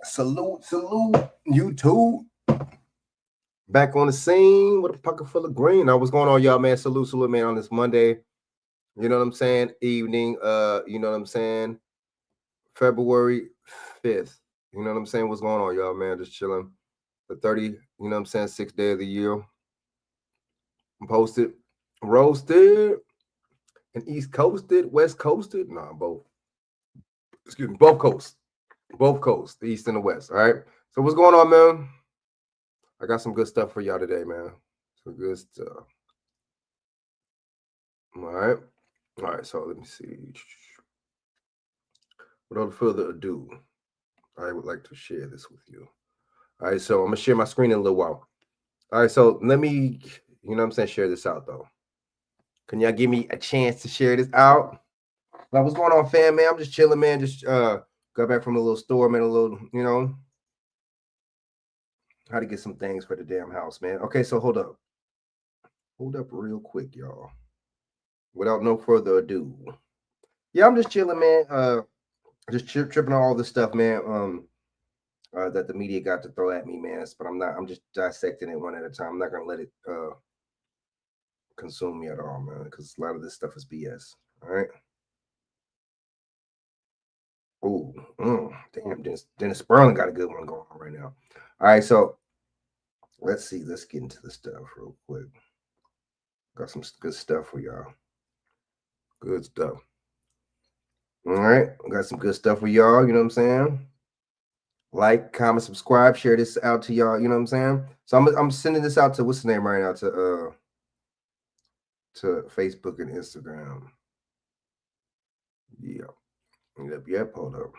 Salute, YouTube. Back on the scene with a pocket full of green. Now, what's going on, y'all, man? Salute, man, on this Monday. You know what I'm saying? Evening, you know what I'm saying? February 5th. You know what I'm saying? What's going on, y'all, man? Just chilling. The 30, you know what I'm saying, 6th day of the year. I'm posted, roasted, and East Coasted, West Coasted. Nah, both. Excuse me, both coasts. Both coasts, the East and the West. All right. So what's going on, man? I got some good stuff for y'all today, man. Some good stuff. All right. All right. So let me see. Without further ado, I would like to share this with you. All right. So I'm going to share my screen in a little while. All right. So let me, you know what I'm saying, share this out, though. Can y'all give me a chance to share this out? Now, what's going on, fam, man? I'm just chilling, man. Just got back from a little store, man. A little, you know, how to get some things for the damn house, man. Okay. So hold up. Hold up real quick, y'all. Without no further ado. Yeah, I'm just chilling, man. Just tripping on all this stuff, man. That the media got to throw at me, man. But I'm not. I'm just dissecting it one at a time. I'm not gonna let it consume me at all, man. Because a lot of this stuff is BS. All right. Oh, damn. Dennis Sperling got a good one going on right now. All right, so let's see. Let's get into the stuff real quick. Got some good stuff for y'all. Good stuff. All right, got some good stuff for y'all. You know what I'm saying? Like, comment, subscribe, share this out to y'all. You know what I'm saying? So I'm sending this out to what's the name right now to Facebook and Instagram. Yep. Hold up.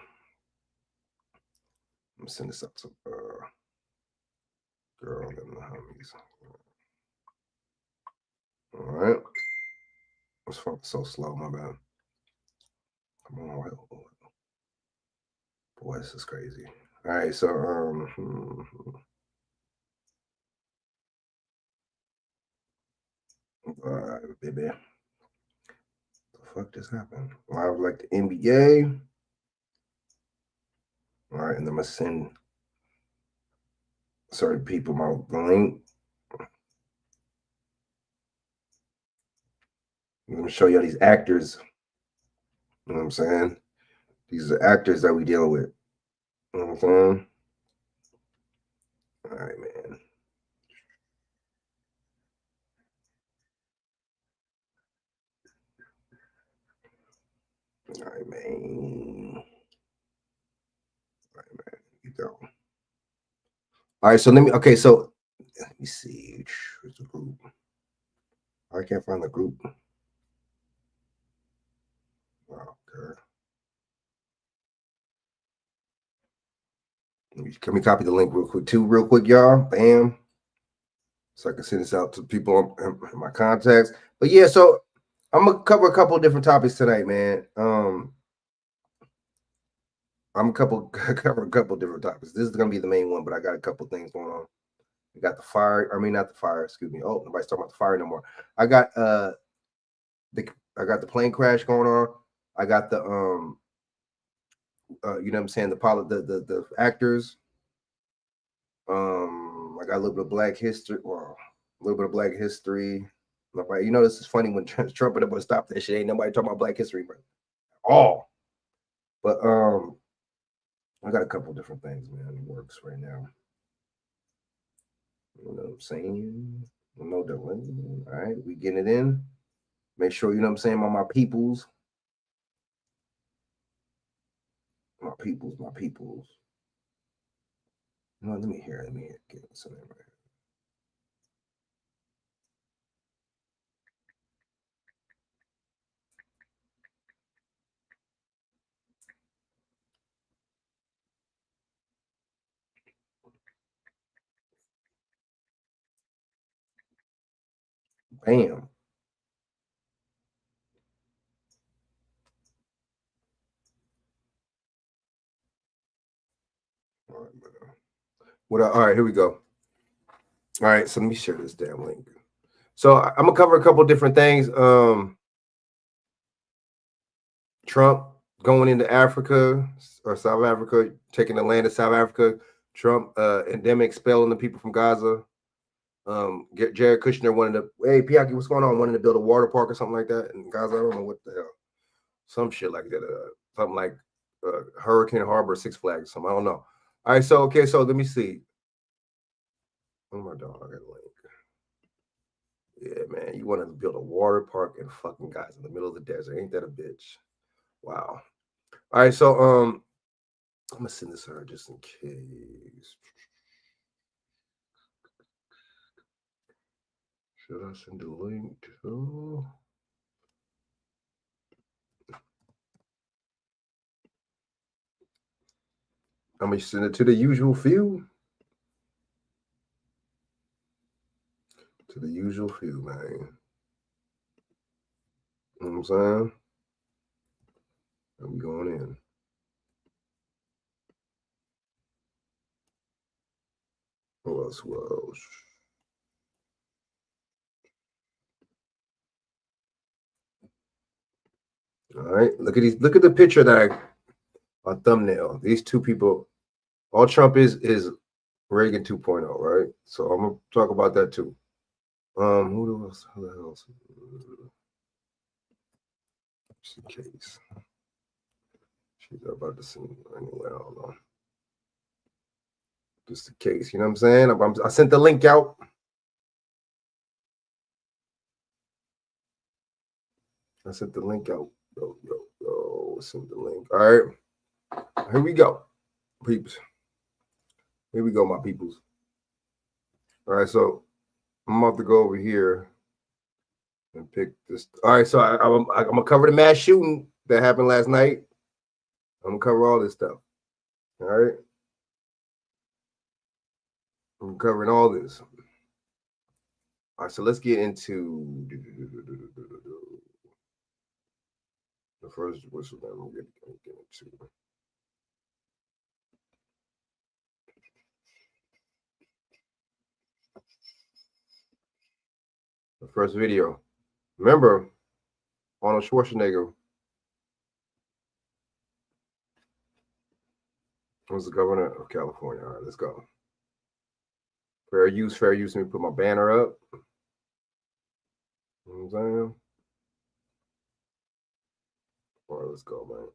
I'm sending this out to girl and the homies. All right. This phone so slow, my bad. Come on, boy, this is crazy. All right, so all right, baby. The fuck just happened? Well, I would like the NBA. All right, and then I'm gonna send certain people my link. I'm gonna show y'all these actors. You know what I'm saying? These are actors that we dealing with. You know what I'm saying? All right, man. All right, man. All right, man. You go. All right, so okay, so let me see. Where's the group? I can't find the group. Okay. Let me copy the link real quick, too, real quick, y'all. Bam. So I can send this out to people in my contacts. But yeah, so I'm gonna cover a couple of different topics tonight, man. I'm cover a couple different topics. This is gonna be the main one, but I got a couple things going on. We got the fire. I mean, not the fire. Excuse me. Oh, nobody's talking about the fire no more. I got the plane crash going on. I got the you know what I'm saying, the actors. I got a little bit of Black history. Well, a little bit of Black history. Nobody, you know, this is funny when Trump and everybody stop that shit. Ain't nobody talking about Black history, but all. But I got a couple different things, man, in the works right now. You know what I'm saying? No delay. All right, we getting it in. Make sure, you know what I'm saying, my peoples. My peoples. No, let me hear. Get something right here. Bam. All right, here we go. All right, so let me share this damn link. So I'm gonna cover a couple different things. Trump going into Africa or South Africa, taking the land of South Africa. Trump and them expelling the people from Gaza. Jared Kushner wanted to, hey, Piaki, what's going on? Wanted to build a water park or something like that in Gaza. I don't know what the hell. Some shit like that. Something like Hurricane Harbor, Six Flags, something. I don't know. All right, so okay, so let me see. Oh my dog, I got a link. Yeah, man, you want to build a water park in fucking Gaza in the middle of the desert? Ain't that a bitch? Wow. All right, so I'm gonna send this to her just in case. Should I send a link to? I'm gonna send it to the usual few. To the usual few, man. You know what I'm saying? And we going in. Who else? Who else? All right. Look at these. Look at the picture that my thumbnail. These two people. All Trump is Reagan 2.0, right? So I'm gonna talk about that too. Who else? Who the hell? Just in case. She's about to send anyway. I don't know. Just in case, you know what I'm saying? I sent the link out. I sent the link out. Yo. Send the link. All right. Here we go. Peeps. Here we go, my peoples. All right, so I'm about to go over here and pick this. All right, so I'm gonna cover the mass shooting that happened last night. I'm gonna cover all this stuff. All right. I'm covering all this. All right, so let's get into the first whistle that I'm gonna get into. The first video. Remember, Arnold Schwarzenegger was the governor of California. All right, let's go. Fair use. Let me put my banner up. You know what I'm saying? All right, let's go, man.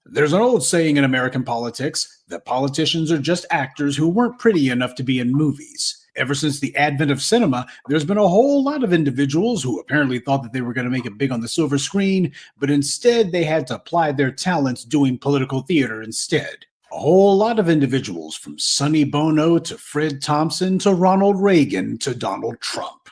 There's an old saying in American politics that politicians are just actors who weren't pretty enough to be in movies. Ever since the advent of cinema, there's been a whole lot of individuals who apparently thought that they were going to make it big on the silver screen, but instead they had to apply their talents doing political theater instead. A whole lot of individuals, from Sonny Bono to Fred Thompson to Ronald Reagan to Donald Trump.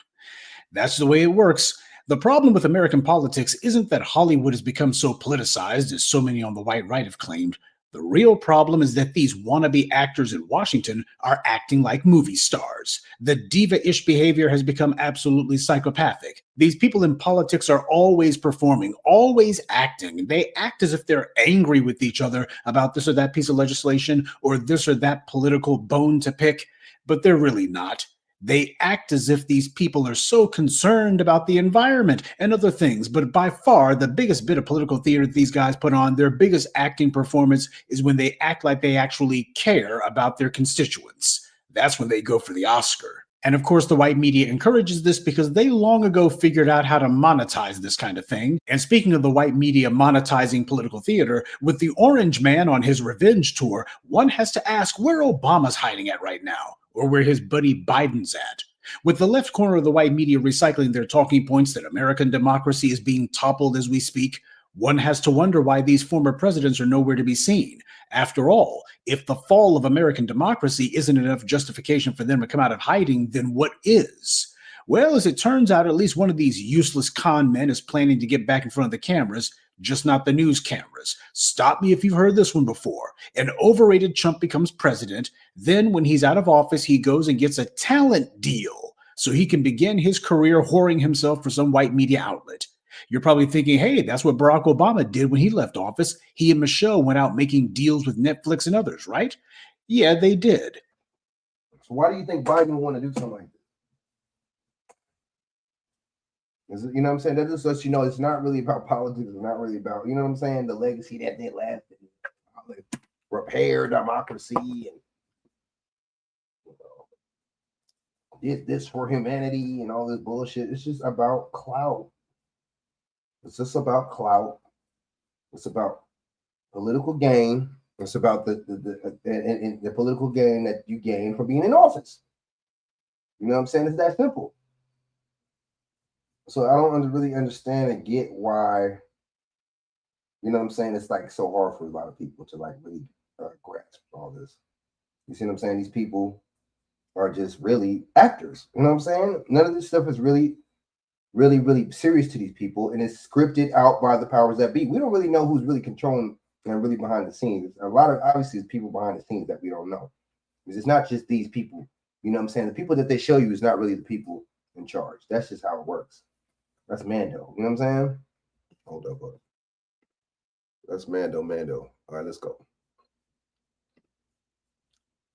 That's the way it works. The problem with American politics isn't that Hollywood has become so politicized, as so many on the white right have claimed. The real problem is that these wannabe actors in Washington are acting like movie stars. The diva-ish behavior has become absolutely psychopathic. These people in politics are always performing, always acting. They act as if they're angry with each other about this or that piece of legislation or this or that political bone to pick, but they're really not. They act as if these people are so concerned about the environment and other things, but by far the biggest bit of political theater that these guys put on, their biggest acting performance, is when they act like they actually care about their constituents. That's when they go for the Oscar. And of course, the white media encourages this because they long ago figured out how to monetize this kind of thing. And speaking of the white media monetizing political theater, with the Orange Man on his revenge tour, one has to ask where Obama's hiding at right now, or where his buddy Biden's at. With the left corner of the white media recycling their talking points that American democracy is being toppled as we speak, one has to wonder why these former presidents are nowhere to be seen. After all, if the fall of American democracy isn't enough justification for them to come out of hiding, then what is? Well, as it turns out, at least one of these useless con men is planning to get back in front of the cameras, just not the news cameras. Stop me if you've heard this one before. An overrated chump becomes president. Then when he's out of office, he goes and gets a talent deal so he can begin his career whoring himself for some white media outlet. You're probably thinking, hey, that's what Barack Obama did when he left office. He and Michelle went out making deals with Netflix and others, right? Yeah, they did. So why do you think Biden would want to do something like You know what I'm saying? That just lets you know it's not really about politics. It's not really about, you know what I'm saying, the legacy that they left, and repair democracy, and did this for humanity and all this bullshit. It's just about clout. It's just about clout. It's about political gain. It's about the political gain that you gain for being in office. You know what I'm saying? It's that simple. So I don't really understand and get why, you know what I'm saying, it's like so hard for a lot of people to like really grasp all this. You see what I'm saying? These people are just really actors. You know what I'm saying? None of this stuff is really serious to these people, and it's scripted out by the powers that be. We don't really know who's really controlling and really behind the scenes. A lot of obviously people behind the scenes that we don't know. Because it's not just these people. You know what I'm saying? The people that they show you is not really the people in charge. That's just how it works. That's Mando. You know what I'm saying? Hold up. That's Mando. All right, let's go.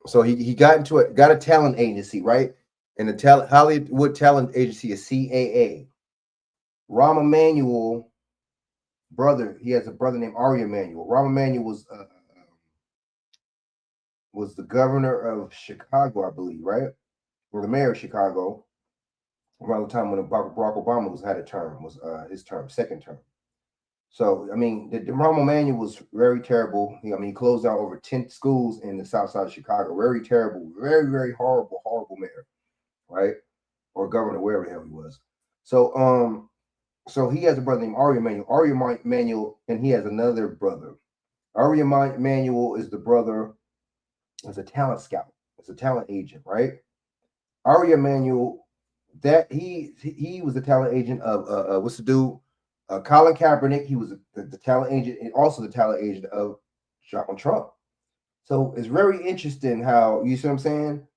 So he got a talent agency, right? And the Hollywood talent agency is CAA. Rahm Emanuel brother, he has a brother named Ari Emanuel. Rahm Emanuel was the governor of Chicago, I believe, right? Or the mayor of Chicago around the time when Barack Obama had a term, was his term, second term. So, I mean, the Rahm Emanuel was very terrible. He closed out over 10 schools in the south side of Chicago. Very terrible, very, very horrible mayor, right? Or governor, wherever the hell he was. So he has a brother named Ari Emanuel. Ari Emanuel, and he has another brother. Ari Emanuel is the brother, is a talent scout, is a talent agent, right? Ari Emanuel, that he was the talent agent of what's the dude? Colin Kaepernick. He was the talent agent and also the talent agent of Donald Trump. So it's very interesting how, you see what I'm saying?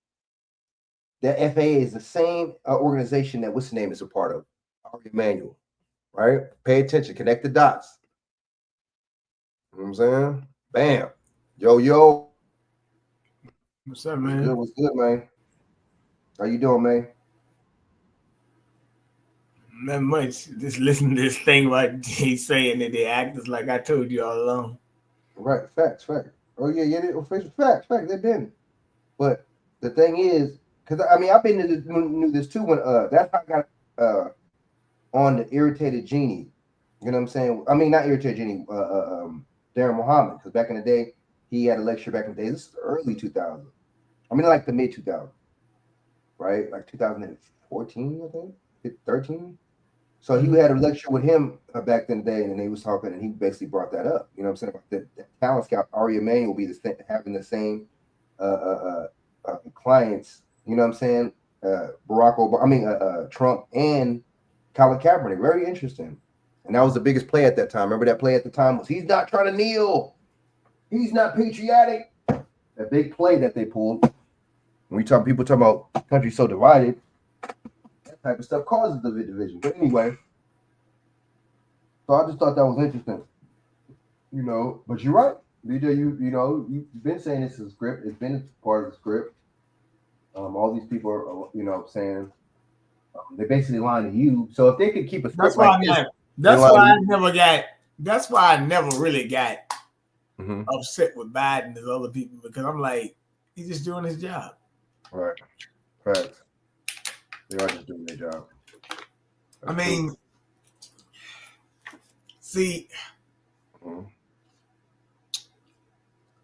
That FAA is the same organization that what's the name is a part of, Ari Emanuel, right? Pay attention, connect the dots. You know what I'm saying? Bam. Yo. What's up, man? What's good, man? How you doing, man? Not much. Just listen to this thing about he's saying that the actors, like I told you all along. Right, facts. Oh yeah, facts. They've been. But the thing is, because I've been knew this too when that's how I got on the Irritated Genie. You know what I'm saying? Not Irritated Genie, Darren Muhammad, because back in the day he had a lecture back in the day. This is early 2000. Like the mid 2000, right? Like 2014, I think, 13. So he had a lecture with him back in the day, and he was talking, and he basically brought that up. You know what I'm saying? About the talent scout, Ari Emanuel will be having the same clients. You know what I'm saying? Barack Obama, Trump and Colin Kaepernick. Very interesting. And that was the biggest play at that time. Remember that play at the time was he's not trying to kneel. He's not patriotic. That big play that they pulled. When people talk about country so divided, that type of stuff causes the division. But anyway, so I just thought that was interesting. You know, but you're right. BJ, you've been saying this is a script. It's been part of the script. All these people are, saying they basically lying to you. So if they could keep a script that's why I never really got upset with Biden as other people, because I'm like, he's just doing his job. Right. Facts. They are just doing their job. See,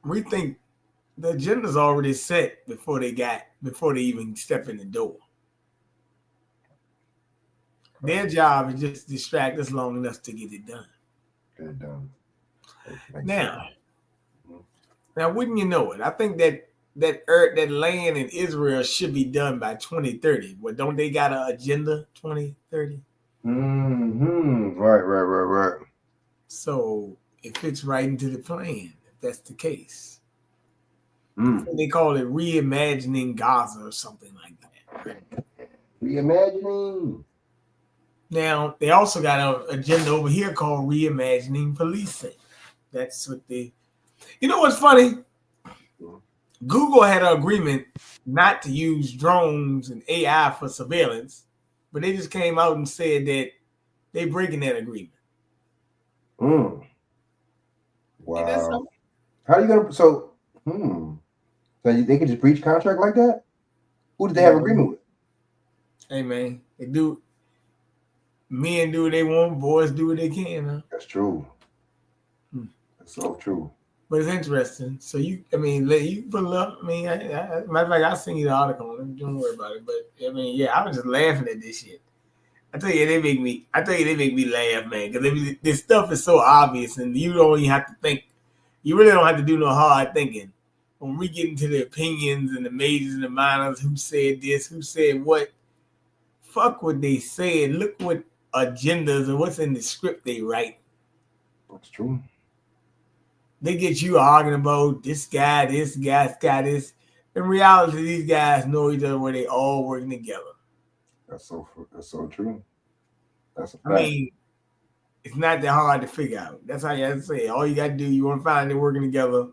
we think the agenda's already set before they even step in the door. Their job is just distract us long enough to get it done. Get it done. Now, wouldn't you know it? I think that land in Israel should be done by 2030. Well, don't they got an agenda 2030? Right. So it fits right into the plan, if that's the case. They call it reimagining Gaza or something like that. Reimagining. Now, they also got an agenda over here called reimagining policing. That's what you know what's funny? Google had an agreement not to use drones and AI for surveillance, but they just came out and said that they breaking that agreement. Wow. So, How you gonna so they could just breach contract like that? Who did they have agreement with? Hey man, they do. Men do what they want, boys do what they can. Huh? That's true. That's so true. But it's interesting. So you put it up. I mean, matter of fact, I'll send you the article. Don't worry about it. But I mean, yeah, I was just laughing at this shit. I tell you, they make me laugh, man. Because this stuff is so obvious, and you don't even have to think. You really don't have to do no hard thinking. When we get into the opinions and the majors and the minors, who said this, who said what, fuck what they said. Look what agendas and what's in the script they write. That's true. They get you arguing about this guy, this. In reality, these guys know each other where they all working together. That's so true. That's a fact. I mean, it's not that hard to figure out. That's how you have to say it. All you got to do, you want to find they're working together,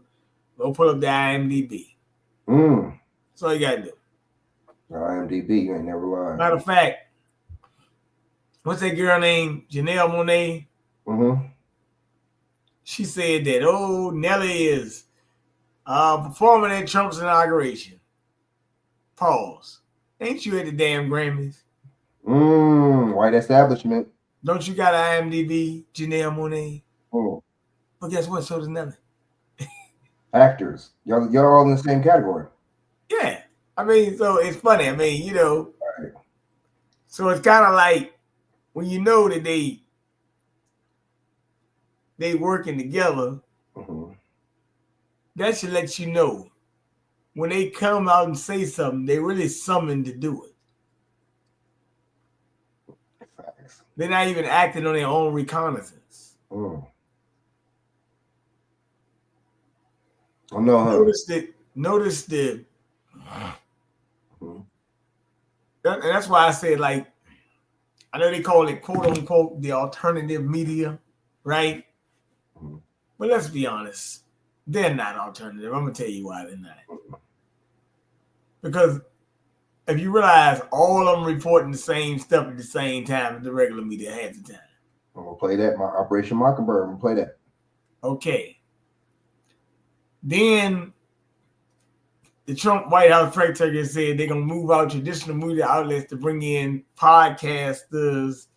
go pull up the IMDb. That's all you got to do. IMDb, you ain't never lied. Matter of fact, what's that girl named? Janelle Monáe? She said that, Nelly is performing at Trump's inauguration. Pause. Ain't you at the damn Grammys? White establishment. Don't you got IMDb, Janelle Monáe? But guess what? So does Nelly. Actors. Y'all all in the same category. Yeah. I mean, so it's funny. I mean, right. So it's kind of like when you know that they working together, that should let you know when they come out and say something, they really summoned to do it. Facts. They're not even acting on their own reconnaissance. Oh no. Notice the and that's why I said, like, I know they call it quote unquote the alternative media, right? But let's be honest, they're not alternative. I'm gonna tell you why they're not. Because if you realize all of them reporting the same stuff at the same time as the regular media half the time. I'm gonna play that. My Operation Mockingbird. I'm gonna play that. Okay. Then the Trump White House press secretary said they're gonna move out traditional media outlets to bring in podcasters,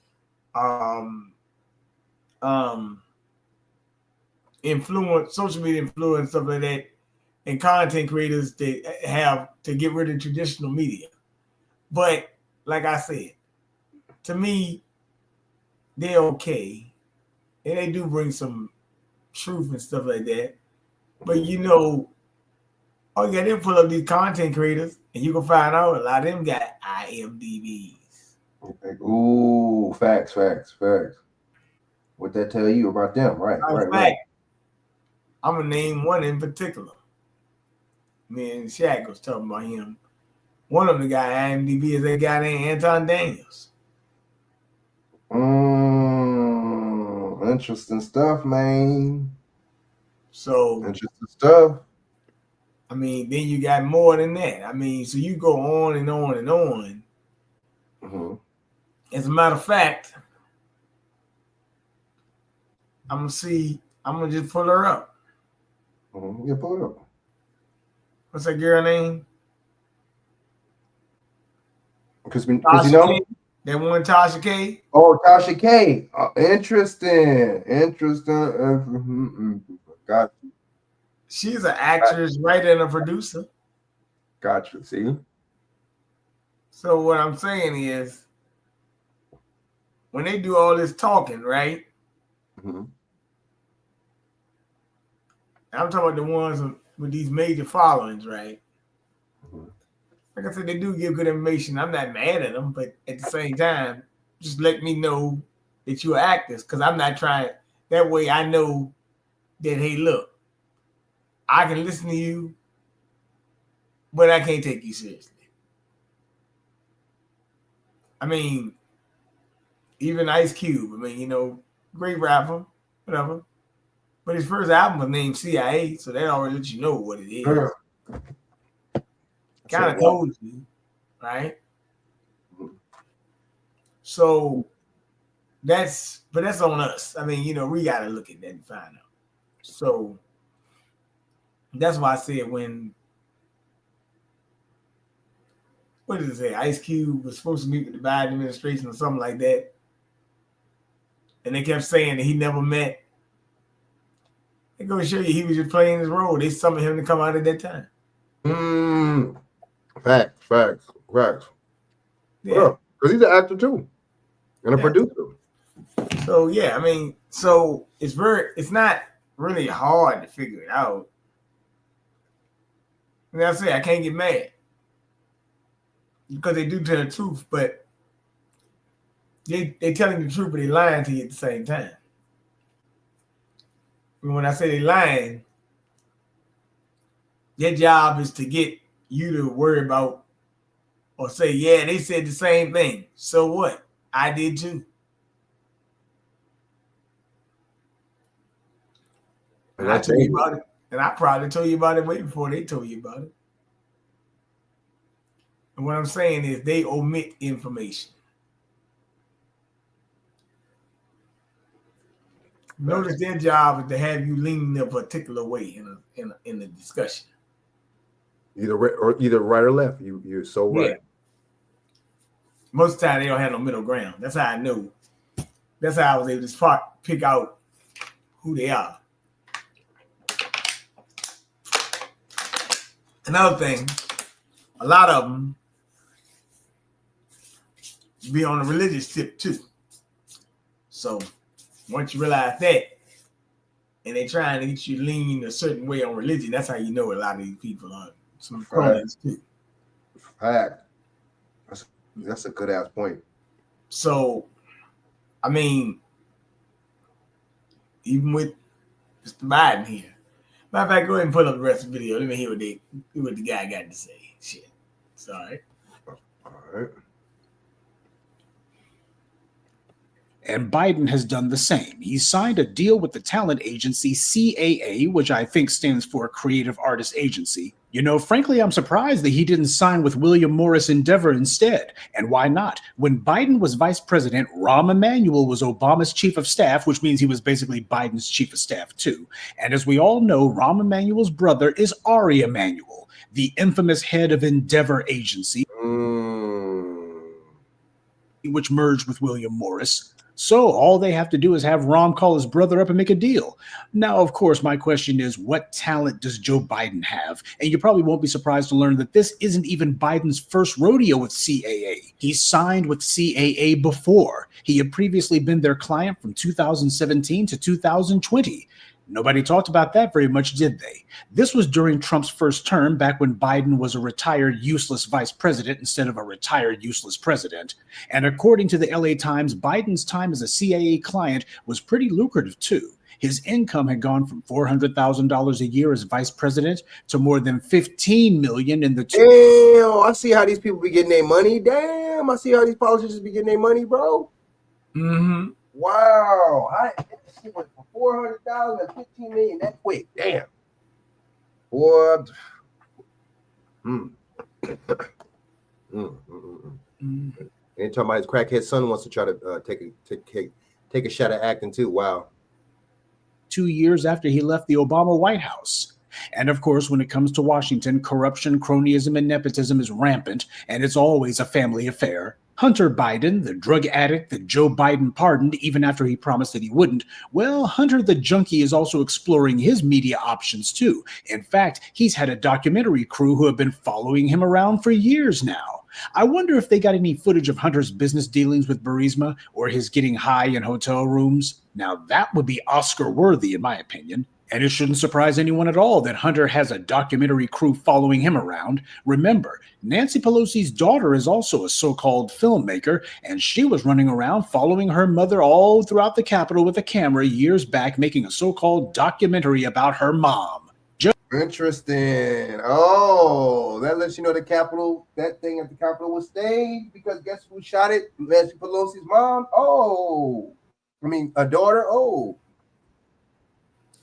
social media influence, stuff like that, and content creators that have to get rid of traditional media. But like I said, to me, they're okay. And they do bring some truth and stuff like that. But all you got to pull up these content creators and you can find out a lot of them got IMDb's. Ooh, facts. What that tell you about them, right? Right. I'm going to name one in particular. Me and Shaq was talking about him. One of them got IMDb is that guy named Anton Daniels. Interesting stuff, man. So interesting stuff. I mean, then you got more than that. I mean, so you go on and on and on. As a matter of fact, I'm gonna just pull her up. Yeah, pull it up. What's that girl name? Because K? That one Tasha K. Oh, Tasha K. Interesting. Got you. She's an actress, writer, and a producer. Gotcha. See. So what I'm saying is, when they do all this talking, right? I'm talking about the ones with these major followings, right? Like I said, they do give good information. I'm not mad at them, but at the same time, just let me know that you're actors, because I'm not trying. That way I know that, hey, look, I can listen to you, but I can't take you seriously. I mean, even Ice Cube, great rapper, whatever. But his first album was named CIA, so that already let you know what it is. Kind of told you, right? So that's on us. I mean, we got to look at that and find out. So that's why I said when, what did it say? Ice Cube was supposed to meet with the Biden administration or something like that. And they kept saying that he never met. They go to show you he was just playing his role. They summoned him to come out at that time. Facts. Yeah. Because he's an actor too. And a producer. So yeah, I mean, so it's not really hard to figure it out. And I say I can't get mad. Because they do tell the truth, but they telling the truth, but they lying to you at the same time. And when I say they lying, their job is to get you to worry about or say, yeah, they said the same thing. So what? I did too. And I told you about it. And I probably told you about it way before they told you about it. And what I'm saying is they omit information. Notice their job is to have you lean a particular way in the discussion. Either right or left. You're so right. Yeah. Most of the time they don't have no middle ground. That's how I know. That's how I was able to pick out who they are. Another thing, a lot of them be on the religious tip too. So once you realize that, and they're trying to get you lean a certain way on religion, that's how you know a lot of these people are some cronies too. Fact. That's a good ass point. So, I mean, even with Mr. Biden here. Matter of fact, go ahead and put up the rest of the video. Let me hear what the guy got to say. Shit. It's all right. All right. And Biden has done the same. He signed a deal with the talent agency CAA, which I think stands for Creative Artist Agency. Frankly, I'm surprised that he didn't sign with William Morris Endeavor instead. And why not? When Biden was vice president, Rahm Emanuel was Obama's chief of staff, which means he was basically Biden's chief of staff too. And as we all know, Rahm Emanuel's brother is Ari Emanuel, the infamous head of Endeavor Agency, which merged with William Morris. So all they have to do is have Rahm call his brother up and make a deal. Now, of course, my question is, what talent does Joe Biden have? And you probably won't be surprised to learn that this isn't even Biden's first rodeo with CAA. He signed with CAA before. He had previously been their client from 2017 to 2020. Nobody talked about that very much, did they? This was during Trump's first term, back when Biden was a retired, useless vice president instead of a retired, useless president. And according to the LA Times, Biden's time as a CAA client was pretty lucrative, too. His income had gone from $400,000 a year as vice president to more than $15 million in the Damn, I see how these people be getting their money. Damn, I see how these politicians be getting their money, bro. Mm-hmm. Wow. That shit went from 400,000 to 15 million that quick. Damn. Boy. Anytime talking about his crackhead son wants to try to take a shot at acting too. Wow. 2 years after he left the Obama White House. And of course, when it comes to Washington, corruption, cronyism, and nepotism is rampant, and it's always a family affair. Hunter Biden, the drug addict that Joe Biden pardoned even after he promised that he wouldn't, well, Hunter the junkie is also exploring his media options too. In fact, he's had a documentary crew who have been following him around for years now. I wonder if they got any footage of Hunter's business dealings with Burisma or his getting high in hotel rooms. Now that would be Oscar worthy in my opinion. And it shouldn't surprise anyone at all that Hunter has a documentary crew following him around. Remember, Nancy Pelosi's daughter is also a so-called filmmaker, and she was running around following her mother all throughout the Capitol with a camera years back, making a so-called documentary about her mom. Interesting. Oh, that lets you know that thing at the Capitol was staged because guess who shot it? Nancy Pelosi's mom? Oh, a daughter? Oh.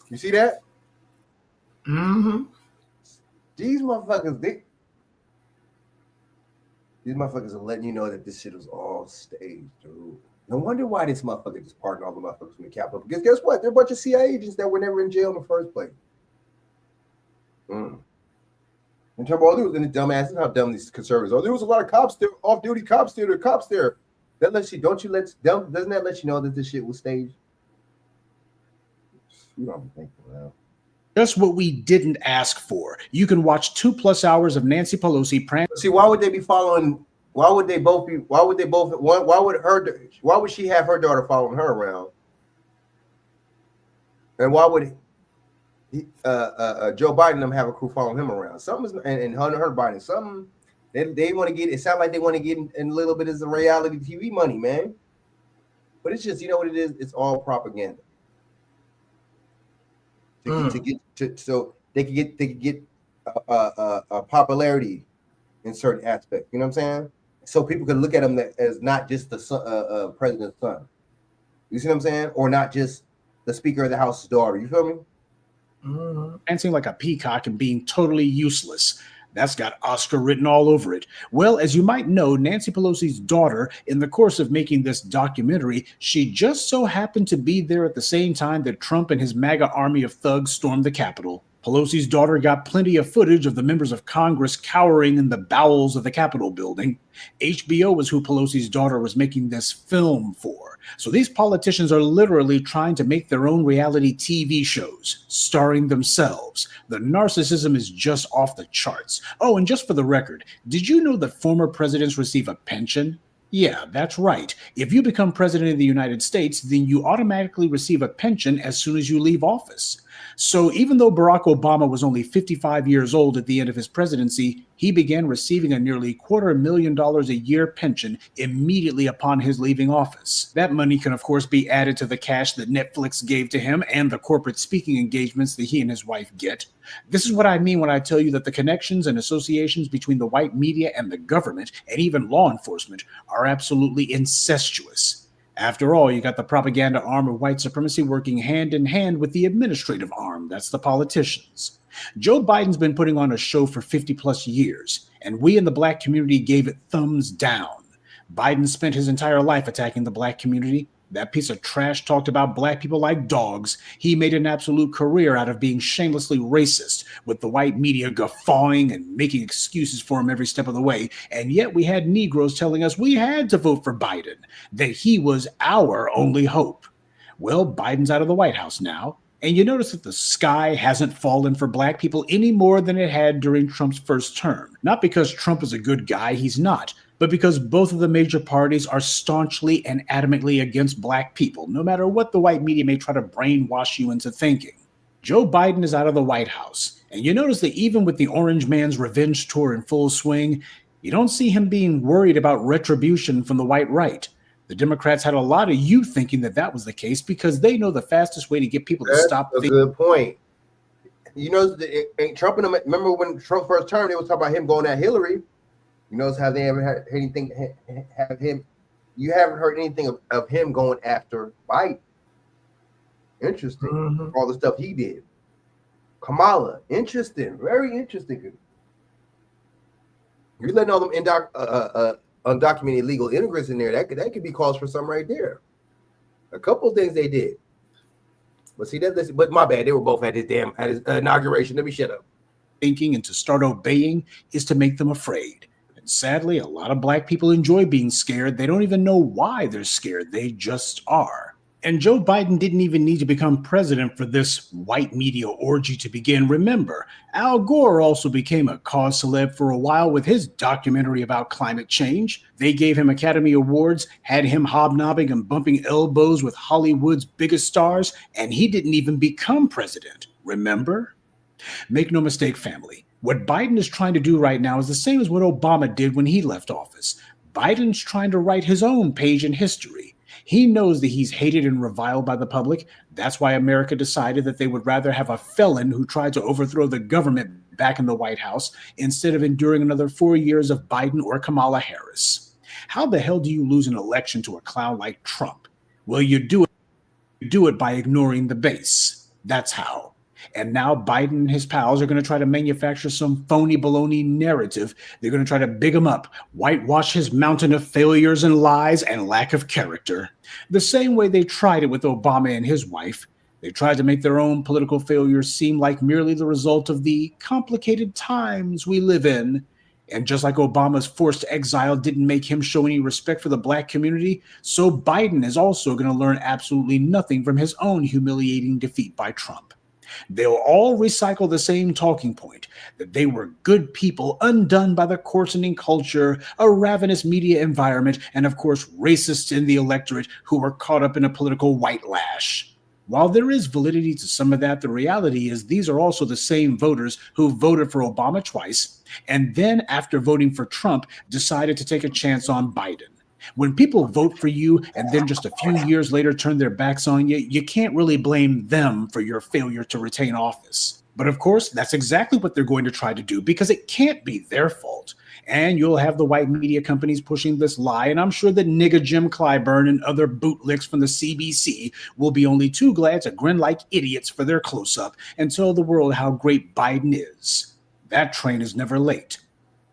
You see that? Mm-hmm. These motherfuckers are letting you know that this shit was all staged, dude. No wonder why this motherfucker just pardoned all the motherfuckers from the Capitol. Because guess what? They're a bunch of CIA agents that were never in jail in the first place. In terms of all these dumbasses, how dumb these conservatives are. There was a lot of cops there, off-duty cops there. There are cops there. That lets you. Doesn't that let you know that this shit was staged? You don't think now. Just what we didn't ask for. You can watch 2+ hours of Nancy Pelosi prance. See, why would they be following? Why would they both be? Why would she have her daughter following her around? And why would Joe Biden them have a crew following him around? Something and Hunter Biden. Something they want to get. It sounds like they want to get in a little bit of the reality TV money, man. But it's just, you know what it is? It's all propaganda. So they could get a popularity in certain aspects. You know what I'm saying? So people can look at him as not just the son, president's son. You see what I'm saying? Or not just the Speaker of the House's daughter. You feel me? Dancing like a peacock and being totally useless. That's got Oscar written all over it. Well, as you might know, Nancy Pelosi's daughter, in the course of making this documentary, she just so happened to be there at the same time that Trump and his MAGA army of thugs stormed the Capitol. Pelosi's daughter got plenty of footage of the members of Congress cowering in the bowels of the Capitol building. HBO was who Pelosi's daughter was making this film for. So these politicians are literally trying to make their own reality TV shows, starring themselves. The narcissism is just off the charts. Oh, and just for the record, did you know that former presidents receive a pension? Yeah, that's right. If you become president of the United States, then you automatically receive a pension as soon as you leave office. So even though Barack Obama was only 55 years old at the end of his presidency, he began receiving a nearly $250,000 a year pension immediately upon his leaving office. That money can, of course, be added to the cash that Netflix gave to him and the corporate speaking engagements that he and his wife get. This is what I mean when I tell you that the connections and associations between the white media and the government, and even law enforcement, are absolutely incestuous. After all, you got the propaganda arm of white supremacy working hand in hand with the administrative arm. That's the politicians. Joe Biden's been putting on a show for 50+ years, and we in the black community gave it thumbs down. Biden spent his entire life attacking the black community. That piece of trash talked about black people like dogs. He made an absolute career out of being shamelessly racist, with the white media guffawing and making excuses for him every step of the way. And yet we had Negroes telling us we had to vote for Biden, that he was our only hope. Well, Biden's out of the White House now. And you notice that the sky hasn't fallen for black people any more than it had during Trump's first term. Not because Trump is a good guy, he's not, but because both of the major parties are staunchly and adamantly against black people, no matter what the white media may try to brainwash you into thinking. Joe Biden is out of the White House, and you notice that even with the Orange Man's revenge tour in full swing, you don't see him being worried about retribution from the white right. The Democrats had a lot of you thinking that that was the case because they know the fastest way to get people to stop thinking. That's a good point. You know, Trump and them, remember when Trump first term, they was talking about him going at Hillary. You notice how they ever had anything have him? You haven't heard anything of him going after Biden. Interesting. All the stuff he did. Kamala, interesting, very interesting. You're letting all them undocumented illegal immigrants in there. That could be cause for something right there. A couple of things they did. But see that. But my bad. They were both at his inauguration. Let me shut up. Thinking and to start obeying is to make them afraid. And sadly, a lot of black people enjoy being scared. They don't even know why they're scared. They just are. And Joe Biden didn't even need to become president for this white media orgy to begin. Remember, Al Gore also became a cause celeb for a while with his documentary about climate change. They gave him Academy Awards, had him hobnobbing and bumping elbows with Hollywood's biggest stars, and he didn't even become president. Remember? Make no mistake, family. What Biden is trying to do right now is the same as what Obama did when he left office. Biden's trying to write his own page in history. He knows that he's hated and reviled by the public. That's why America decided that they would rather have a felon who tried to overthrow the government back in the White House instead of enduring another 4 years of Biden or Kamala Harris. How the hell do you lose an election to a clown like Trump? Well, you do it by ignoring the base. That's how. And now Biden and his pals are going to try to manufacture some phony baloney narrative. They're going to try to big him up, whitewash his mountain of failures and lies and lack of character. The same way they tried it with Obama and his wife. They tried to make their own political failures seem like merely the result of the complicated times we live in. And just like Obama's forced exile didn't make him show any respect for the black community, so Biden is also going to learn absolutely nothing from his own humiliating defeat by Trump. They'll all recycle the same talking point, that they were good people undone by the coarsening culture, a ravenous media environment, and of course racists in the electorate who were caught up in a political white lash. While there is validity to some of that, the reality is these are also the same voters who voted for Obama twice, and then after voting for Trump, decided to take a chance on Biden. When people vote for you and then just a few years later turn their backs on you, you can't really blame them for your failure to retain office. But of course, that's exactly what they're going to try to do because it can't be their fault. And you'll have the white media companies pushing this lie, and I'm sure that nigga Jim Clyburn and other bootlicks from the CBC will be only too glad to grin like idiots for their close-up and tell the world how great Biden is. That train is never late.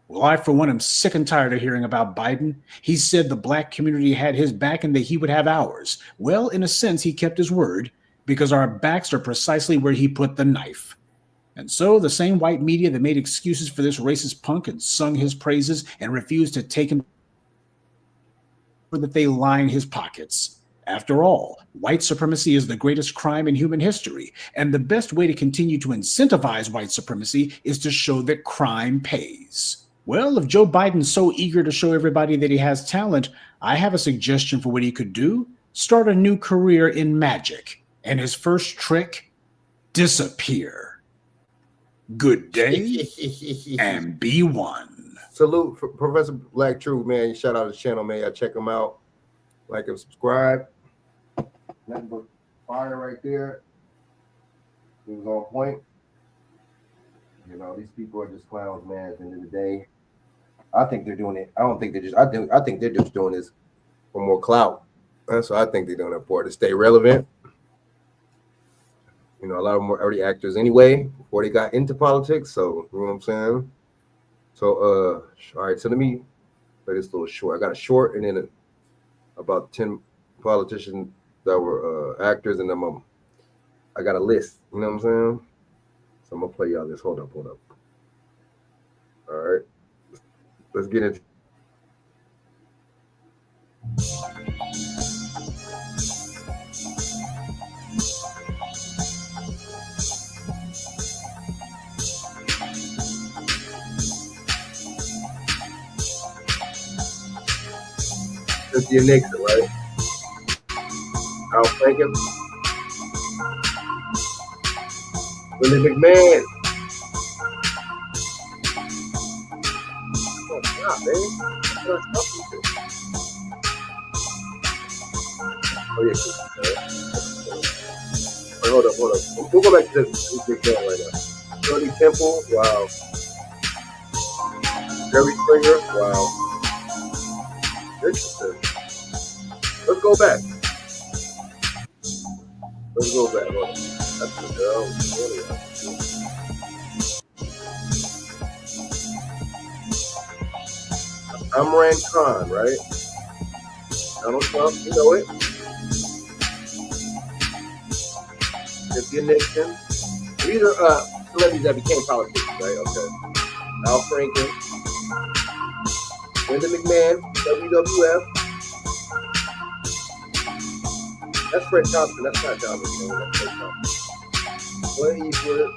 Well, I, for one, am sick and tired of hearing about Biden. He said the black community had his back and that he would have ours. Well, in a sense, he kept his word because our backs are precisely where he put the knife. And so the same white media that made excuses for this racist punk and sung his praises and refused to take him that they line his pockets. After all, white supremacy is the greatest crime in human history, and the best way to continue to incentivize white supremacy is to show that crime pays. Well, if Joe Biden's so eager to show everybody that he has talent, I have a suggestion for what he could do. Start a new career in magic. And his first trick, disappear. Good day and be one. Salute for Professor Black Truth, man. Shout out his channel, man. Y'all check him out. Like and subscribe. Nothing but fire right there. He was on point. You know, these people are just clowns, man. At the end of the day, I think they're doing it. I don't think they're just. I think they're just doing this for more clout. That's what I think they're doing it for, to stay relevant. You know, a lot of them were already actors anyway before they got into politics. So, you know what I'm saying? So, all right. So let me play this little short. I got a short and then about 10 politicians that were actors, and then I got a list. You know what I'm saying? So I'm gonna play y'all this. Hold up. All right. Let's get into. Cynthia Nixon, right? Al Franken, Willie McMahon. Oh, God, man. Oh, yeah. Wait, hold up. We'll go back to this big man right now. Shirley Temple, wow. Jerry Springer, wow. Interesting. Let's go back. Hold on. That's the girl. Imran Khan, right? Donald Trump, you know it. Cynthia Nixon. These are celebrities that became politicians, right? Okay. Al Franken. Linda McMahon, WWF. That's Fred Thompson. That's not John McCain. That's Fred Thompson. Clint Eastwood.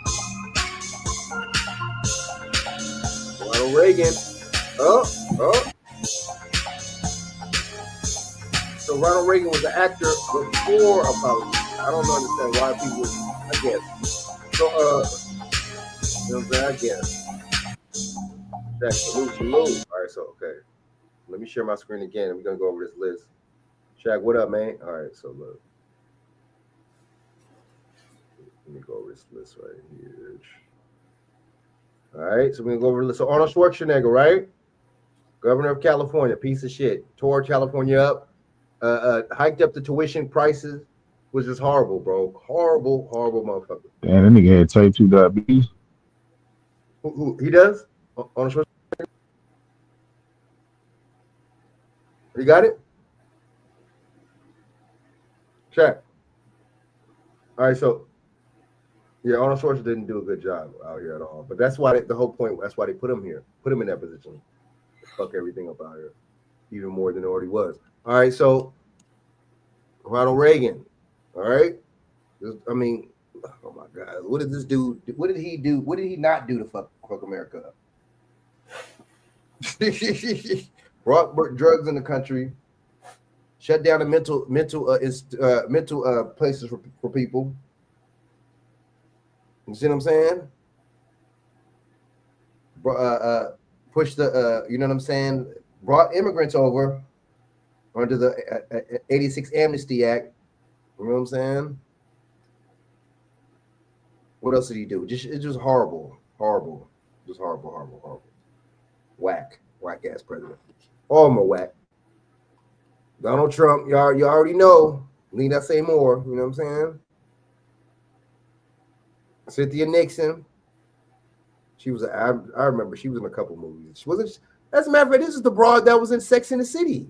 Ronald Reagan. So Ronald Reagan was an actor before a politician. I don't understand why people, I guess. So, you know what I'm saying? I guess. Jack, salute. All right, so, okay. Let me share my screen again, and we're going to go over this list. Shaq, what up, man? All right, so look. Let me go over this list right here. All right, so we're going to go over the list. So Arnold Schwarzenegger, right? Governor of California, piece of shit. Tore California up, hiked up the tuition prices was just horrible, bro. Horrible, horrible motherfucker. Damn, that nigga had type 2 diabetes. Who he does? On the You got it? Check. All right, so yeah, Arnold Schwarzenegger didn't do a good job out here at all. But that's why the whole point. That's why they put him here, put him in that position, fuck everything up out here, even more than it already was. All right, so Ronald Reagan. All right, I mean, oh my God, what did this dude? What did he do? What did he not do to fuck America up? Brought drugs in the country, shut down the mental places for people. You see what I'm saying? Pushed the you know what I'm saying? Brought immigrants over under the 86 Amnesty Act. You know what I'm saying? What else did he do? It's just horrible, just horrible. Whack ass president. All my whack. Donald Trump, you already know. Need I say more? You know what I'm saying? Cynthia Nixon. She was. I remember she was in a couple movies. She wasn't. As a matter of fact, this is the broad that was in Sex and the City.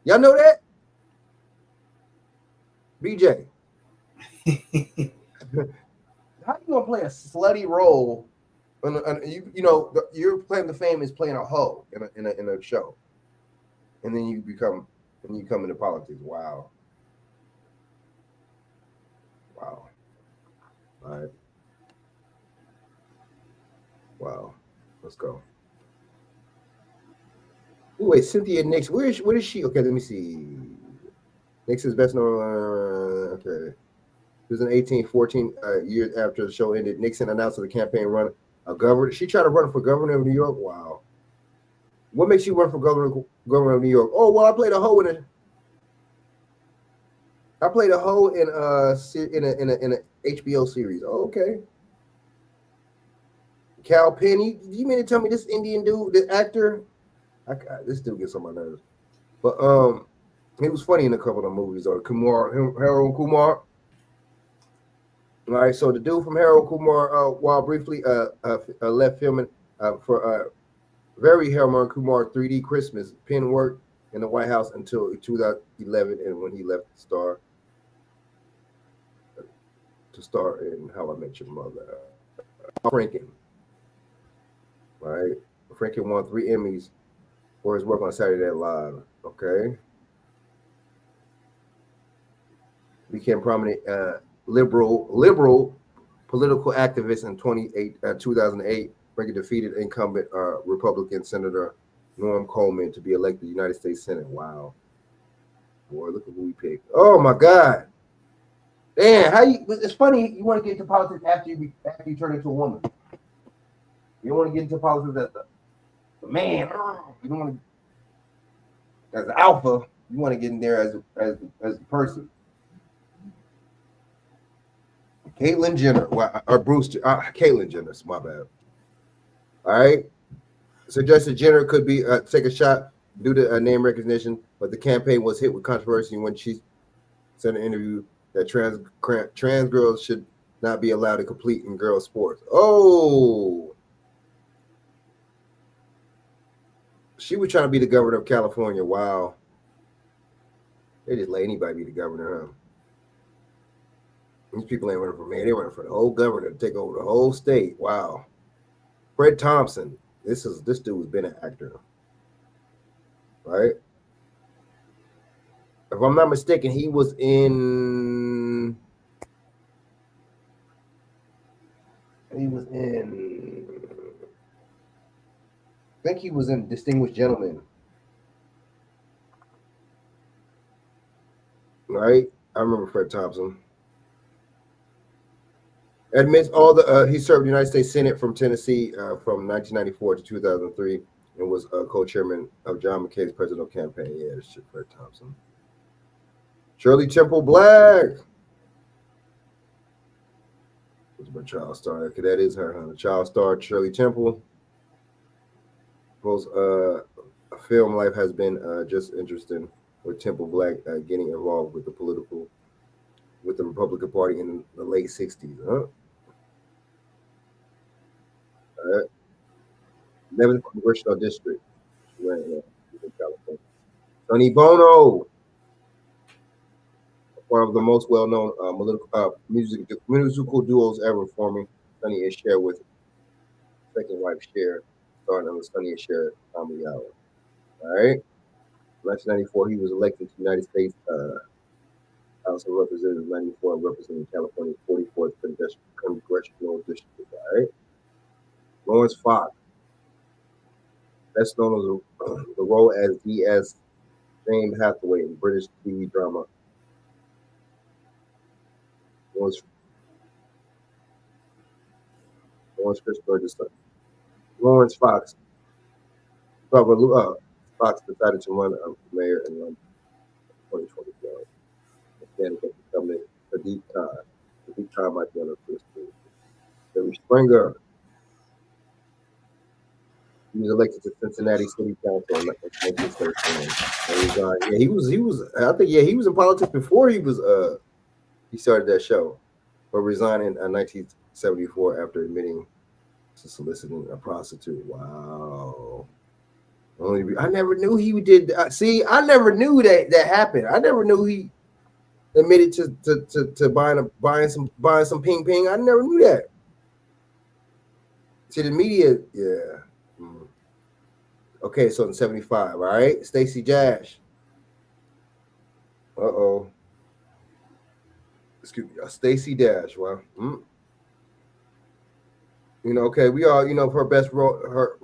Y'all know that? BJ. How you gonna play a slutty role? You know, your claim to fame is playing a hoe in a show, and then you come into politics. Wow. All right. Wow. Let's go. Ooh, wait, Cynthia Nixon. What is she? Okay, let me see. Nixon's best known. Okay. It was in 1814 years after the show ended. Nixon announced the campaign run a governor. She tried to run for governor of New York. Wow. What makes you run for governor of New York? Oh, well, I played a hoe in a HBO series. Oh, okay. Cal Penny. Do you mean to tell me this Indian dude, the actor? This dude gets on my nerves. But he was funny in a couple of movies. Or Harold Kumar. All right, so the dude from Harold Kumar, while briefly left filming for very Harold Kumar 3D Christmas, Penn worked in the White House until 2011, and when he left to star in How I Met Your Mother. Franken. All right, Franken won 3 Emmys for his work on Saturday Night Live. Okay, became prominent liberal political activist in 2008, Franken defeated incumbent Republican Senator Norm Coleman to be elected to the United States Senate. Wow, boy, look at who we picked. Oh my God. Damn, it's funny you want to get into politics after you turn into a woman. You don't want to get into politics as the man. You don't want to, as an alpha, you want to get in there as a person. Caitlyn Jenner, or Brewster, Caitlyn Jenner, my bad. All right. Suggested Jenner could be take a shot due to name recognition, but the campaign was hit with controversy when she said in an interview that trans girls should not be allowed to compete in girls' sports. Oh, she was trying to be the governor of California. Wow, they just let anybody be the governor, huh? These people ain't running for mayor; they running for the whole governor to take over the whole state. Wow. Fred Thompson. This dude's been an actor, right? If I'm not mistaken, he was in. I think he was in Distinguished Gentleman, right? I remember Fred Thompson. Admits all he served the United States Senate from Tennessee from 1994 to 2003 and was co-chairman of John McCain's presidential campaign. Yeah, that's Fred Thompson. Shirley Temple Black. What's my child star? Okay, that is her, huh? The child star, Shirley Temple. Most film life has been just interesting with Temple Black getting involved with the political with the Republican Party in the late 60s. Huh? All right. 11th Congressional District. Ran in California. Sonny Bono, one of the most well-known musical duos ever, forming Sonny and Cher with second wife Cher, starring on the Sonny and Cher comedy hour. All right. 1994, he was elected to the United States House of Representatives 94 and representing California's 44th Congressional District. All right. Lawrence Fox, best known as the role as D.S. James Hathaway in British TV drama. Lawrence Fishburne's son. Lawrence Fox. Fox decided to run for mayor in London in 2024. Again, becoming Sadiq Khan. Sadiq Khan might be on the first team. Jerry Springer. He was elected to Cincinnati City Council in 1913. Yeah, he was. I think he was in politics before he started that show, but resigned in 1974 after admitting to soliciting a prostitute. Wow. I never knew he did. See, I never knew that happened. I never knew he admitted to buying some ping ping. I never knew that. To the media, yeah. Okay, so in 75, all right. Stacey Dash. Excuse me, Stacey Dash. Well, okay, we all, for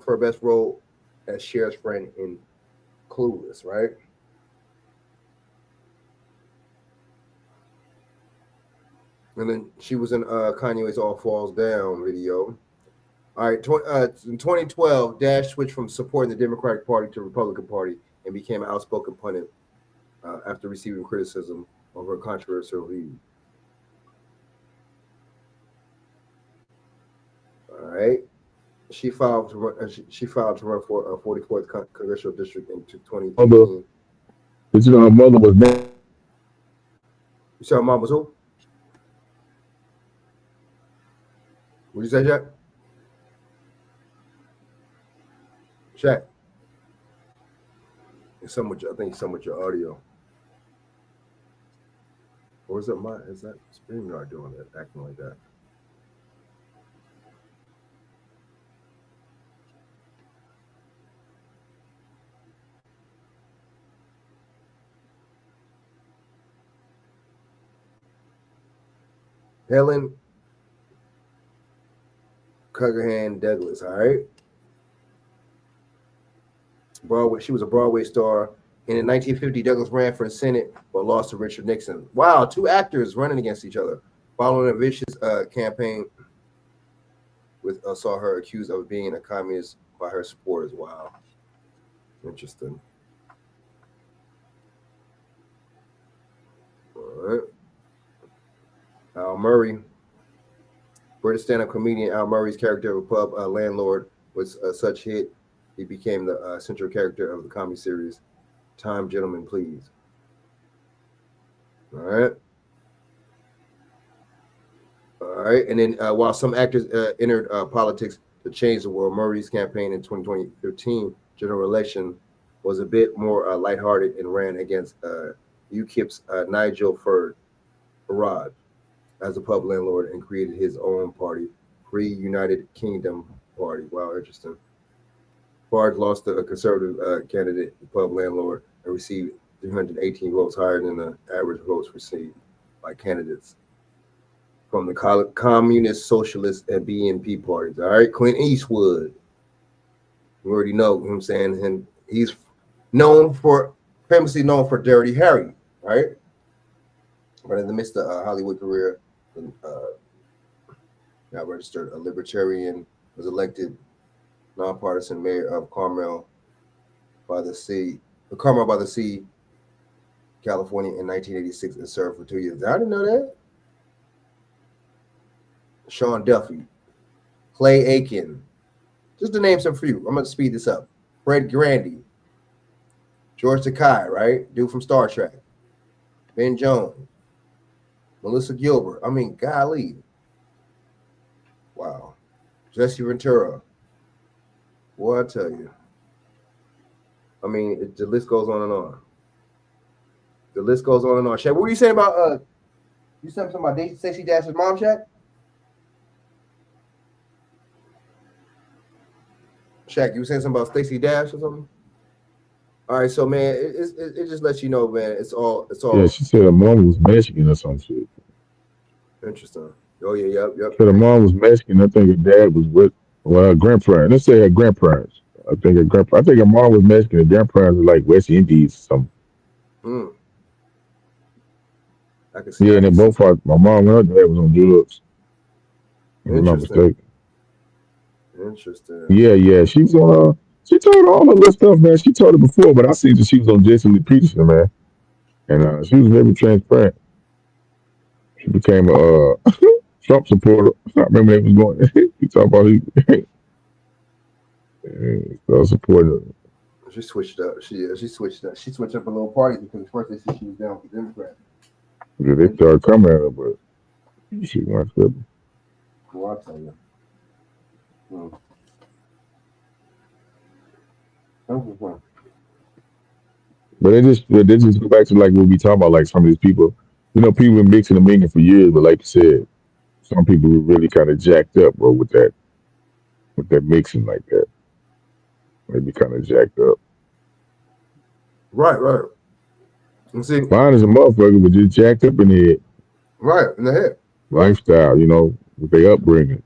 her best role as Cher's friend in Clueless, right? And then she was in Kanye's All Falls Down video. All right, in 2012, Dash switched from supporting the Democratic Party to Republican Party and became an outspoken pundit after receiving criticism of her controversial views. All right, she filed to run for a 44th congressional district in 2018. This is her mother was there. You said her mom was who? What you say, Jack? Jack. I think some with your audio. Or is that StreamYard doing it, acting like that? Helen Cunningham Douglas, all right? Broadway. She was a Broadway star. And in 1950, Douglas ran for the Senate but lost to Richard Nixon. Wow, two actors running against each other. Following a vicious campaign saw her accused of being a communist by her supporters. Wow. Interesting. All right. Al Murray. British stand-up comedian Al Murray's character of a pub landlord was such hit, he became the central character of the comedy series Time, Gentlemen, Please. All right. And then while some actors entered politics to change the world, Murray's campaign in 2015 general election was a bit more lighthearted and ran against UKIP's Nigel Farage as a pub landlord and created his own party, Free United Kingdom Party. Wow, interesting. Farage lost to a conservative candidate, the pub landlord, and received 318 votes, higher than the average votes received by candidates from the Communist, Socialist, and BNP parties. All right, Clint Eastwood. You already know what I'm saying, and he's famously known for Dirty Harry, right? But in the midst of a Hollywood career, got registered a libertarian, was elected nonpartisan mayor of Carmel by the Sea, California in 1986 and served for 2 years. I didn't know that. Sean Duffy, Clay Aiken, just to name some few. I'm going to speed this up. Fred Grandy, George Takei, right? Dude from Star Trek. Ben Jones, Melissa Gilbert. I mean, golly. Wow. Jesse Ventura. Boy, I tell you. I mean, the list goes on and on. The list goes on and on. Shaq, what were you saying about you said something about Stacey Dash's mom, Shaq? Shaq, you were saying something about Stacey Dash or something? All right, so man, it just lets you know, man, it's all Yeah, she said her mom was Mexican or some shit. interesting. Oh yeah, yep. Said her mom was Mexican. I think her dad was with her grandparents. Let's say her grandparents. I think her mom was Mexican. Her grandparents were like West Indies or something. I can see. Yeah, and then both my mom and her dad was on drugs. If I'm not mistaken. Interesting. Yeah. She's on. She told all her little stuff, man. She told it before, but I see that she was on Jesse Lee Peterson, man, and she was very transparent. She became a Trump supporter. I remember they was going. He talked about he supporting. She switched up. She switched up. She switched up a little party because at first they said she was down for Democrats. Yeah, they started coming at her, but she went to. Well, I'll tell you. But they just go back to like what we talking about, like some of these people. You know, people been mixing and mingling for years, but like you said, some people were really kind of jacked up, bro, with that mixing like that. Maybe kind of jacked up. Right. You see, mine is a motherfucker, but just jacked up in the head. Right, in the head. Lifestyle, you know, with their upbringing.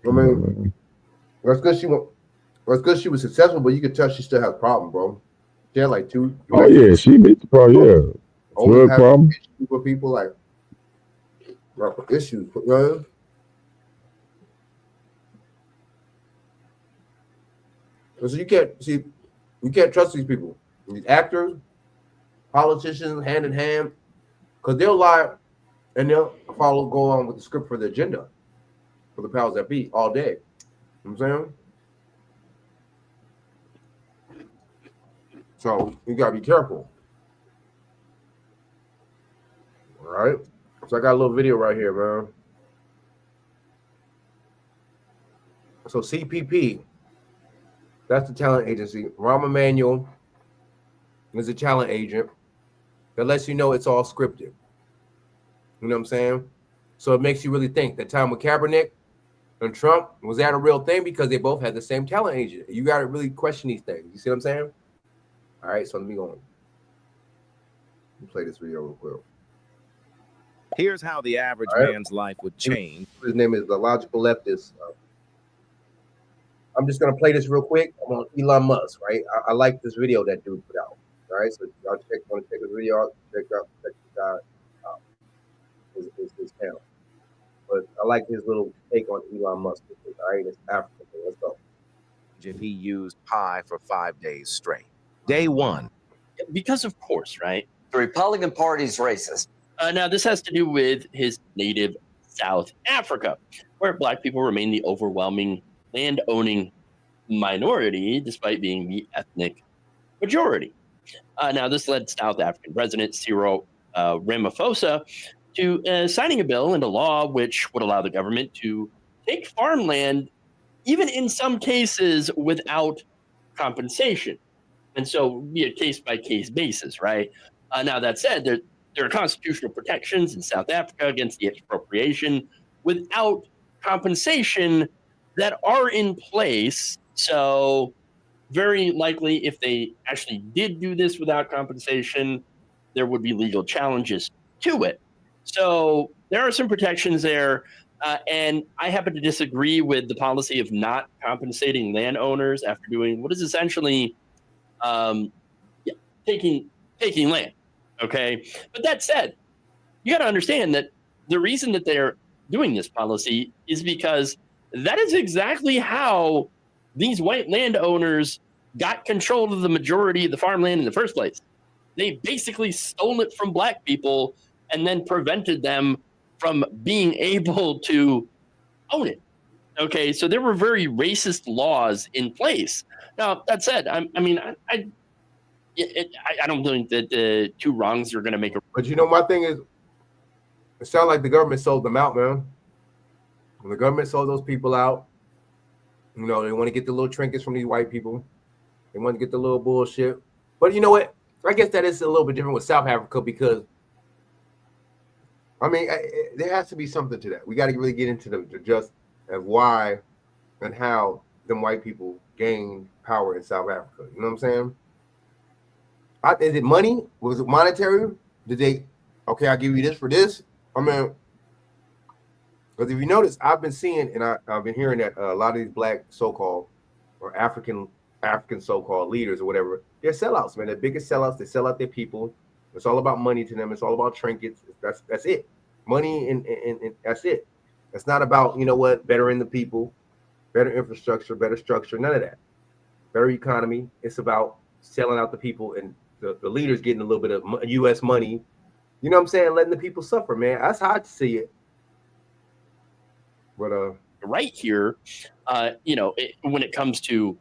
I mean, that's good. That's good. She was successful, but you could tell she still has problems, bro. She had like two. Oh yeah, she beat the problem. Yeah, drug problem. For people like issues, you know? So you can't trust these people, these actors, politicians, hand in hand, because they'll lie and they'll go on with the script for the agenda for the powers that be all day. You know what I'm saying? So you gotta be careful. All right. So I got a little video right here, man. So CPP, that's the talent agency. Rahm Emanuel is a talent agent that lets you know it's all scripted. You know what I'm saying? So it makes you really think. That time with Kaepernick and Trump, was that a real thing? Because they both had the same talent agent. You got to really question these things. You see what I'm saying? All right, so let me play this video real quick. Here's how the average man's life would change. His name is The Logical Leftist. I'm just going to play this real quick. I'm on Elon Musk, right? I like this video that dude put out. All right, so y'all want to check the video out, check this guy out, his channel. But I like his little take on Elon Musk. All right, it's African. Let's go. If he used pie for 5 days straight. Day one. Because of course, right? The Republican Party is racist. Now, this has to do with his native South Africa, where Black people remain the overwhelming land-owning minority, despite being the ethnic majority. Now, this led South African President Cyril Ramaphosa to signing a bill into law which would allow the government to take farmland, even in some cases, without compensation. And so be a case-by-case basis, right? Now, that said, there are constitutional protections in South Africa against the expropriation without compensation that are in place. So very likely, if they actually did do this without compensation, there would be legal challenges to it. So there are some protections there. And I happen to disagree with the policy of not compensating landowners after doing what is essentially taking land. Okay. But that said, you got to understand that the reason that they're doing this policy is because that is exactly how these white landowners got control of the majority of the farmland in the first place. They basically stole it from Black people and then prevented them from being able to own it. Okay, so there were very racist laws in place. Now, that said, I don't think that the two wrongs are going to make a. But you know, my thing is, it sounds like the government sold them out, man. When the government sold those people out, you know, they want to get the little trinkets from these white people. They want to get the little bullshit. But you know what? I guess that is a little bit different with South Africa because, I mean, there has to be something to that. We got to really get into the just of why and how them white people gained power in South Africa. You know what I'm saying? Is it money? Was it monetary? Did they, okay, I'll give you this for this? I mean, because if you notice, I've been seeing and I've been hearing that a lot of these black so-called or African so-called leaders or whatever, they're sellouts, man. They're biggest sellouts. They sell out their people. It's all about money to them. It's all about trinkets. That's it. Money and that's it. It's not about, you know what, bettering the people, better infrastructure, better structure, none of that. Better economy. It's about selling out the people and the leaders getting a little bit of U.S. money. You know what I'm saying? Letting the people suffer, man. That's how I see it. But right here, you know, when it comes to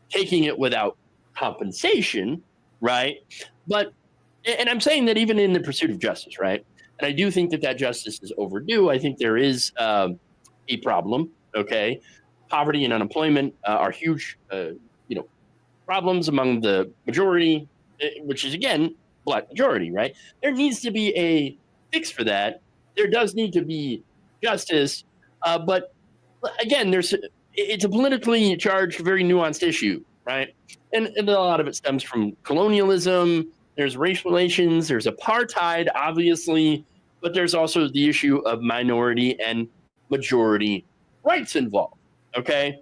taking it without compensation, right? But, and I'm saying that even in the pursuit of justice, right? And I do think that justice is overdue. I think there is a problem, okay? Poverty and unemployment are huge, you know, problems among the majority, which is, again, black majority, right? There needs to be a fix for that. There does need to be justice. But again, it's a politically charged, very nuanced issue, right? And a lot of it stems from colonialism. There's race relations. There's apartheid, obviously, but there's also the issue of minority and majority rights involved. Okay.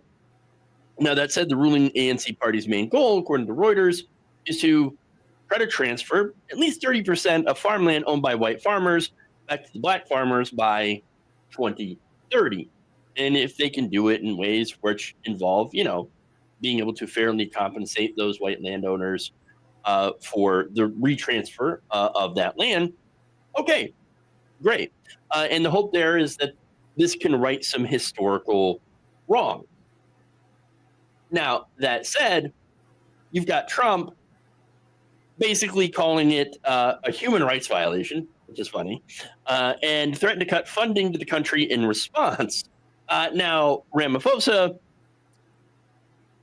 Now, that said, the ruling ANC party's main goal, according to Reuters, is to try to transfer at least 30% of farmland owned by white farmers back to the black farmers by 2030. And if they can do it in ways which involve, you know, being able to fairly compensate those white landowners for the retransfer of that land, okay, great. And the hope there is that this can right some historical wrong. Now, that said, you've got Trump basically calling it a human rights violation, which is funny, and threatened to cut funding to the country in response. Now, Ramaphosa,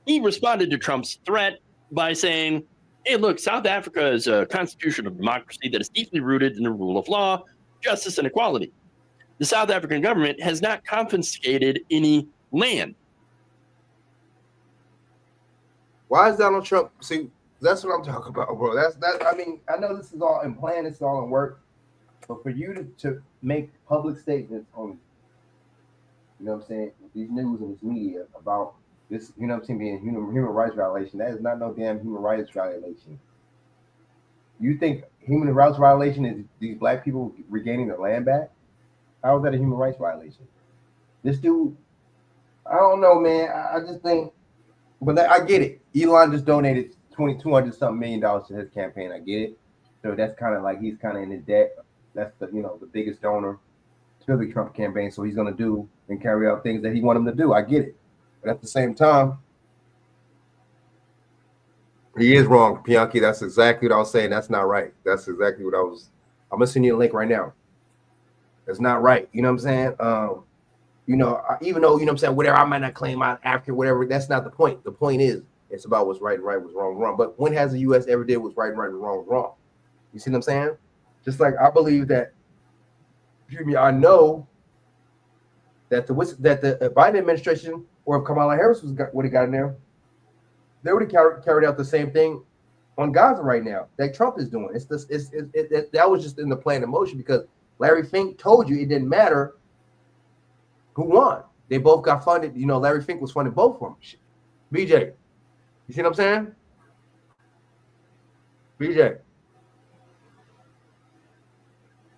he responded to Trump's threat by saying, hey, look, South Africa is a constitutional democracy that is deeply rooted in the rule of law, justice, and equality. The South African government has not confiscated any land. why is Donald Trump? See, that's what I'm talking about, bro. That's that. I mean, I know this is all in plan. This is all in work. But for you to make public statements on, you know what I'm saying, these news and this media about this, you know what I'm saying, being a human rights violation, that is not no damn human rights violation. You think human rights violation is these black people regaining their land back? How is that a human rights violation? This dude, I don't know, man. I just think, but I get it. Elon just donated $200-something million to his campaign. I get it. So that's kind of like he's kind of in his debt. That's the the biggest donor to the Trump campaign. So he's going to do and carry out things that he want him to do. I get it. But at the same time, he is wrong, Bianchi. That's exactly what I was saying. That's not right. That's exactly what I was. I'm going to send you a link right now. That's not right. You know what I'm saying? Even though, what I'm saying, whatever, I might not claim I'm African, whatever, that's not the point. The point is, it's about what's right and right, what's wrong and wrong. But when has the U.S. ever did what's right and right and wrong and wrong? You see what I'm saying? Just like I believe that, I know that the Biden administration, or if Kamala Harris would have got in there, they would have carried out the same thing on Gaza right now that Trump is doing. That was just in the plan of motion because Larry Fink told you it didn't matter who won. They both got funded. Larry Fink was funding both of them. BJ, you see what I'm saying? BJ.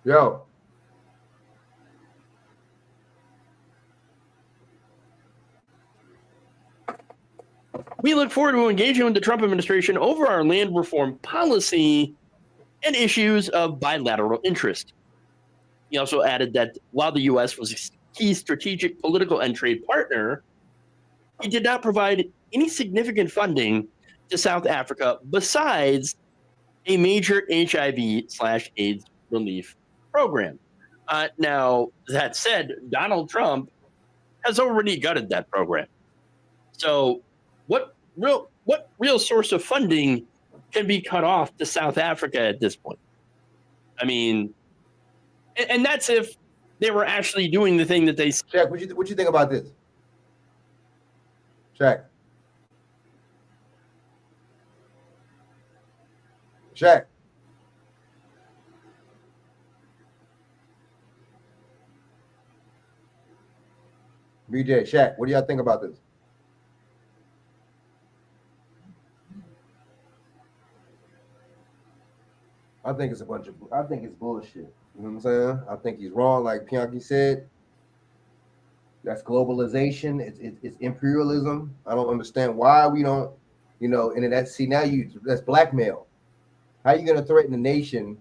Yo. We look forward to engaging with the Trump administration over our land reform policy and issues of bilateral interest. He also added that while the U.S. was a key strategic political and trade partner, he did not provide any significant funding to South Africa besides a major HIV/AIDS relief program. Now, that said, Donald Trump has already gutted that program. So, what real source of funding can be cut off to South Africa at this point? I mean, and that's if they were actually doing the thing that they. Shaq, what you think about this? Shaq. BJ, Shaq, what do y'all think about this? I think it's bullshit. You know what I'm saying? I think he's wrong, like Pianki said. That's globalization. It's imperialism. I don't understand why we don't, and that's blackmail. How are you gonna threaten a nation?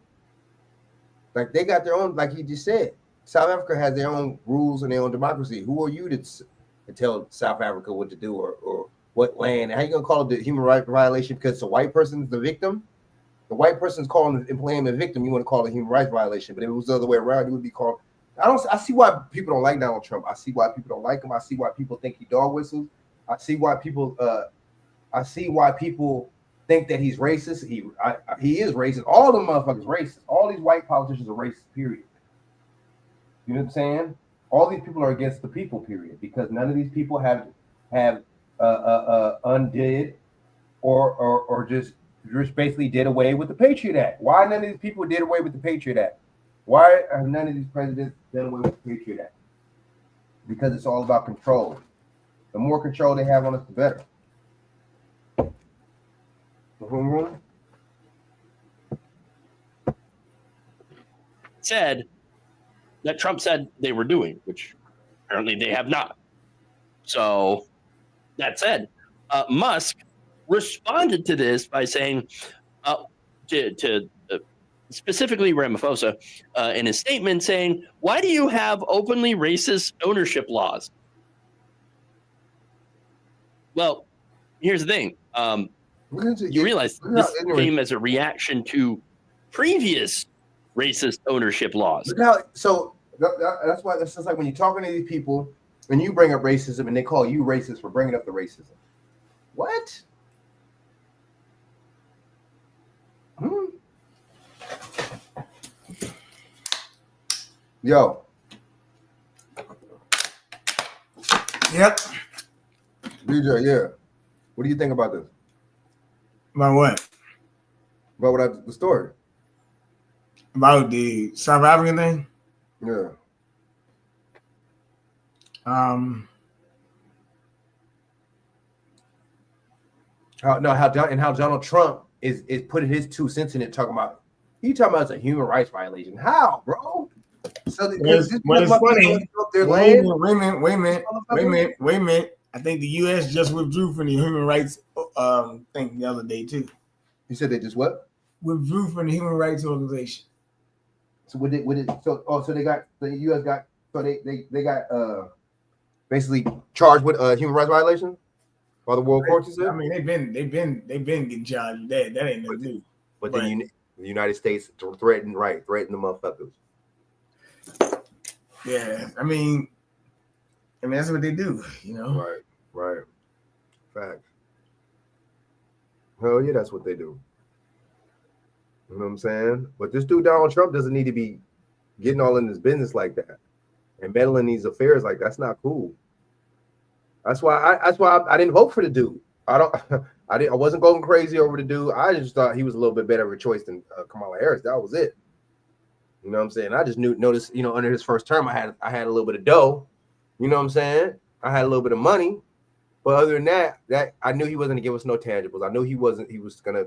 Like they got their own, like he just said. South Africa has their own rules and their own democracy. Who are you to tell South Africa what to do or what land? How are you gonna call it the human rights violation because the white person's the victim? The white person's calling and playing the victim. You want to call it a human rights violation, but if it was the other way around, it would be called. I see why people don't like Donald Trump. I see why people don't like him. I see why people think he dog whistles. I see why people think that he's racist. He is racist. All the motherfuckers racist. All these white politicians are racist. Period. You know what I'm saying? All these people are against the people. Period. Because none of these people have undid or just basically did away with the Patriot Act. Why none of these people did away with the Patriot Act? Why have none of these presidents done away with the Patriot Act? Because it's all about control. The more control they have on us, the better. Said that Trump said they were doing, which apparently they have not. So that said, Musk responded to this by saying to specifically Ramaphosa in his statement saying, why do you have openly racist ownership laws? Well, here's the thing. You realize this came as a reaction to previous racist ownership laws. So that's why it's just like when you're talking to these people and you bring up racism and they call you racist for bringing up the racism. What? Yo. Yep. BJ, yeah. What do you think about this? About what? About the story? About the South African thing? Yeah. How Donald Trump is putting his 2 cents in it, talking about it's a human rights violation. How, bro? So it's funny. Wait a minute. I think the U.S. just withdrew from the human rights thing the other day too. You said they just what? Withdrew from the human rights organization. So so they got the U.S. got they got basically charged with human rights violation by the World Court. You said? I mean they've been getting charged with that. That ain't no new. But the United States threatened the motherfuckers. Yeah, I mean that's what they do, Right. Fact. Hell yeah, that's what they do. You know what I'm saying? But this dude Donald Trump doesn't need to be getting all in his business like that and meddling in these affairs like that's not cool. That's why I didn't vote for the dude. I wasn't going crazy over the dude. I just thought he was a little bit better of a choice than Kamala Harris. That was it. You know what I'm saying? I just noticed, under his first term, I had a little bit of dough. You know what I'm saying? I had a little bit of money. But other than that I knew he wasn't gonna give us no tangibles. I knew he was gonna,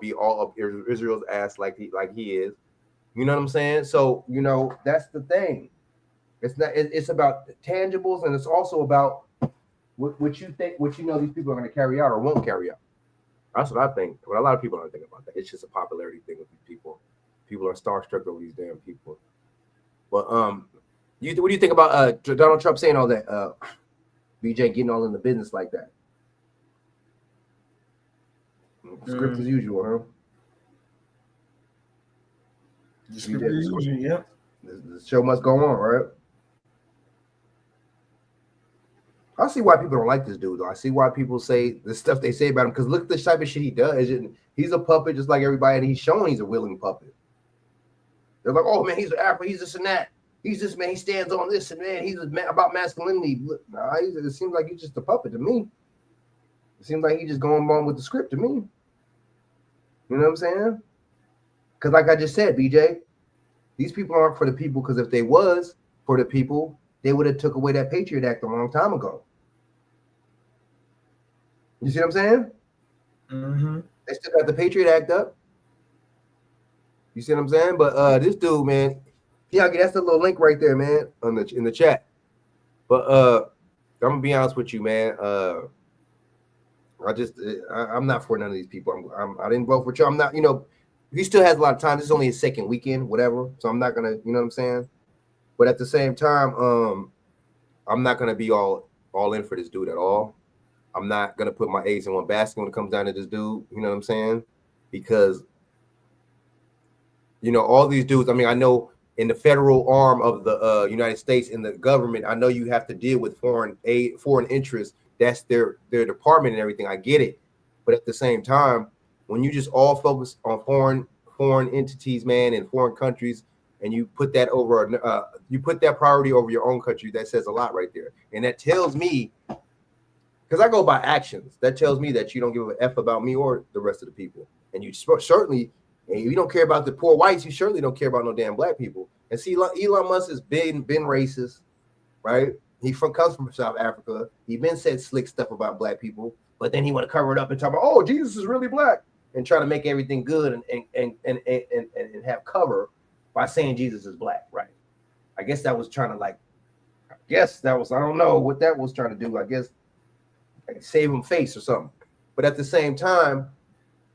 be all up Israel's ass like he is. You know what I'm saying? So, that's the thing. It's about tangibles, and it's also about what you think, these people are gonna carry out or won't carry out. That's what I think. But a lot of people don't think about that. It's just a popularity thing with these people. People are starstruck over these damn people. But what do you think about Donald Trump saying all that? BJ getting all in the business like that. Script as usual, huh? Discrimination, yep. The show must go on, right? I see why people don't like this dude, though. I see why people say the stuff they say about him. Because look at the type of shit he does. He's a puppet just like everybody, and he's showing he's a willing puppet. They're like, oh man, he's an Afro, he's this and that. He's this man, he stands on this, and man, he's about masculinity. Nah, it seems like he's just a puppet to me. It seems like he's just going along with the script to me. You know what I'm saying? Because like I just said, BJ, these people aren't for the people, because if they was for the people, they would have took away that Patriot Act a long time ago. You see what I'm saying? Mm-hmm. They still got the Patriot Act up. You see what I'm saying? But this dude, man, yeah, that's the little link right there, man, in the chat. But I'm gonna be honest with you, man. I'm not for none of these people. I didn't vote for Trump. I'm not, he still has a lot of time. This is only his second weekend, whatever. So I'm not gonna, you know what I'm saying? But at the same time, I'm not gonna be all in for this dude at all. I'm not gonna put my eggs in one basket when it comes down to this dude. You know what I'm saying? Because all these dudes. I mean, I know in the federal arm of the United States, in the government, I know you have to deal with foreign interests. That's their department and everything. I get it, but at the same time, when you just all focus on foreign entities, man, and foreign countries, and you put that over, you put that priority over your own country, that says a lot right there. And that tells me, because I go by actions, that tells me that you don't give a F about me or the rest of the people. And you certainly, and you don't care about the poor whites, you certainly don't care about no damn black people. And see, Elon Musk has been racist, right? He comes from South Africa. He been said slick stuff about black people, but then he want to cover it up and talk about, oh, Jesus is really black, and try to make everything good and have cover by saying Jesus is black, right? I guess that was trying to I don't know what that was trying to do. I guess save him face or something. But at the same time,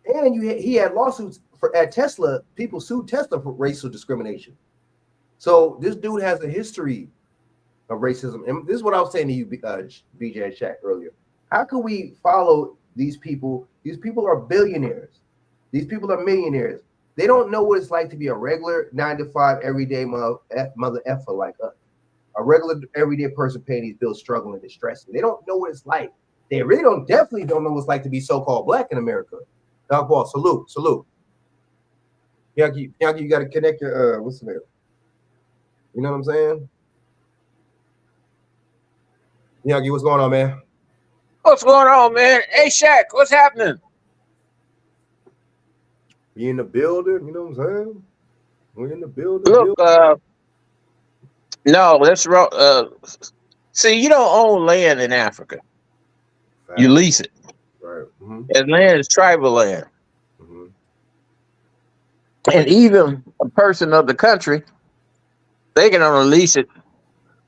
and he had lawsuits at Tesla. People sued Tesla for racial discrimination. So this dude has a history of racism. And this is what I was saying to you, BJ and Shaq, earlier. How can we follow these people? These people are billionaires. These people are millionaires. They don't know what it's like to be a regular 9-to-5 everyday mother effer like us. A regular everyday person paying these bills, struggling and distressing. They don't know what it's like. They really definitely don't know what it's like to be so-called black in America. Dog Ball, salute. Bianchi, you got to connect your, what's the name? You know what I'm saying? Bianchi, what's going on, man? What's going on, man? Hey, Shaq, what's happening? We in the building, you know what I'm saying? We're in the building. Look, no, that's wrong. See, you don't own land in Africa. Fact. You lease it. Right. Mm-hmm. And land is tribal land. Mm-hmm. And even a person of the country, they can only lease it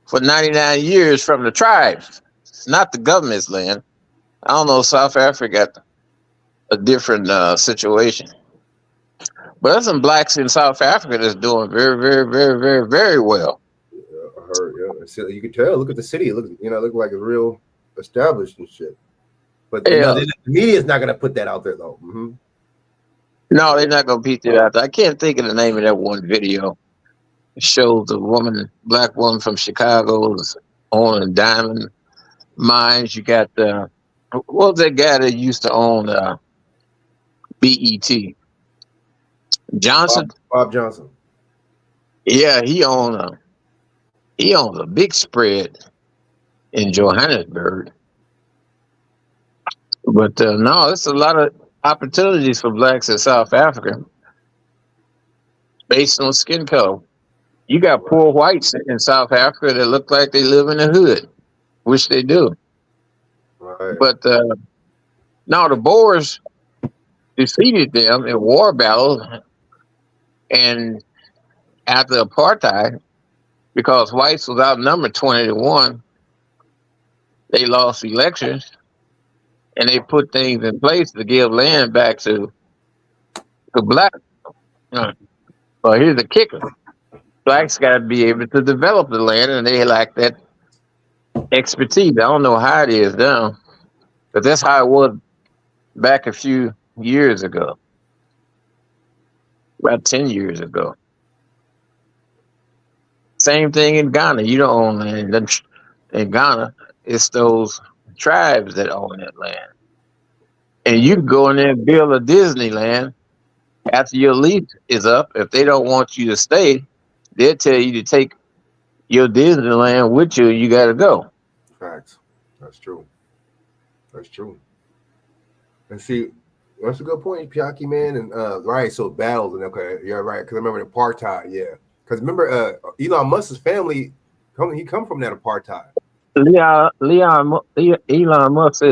for 99 years from the tribes. It's not the government's land. I don't know, South Africa got a different situation. But there's some blacks in South Africa that's doing very, very, very, very, very well. Yeah, I heard, yeah. So you can tell. Look at the city. It looks, look like it's real established and shit. But the media is not going to put that out there, though. Mm-hmm. No, they're not going to beat it out there. I can't think of the name of that one video. It shows a black woman from Chicago owning diamond mines. You got what was that guy that used to own BET? Johnson? Bob Johnson. Yeah, he owns a big spread in Johannesburg. But no, there's a lot of opportunities for blacks in South Africa based on skin color. You got poor whites in South Africa that look like they live in the hood, which they do. Right. But no, the Boers defeated them in war battles and after apartheid, because whites was outnumbered 20-1, they lost elections and they put things in place to give land back to black. Well, here's the kicker. Blacks got to be able to develop the land, and they lack that expertise. I don't know how it is now, but that's how it was back a few years ago, about 10 years ago. Same thing in Ghana. You don't own land in Ghana. It's those tribes that own that land. And you can go in there and build a Disneyland after your lease is up. If they don't want you to stay, they'll tell you to take your Disneyland with you. You got to go. Facts. That's true. That's true. And see, that's a good point, Pianki, man. And right, so battles and okay, yeah, right. Because I remember the apartheid, yeah. Because remember, Elon Musk's family, he come from that apartheid. Elon Musk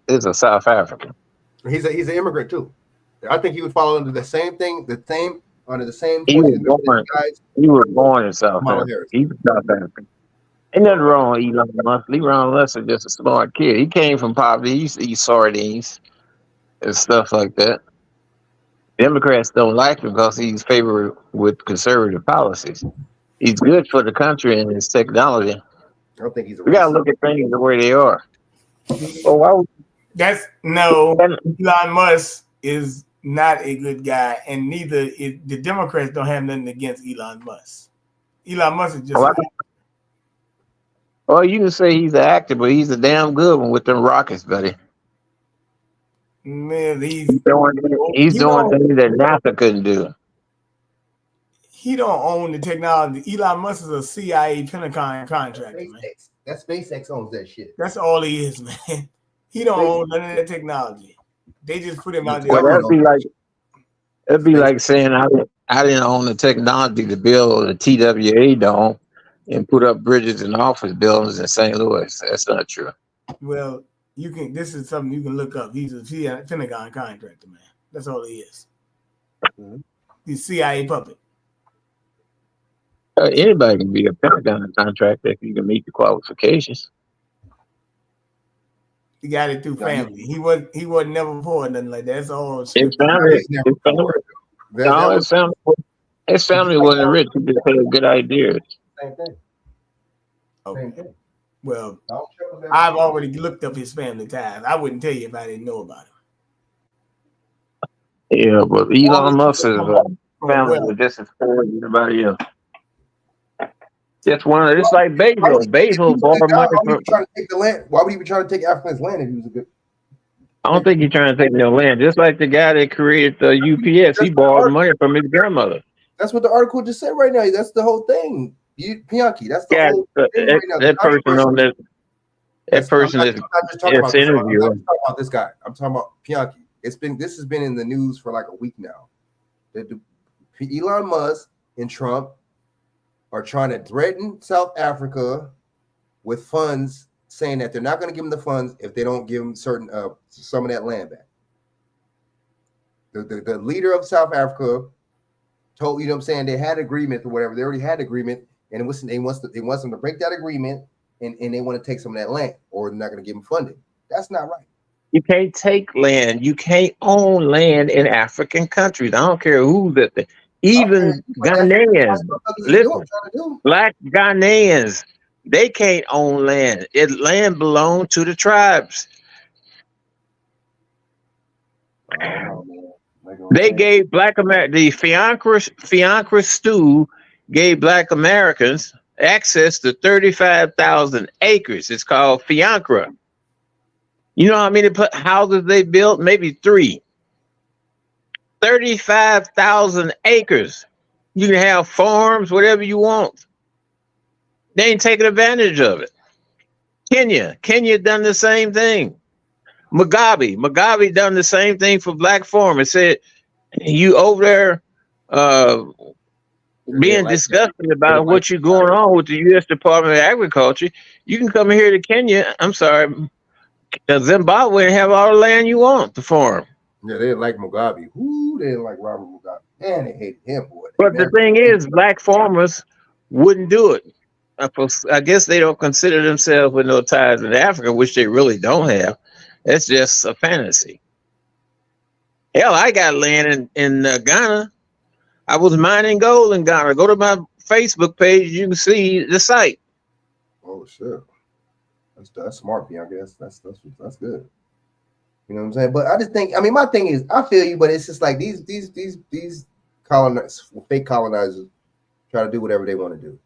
is a South African. He's an immigrant too. I think he would follow under the same thing, under the same. He was born in South Africa. He's a South African. Ain't nothing wrong with Elon Musk. Elon Musk is just a smart kid. He came from poverty. He used to eat sardines and stuff like that. Democrats don't like him because he's favored with conservative policies. He's good for the country and his technology. I don't think he's. We gotta look at things the way they are. Oh, why would Elon Musk is not a good guy, and neither the Democrats don't have nothing against Elon Musk. Elon Musk is just. Well, you can say he's an actor, but he's a damn good one with them rockets, buddy. Man, he's doing things that NASA couldn't do. He don't own the technology. Elon Musk is a CIA Pentagon contractor, man. That SpaceX owns that shit. That's all he is, man. He don't own none of that technology. They just put him out there. Well, that'd be like saying I didn't own the technology to build a TWA dome and put up bridges and office buildings in St. Louis. That's not true. Well, you can. This is something you can look up. He's a Pentagon contractor, man. That's all he is. Mm-hmm. He's CIA puppet. Anybody can be a Pentagon contractor if you can meet the qualifications. He got it through family. He wasn't never poor or nothing like that. That's all. His family wasn't rich. He just had good ideas. Same thing. Okay. Same thing. Well, I've already looked up his family ties. I wouldn't tell you if I didn't know about him. Yeah, but Elon Musk is family was just as poor as everybody else. Just one. It's like Bezos. Bezos borrowed money from. Trying to take the land. Why would he be trying to take Africans' land if he was a good? I don't think he's trying to take no land. Just like the guy that created the UPS, he borrowed money from his grandmother. That's what the article just said right now. That's the whole thing. Pianki. That's the whole thing right now. That person on that. That person is. It's interview. I'm talking about this guy. I'm talking about Pianki. This has been in the news for like a week now. Elon Musk and Trump are trying to threaten South Africa with funds, saying that they're not going to give them the funds if they don't give them some of that land back. The leader of South Africa told, you know what I'm saying, they had agreement or whatever. They already had agreement, and they want them to break that agreement, and they want to take some of that land, or they're not going to give them funding. That's not right. You can't take land. You can't own land in African countries. I don't care who that. Even Ghanaians, listen, black Ghanaians, they can't own land. Land belongs to the tribes. They gave Black America, the Fiancra Stew gave Black Americans access to 35,000 acres. It's called Fiancra. You know how many houses they built? Maybe 3. 35,000 acres. You can have farms, whatever you want. They ain't taking advantage of it. Kenya done the same thing. Mugabe done the same thing for black farmers. Said, you over there being disgusted about what you're going on with the U.S. Department of Agriculture, you can come here to Kenya. I'm sorry, Zimbabwe, and have all the land you want to farm. Yeah, they didn't like Mugabe. Ooh, they didn't like Robert Mugabe. Man, they hated him, boy. But the thing is, black farmers wouldn't do it. I guess they don't consider themselves with no ties in Africa, which they really don't have. It's just a fantasy. Hell, I got land in Ghana. I was mining gold in Ghana. Go to my Facebook page, you can see the site. Oh shit, that's smart, I guess. That's good. You know what I'm saying? But I just think, I mean, my thing is, I feel you, but it's just like these fake colonizers try to do whatever they want to do.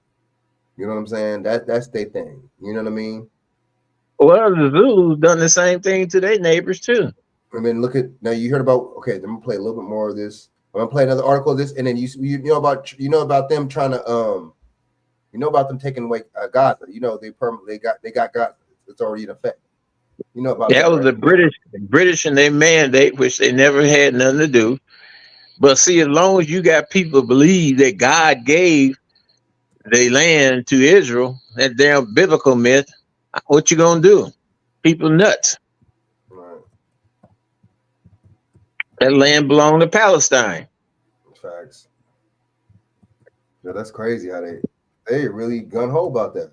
You know what I'm saying? That's their thing. You know what I mean? Well, the Zulus done the same thing to their neighbors too. I mean, look at now. You heard about okay. I'm gonna play a little bit more of this. I'm gonna play another article of this, and then you know about them trying to you know about them taking away Gaza. You know they got Gaza. It's already in effect. You know about That was right? the British and their mandate, which they never had nothing to do. But see, as long as you got people believe that God gave the land to Israel, that damn biblical myth, what you gonna do? People nuts. Right. That land belonged to Palestine. Facts. Yeah, that's crazy how they really gun ho about that.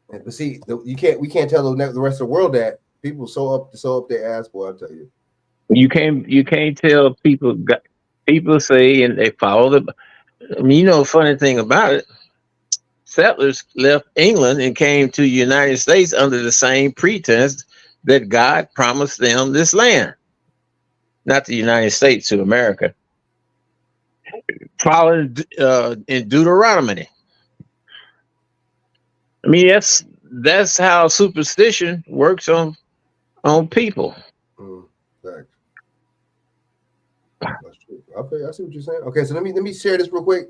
But see, we can't tell the rest of the world that people so up their ass, boy. I tell you, You can't tell people. People say and they follow the. I mean, you know, funny thing about it, settlers left England and came to the United States under the same pretense that God promised them this land, not the United States, to America. Following in Deuteronomy. I mean, that's how superstition works on people. Facts. That's true. Okay, I see what you're saying. Okay, so let me share this real quick.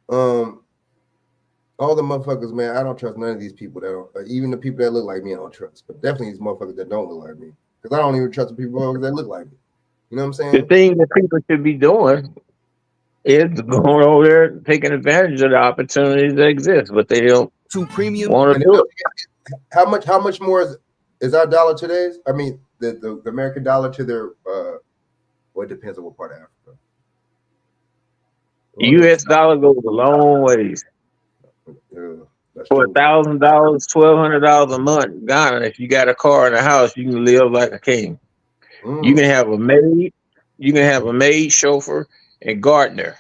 All the motherfuckers, man, I don't trust none of these people that don't, even the people that look like me, I don't trust. But definitely these motherfuckers that don't look like me, because I don't even trust the people that look like me. You know what I'm saying? The thing that people should be doing is going over there and taking advantage of the opportunities that exist, but they don't want to do it. How much more is our dollar today's? I mean, the American dollar to their well, it depends on what part of Africa. U.S. dollar goes a long ways. That's For true. $1,000, $1,200 a month, Ghana, if you got a car and a house, you can live like a king. You can have a maid, chauffeur, and gardener.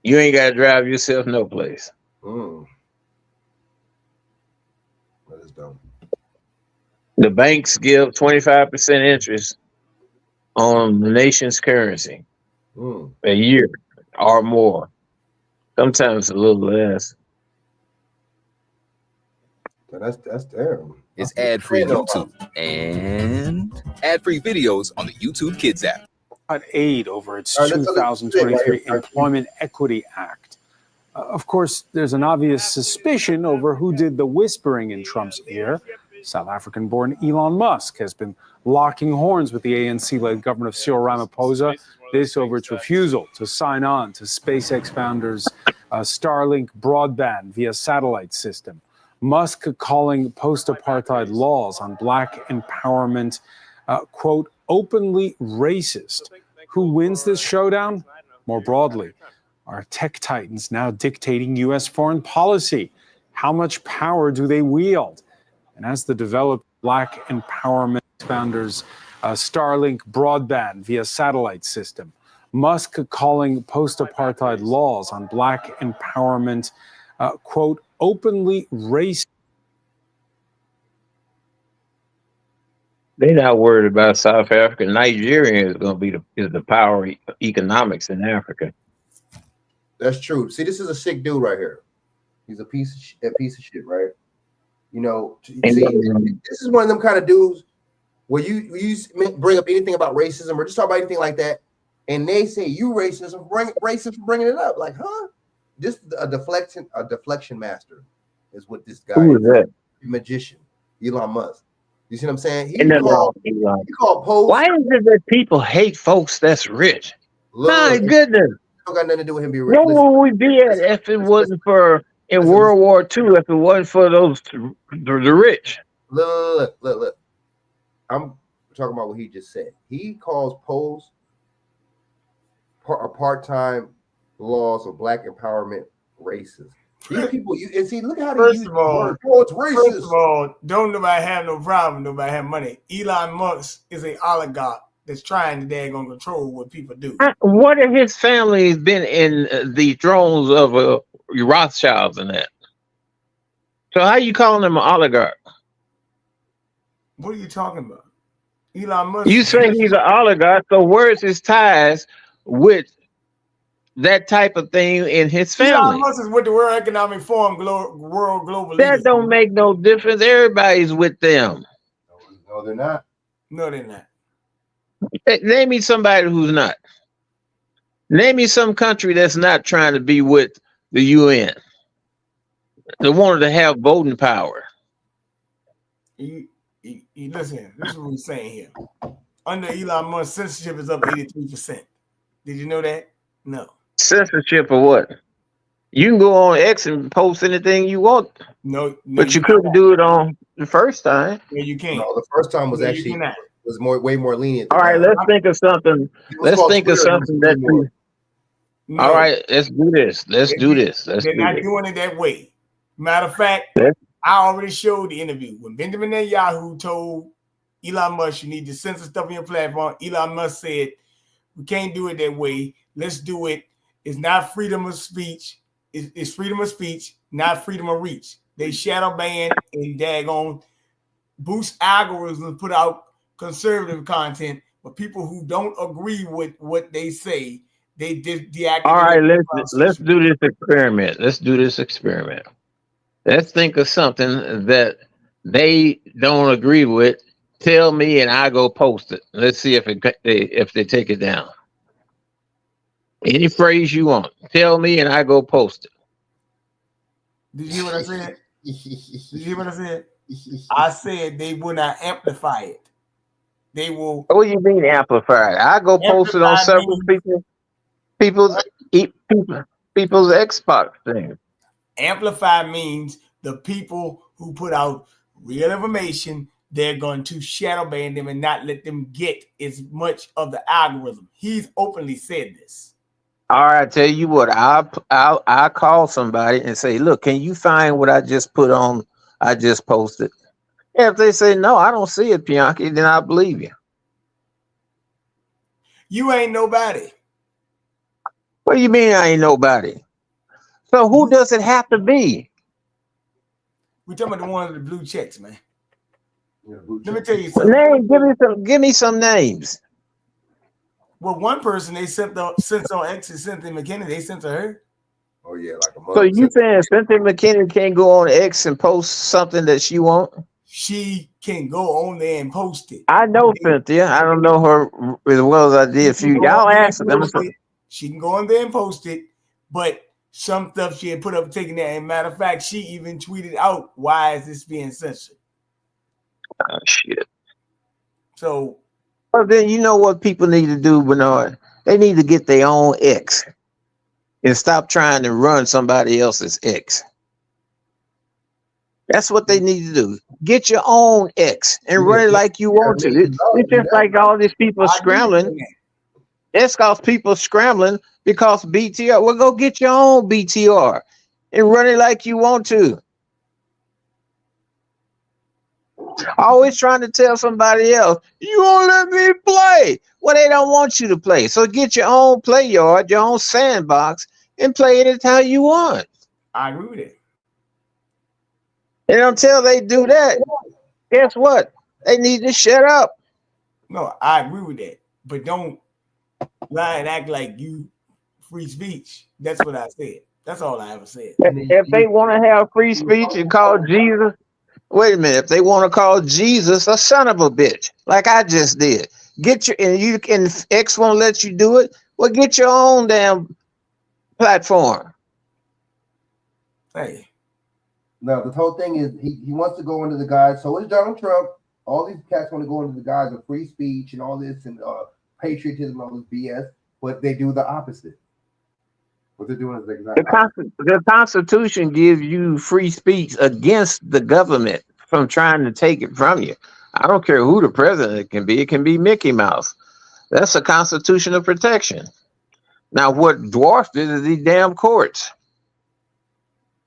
You ain't got to drive yourself no place. That is dumb. The banks give 25% interest on the nation's currency a year or more. Sometimes a little less. That's terrible. It's ad-free YouTube and ad-free videos on the YouTube Kids app. Aid over its 2023 Employment Equity Act. Of course, there's an obvious suspicion over who did the whispering in Trump's ear. South African-born Elon Musk has been locking horns with the ANC-led government of Cyril Ramaphosa, this over its refusal to sign on to SpaceX founders' Starlink broadband via satellite system. Musk calling post-apartheid laws on black empowerment, quote, openly racist. Who wins this showdown? More broadly, are tech titans now dictating U.S. foreign policy? How much power do they wield? And as the developed black empowerment founders, Starlink broadband via satellite system, Musk calling post-apartheid laws on black empowerment, quote, openly racist. They're not worried about South Africa. Nigeria is going to be the power economics in Africa. That's true. See, this is a sick dude right here. He's a piece of shit, right? You know, see, this is one of them kind of dudes where you bring up anything about racism or just talk about anything like that, and they say you racist for bringing it up. Like, huh? Just a deflection master is what this guy Who is that? Magician, Elon Musk. You see what I'm saying? He called Post. Why is it that people hate folks that's rich? My goodness. Don't got nothing to do with him being rich. Where would we be at if it wasn't for in World War II? If it wasn't for those the rich. Look. I'm talking about what he just said. He calls Post part-time laws of black empowerment racist. These people, and see, look how they use the word. Oh, it's racist. First of all, don't nobody have no problem. Nobody have money. Elon Musk is an oligarch that's trying to daggone control what people do. What if his family has been in the thrones of Rothschilds and that? So how you calling him an oligarch? What are you talking about? Elon Musk. You say he's an oligarch, so where's his ties with that type of thing in his Elon family. Musk is with the World Economic Forum, World Global That Leaders. don't make no difference. Everybody's with them. No, they're not. No, they're not. Name me somebody who's not. Name me some country that's not trying to be with the UN. They wanted to have voting power. Listen, this is what we're saying here. Under Elon Musk, censorship is up 83%. Did you know that? No. Censorship or what? You can go on X and post anything you want. No, but you couldn't do it on the first time. No, you can't. No, the first time was actually way more lenient. All right, let's think of something. Let's think of something that. No. All right, let's do this. Let's do this. They're not doing it that way. Matter of fact, I already showed the interview when Benjamin Netanyahu told Elon Musk, "You need to censor stuff on your platform." Elon Musk said, "We can't do it that way. Let's do it. It's not freedom of speech. It's freedom of speech, not freedom of reach." They shadow ban and daggone boost algorithms, put out conservative content, but people who don't agree with what they say, they deactivate. All right, let's do this experiment. Let's do this experiment. Let's think of something that they don't agree with. Tell me, and I go post it. Let's see if they take it down. Any phrase you want, tell me, and I go post it. Did you hear what I said? Did you hear what I said? I said they will not amplify it. They will. What do you mean amplify it? I go post it on several people's Xbox thing. Amplify means the people who put out real information, they're going to shadow ban them and not let them get as much of the algorithm. He's openly said this. All right, I tell you what, I'll call somebody and say, look, can you find what I just put on? I just posted. If they say no, I don't see it, Bianchi, then I believe you. You ain't nobody. What do you mean I ain't nobody? So who does it have to be? We're talking about the one with the blue checks, man. Let me tell you something. Give me some names. Well, one person they sent on X is Cynthia McKinney. They sent to her. Oh yeah, like a So you saying Cynthia McKinney can't go on X and post something that she wants? She can go on there and post it. I know Cynthia. I don't know her as well as I did a few. Y'all asked them. She can go on there and post it, but some stuff she had put up taking that. And matter of fact, she even tweeted out, "Why is this being censored?" Oh shit. So, well, then you know what people need to do, Bernard? They need to get their own X and stop trying to run somebody else's X. That's what they need to do. Get your own X and run it like you want to. It's just like all these people scrambling. It's because people scrambling because BTR. Well, go get your own BTR and run it like you want to. Always trying to tell somebody else, you won't let me play. Well, they don't want you to play. So get your own play yard, your own sandbox, and play it how you want. I agree with it. And until they do that, guess what? They need to shut up. No, I agree with that. But don't lie and act like you free speech. That's what I said. That's all I ever said. If they want to have free speech and call Jesus, wait a minute. If they want to call Jesus a son of a bitch, like I just did, get your and X won't let you do it. Well, get your own damn platform. Hey. No, the whole thing is he wants to go into the guise. So is Donald Trump. All these cats want to go into the guise of free speech and all this and patriotism and all this BS, but they do the opposite. What they're doing is exactly the Constitution gives you free speech against the government from trying to take it from you. I don't care who the president can be. It can be Mickey Mouse. That's a constitutional protection. Now, what dwarfed it is these damn courts.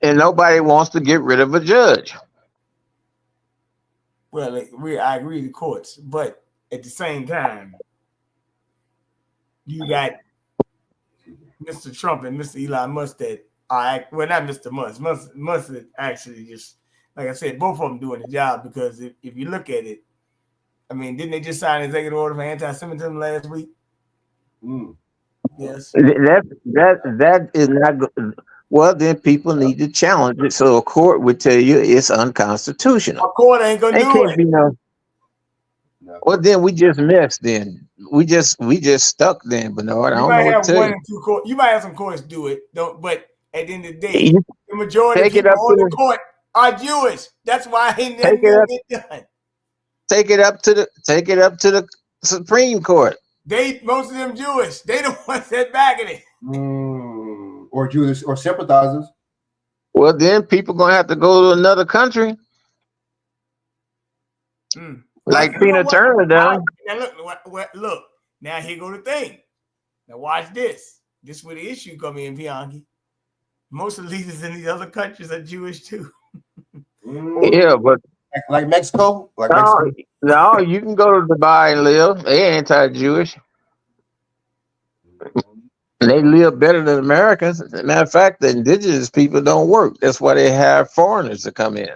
And nobody wants to get rid of a judge. Well, I agree with the courts, but at the same time, you got Mr. Trump and Mr. Elon Musk that are, well, not Mr. Musk. Musk is actually just, like I said, both of them doing the job because if you look at it, I mean, didn't they just sign an executive order for anti-Semitism last week? Yes. That is not good. Well, then people need to challenge it. So a court would tell you it's unconstitutional. A court ain't gonna It do can't it. be no. Well, then we just messed. Then we just stuck. Then Bernard, I You don't might know what have to tell one you. and two court. You might have some courts do it. Don't. But at the end of the day, You the majority of take it people up on to the court are Jewish. That's why ain't Take nothing it gonna up. get done. take it up to the Supreme Court. Most of them Jewish. They the ones that backing it. Or Jewish or sympathizers. Well, then people gonna have to go to another country, like You know Tina what? Turner done. Now look. Now here go the thing. Now watch this. This is where the issue come in, Bianchi. Most of the leaders in these other countries are Jewish too. Yeah, but like Mexico, no, you can go to Dubai and live. They anti-Jewish. They live better than Americans. As a matter of fact, the indigenous people don't work. That's why they have foreigners to come in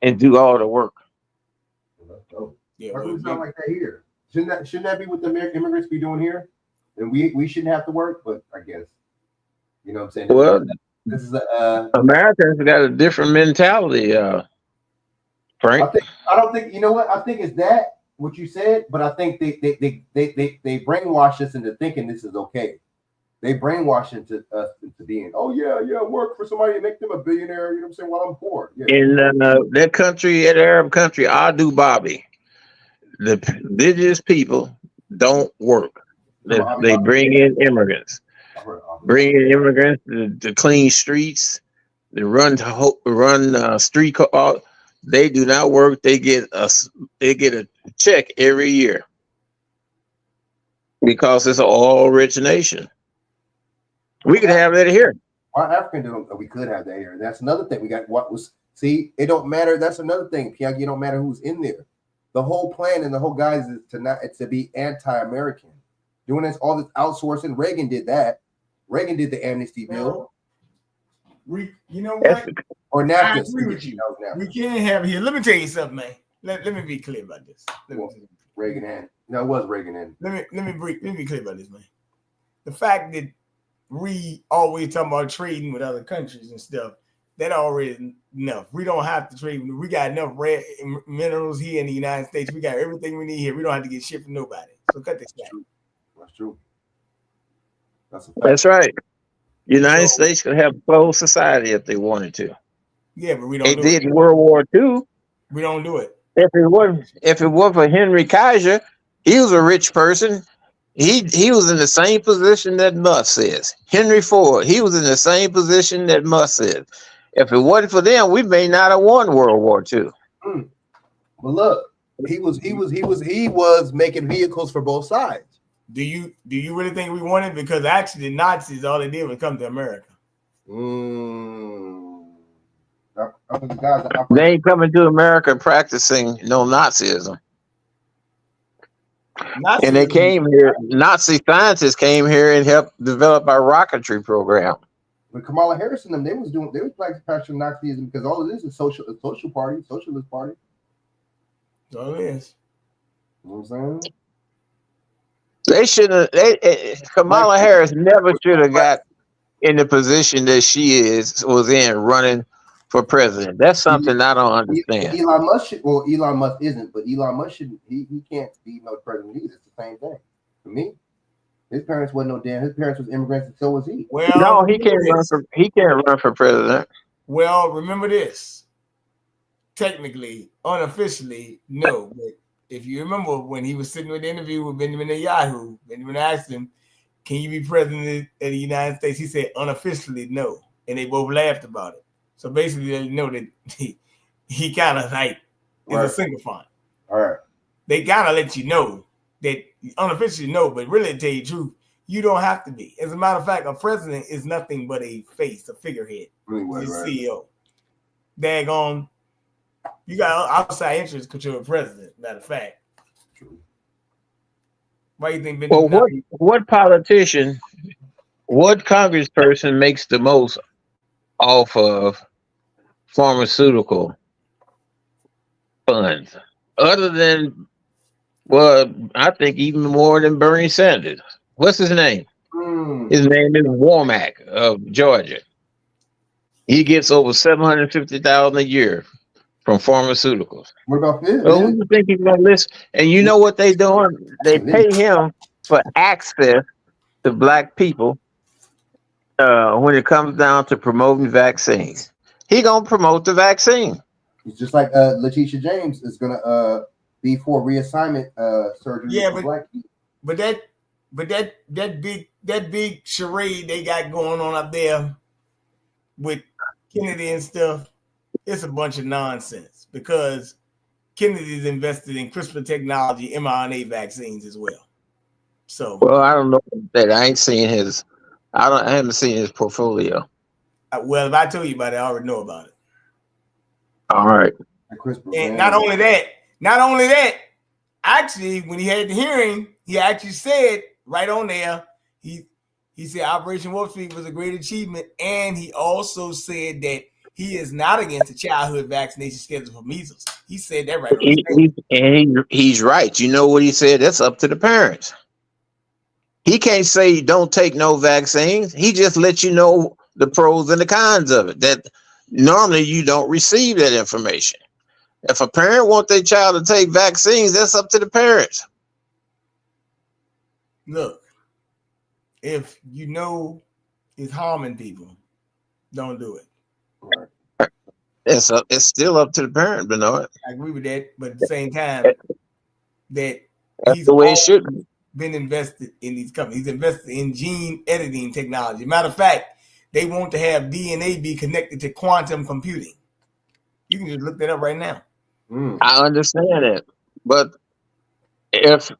and do all the work. Yeah, well, it's not like that here. Shouldn't that be what the American immigrants be doing here? And we shouldn't have to work, but I guess you know what I'm saying. Well, this is Americans got a different mentality, Frank. I don't think you know what I think is that what you said, but I think they brainwash us into thinking this is okay. They brainwash into us into being, oh yeah, work for somebody and make them a billionaire. You know what I'm saying? While I'm poor. Yeah. In that country, that Arab country, Adu Babi, the indigenous people don't work. They bring in immigrants. To clean streets, they run street. They do not work. They get a check every year because it's an all-rich nation. We could have that here. Our African do we could have that here. That's another thing. We got it don't matter. That's another thing. It don't matter who's in there. The whole plan and the whole guys is to be anti-American. Doing all this outsourcing. Reagan did that. Reagan did the amnesty bill. You know what? Or NAFTA. I agree with you. We can't have it here. Let me tell you something, man. Let me be clear about this. Reagan and it was Reagan and let me be clear about this, man. The fact that we always talking about trading with other countries and stuff, that already enough. We don't have to trade. We got enough rare minerals here in the United States. We got everything we need here. We don't have to get shit from nobody. So cut this back. That's true. That's right. United States could have a closed society if they wanted to. Yeah, but we don't. They did in World War II. We don't do it. If it wasn't for Henry Kaiser, he was a rich person. He was in the same position that Musk is. Henry Ford, he was in the same position that Musk is. If it wasn't for them, we may not have won World War II. But look, he was making vehicles for both sides. Do you really think we won it? Because actually, the Nazis, all they did was come to America. They ain't coming to America practicing no Nazism. And they came here. Nazi scientists came here and helped develop our rocketry program. But Kamala Harris and them, they was practicing Nazism because all of this is socialist party. So it is. You know what I'm saying? They shouldn't have. Kamala Harris never should have got in the position that she was in running for president. That's something I don't understand. Elon Musk isn't, but Elon Musk shouldn't. He can't be no president either. It's the same thing. For me, his parents wasn't no damn. His parents was immigrants, and so was he. Well, no, he can't run for president. Well, remember this. Technically, unofficially, no. But if you remember when he was sitting with the interview with Benjamin Netanyahu, Benjamin asked him, "Can you be president of the United States?" He said, "Unofficially, no," and they both laughed about it. So basically, they know that he kind of like is a sycophant. All right. They kind of let you know that unofficially no, but really to tell you the truth, you don't have to be. As a matter of fact, a president is nothing but a face, a figurehead. He's CEO. Daggone, you got outside interests because you're a president. Matter of fact. True. Why do you think? Well, what politician, what congressperson makes the most off of pharmaceutical funds, other than, well, I think even more than Bernie Sanders? What's his name? His name is Womack of Georgia. He gets over $750,000 a year from pharmaceuticals. What about Phil? So who you think he's gonna listen? And you know what they doing? They pay him for access to black people when it comes down to promoting vaccines. He gonna promote the vaccine. It's just like Letitia James is gonna be for reassignment surgery. Yeah, for black people. but that big charade they got going on up there with Kennedy and stuff, it's a bunch of nonsense because Kennedy's invested in CRISPR technology, mRNA vaccines as well. So, well, I don't know that. I ain't seen his. I haven't seen his portfolio. Well, if I told you about it, I already know about it. All right. And not only that, actually, when he had the hearing, he actually said right on there, he said Operation Warp Speed was a great achievement, and he also said that he is not against the childhood vaccination schedule for measles. He said that right on there. He's right. You know what he said? That's up to the parents. He can't say don't take no vaccines. He just let you know the pros and the cons of it. That normally you don't receive that information. If a parent wants their child to take vaccines, that's up to the parents. Look, if you know it's harming people, don't do it. It's still up to the parent, Bernard. I agree with that, but at the same time, that that's the way it should be. Been invested in these companies. He's invested in gene editing technology. Matter of fact, they want to have DNA be connected to quantum computing. You can just look that up right now. I understand it, but if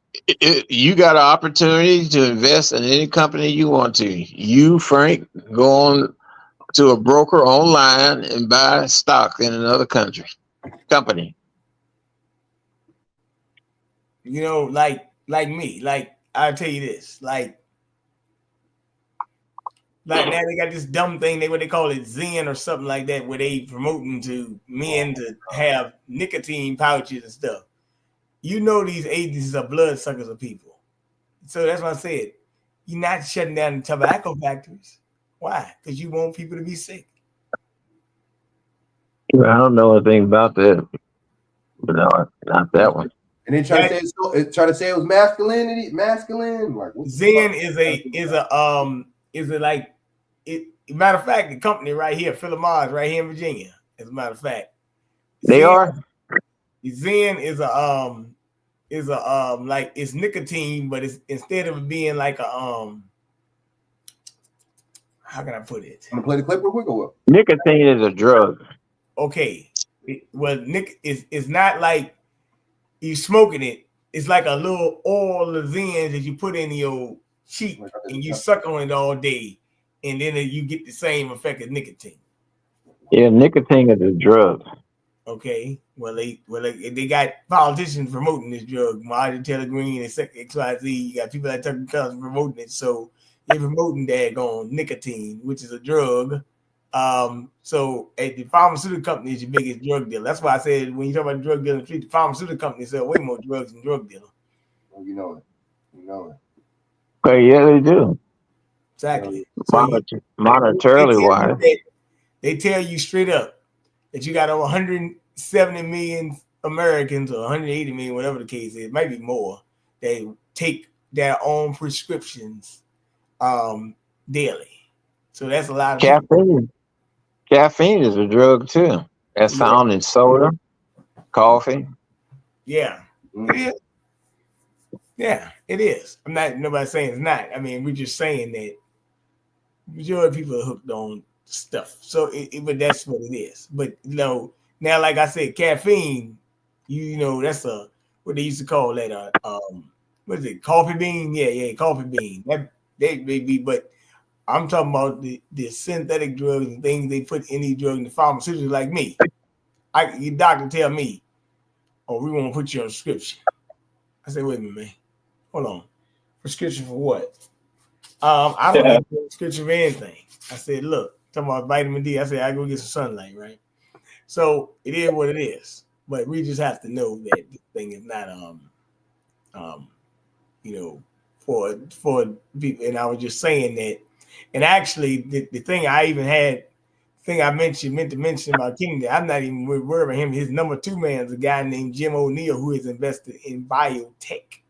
you got an opportunity to invest in any company you want to, you, Frank, go on to a broker online and buy stock in another company. You know, like me, I'll tell you this, like now they got this dumb thing, what they call it, Zen or something like that, where they promoting to men to have nicotine pouches and stuff. You know these agencies are blood suckers of people. So that's what I said. You're not shutting down the tobacco factories. Why? Because you want people to be sick. I don't know anything about that, but no, not that one. And they try to say it was masculine. Like Zen matter of fact, the company right here, Philip Morris, right here in Virginia. As a matter of fact, Zen is like it's nicotine, but it's instead of it being like a how can I put it? I'm gonna play the clip real quick or what? Nicotine is a drug. Okay, it's not like you smoking it. It's like a little oil of Zen that you put in your cheek and you suck on it all day, and then you get the same effect as nicotine. Yeah, nicotine is a drug. Okay, well they got politicians promoting this drug, Marjorie Taylor Greene and XYZ. You got people that Tucker Carlson promoting it, so they're promoting daggone nicotine, which is a drug. So the pharmaceutical company is your biggest drug dealer. That's why I said when you talk about drug dealing, the pharmaceutical companies sell way more drugs than drug dealers. Well, you know it. Okay, yeah, they do. Exactly. Monetarily wise, they tell you straight up that you got over 170 million Americans or 180 million, whatever the case is, maybe more. They take their own prescriptions daily. So that's a lot of caffeine. Caffeine is a drug too. That's found in soda, coffee. Yeah, it is. Yeah, it is. I'm not. Nobody's saying it's not. I mean, we're just saying that majority of people are hooked on stuff. So, but that's what it is. But now, like I said, caffeine. You know, that's what they used to call that. What is it? Coffee bean? Yeah, coffee bean. That may be, but I'm talking about the synthetic drugs and things they put in these drugs in the pharmaceuticals. Like me, your doctor tell me, "Oh, we want to put you on a prescription." I said, "Wait a minute, man. Hold on. Prescription for what?" I don't have a prescription for anything. I said, "Look, talking about vitamin D." I said, "I go get some sunlight, right?" So it is what it is. But we just have to know that this thing is not, for people. And I was just saying that. And actually, the thing I even had, meant to mention about Kennedy, I'm not even worried about him. His number 2 man is a guy named Jim O'Neill, who is invested in biotech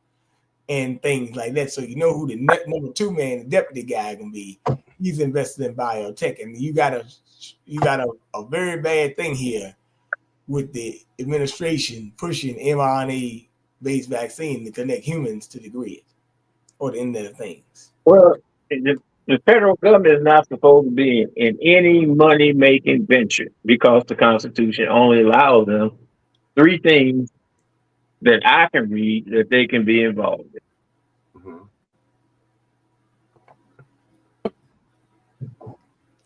and things like that. So you know who the number 2 man, the deputy guy, can be. He's invested in biotech, and you got a very bad thing here with the administration pushing mRNA-based vaccine to connect humans to the grid or the Internet of Things. Well, the federal government is not supposed to be in any money-making venture because the Constitution only allows them 3 things that I can read that they can be involved in.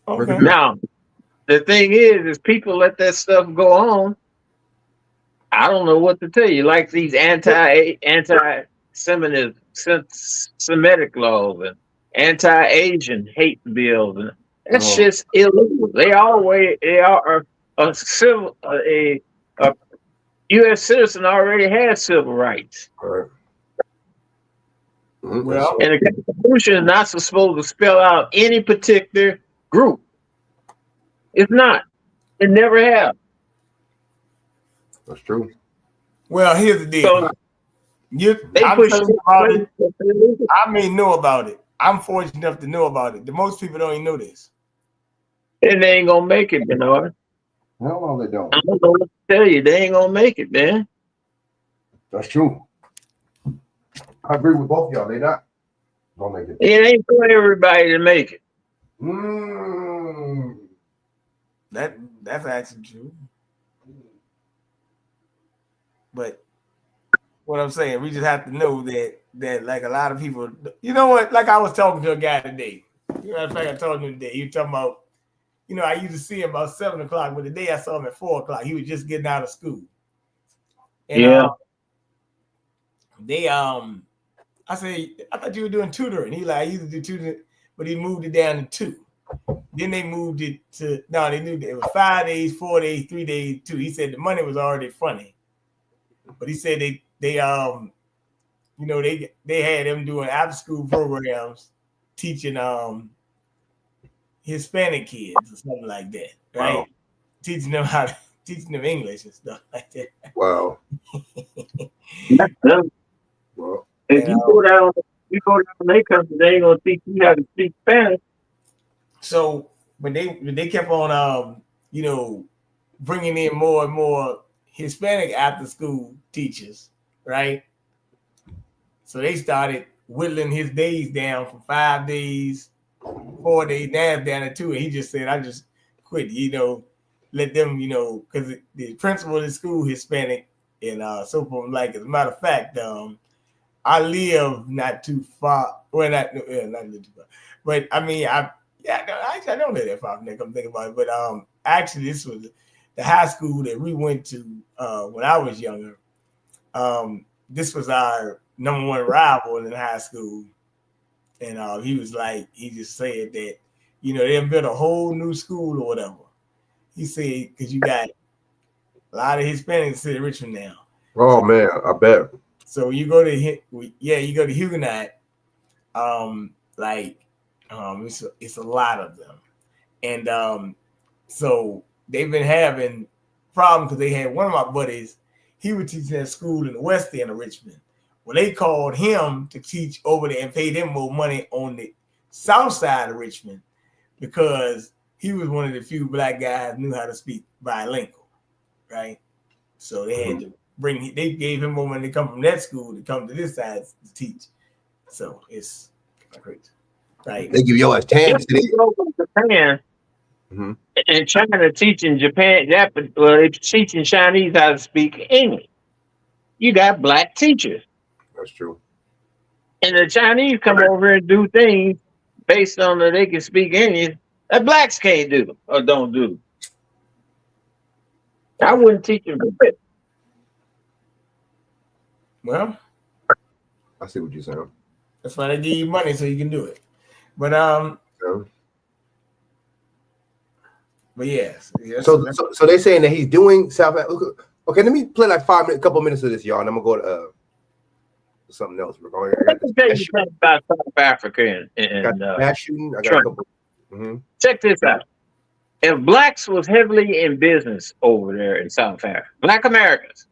Okay. Now, the thing is people let that stuff go on. I don't know what to tell you. Like these anti-Semitic laws and anti-Asian hate bills, and that's just illegal. They are a U.S. citizen already has civil rights. Right. Well, and the Constitution is not supposed to spell out any particular group. It's not. It never have. That's true. Well, here's the deal. I may know about it. I'm fortunate enough to know about it. The most people don't even know this. And they ain't gonna make it, Bernard. No, they don't. I don't know what to tell you. They ain't gonna make it, man. That's true. I agree with both of y'all. They not gonna make it. It ain't for everybody to make it. That's actually true. But what I'm saying, we just have to know that like a lot of people, you know what? Like I was talking to a guy today. You know, in fact, I told him today. He was talking about, you know, I used to see him about 7 o'clock, but today I saw him at 4 o'clock. He was just getting out of school. And I said, I thought you were doing tutoring. He like, I used to do tutoring, but he moved it down to 2. Then they moved it to, they knew it was 5 days, 4 days, 3 days, 2. He said the money was already funny. But he said they had them doing after school programs teaching Hispanic kids or something like that, right? Wow. Teaching them English and stuff like that. Wow. Well, if you go down their country, they ain't gonna teach you how to speak Spanish. So when they kept on bringing in more and more Hispanic after school teachers, right? So they started whittling his days down from 5 days, 4 days, now down to 2. And he just said, I just quit, let them, because the principal of the school Hispanic and so forth. Like, as a matter of fact, I live not too far. Well, not too far. But I mean, I don't live that far from there, come think about it. But actually, this was the high school that we went to when I was younger. This was our number 1 rival in high school. And he just said that, they built a whole new school or whatever. He said, because you got a lot of Hispanics in Richmond now. Oh, man, I bet. So you go to Huguenot, it's a lot of them. And so they've been having problems because they had one of my buddies, he was teaching at school in the west end of Richmond. Well, they called him to teach over there and pay them more money on the south side of Richmond because he was one of the few black guys who knew how to speak bilingual, right? So they had to they gave him more money to come from that school to come to this side to teach. So it's crazy, right? They give your ass Japan and China teaching Japan, they're teaching Chinese how to speak English. You got black teachers. That's true. And the Chinese come over and do things based on that they can speak English that blacks can't do or don't do. I wouldn't teach them a bit. Well, I see what you're saying. That's why they give you money so you can do it. But but yes. So they're saying that he's doing South Africa. Okay, let me play like a couple minutes of this, y'all, and I'm gonna go to something else. I got this Tell mass you shooting. something about South Africa I got the mass shooting. I got a Trump. couple. Mhm. Check this out. If blacks was heavily in business over there in South Africa, black Americans,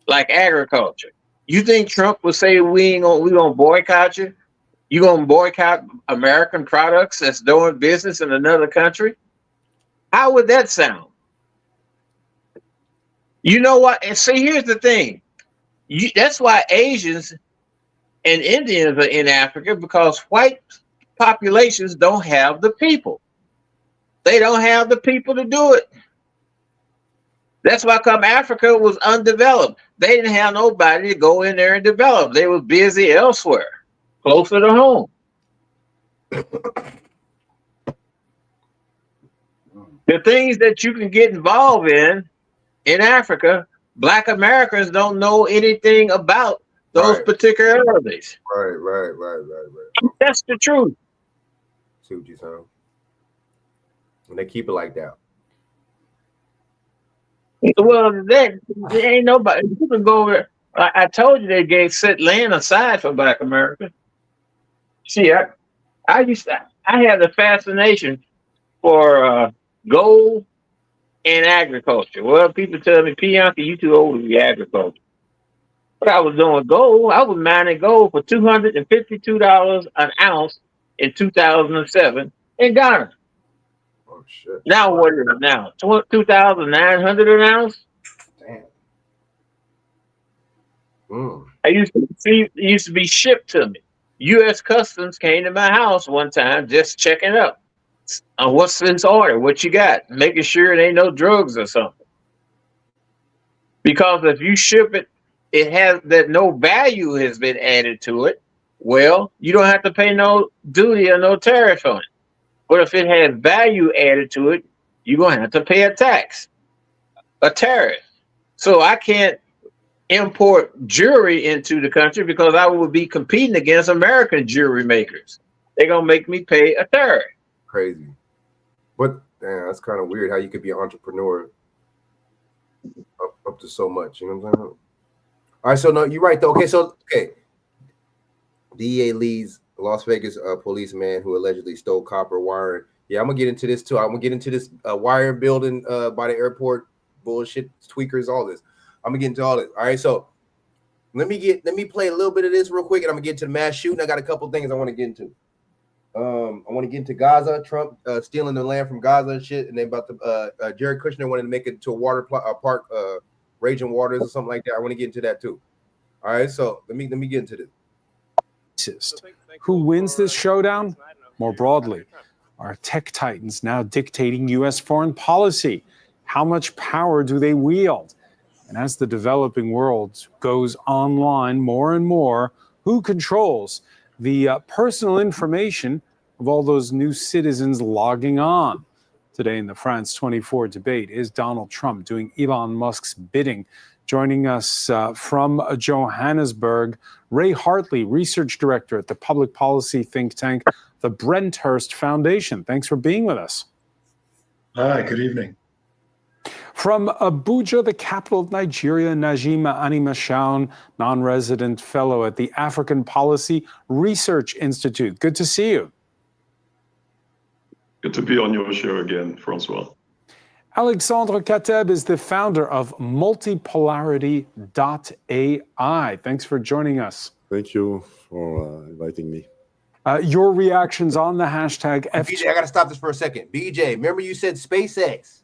like agriculture, you think Trump would say we gonna boycott you? You gonna boycott American products that's doing business in another country? How would that sound? You know what? And see, here's the thing. That's why Asians and Indians are in Africa, because white populations don't have the people. They don't have the people to do it. That's why come Africa was undeveloped. They didn't have nobody to go in there and develop. They was busy elsewhere, closer to home. The things that you can get involved in Africa, black Americans don't know anything about those particularities. Right. That's the truth. See what you're saying? And they keep it like that. Well, there ain't nobody. You can go over. I told you they gave set land aside for black America. See, I had a fascination for gold and agriculture. Well, people tell me, Bianca, you too old to be agriculture. But I was doing gold. I was mining gold for $252 an ounce in 2007 in Ghana. Oh shit! Now what is it now? 2,900 an ounce. Damn. It used to be shipped to me. U.S. Customs came to my house one time just checking up on what's this order, what you got, making sure there ain't no drugs or something. Because if you ship it, it has that no value has been added to it. Well, you don't have to pay no duty or no tariff on it. But if it has value added to it, you're going to have to pay a tax, a tariff. So I can't import jewelry into the country because I would be competing against American jewelry makers. They're going to make me pay a tariff. Crazy. But damn, that's kind of weird how you could be an entrepreneur up to so much. You know what I'm saying? All right, so no, you're right though. Okay. DEA leads Las Vegas policeman who allegedly stole copper wire. Yeah, I'm gonna get into this too. I'm gonna get into this wire building by the airport bullshit, tweakers, all this. I'm gonna get into all this. All right, so let me play a little bit of this real quick, and I'm gonna get to the mass shooting. I got a couple things I want to get into. I want to get into Gaza, Trump stealing the land from Gaza and shit, and then about the Jared Kushner wanted to make it to a water park, Raging Waters or something like that. I want to get into that too. All right, so let me get into this. Who wins this showdown? More broadly, are tech titans now dictating U.S. foreign policy? How much power do they wield? And as the developing world goes online more and more, who controls the personal information of all those new citizens logging on? Today in the France 24 debate, is Donald Trump doing Elon Musk's bidding? Joining us from Johannesburg, Ray Hartley, research director at the public policy think tank, the Brenthurst Foundation. Thanks for being with us. Hi, good evening. From Abuja, the capital of Nigeria, Najima Animashaun, non-resident fellow at the African Policy Research Institute. Good to see you. Good to be on your show again, Francois. Alexandre Kateb is the founder of multipolarity.ai. Thanks for joining us. Thank you for inviting me. Your reactions on the hashtag BJ, I got to stop this for a second. BJ, remember you said SpaceX?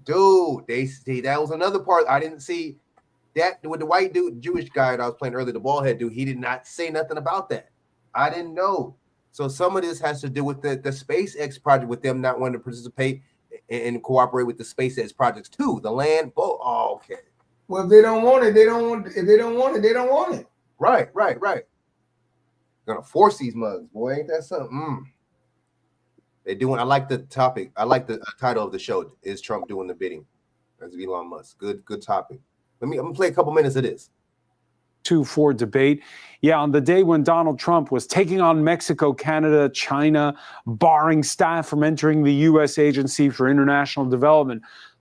Dude, they see that was another part I didn't see. That with the white dude, Jewish guy that I was playing earlier, the bald head dude, he did not say nothing about that. I didn't know. So some of this has to do with the SpaceX project, with them not wanting to participate and cooperate with the SpaceX projects too. The land, oh, okay. Well, if they don't want it, they don't want it. If they don't want it, they don't want it. Right. Gonna force these mugs, boy. Ain't that something? They doing. I like the topic. I like the title of the show. Is Trump doing the bidding? That's Elon Musk. Good topic. I'm gonna play a couple minutes of this. 2-4 debate. Yeah, on the day when Donald Trump was taking on Mexico, Canada, China, barring staff from entering the U.S. Agency for International Development,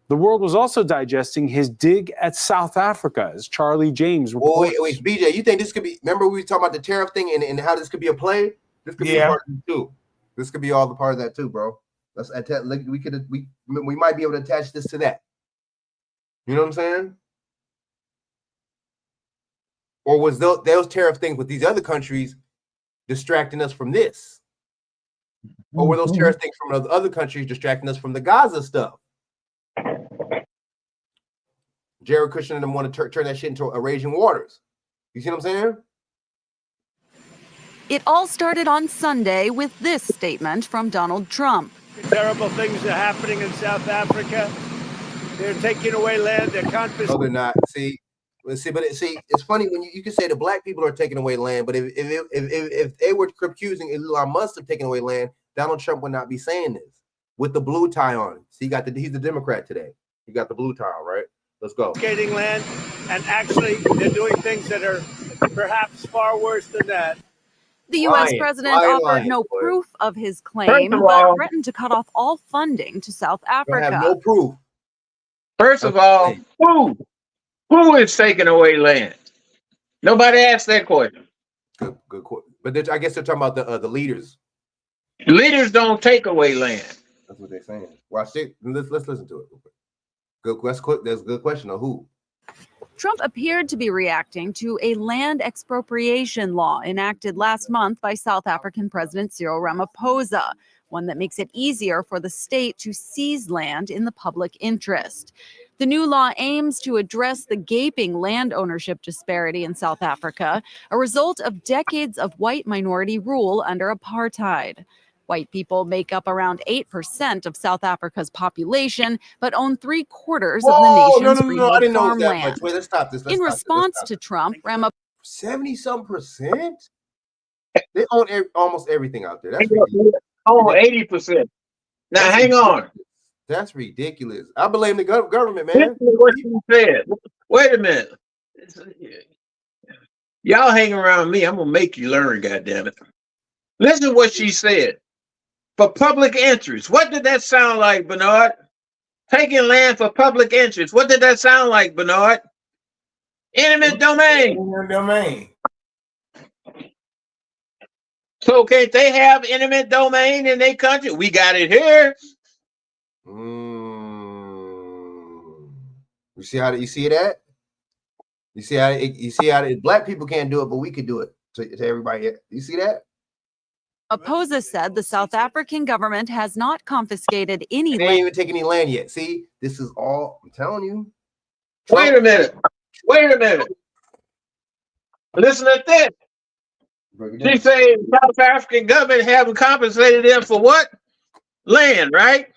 The world was also digesting his dig at South Africa, as Charlie James reports. Wait, BJ, you think this could be? Remember we were talking about the tariff thing and how this could be a play? This could be a part of it too. This could be all the part of that too, bro. Let's attach. We might be able to attach this to that. You know what I'm saying? Or was those tariff things with these other countries distracting us from this? Or were those tariff things from other countries distracting us from the Gaza stuff? Jared Kushner and them want to turn that shit into a raging waters. You see what I'm saying? It all started on Sunday with this statement from Donald Trump. Terrible things are happening in South Africa. They're taking away land. They're confiscating. No, they're not. It's funny when you can say the black people are taking away land, but if they were accusing Elon Musk of taking away land, Donald Trump would not be saying this with the blue tie on. See, he's the Democrat today. He got the blue tie on, right? Let's go. Skating land, and actually, they're doing things that are perhaps far worse than that. The U.S. president offered no proof of his claim, but threatened to cut off all funding to South Africa. Have no proof. First of all, who is taking away land? Nobody asked that question. Good question. But I guess they're talking about the leaders. Leaders don't take away land. That's what they're saying. Watch it. Let's listen to it. Good. That's a good question. Of who? Trump appeared to be reacting to a land expropriation law enacted last month by South African President Cyril Ramaphosa, one that makes it easier for the state to seize land in the public interest. The new law aims to address the gaping land ownership disparity in South Africa, a result of decades of white minority rule under apartheid. White people make up around 8% of South Africa's population, but own 3/4 of the nation's freehold farmland. Wait, let's stop this. In response to Trump, 70-some%? They own almost everything out there. That's ridiculous. 80%. Now, hang on. That's ridiculous. I blame the government, man. Listen to what you said. Wait a minute. Y'all hang around me. I'm going to make you learn, goddammit. Listen to what she said. For public interest. What did that sound like, Bernard? Taking land for public interest. What did that sound like, Bernard? Eminent domain. Eminent domain. So can't they have eminent domain in their country? We got it here. You see how you see that? You see how black people can't do it, but we could do it to everybody. You see that? Ramaphosa said the South African government has not confiscated any land. They ain't even taking any land yet. See, this is all I'm telling you. Wait a minute. Listen to this. She said South African government haven't compensated them for what? Land, right?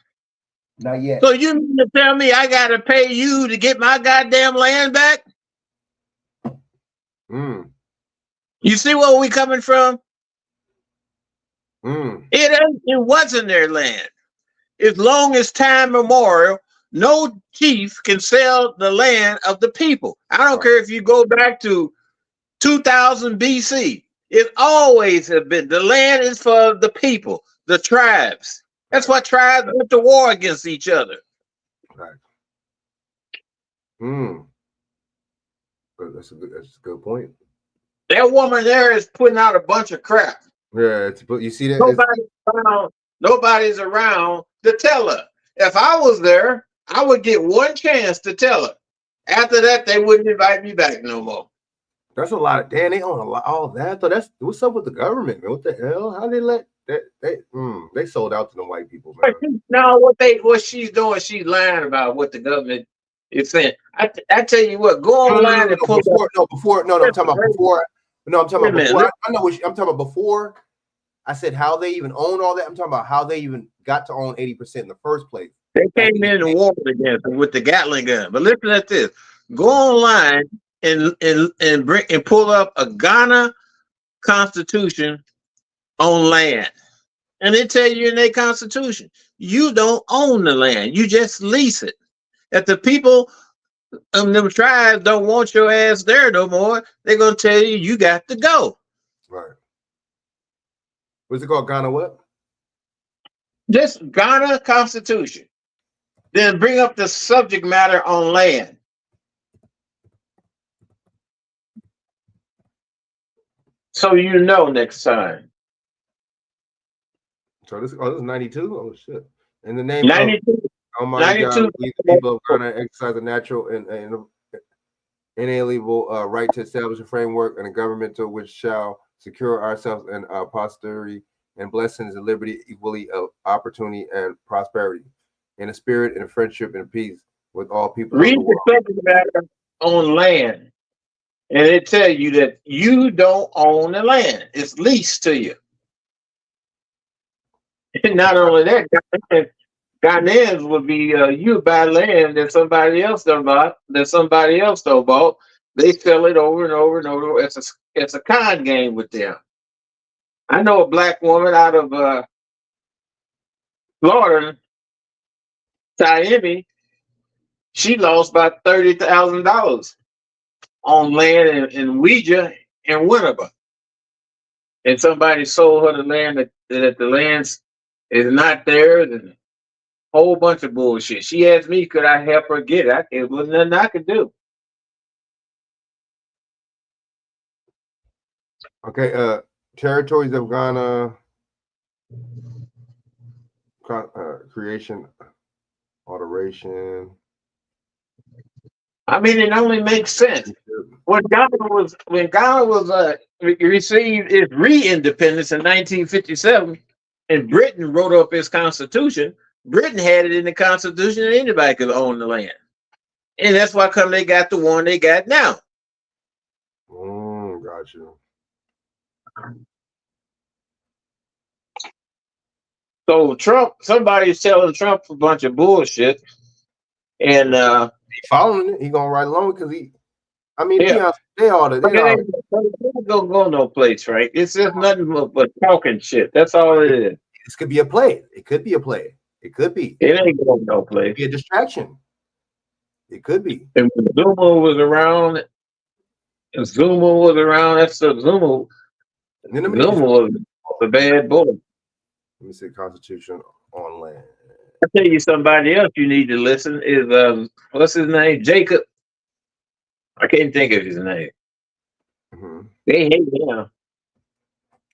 Not yet. So you mean to tell me I gotta pay you to get my goddamn land back? You see where we coming from? It wasn't their land. As long as time memorial, no chief can sell the land of the people. I don't care if you go back to 2000 BC. It always has been. The land is for the people, the tribes. That's why tribes went to war against each other. Right. That's a good point. That woman there is putting out a bunch of crap. Yeah, you see that? Nobody's around to tell her. If I was there, I would get one chance to tell her. After that, they wouldn't invite me back no more. That's a lot. Damn, they own a lot. All that. So what's up with the government, man? What the hell? How they let that? They sold out to the white people, man. Now what she's doing? She's lying about what the government is saying. I tell you what, go online and pull. I'm talking about before. No, I'm talking about before. I know I'm talking about before. I said how they even own all that. I'm talking about how they even got to own 80% in the first place. They came in and war against them with the Gatling gun. But listen at this. Go online and pull up a Ghana constitution on land. And they tell you in their constitution, you don't own the land. You just lease it. If the people them tribes don't want your ass there no more, they're going to tell you got to go. Right. What's it called? Ghana what? Just Ghana Constitution. then bring up the subject matter on land. So you know next time. So this is 92. Oh shit! In the name 92. of Almighty 92. God, we the people of Ghana exercise a natural and inalienable right to establish a framework and a government to which shall secure ourselves and our posterity and blessings and liberty, equally of opportunity and prosperity, in a spirit and friendship and peace with all people Read of the world. the subject matter on land, and it tell you that you don't own the land; it's leased to you. And not only that, Ghanaians would be you buy land that somebody else done bought, that somebody else don't bought. They sell it over and over and over. It's a con game with them. I know a black woman out of Florida, Miami. She lost about $30,000 on land in Ouija and Winneba. And somebody sold her the land that the land is not theirs, and a whole bunch of bullshit. She asked me, could I help her get it? It wasn't nothing I could do. Okay, territories of Ghana, creation, alteration. I mean, it only makes sense. When Ghana was received its re-independence in 1957, and Britain wrote up its constitution, Britain had it in the constitution that anybody could own the land, and that's why come they got the one they got now. Got you. So Trump, somebody's telling Trump a bunch of bullshit, and he following it. He gonna ride along because he. I mean, yeah. They all. They don't go no place, right? It's just nothing but talking shit. That's all it is. This could be a play. It could be a play. It could be. It ain't going no place. It could be a distraction. It could be. And when Zuma was around, that's the Zuma. Zuma was a bad boy. Let me see. Constitution on land. I tell you, somebody else you need to listen is what's his name? Jacob. I can't think of his name. They hate him.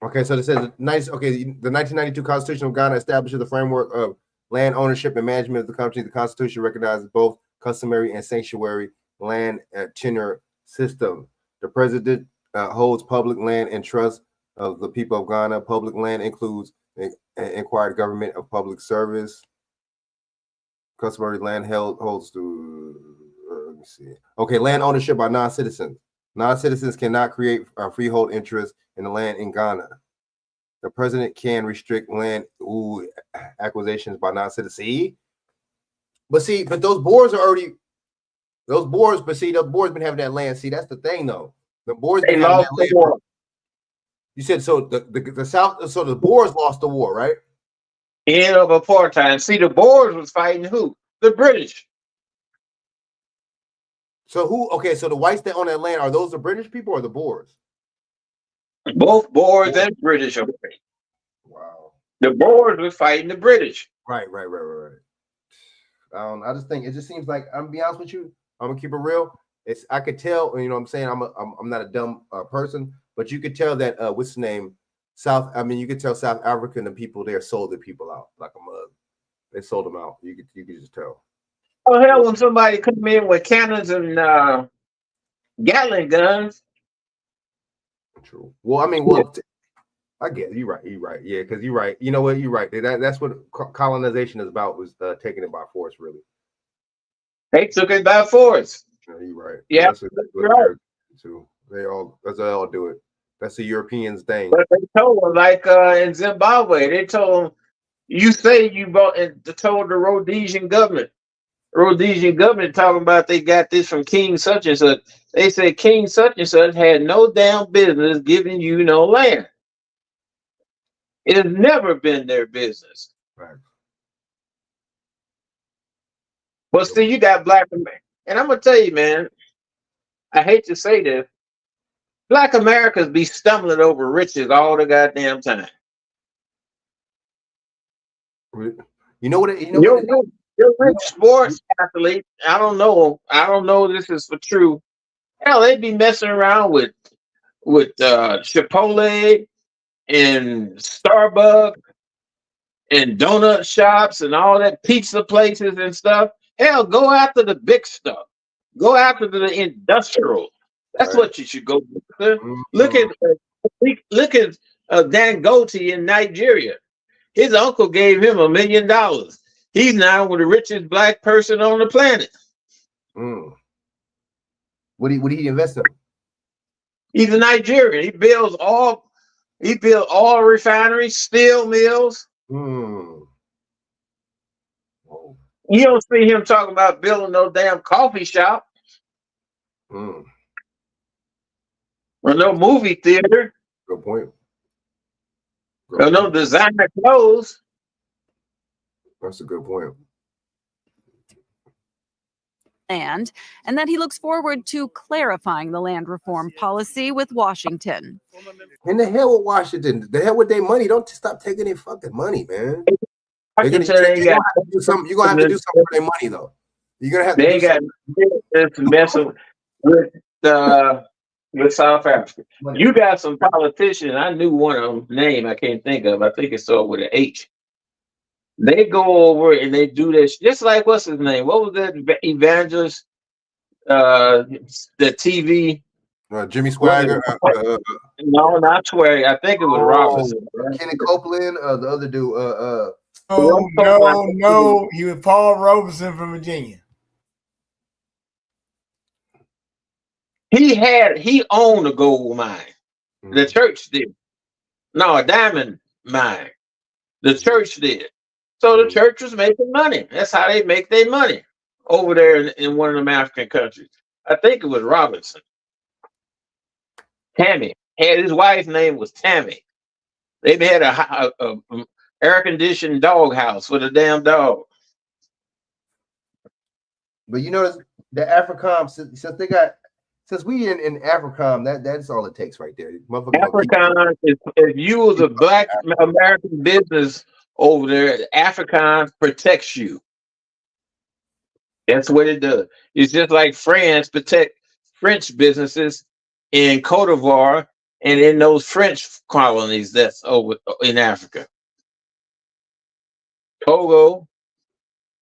Okay, so it says nice. Okay, the 1992 Constitution of Ghana establishes the framework of land ownership and management of the country. The Constitution recognizes both customary and sanctuary land tenure system. The president holds public land in trust of the people of Ghana. Public land includes inquired government of public service. Customary land holds to. Let me see. Okay, land ownership by non-citizens. Non-citizens cannot create a freehold interest in the land in Ghana. The president can restrict land acquisitions by non-citizens. But those boards are already those boards. But see, those boards been having that land. See, that's the thing, though. The boards been having that land. War. You said so. The South. So the boards lost the war, right? End of apartheid. See, the boards was fighting who? The British. So who? Okay, so the whites that own that land, are those the British people or the Boers? Both Boers and British. Wow. The Boers was fighting the British. Right. I just think it just seems like, I'm gonna be honest with you. I'm gonna keep it real. I could tell. You know what I'm saying? I'm not a dumb person, but you could tell that what's the name? You could tell South Africa and the people there sold the people out like a mug. They sold them out. You could just tell. Oh hell! When somebody come in with cannons and Gatling guns. True. Well, I get it. You're right. Yeah, because you're right. You know what? You're right. That's what colonization is about. Was taking it by force, really. They took it by force. Yeah, you're right. Yeah, that's right. Too. That's how they all do it. That's the Europeans thing. But they told them, like in Zimbabwe, they told them, you say you bought, and told the Rhodesian government. Rhodesian government talking about they got this from King such and such. They said King such and such had no damn business giving you no land. It has never been their business. Right. But still, you got Black America. And I'm going to tell you, man, I hate to say this, Black Americans be stumbling over riches all the goddamn time. You know what? They're rich sports athletes. I don't know. I don't know if this is for true. Hell, they'd be messing around with Chipotle and Starbucks and donut shops and all that pizza places and stuff. Hell, go after the big stuff. Go after the industrial. That's what you should go after. Look at Dangote in Nigeria. His uncle gave him $1 million. He's now the richest black person on the planet. What did he invest in? He's a Nigerian. He built all refineries, steel mills. You don't see him talking about building no damn coffee shop. Or no movie theater. Good point. Or no designer clothes. That's a good point. And that he looks forward to clarifying the land reform policy with Washington. And the hell with Washington. The hell with their money. Don't stop taking their fucking money, man. You're gonna have to do something for their money, though. You're gonna have to. They got to mess with South Africa. You got some politicians. I knew one of them name I can't think of. I think it started with an H. They go over and they do this just like what's his name? What was that evangelist? The TV. Jimmy Swagger. No, not Swagger. I think it was Robinson. Kenny Copeland. The other dude. No. He was Paul Robeson from Virginia. He owned a gold mine. The church did. No, a diamond mine. The church did. So the church was making money. That's how they make their money over there in one of them African countries. I think it was Robinson. Tammy. His wife's name was Tammy. They had a air-conditioned dog house with a damn dog. But you notice the AFRICOM, since we in AFRICOM, that's all it takes right there. AFRICOM, if you was a black American business over there, AFRICOM protects you. That's what it does. It's just like France protect French businesses in Cote d'Ivoire and in those French colonies that's over in Africa. Togo,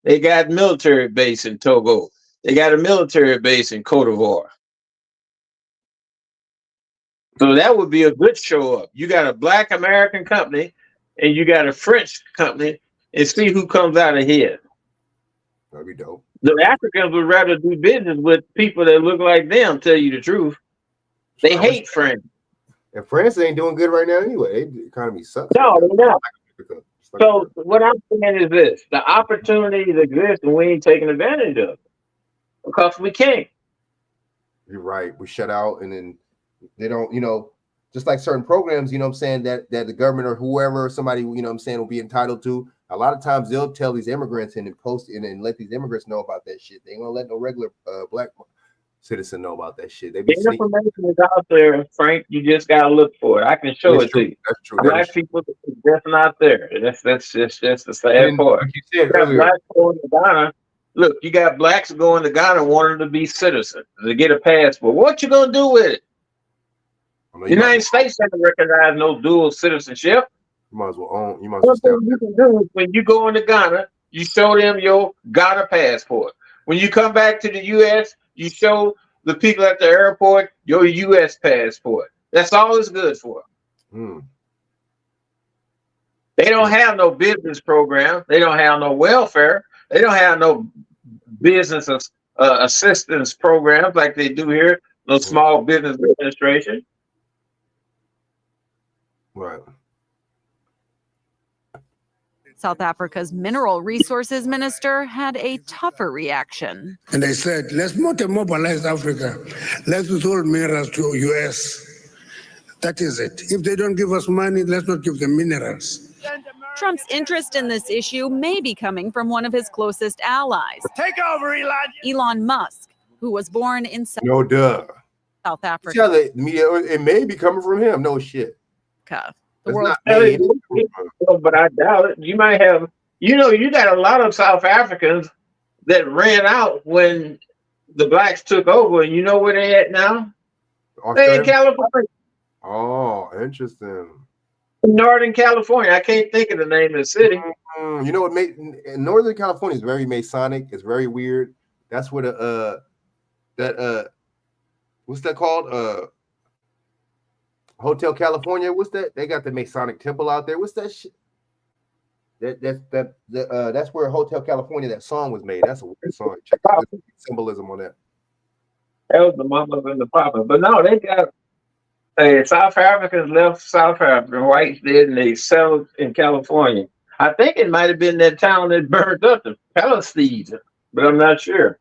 they got military base in Togo. They got a military base in Cote d'Ivoire. So that would be a good show up. You got a black American company and you got a French company and see who comes out ahead. That'd be dope. The Africans would rather do business with people that look like them, tell you the truth. They hate France. And France ain't doing good right now anyway. The economy sucks. No, they're not. So what I'm saying is this: the opportunities exist and we ain't taking advantage of it because we can't. You're right. We shut out and then they don't, just like certain programs, you know what I'm saying, that the government or whoever, somebody, you know what I'm saying, will be entitled to. A lot of times they'll tell these immigrants and post and let these immigrants know about that shit. They ain't gonna let no regular black citizen know about that shit. They be the information is out there, Frank. You just gotta look for it. I can show it to you. That's true. Black people, that's not there. That's just the sad part. Like you said earlier, blacks going to Ghana. Look, you got blacks going to Ghana wanting to be citizens to get a passport. What you gonna do with it? The United States doesn't recognize no dual citizenship. You might as well own. You might as well. What you can do is when you go into Ghana, you show them your Ghana passport. When you come back to the U.S., you show the people at the airport your U.S. passport. That's all it's good for. They don't have no business program. They don't have no welfare. They don't have no business assistance programs like they do here. No small business administration. Right. South Africa's mineral resources minister had a tougher reaction. And they said, let's not mobilize Africa. Let's withhold minerals to US. That is it. If they don't give us money, let's not give them minerals. Trump's interest in this issue may be coming from one of his closest allies. Take over, Elon Musk, who was born in South Africa. See how the media, it may be coming from him. No shit. The world, but I doubt it. You might have You know, you got a lot of South Africans that ran out when the blacks took over, and you know where they at now? They in California. Oh, interesting. Northern California. I can't think of the name of the city. You know what? Northern California is very Masonic. It's very weird. That's where what's that called? Hotel California. What's that? They got the Masonic temple out there. What's that shit? That's where Hotel California, that song was made. That's a weird song. Check out the symbolism on that. That was the mamas and the papas. But no, they got South Africans left South Africa, whites did, and they settled in California. I think it might have been that town that burned up, the Palestine, but I'm not sure.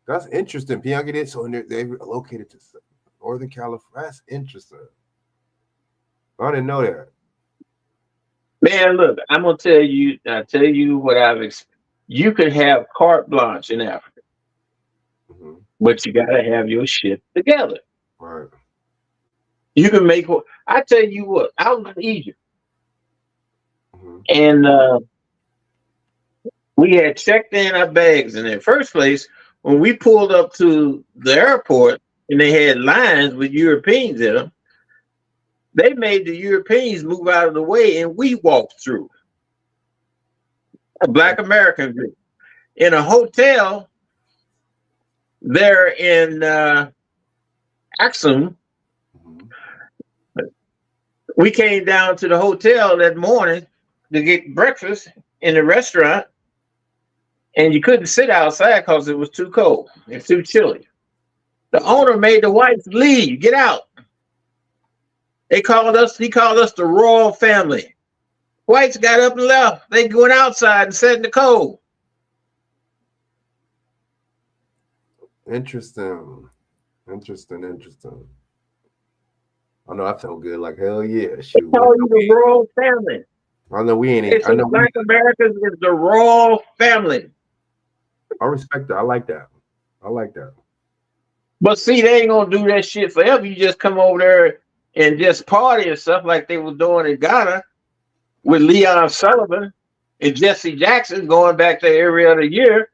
That's interesting. Bianca did so, and they located to Northern California. That's interesting. I didn't know that. Man, look, I'm gonna tell you what I've experienced. You can have carte blanche in Africa, but you gotta have your shit together. Right. You can make. I tell you what, I was in Egypt, and we had checked in our bags. And in the first place, when we pulled up to the airport, and they had lines with Europeans in them, they made the Europeans move out of the way, and we walked through. A Black American group in a hotel there in Axum. We came down to the hotel that morning to get breakfast in the restaurant, and you couldn't sit outside because it was too cold. It's too chilly. The owner made the whites leave, get out. He called us the royal family. Whites got up and left. They went outside and sat in the cold. Interesting. I know I felt good, like hell yeah. Shoot. They call you the royal family. I know we ain't. It's Black Americans is the royal family. I respect that. I like that. But see, they ain't gonna do that shit forever. You just come over there and just party and stuff like they were doing in Ghana with Leon Sullivan and Jesse Jackson going back there every other year.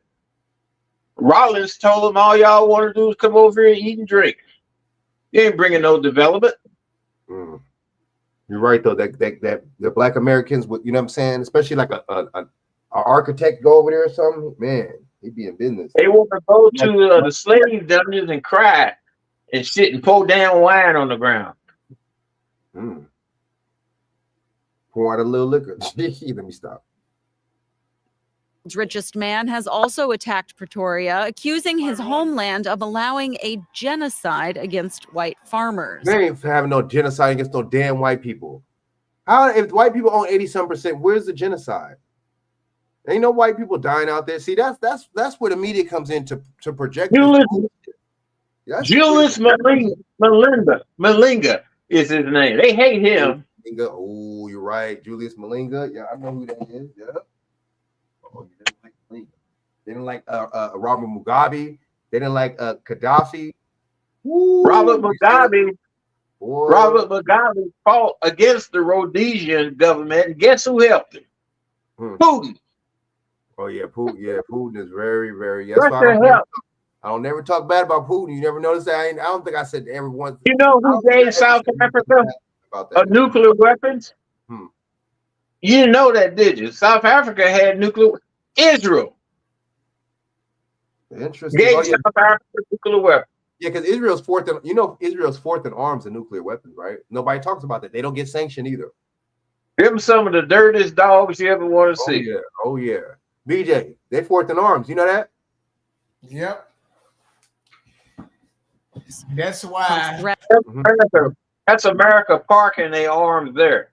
Rollins told them all y'all want to do is come over here and eat and drink. You ain't bringing no development. You're right though. That the Black Americans would, you know what I'm saying, especially like a architect go over there or something. Man, he'd be in business. They want to go to the slave dungeons and cry and shit and pour down wine on the ground. Pour out a little liquor. Let me stop. The richest man has also attacked Pretoria, accusing his homeland of allowing a genocide against white farmers. They ain't having no genocide against no damn white people. How if white people own 80-some%, where's the genocide? Ain't no white people dying out there. See, that's where the media comes in to project. Julius Malinga is his name. They hate him. Oh, you're right. Julius Malinga. Yeah, I know who that is. Yeah. Oh, you didn't like Malinga. They didn't like Robert Mugabe. They didn't like Gaddafi. Robert Mugabe fought against the Rhodesian government, and guess who helped him? Putin. Oh yeah, Putin. Yeah, Putin is very, very. What the hell? I don't never talk bad about Putin. You never notice that. I don't think I said to everyone. You know who gave South Africa nuclear weapons? You didn't know that, did you? South Africa had nuclear. Israel. Interesting. Gave South Africa nuclear weapons. Yeah, because Israel's fourth in, Israel's fourth in arms and nuclear weapons, right? Nobody talks about that. They don't get sanctioned either. Them some of the dirtiest dogs you ever want to see. Yeah. Oh yeah. BJ, they fourth in arms. You know that? Yep. That's why. That's America parking their arms there.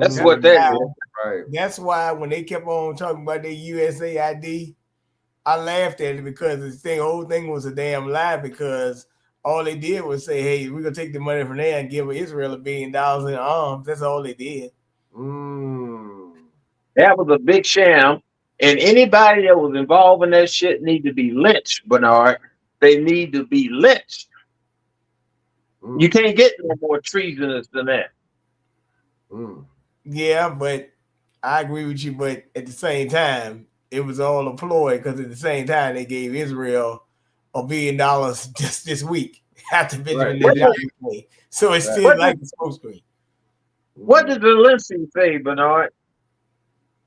That's what that is. Right. That's why when they kept on talking about their USA ID, I laughed at it because the whole thing was a damn lie, because all they did was say, hey, we're going to take the money from there and give Israel $1 billion in arms. That's all they did. That was a big sham. And anybody that was involved in that shit need to be lynched, Bernard. They need to be lynched. You can't get no more treasonous than that. Yeah, but I agree with you, but at the same time, it was all a ploy because at the same time they gave Israel $1 billion just this week after Benjamin Netanyahu came. So it's still like a smokescreen. What did Zelensky say, Bernard?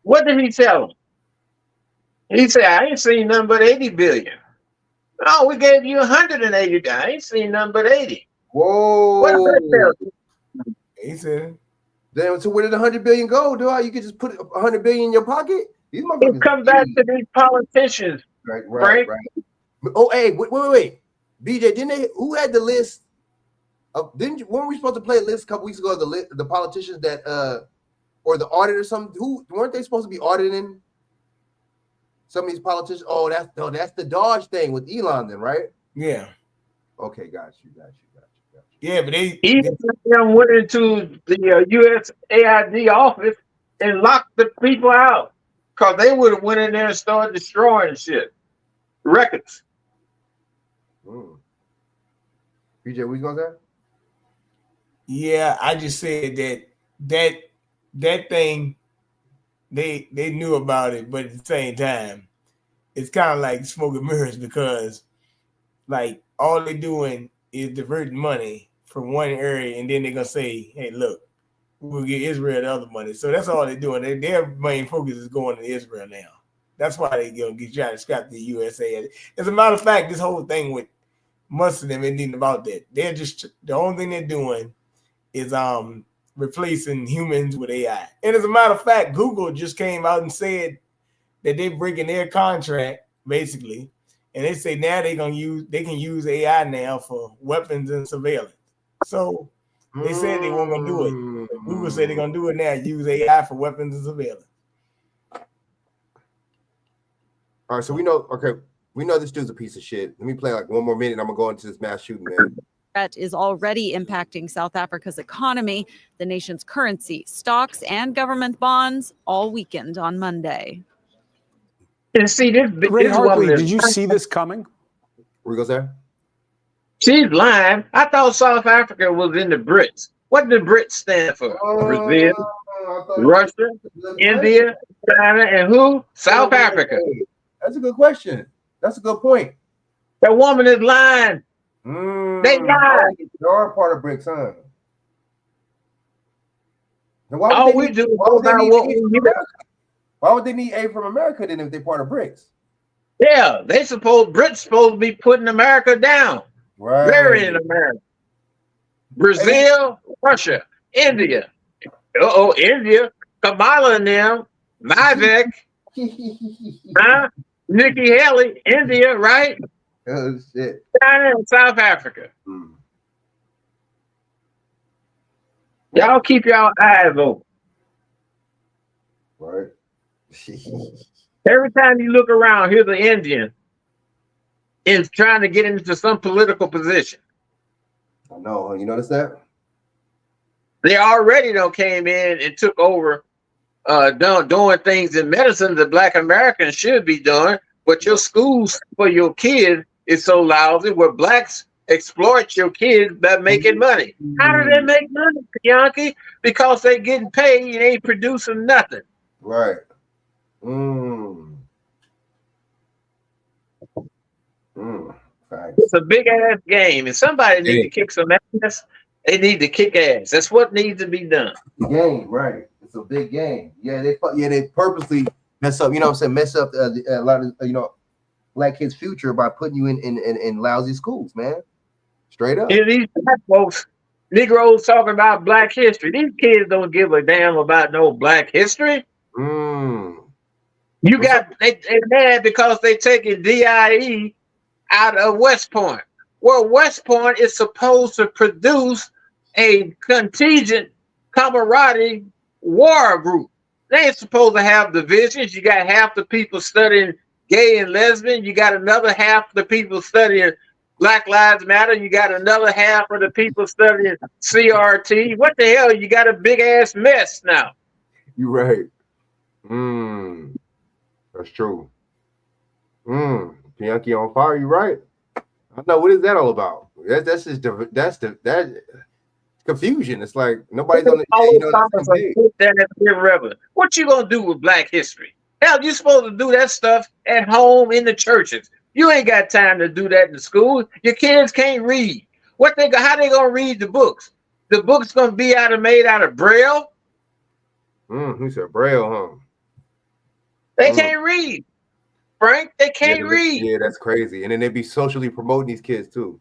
What did he tell him? He said, I ain't seen nothing but 80 billion. No, we gave you 180. I ain't seen nothing but 80. Whoa. What did that tell you? He said, then so where did 100 billion go? Do you could just put 100 billion in your pocket? These motherfuckers. It come back to these politicians. Right. Oh, hey, wait. BJ, didn't they? Who had the list of? Weren't we supposed to play a list a couple weeks ago? The politicians that or the audit or something. Who weren't they supposed to be auditing some of these politicians? Oh, that's the Dodge thing with Elon, then, right? Yeah. Okay, got you. Yeah, but they went into the USAID office and locked the people out because they would have went in there and started destroying shit, records. BJ, what you gonna say? Yeah, I just said that thing they knew about it, but at the same time, it's kind of like smoke and mirrors because like all they're doing is diverting money from one area, and then they're gonna say, "Hey, look, we'll give Israel the other money." So that's all they're doing. Their main focus is going to Israel now. That's why they're gonna get trying to scrap the USA. As a matter of fact, this whole thing with Muslim ain't even about that. They're just the only thing they're doing is replacing humans with AI. And as a matter of fact, Google just came out and said that they're breaking their contract basically, and they say now they can use AI now for weapons and surveillance. So they said they weren't gonna do it. Google said they're gonna do it now. Use AI for weapons and surveillance. All right, so we know this dude's a piece of shit. Let me play like one more minute. And I'm gonna go into this mass shooting, man. Threat is already impacting South Africa's economy. The nation's currency, stocks, and government bonds all weakened on Monday. And see, Ray Hartley, did you see this coming? Where goes there? She's lying. I thought South Africa was in the BRICS. What did the BRICS stand for? Brazil, Russia, India, China, and who? South Africa. That's a good question. That's a good point. That woman is lying. They lied. They are part of BRICS, huh? All we do is go by what we hear. Why would they need aid from America then if they're part of BRICS? Yeah, BRICS supposed to be putting America down. Right. They're in America. Brazil, Russia, India. India. Kamala and them. Vivek. Nikki Haley, India, right? Oh, shit. China and South Africa. Y'all keep y'all eyes open. Right. Every time you look around, here's an Indian is trying to get into some political position. I know. You notice that? They already came in and took over doing things in medicine that Black Americans should be doing, but your schools for your kids is so lousy where Blacks exploit your kids by making money. How do they make money, Yankee? Because they getting paid and ain't producing nothing. Right. It's a big ass game, and somebody need to kick some ass. They need to kick ass. That's what needs to be done. The game, right? It's a big game. Yeah, they purposely mess up. You know what I'm saying? Mess up a lot of Black kids' future by putting you in lousy schools, man. Straight up. And these Black folks, Negroes talking about Black history. These kids don't give a damn about no Black history. You got they mad because they taking DIE out of West Point. Well, West Point is supposed to produce a contingent camaraderie war group. They ain't supposed to have divisions. You got half the people studying gay and lesbian. You got another half of the people studying Black Lives Matter. You got another half of the people studying CRT. What the hell? You got a big ass mess now. You're right. That's true. Bianchi on fire. You're right. I know. What is that all about? That's just that confusion. It's like nobody's on the, the same page. That's irrelevant. What you gonna do with Black history? Hell, you supposed to do that stuff at home in the churches. You ain't got time to do that in the school. Your kids can't read. How they gonna read the books? The book's gonna be made out of Braille. He said Braille, huh? They can't read, Frank. They can't read. Yeah, that's crazy. And then they be socially promoting these kids too,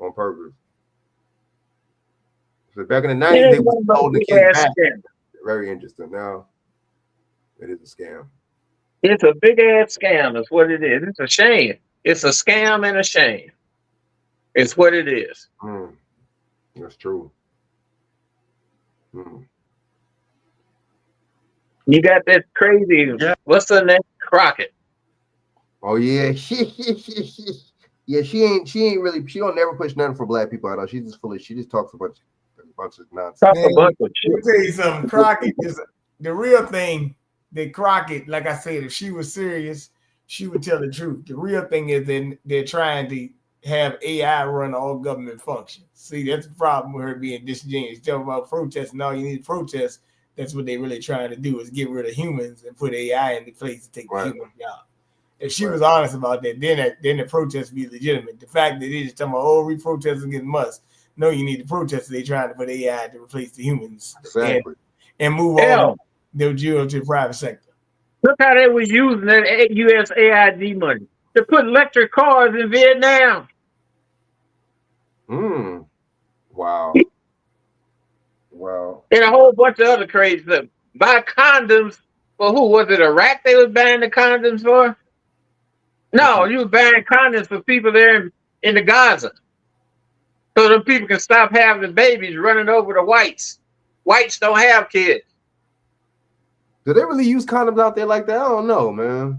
on purpose. So back in the 90s, they was holding the kids back. Very interesting. Now it is a scam. It's a big ass scam. Is what it is. It's a shame. It's a scam and a shame. It's what it is. That's true. You got that crazy. What's her name? Crockett. Oh yeah, yeah. She ain't really. She don't never push nothing for Black people at all. She's just full of. She just talks a bunch of nonsense. Let me tell you something. Crockett is the real thing. That Crockett, like I said, if she was serious, she would tell the truth. The real thing is that they're trying to have AI run all government functions. See, that's the problem with her being disingenuous. Talking about protesting, all you need to protest. That's what they're really trying to do is get rid of humans and put AI in the place to take the human job. If she was honest about that, then the protest would be legitimate. The fact that they just talking about, oh, we protest against Musk. No, you need to protest. They're trying to put AI to replace the humans and move on their jail to the private sector. Look how they were using that U.S. AID money to put electric cars in Vietnam. Wow. Wow. And a whole bunch of other crazy stuff. Buy condoms for who? Was it Iraq they was buying the condoms for? No, you were buying condoms for people there in the Gaza. So the people can stop having the babies running over the whites. Whites don't have kids. Do they really use condoms out there like that? I don't know, man.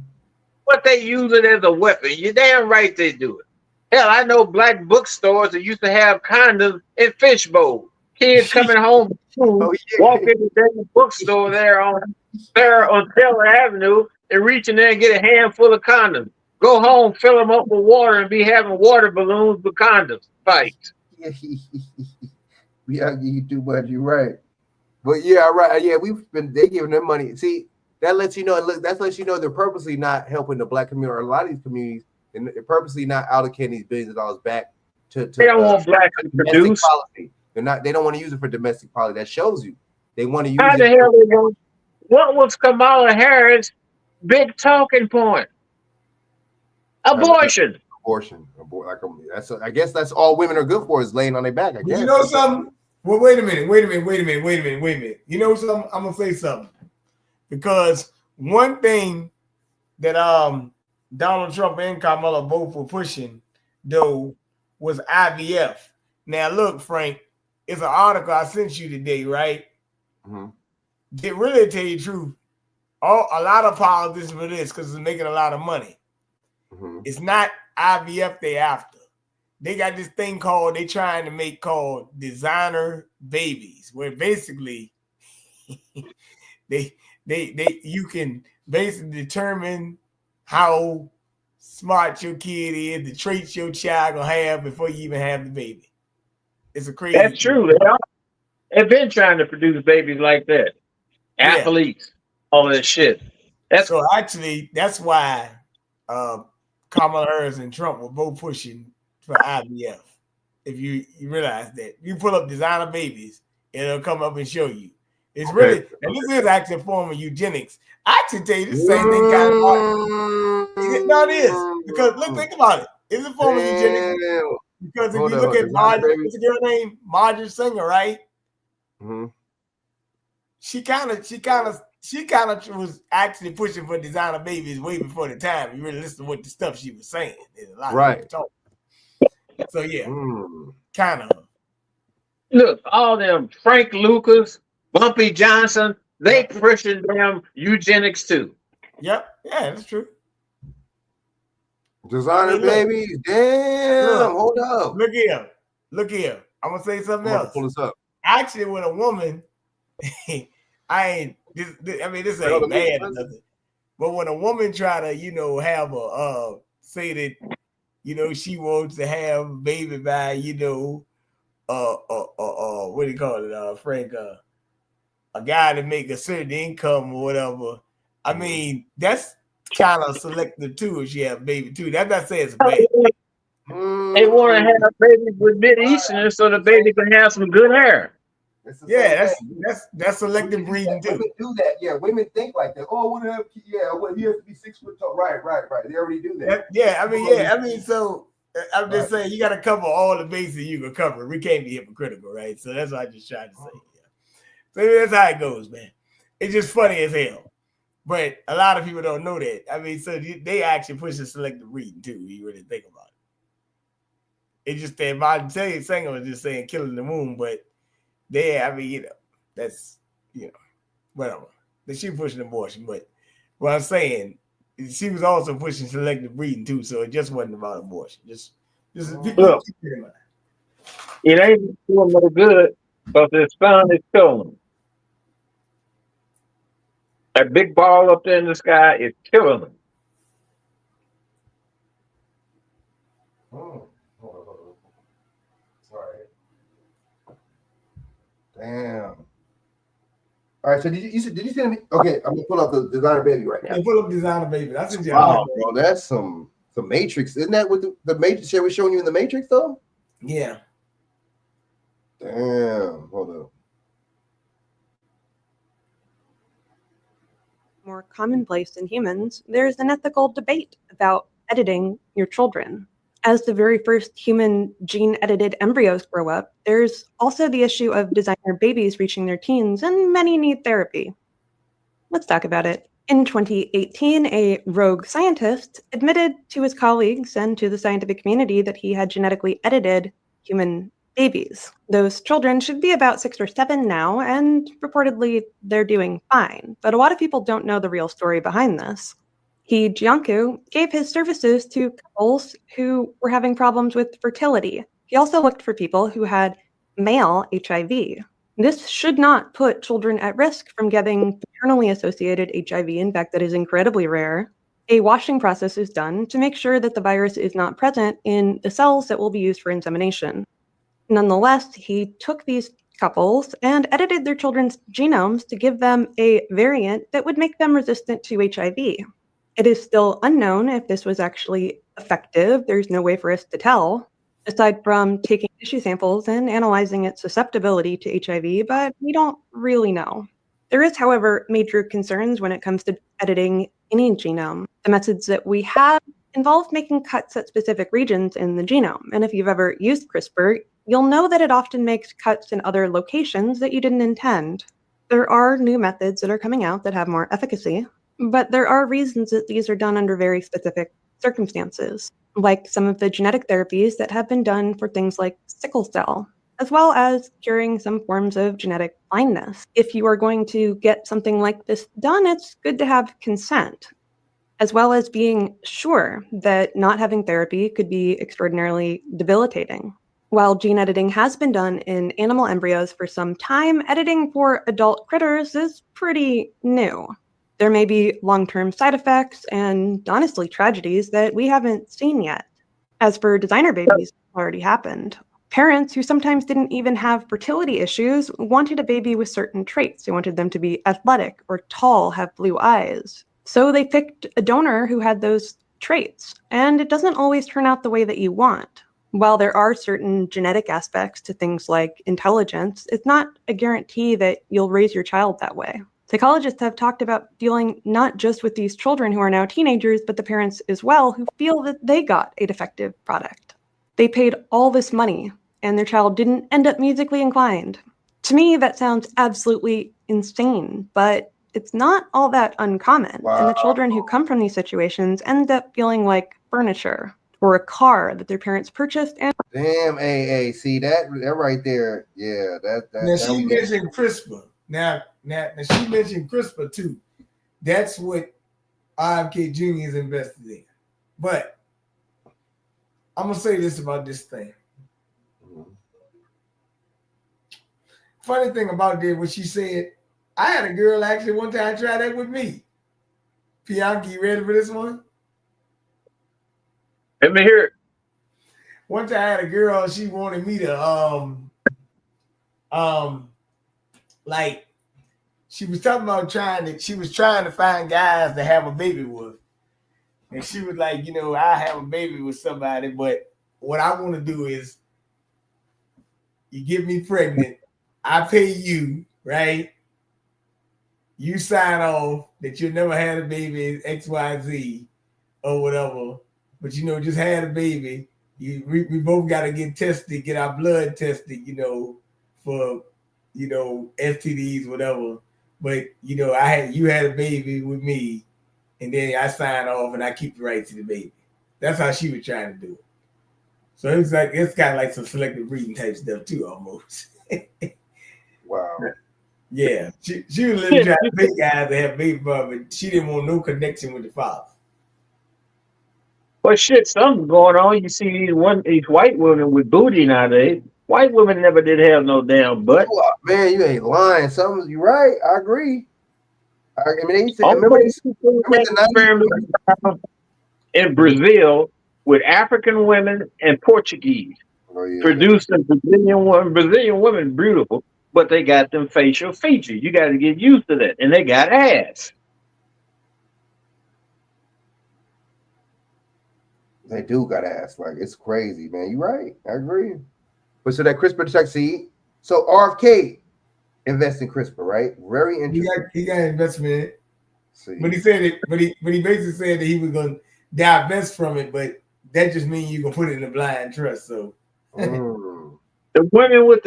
But they use it as a weapon. You're damn right they do it. Hell, I know Black bookstores that used to have condoms in fish bowls. Kids coming home, walk into the bookstore there on Taylor Avenue and reach in there and get a handful of condoms. Go home, fill them up with water, and be having water balloons with condoms. Fight. We argue you too much. You're right. But yeah, right. Yeah, they giving them money. See, that lets you know. Look, that lets you know they're purposely not helping the Black community or a lot of these communities, and they're purposely not allocating these billions of dollars back to they don't want Black to produce policy. They don't want to use it for domestic policy. That shows you they want to use How it. the hell they going? What was Kamala Harris' big talking point? Abortion. Abortion. I guess that's all women are good for is laying on their back. I guess. You know something? Well, wait a minute. You know something? I'm gonna say something because one thing that Donald Trump and Kamala both were pushing though was IVF. Now look, Frank, it's an article I sent you today, right? They really tell you the truth. A lot of politicians for this because it's making a lot of money. It's not IVF they after. They got this thing they trying to make called designer babies, where basically you can basically determine how smart your kid is, the traits your child gonna have before you even have the baby. It's a crazy. That's true. They've been trying to produce babies like that. Athletes, all that shit. So actually, that's why Kamala Harris and Trump were both pushing for IVF. If you realize that, you pull up designer babies, it'll come up and show you. It's really, and this is actually a form of eugenics. I can tell you the same thing kind of. No, it is because look, think about it. It's a form of eugenics. Because if you look at Marjorie, what's a girl named Marjorie Singer, right? She kind of was actually pushing for designer babies way before the time. You really listen to what the stuff she was saying. There's a lot of people talking. So yeah, kind of. Look, all them Frank Lucas, Bumpy Johnson, they pushing them eugenics too. Yep, yeah, that's true. Designer babies, damn. Hold up. Look here. I'm gonna say something else. Pull this up. Actually, when a woman, this ain't bad or nothing. But when a woman try to, have say that, she wants to have a baby by, what do you call it, Frank? A guy to make a certain income or whatever. I mean, that's kind of selective too. If you have a baby too, that's not saying it's bad. They want to have babies with Mid-Easterners so the baby can have some good hair. Yeah, that's selective breeding too. Women do that. Yeah, women think like that. Oh, what have, yeah, well, he has to be 6 foot tall. Right. They already do that. I mean, so I'm just saying you got to cover all the bases you can cover. We can't be hypocritical, right? So that's what I just tried to say. Yeah. So that's how it goes, man. It's just funny as hell. But a lot of people don't know that. I mean, so they actually push the selective breeding too. You really think about it. It's just that my singer was just saying killing the moon, but I mean, that's, whatever. That she pushing abortion, but what I'm saying, she was also pushing selective breeding too, so it just wasn't about abortion. Just Look, it ain't doing no good, but the sun is killing. That big ball up there in the sky is killing them. Damn. All right, so did you send me? Okay, I'm gonna pull up the Designer Baby right now. Yeah, pull up Designer Baby. That's what wow, bro. That's some Matrix. Isn't that what the Matrix shit was showing you in the Matrix though? Yeah. Damn. Hold up. More commonplace in humans, there's an ethical debate about editing your children. As the very first human gene-edited embryos grow up, there's also the issue of designer babies reaching their teens, and many need therapy. Let's talk about it. In 2018, a rogue scientist admitted to his colleagues and to the scientific community that he had genetically edited human babies. Those children should be about 6 or 7 now, and reportedly they're doing fine. But a lot of people don't know the real story behind this. He, Jianku, gave his services to couples who were having problems with fertility. He also looked for people who had male HIV. This should not put children at risk from getting paternally associated HIV. In fact, that is incredibly rare. A washing process is done to make sure that the virus is not present in the cells that will be used for insemination. Nonetheless, he took these couples and edited their children's genomes to give them a variant that would make them resistant to HIV. It is still unknown if this was actually effective. There's no way for us to tell, aside from taking tissue samples and analyzing its susceptibility to HIV, but we don't really know. There is, however, major concerns when it comes to editing any genome. The methods that we have involve making cuts at specific regions in the genome, and if you've ever used CRISPR, you'll know that it often makes cuts in other locations that you didn't intend. There are new methods that are coming out that have more efficacy, but there are reasons that these are done under very specific circumstances, like some of the genetic therapies that have been done for things like sickle cell, as well as curing some forms of genetic blindness. If you are going to get something like this done, it's good to have consent, as well as being sure that not having therapy could be extraordinarily debilitating. While gene editing has been done in animal embryos for some time, editing for adult critters is pretty new. There may be long-term side effects and, honestly, tragedies that we haven't seen yet. As for designer babies, it already happened. Parents who sometimes didn't even have fertility issues wanted a baby with certain traits. They wanted them to be athletic or tall, have blue eyes. So they picked a donor who had those traits, and it doesn't always turn out the way that you want. While there are certain genetic aspects to things like intelligence, it's not a guarantee that you'll raise your child that way. Psychologists have talked about dealing not just with these children who are now teenagers, but the parents as well who feel that they got a defective product. They paid all this money, and their child didn't end up musically inclined. To me, that sounds absolutely insane, but it's not all that uncommon. Wow. And the children who come from these situations end up feeling like furniture or a car that their parents purchased. And damn, AA, see that right there? Yeah, now she mentioned CRISPR. Now she mentioned CRISPR too. That's what RFK Jr. is invested in. But I'm gonna say this about this thing. Funny thing about that, what she said, I had a girl actually one time try that with me. Bianchi, you ready for this one? Let me hear it. One time I had a girl, she wanted me to like she was talking about she was trying to find guys to have a baby with. And she was like, you know, I have a baby with somebody, but what I want to do is you get me pregnant, I pay you, right? You sign off that you never had a baby, XYZ or whatever, but you know, just had a baby. We both got to get tested, get our blood tested, you know, for, you know, STDs, whatever. But you know, you had a baby with me, and then I sign off and I keep the rights to the baby. That's how she was trying to do it. So it's kind of like some selective breeding type stuff too, almost. Wow. Yeah, she was literally trying to pick guys to have baby for, but she didn't want no connection with the father. Well, shit, something's going on. You see these white women with booty nowadays. White women never did have no damn butt. Man, you ain't lying. You're right. I agree. I mean, they said, remember the in Brazil with African women and Portuguese. Oh, yeah. Producing Brazilian women. Brazilian women beautiful, but they got them facial features. You got to get used to that. And they got ass. They do got ass. Like, it's crazy, man. You're right. I agree. But so that CRISPR detect, see, so RFK invest in CRISPR, right? Very interesting. He got investment in it. See. But he said it, but he basically said that he was gonna divest from it, but that just means you can put it in a blind trust. So the women with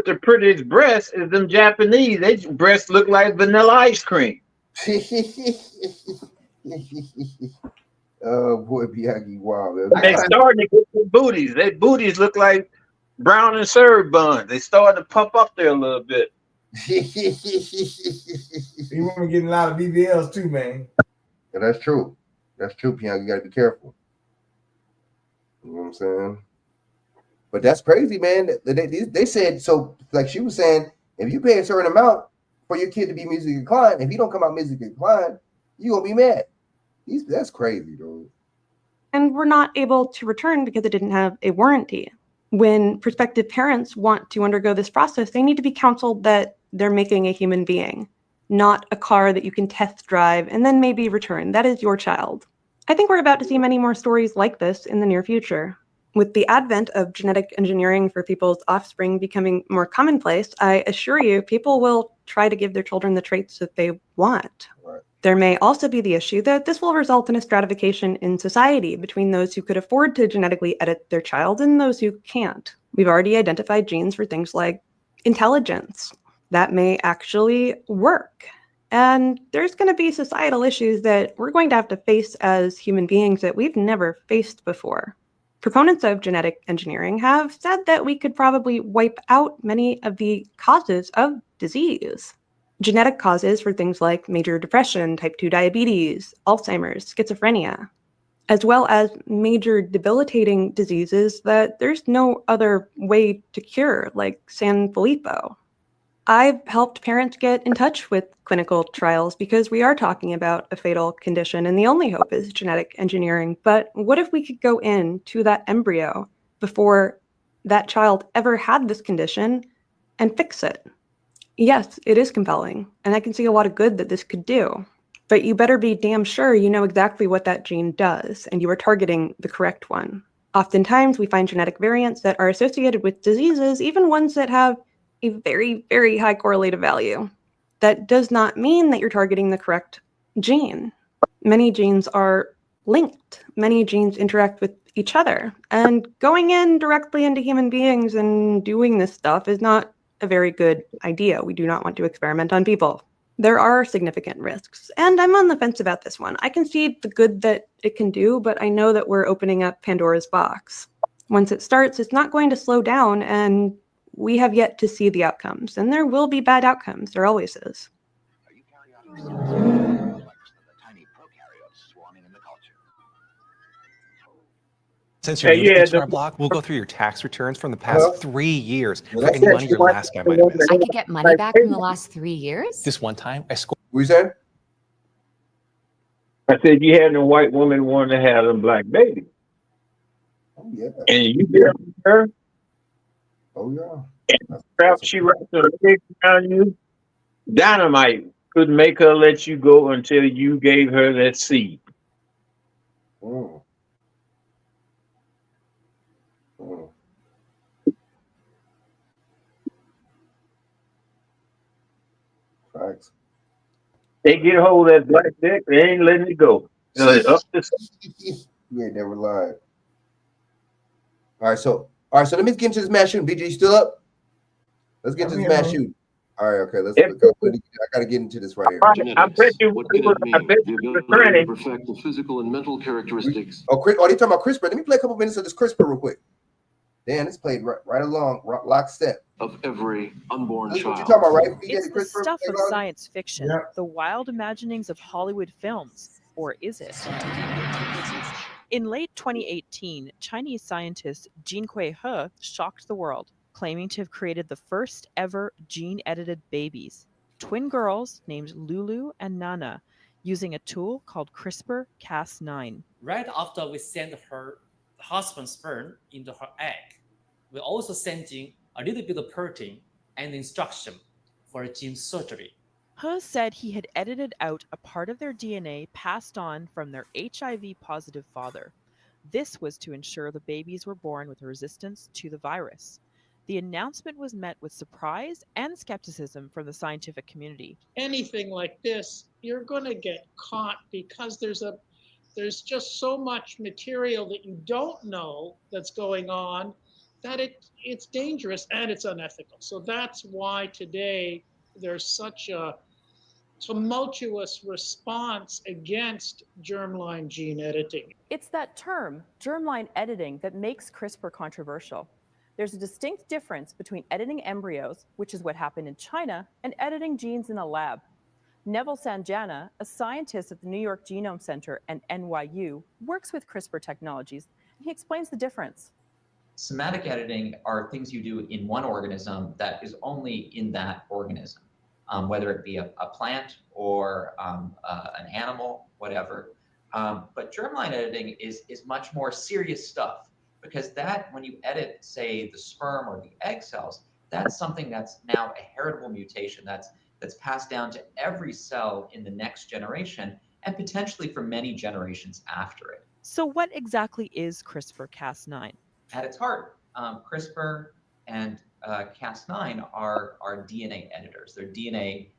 the prettiest breasts is them Japanese. They breasts look like vanilla ice cream. Oh boy, Miyagi, wow. They starting to get their booties. Their booties look like brown and served buns. They starting to pump up there a little bit. You want to get a lot of BBLs too, man. Yeah, that's true. That's true, Miyagi. You gotta be careful. You know what I'm saying? But that's crazy, man. They said, so like she was saying, if you pay a certain amount for your kid to be musically inclined, if he don't come out musically inclined, you're gonna be mad. That's crazy, dude. And we're not able to return because it didn't have a warranty. When prospective parents want to undergo this process, they need to be counseled that they're making a human being, not a car that you can test drive and then maybe return. That is your child. I think we're about to see many more stories like this in the near future. With the advent of genetic engineering for people's offspring becoming more commonplace, I assure you, people will try to give their children the traits that they want. Right. There may also be the issue that this will result in a stratification in society between those who could afford to genetically edit their child and those who can't. We've already identified genes for things like intelligence. That may actually work. And there's going to be societal issues that we're going to have to face as human beings that we've never faced before. Proponents of genetic engineering have said that we could probably wipe out many of the causes of disease. Genetic causes for things like major depression, type 2 diabetes, Alzheimer's, schizophrenia, as well as major debilitating diseases that there's no other way to cure, like Sanfilippo. I've helped parents get in touch with clinical trials because we are talking about a fatal condition and the only hope is genetic engineering. But what if we could go into that embryo before that child ever had this condition and fix it? Yes, it is compelling, and I can see a lot of good that this could do. But you better be damn sure you know exactly what that gene does, and you are targeting the correct one. Oftentimes, we find genetic variants that are associated with diseases, even ones that have a very, very high correlative value. That does not mean that you're targeting the correct gene. Many genes are linked. Many genes interact with each other. And going in directly into human beings and doing this stuff is not a very good idea. We do not want to experiment on people. There are significant risks, and I'm on the fence about this one. I can see the good that it can do, but I know that we're opening up Pandora's box. Once it starts, it's not going to slow down, and we have yet to see the outcomes, and there will be bad outcomes. There always is. Since you're new to H&R Block, we'll go through your tax returns from the past 3 years for any money your last guy might have missed. I could get money back from the last 3 years? This one time, I scored. What you said? I said you had a white woman wanting to have a black baby. Oh, yeah. And you get her. Oh, yeah. Perhaps she wrapped her leg around you. Dynamite couldn't make her let you go until you gave her that seed. Mm. Mm. Facts. They get a hold of that black dick, they ain't letting it go. Up this. You ain't never lied. All right, so let me get into this mass shooting. BJ, you still up? Let's get to this mass shooting. All right, okay. I gotta get into this right here. I bet you. What could it mean? I bet The you ability to perfect the physical and mental characteristics. Oh, they talking about CRISPR. Let me play a couple minutes of this CRISPR real quick. Dan, it's played right along, lockstep. Of every unborn That's child. what you're talking about, right? It's the stuff of science fiction, the wild imaginings of Hollywood films, or is it? In late 2018, Chinese scientist Jinkui He shocked the world, claiming to have created the first ever gene-edited babies, twin girls named Lulu and Nana, using a tool called CRISPR-Cas9. Right after we send her husband's sperm into her egg, we also send in a little bit of protein and instruction for gene surgery. He said he had edited out a part of their DNA passed on from their HIV-positive father. This was to ensure the babies were born with a resistance to the virus. The announcement was met with surprise and skepticism from the scientific community. Anything like this, you're going to get caught because there's just so much material that you don't know that's going on that it's dangerous and it's unethical. So that's why today there's such a tumultuous response against germline gene editing. It's that term, germline editing, that makes CRISPR controversial. There's a distinct difference between editing embryos, which is what happened in China, and editing genes in a lab. Neville Sanjana, a scientist at the New York Genome Center and NYU, works with CRISPR technologies, and he explains the difference. Somatic editing are things you do in one organism that is only in that organism, whether it be a plant or an animal, whatever. But germline editing is much more serious stuff, because that, when you edit, say, the sperm or the egg cells, that's something that's now a heritable mutation that's passed down to every cell in the next generation and potentially for many generations after it. So what exactly is CRISPR-Cas9? At its heart, CRISPR and Cas9 are DNA editors. They're DNA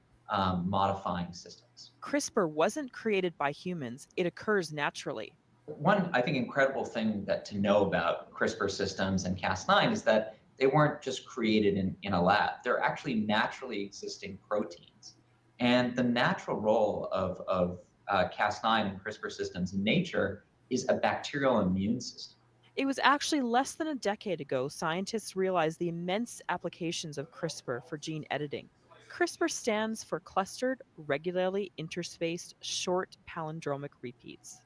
modifying systems. CRISPR wasn't created by humans. It occurs naturally. One, I think, incredible thing to know about CRISPR systems and Cas9 is that they weren't just created in a lab. They're actually naturally existing proteins. And the natural role of Cas9 and CRISPR systems in nature is a bacterial immune system. It was actually less than a decade ago scientists realized the immense applications of CRISPR for gene editing. CRISPR stands for clustered, regularly interspaced, short palindromic repeats.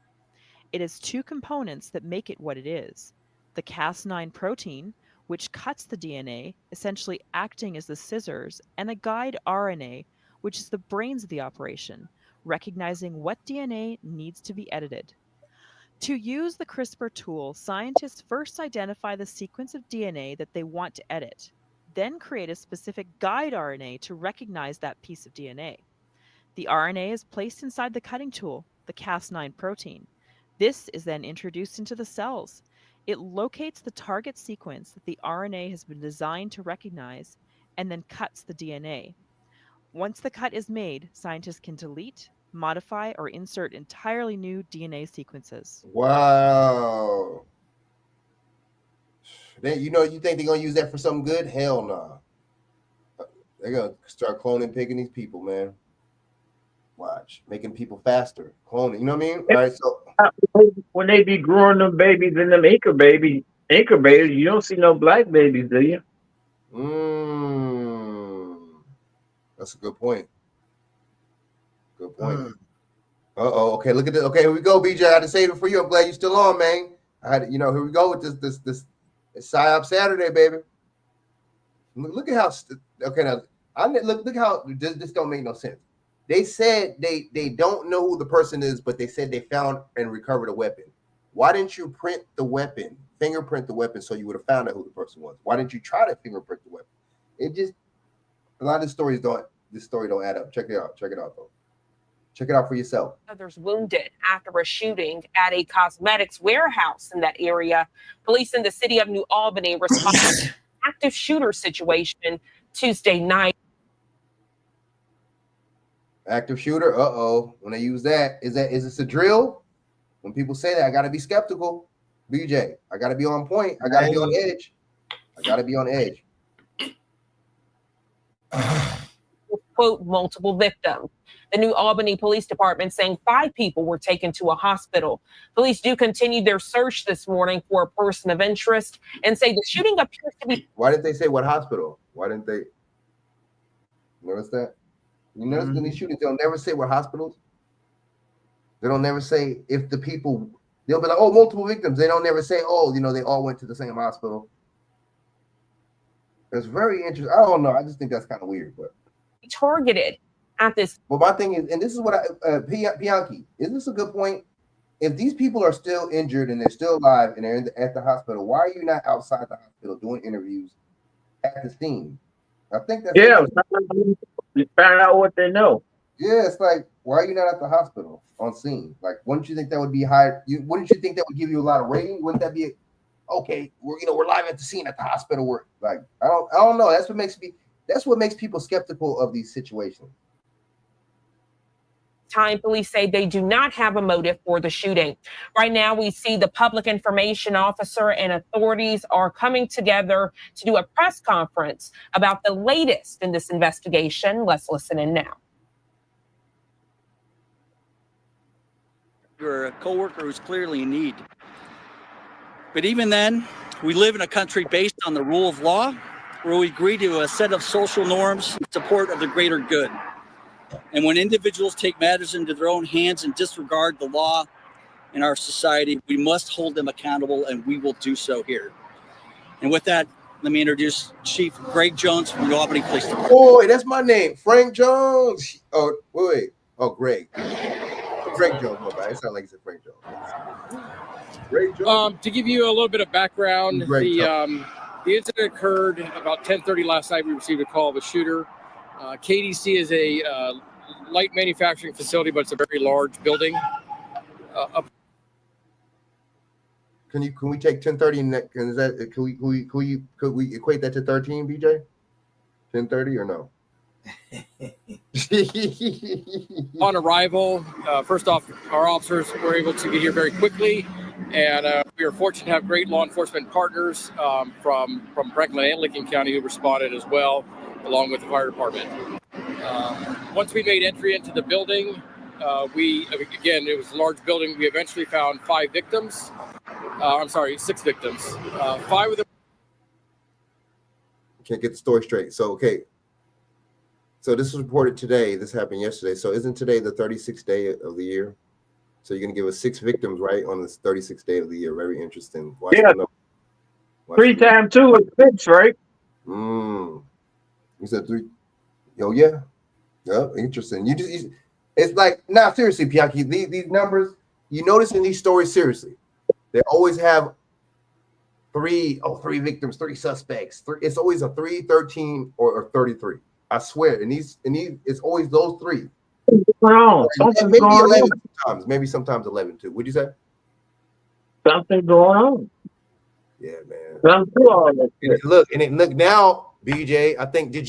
It has two components that make it what it is: the Cas9 protein, which cuts the DNA, essentially acting as the scissors, and a guide RNA, which is the brains of the operation, recognizing what DNA needs to be edited. To use the CRISPR tool, scientists first identify the sequence of DNA that they want to edit, then create a specific guide RNA to recognize that piece of DNA. The RNA is placed inside the cutting tool, the Cas9 protein. This is then introduced into the cells. It locates the target sequence that the RNA has been designed to recognize and then cuts the DNA. Once the cut is made, scientists can delete, modify, or insert entirely new DNA sequences. Wow. Then you think they're gonna use that for something good? Hell no. They're gonna start cloning, picking these people, man. Watch, making people faster, cloning. You know what I mean? All right, so when they be growing them babies in them incubators, you don't see no black babies, do you? That's a good point. Good point. Okay, look at this. Okay, here we go, BJ. I had to save it for you. I'm glad you're still on, man. Here we go with this it's PSYOP Saturday, baby. Look at how okay now. Look how this don't make no sense. They said they don't know who the person is, but they said they found and recovered a weapon. Why didn't you print the weapon, fingerprint the weapon, so you would have found out who the person was? Why didn't you try to fingerprint the weapon? It just a lot of the stories don't. This story don't add up. Check it out. Check it out though. Check it out for yourself. Others wounded after a shooting at a cosmetics warehouse in that area. Police in the city of New Albany responded to an active shooter situation Tuesday night. Active shooter. When they use that, is this a drill? When people say that, I gotta be skeptical. BJ, I gotta be on point. I gotta be on edge. I gotta be on edge. Quote, multiple victims. The New Albany Police Department saying 5 people were taken to a hospital. Police do continue their search this morning for a person of interest and say the shooting appears to be. Why didn't they say what hospital? Why didn't they? Notice that? You notice in these shootings, they'll never say what hospitals. They don't never say if the people. They'll be like, oh, multiple victims. They don't never say, oh, they all went to the same hospital. It's very interesting. I don't know. I just think that's kind of weird, but targeted at this. Well, my thing is, and this is what Bianchi, is this a good point? If these people are still injured and they're still alive and they're at the hospital, why are you not outside the hospital doing interviews at the scene? I think that's find out what they know. Yeah, it's like, why are you not at the hospital on scene? Like, wouldn't you think that would be high? Wouldn't you think that would give you a lot of rating? Wouldn't that be okay? We're live at the scene at the hospital. We're like, I don't know. That's what makes people skeptical of these situations. Time police say they do not have a motive for the shooting. Right now, we see the public information officer and authorities are coming together to do a press conference about the latest in this investigation. Let's listen in now. You're a coworker who's clearly in need. But even then, we live in a country based on the rule of law, where we agree to a set of social norms in support of the greater good. And when individuals take matters into their own hands and disregard the law in our society, we must hold them accountable, and we will do so here. And with that, let me introduce Chief Greg Jones from the Albany Police Department. Boy, that's my name, Frank Jones. Oh, wait. Oh, Greg. Greg Jones, my bad. It sounded like you said Frank Jones. Greg Jones. To give you a little bit of background, the incident occurred about 10:30 last night. We received a call of a shooter. KDC is a light manufacturing facility, but it's a very large building. Can we take 10:30 and that? Could we equate that to 13, BJ? 10:30 or no? On arrival, first off, our officers were able to get here very quickly, and we are fortunate to have great law enforcement partners from Franklin and Lincoln County who responded as well, along with the fire department. Once we made entry into the building, it was a large building. We eventually found 6 victims. 6 victims. 5 of them. Can't get the story straight. So, okay. So this was reported today. This happened yesterday. So isn't today the 36th day of the year? So you're going to give us 6 victims, right, on this 36th day of the year. Very interesting. Yeah. 3 times 2 is 6, right? You said 3. Oh, yeah. Yeah, interesting. It's like, now, seriously, Bianchi, these numbers, you notice in these stories, seriously, they always have 3 victims, 3 suspects. It's always a 3, 13, or 33. I swear. And these, it's always those 3. Maybe 11 sometimes. Maybe sometimes 11 too. What'd you say? Something going on. Yeah, man. Something going on. Look now, BJ. I think I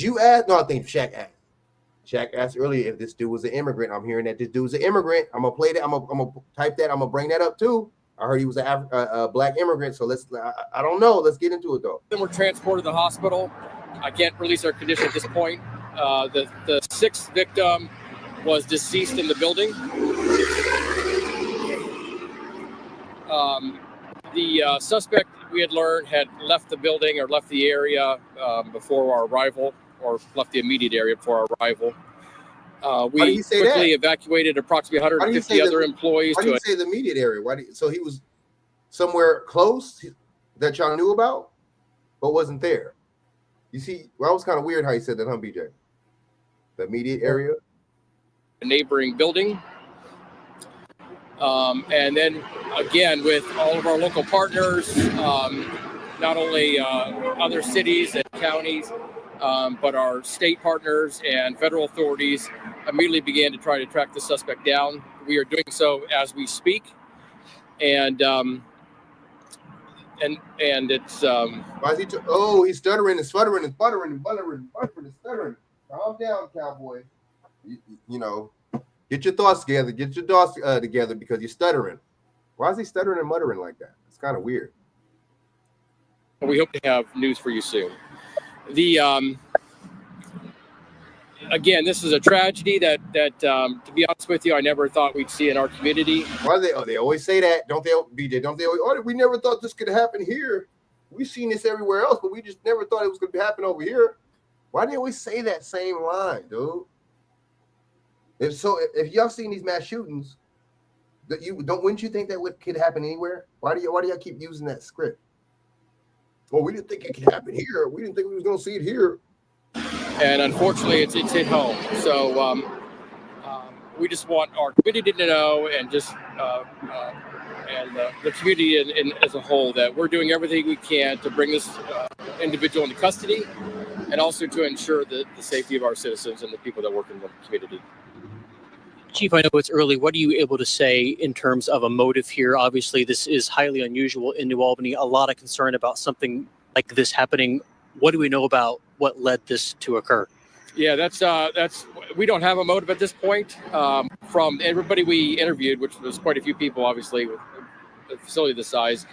think Shaq asked. Shaq asked earlier if this dude was an immigrant. I'm hearing that this dude's an immigrant. I'm gonna play that. I'm gonna type that. I'm gonna bring that up too. I heard he was a black immigrant. So I don't know. Let's get into it though. Then we're transported to the hospital. I can't release our condition at this point. The 6th victim was deceased in the building. The suspect, we had learned, had left the building or left the area before our arrival, or left the immediate area before our arrival. We quickly evacuated approximately 150 other employees. Why do you say the immediate area? So he was somewhere close that y'all knew about, but wasn't there? You see, well, that was kind of weird how you said that, huh, BJ? The immediate area? A neighboring building. And then, again, with all of our local partners, not only other cities and counties, but our state partners and federal authorities immediately began to try to track the suspect down. We are doing so as we speak, and it's why is he? Oh, he's stuttering and sputtering and buttering and buttering and buttering and stuttering. Calm down, cowboy. You know, get your thoughts together. Get your thoughts together because you're stuttering. Why is he stuttering and muttering like that? It's kind of weird. we hope to have news for you soon. Again, this is a tragedy that to be honest with you, I never thought we'd see in our community. Why they? Oh, they always say that, don't they? BJ, don't they? Always, oh, we never thought this could happen here. We've seen this everywhere else, but we just never thought it was going to happen over here. Why do they always say that same line, dude? If y'all seen these mass shootings, that wouldn't you think that could happen anywhere? Why do y'all keep using that script? Well, we didn't think it could happen here. We didn't think we was going to see it here. And unfortunately, it's hit home. So we just want our community to know, and just and the community as a whole, that we're doing everything we can to bring this individual into custody, and also to ensure the safety of our citizens and the people that work in the community. Chief, I know it's early. What are you able to say in terms of a motive here? Obviously, this is highly unusual in New Albany. A lot of concern about something like this happening. What do we know about what led this to occur? Yeah, that's we don't have a motive at this point. From everybody we interviewed, which was quite a few people, obviously, with a facility this size,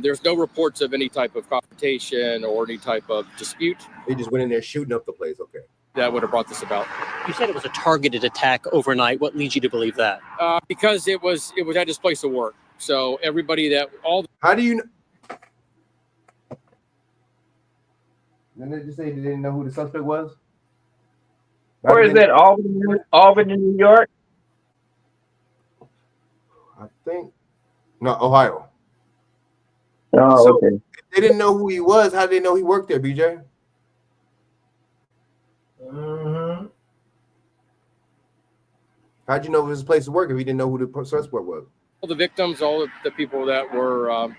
there's no reports of any type of confrontation or any type of dispute. They just went in there shooting up the place. Okay. That would have brought this about. You said it was a targeted attack overnight. What leads you to believe that? Because it was at his place of work. So everybody how do you know? Didn't they just say they didn't know who the suspect was? Where is that? Albany, New York? I think. No, Ohio. Oh, so okay. If they didn't know who he was, how did they know he worked there, BJ? Mm-hmm. How'd you know it was his place of work if he didn't know who the suspect was? All the victims, all the people that were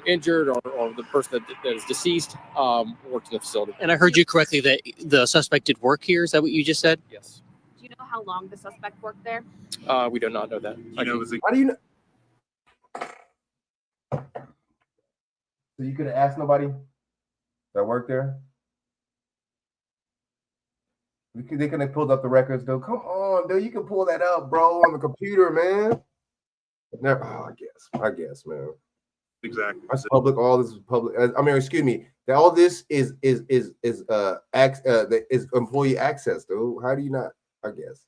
injured or the person that is deceased worked in the facility. And I heard you correctly that the suspect did work here. Is that what you just said? Yes. Do you know how long the suspect worked there? We do not know that. How do you know? So you could have asked nobody that worked there? They could have pulled up the records, though. Come on, dude. You can pull that up, bro, on the computer, man. Never. Oh, I guess, man. Exactly. That's public. All this is public. I mean, excuse me. All this is employee access, though. How do you not? I guess.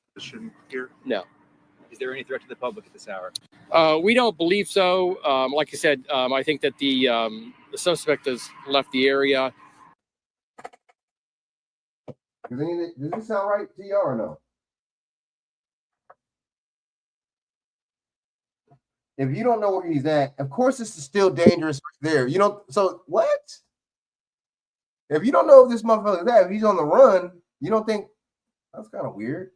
Here? No. Is there any threat to the public at this hour? We don't believe so. Like I said, I think that the suspect has left the area. Does this sound right to y'all or no? If you don't know where he's at, of course this is still dangerous right there. You know, so what? If you don't know if this motherfucker is at, if he's on the run, you don't think that's kind of weird.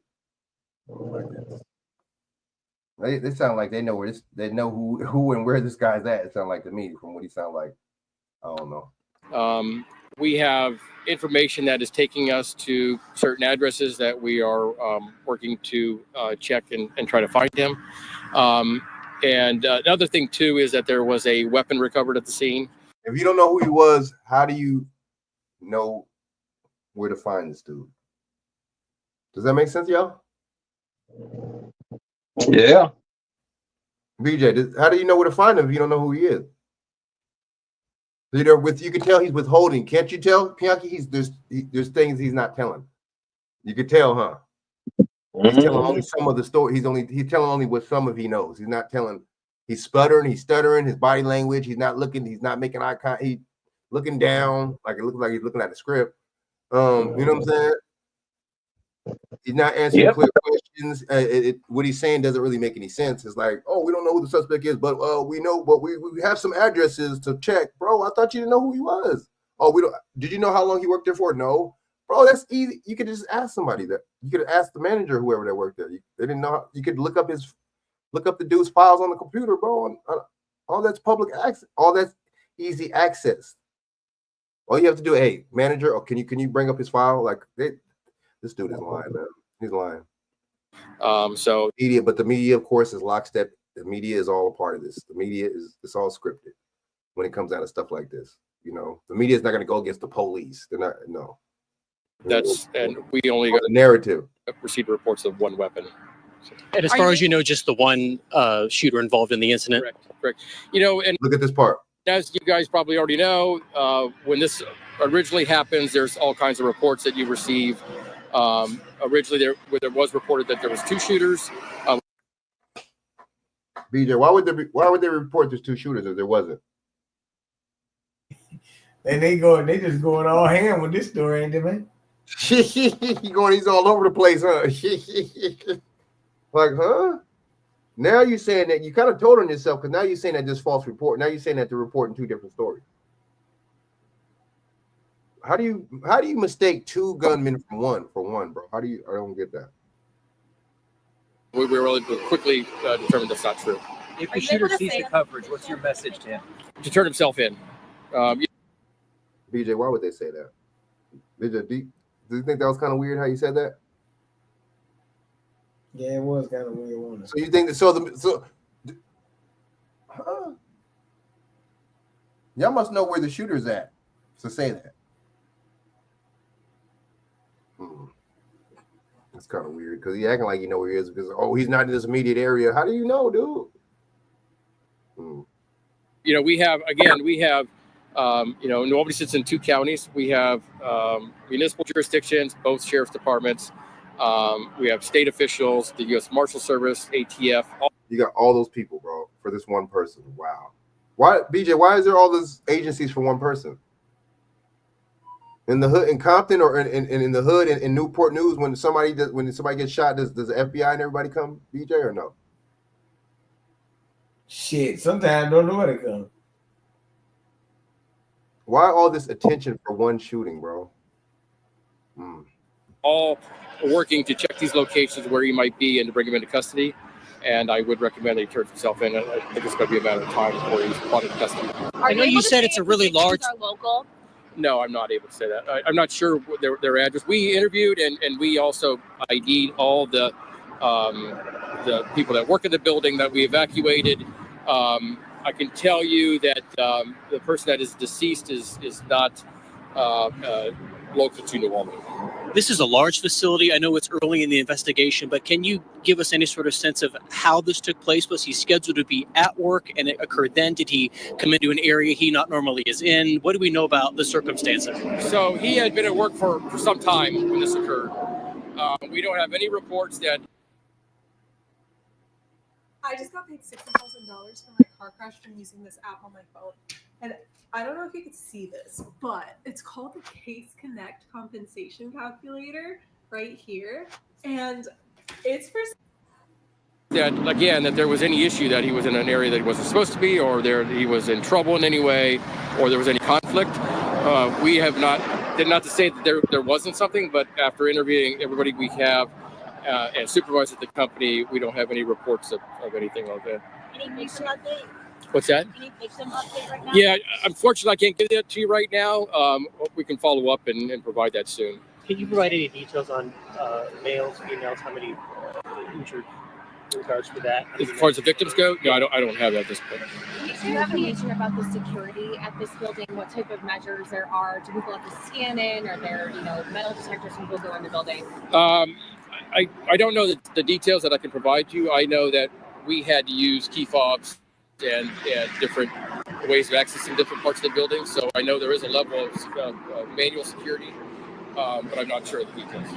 They sound like they know where this, they know who and where this guy's at. It sounds like to me from what he sounds like. I don't know. We have information that is taking us to certain addresses that we are working to check and try to find him. And another thing, too, is that there was a weapon recovered at the scene. If you don't know who he was, how do you know where to find this dude? Does that make sense, y'all? Yeah. BJ, how do you know where to find him if you don't know who he is? You can tell he's withholding. Can't you tell, Pianki? There's things he's not telling. You could tell, huh? He's telling only some of the story. He's telling only what some of he knows. He's not telling. He's sputtering. He's stuttering. His body language. He's not looking. He's not making eye contact. He's looking down, like it looks like he's looking at the script. You know what I'm saying? He's not answering clear questions. What he's saying doesn't really make any sense. It's like, oh, we don't know who the suspect is, but we know, but we have some addresses to check. Bro, I thought you didn't know who he was. Oh, we don't. Did you know how long he worked there for? No. Bro, that's easy. You could just ask somebody that. You could ask the manager, whoever that worked there. They didn't know. You could look up the dude's files on the computer, bro. All that's public access. All that's easy access. All you have to do, hey, manager, or can you bring up his file? Like, this dude is lying, man. He's lying. So media, but the media, of course, is lockstep. The media is all a part of this. The media it's all scripted when it comes out of stuff like this. You know, the media is not going to go against the police. They're not. No. And we only got a narrative. Received reports of one weapon. And as far as you know, just the one shooter involved in the incident. Correct. You know, and look at this part. As you guys probably already know, when this originally happens, there's all kinds of reports that you receive. Originally, there was reported that there was 2 shooters. BJ, why would they report there's 2 shooters if there wasn't? And they just going all ham with this story, ain't they, man? He's all over the place, huh? Like, huh? Now you're saying that you kind of told on yourself, because now you're saying that this false report. Now you're saying that they're reporting 2 different stories. How do you mistake 2 gunmen for one, bro? I don't get that. We were able to quickly determine that's not true. If the shooter sees the coverage, what's your message to him? To turn himself in. BJ, why would they say that? Do you think that was kind of weird how you said that? Yeah, it was kind of weird, wasn't it? So you think that huh? Y'all must know where the shooter's at to say that. It's kind of weird because he's acting like you know where he is because he's not in this immediate area. How do you know, dude? You know, we have New Albany sits in 2 counties. We have municipal jurisdictions, both sheriff's departments. We have state officials, the U.S. Marshal Service, ATF. You got all those people, bro, for this one person. Wow. Why, BJ? Why is there all these agencies for one person? In the hood, in Compton, or in the hood, in Newport News, when somebody gets shot, does the FBI and everybody come, BJ, or no? Shit, sometimes I don't know where to come. Why all this attention for one shooting, bro? All working to check these locations where he might be and to bring him into custody. And I would recommend that he turns himself in. I think it's going to be a matter of time before he's brought into custody. I know you said it's a really large. Local. No, I'm not able to say that. I'm not sure their address. We interviewed and we also ID'd all the people that work in the building that we evacuated. I can tell you that the person that is deceased is not local to New Albany. This is a large facility. I know it's early in the investigation, but can you give us any sort of sense of how this took place? Was he scheduled to be at work and it occurred then? Did he come into an area he not normally is in? What do we know about the circumstances? So he had been at work for some time when this occurred. We don't have any reports that. I just got paid $60,000 for my car crash from using this app on my phone. And I don't know if you could see this, but it's called the Case Connect Compensation Calculator right here. And it's for that there was any issue that he was in an area that he wasn't supposed to be, or he was in trouble in any way, or there was any conflict. We have not to say that there wasn't something, but after interviewing everybody we have and supervisors at the company, we don't have any reports of anything like that. Any victim update? What's that? Any victim update right now? Yeah, unfortunately, I can't give that to you right now. We can follow up and provide that soon. Can you provide any details on males, females, how many injured in regards to that? As far as the victims go, no, I don't have that at this point. Do you have any information about the security at this building? What type of measures there are? Do people have to scan in? Are there, metal detectors when people go in the building? I don't know the details that I can provide you. I know that we had to use key fobs and different ways of accessing different parts of the building. So I know there is a level of manual security, but I'm not sure of the details.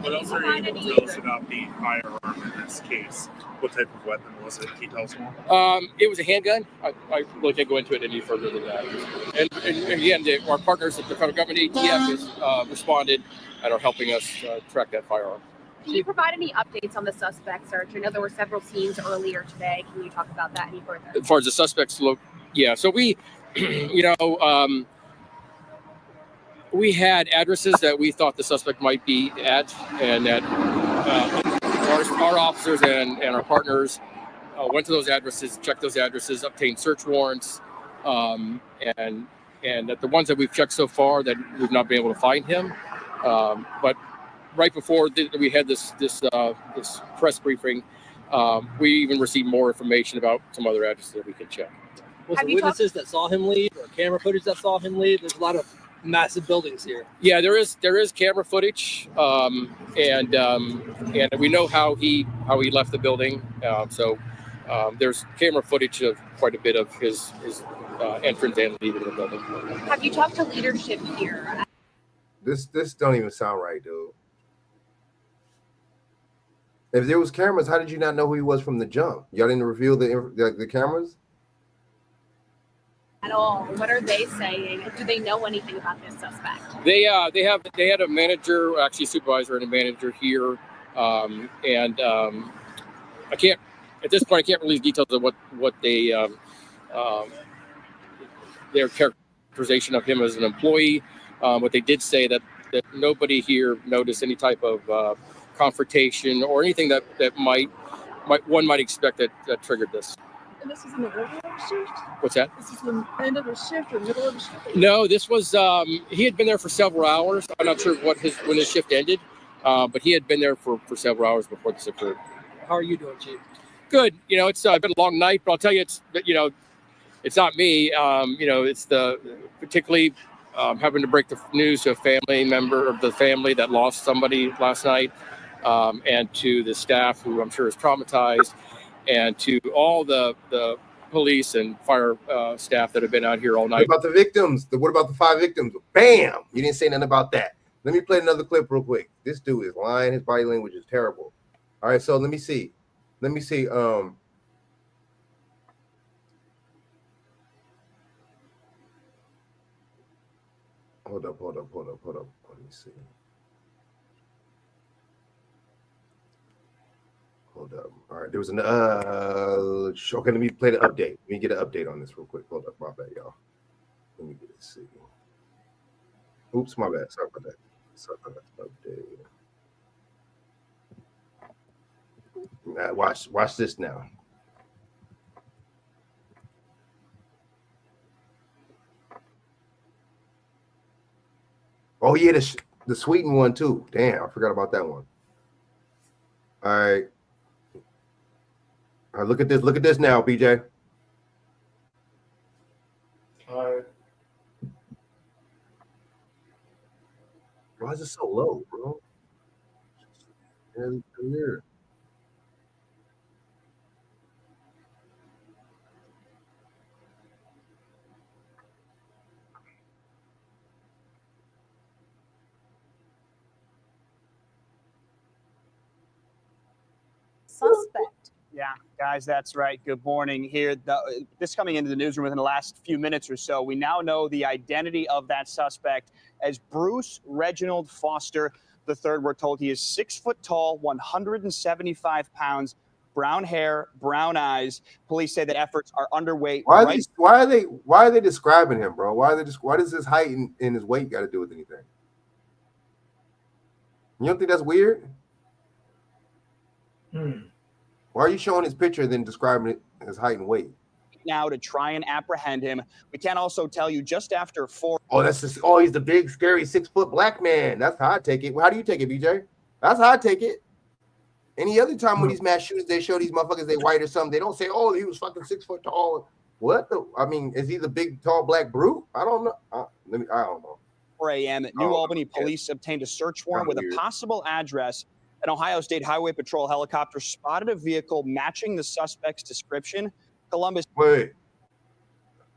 What else are you able to tell us about the firearm in this case? What type of weapon was it? Can you tell us more? It was a handgun. I really can't go into it any further than that. And again, our partners at the federal government, ATF, has responded and are helping us track that firearm. Can you provide any updates on the suspect search? I know there were several scenes earlier today. Can you talk about that any further? As far as the suspects look, yeah. So we, we had addresses that we thought the suspect might be at, and that our officers and our partners went to those addresses, checked those addresses, obtained search warrants, and that the ones that we've checked so far that we've not been able to find him. But right before we had this press briefing, we even received more information about some other addresses that we can check. Was there witnesses that saw him leave, or camera footage that saw him leave? There's a lot of massive buildings here. Yeah, there is camera footage, and we know how he left the building. So there's camera footage of quite a bit of his entrance and leaving the building. Have you talked to leadership here? This don't even sound right, dude. If there was cameras, how did you not know who he was from the jump? Y'all didn't reveal the cameras At all? What are they saying? Do they know anything about this suspect? They had a manager, actually supervisor and a manager here, and I can't at this point. I can't release details of what they their characterization of him as an employee. But they did say that nobody here noticed any type of confrontation or anything that one might expect that triggered this. And this is in the middle of a shift? What's that? This is the end of a shift or middle of a shift? No, this was he had been there for several hours. I'm not sure when his shift ended, but he had been there for several hours before this occurred. How are you doing, Chief? Good. It's been a long night, but I'll tell you, it's not me. It's particularly having to break the news to a family member of the family that lost somebody last night, and to the staff who I'm sure is traumatized, and to all the police and fire staff that have been out here all night. What about the victims? What about the 5 victims? Bam! You didn't say nothing about that. Let me play another clip real quick. This dude is lying. His body language is terrible. All right, so let me see. Hold up. Let me see. Hold up. All right, there was an okay, let me play the update. Let me get an update on this real quick. Hold up, my bad, y'all. Let me get it. See. Oops, my bad. Sorry about that. Update. Now, watch this now. Oh, yeah, the Sweden one too. Damn, I forgot about that one. All right. All right, look at this. Look at this now, BJ. All right. Why is it so low, bro? It's weird. Suspect. Yeah, guys, that's right. Good morning. Here, this coming into the newsroom within the last few minutes or so. We now know the identity of that suspect as Bruce Reginald Foster III. We're told he is 6 foot tall, 175 pounds, brown hair, brown eyes. Police say that efforts are underway. Why are they describing him, bro? Why does his height and his weight got to do with anything? You don't think that's weird? Why are you showing his picture and then describing it as height and weight? Now to try and apprehend him. We can also tell you just after 4. Oh, he's the big, scary 6 foot black man. That's how I take it. How do you take it, BJ? That's how I take it. Any other time when these mass shootings, they show these motherfuckers they white or something, they don't say, oh, he was fucking 6 foot tall. What the? I mean, is he the big, tall, black brute? I don't know. I don't know. 4 a.m. New Albany police obtained a search warrant with a possible address. An Ohio State Highway Patrol helicopter spotted a vehicle matching the suspect's description. Columbus. Wait.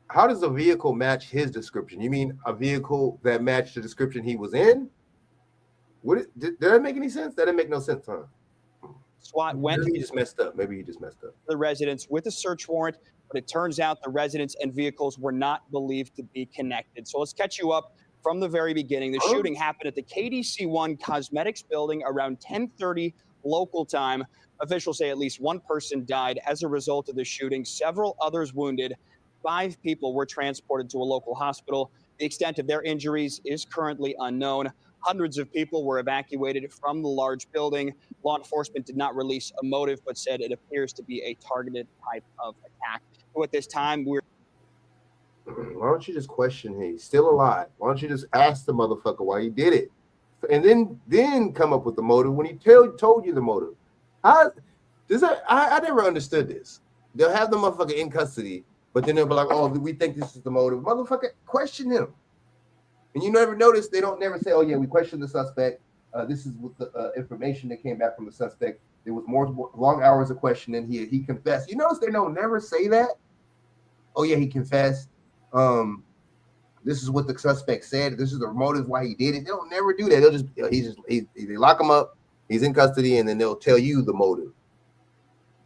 How does a vehicle match his description? You mean a vehicle that matched the description he was in? Did that make any sense? That didn't make no sense, huh? SWAT went. Maybe he just messed up. The residents with a search warrant, but it turns out the residents and vehicles were not believed to be connected. So let's catch you up from the very beginning. The shooting happened at the KDC-1 Cosmetics building around 10:30 local time. Officials say at least one person died as a result of the shooting. Several others wounded. 5 people were transported to a local hospital. The extent of their injuries is currently unknown. Hundreds of people were evacuated from the large building. Law enforcement did not release a motive, but said it appears to be a targeted type of attack. So at this time, we're Why don't you just question him? He's still alive. Why don't you just ask the motherfucker why he did it, and then come up with the motive when he told you the motive? I never understood this. They'll have the motherfucker in custody, but then they'll be like, "Oh, we think this is the motive." Motherfucker, question him. And you never notice they don't never say, "Oh yeah, we questioned the suspect. This is what the information that came back from the suspect. There was more long hours of questioning. He confessed." You notice they don't never say that. Oh yeah, he confessed. This is what the suspect said. This is the motive why he did it. They don't never do that. They'll just they lock him up. He's in custody, and then they'll tell you the motive.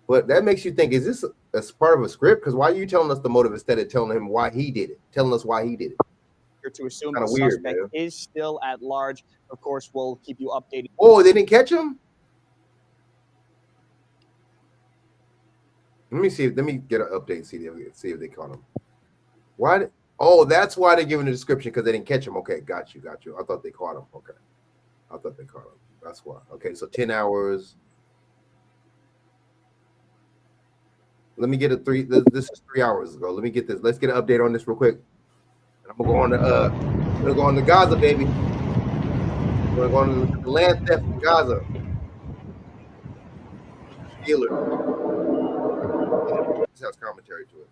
But that makes you think: is this as part of a script? Because why are you telling us the motive instead of telling him why he did it? Telling us why he did it. To assume Kinda the weird, suspect man. is still at large. Of course, we'll keep you updated. Oh, they didn't catch him? Let me get an update, see if they caught him. Why? Oh, that's why they're giving the description, because they didn't catch him. Okay, got you. I thought they caught him. Okay. I thought they caught him. That's why. Okay, so 10 hours. Let me get this is 3 hours ago. Let me get this. Let's get an update on this real quick. I'm gonna go on to Gaza, baby. We're going to the land theft in Gaza. Dealer. This has commentary to it,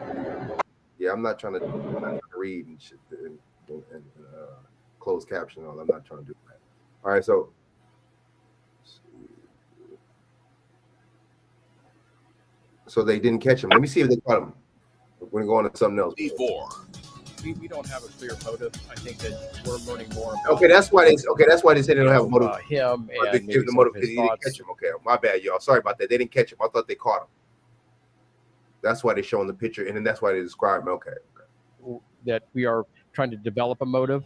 man. Yeah, I'm not trying to read and shit and closed caption. I'm not trying to do that. All right, so they didn't catch him. Let me see if they caught him. We're gonna go on to something else. We don't have a clear motive. I think that we're learning more. Okay, that's why they said they don't have a motive. Him They and give the motive because he didn't catch him. Okay, my bad, y'all. Sorry about that. They didn't catch him. I thought they caught him. That's why they're showing the picture, and then that's why they describe him. Okay. that we are trying to develop a motive.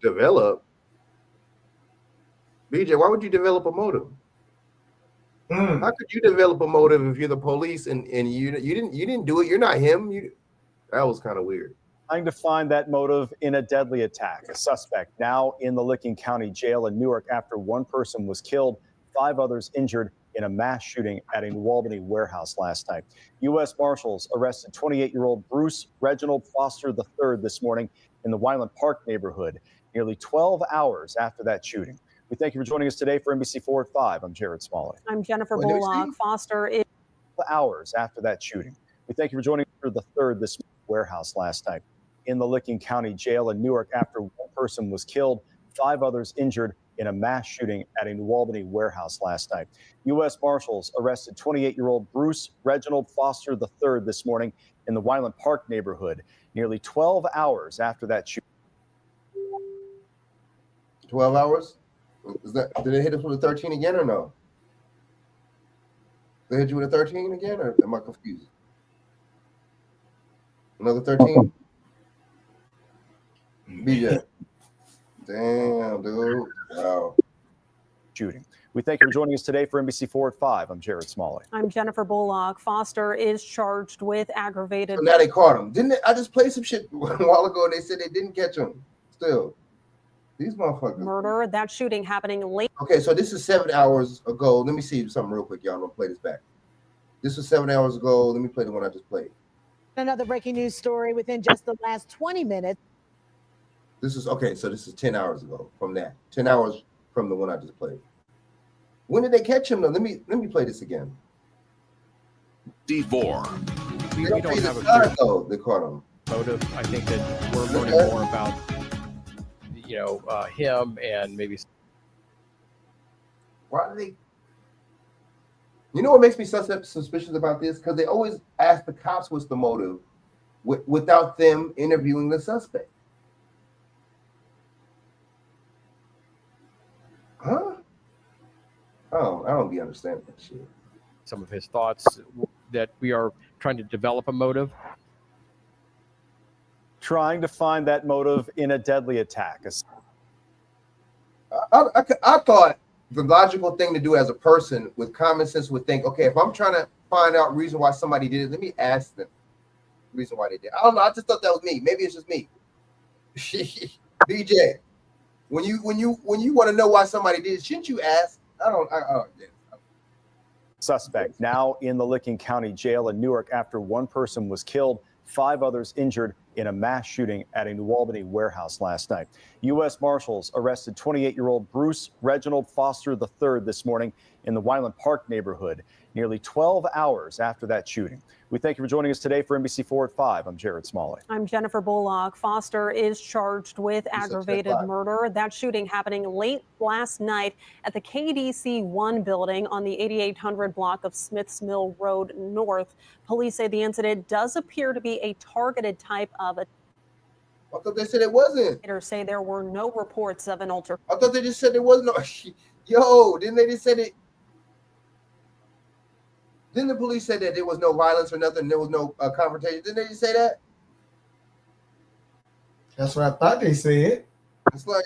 Develop. BJ, why would you develop a motive? How could you develop a motive if you're the police and you didn't do it? You're not him. That was kind of weird. Trying to find that motive in a deadly attack. A suspect now in the Licking County Jail in Newark after one person was killed, 5 others injured in a mass shooting at a New Albany warehouse last night. U.S. Marshals arrested 28-year-old Bruce Reginald Foster III this morning in the Wyland Park neighborhood, nearly 12 hours after that shooting. We thank you for joining us today for NBC4 at 5. I'm Jared Smalley. I'm Jennifer Bullock. Foster is hours after that shooting. We thank you for joining us for the third this warehouse last night in the Licking County Jail in Newark after one person was killed, 5 others injured in a mass shooting at a New Albany warehouse last night. U.S. Marshals arrested 28-year-old Bruce Reginald Foster III this morning in the Wyland Park neighborhood, nearly 12 hours after that shooting. 12 hours? Did they hit us with a 13 again or no? They hit you with a 13 again, or am I confused? Another 13? BJ. Damn, dude. Wow. Shooting. We thank you for joining us today for NBC4 at 5. I'm Jared Smalley. I'm Jennifer Bullock. Foster is charged with aggravated. So now they caught him. Didn't they? I just played some shit a while ago and they said they didn't catch him. Still. These motherfuckers. Murder. That shooting happening late. Okay, so this is 7 hours ago. Let me see something real quick, y'all. I'm gonna play this back. This was 7 hours ago. Let me play the one I just played. Another breaking news story within just the last 20 minutes. This is okay, so this is 10 hours ago from that. 10 hours from the one I just played. When did they catch him though? Let me play this again. D4. They We don't don't pay the have a time, clear though. They caught him. motive. I think that we're learning more about him and maybe. Why do they? You know what makes me suspicious about this? Because they always ask the cops what's the motive without them interviewing the suspect. Huh? Oh, I don't be understanding that shit. Some of his thoughts that we are trying to develop a motive. Trying to find that motive in a deadly attack. I thought the logical thing to do as a person with common sense would think, okay, if I'm trying to find out reason why somebody did it, let me ask them the reason why they did it. I don't know. I just thought that was me. Maybe it's just me. BJ, when you want to know why somebody did it, shouldn't you ask? Suspect now in the Licking County Jail in Newark after one person was killed, 5 others injured in a mass shooting at a New Albany warehouse last night. U.S. Marshals arrested 28-year-old Bruce Reginald Foster III this morning in the Wyland Park neighborhood, nearly 12 hours after that shooting. We thank you for joining us today for NBC4 at 5. I'm Jared Smalley. I'm Jennifer Bullock. Foster is charged with aggravated murder. That shooting happening late last night at the KDC-1 building on the 8800 block of Smiths Mill Road North. Police say the incident does appear to be a targeted type of attack. I thought they said it wasn't. Say there were no reports of an alter. I thought they just said there was no. Yo, didn't they just say it? Didn't the police say that there was no violence or nothing? There was no confrontation. Didn't they just say that? That's what I thought they said. It's like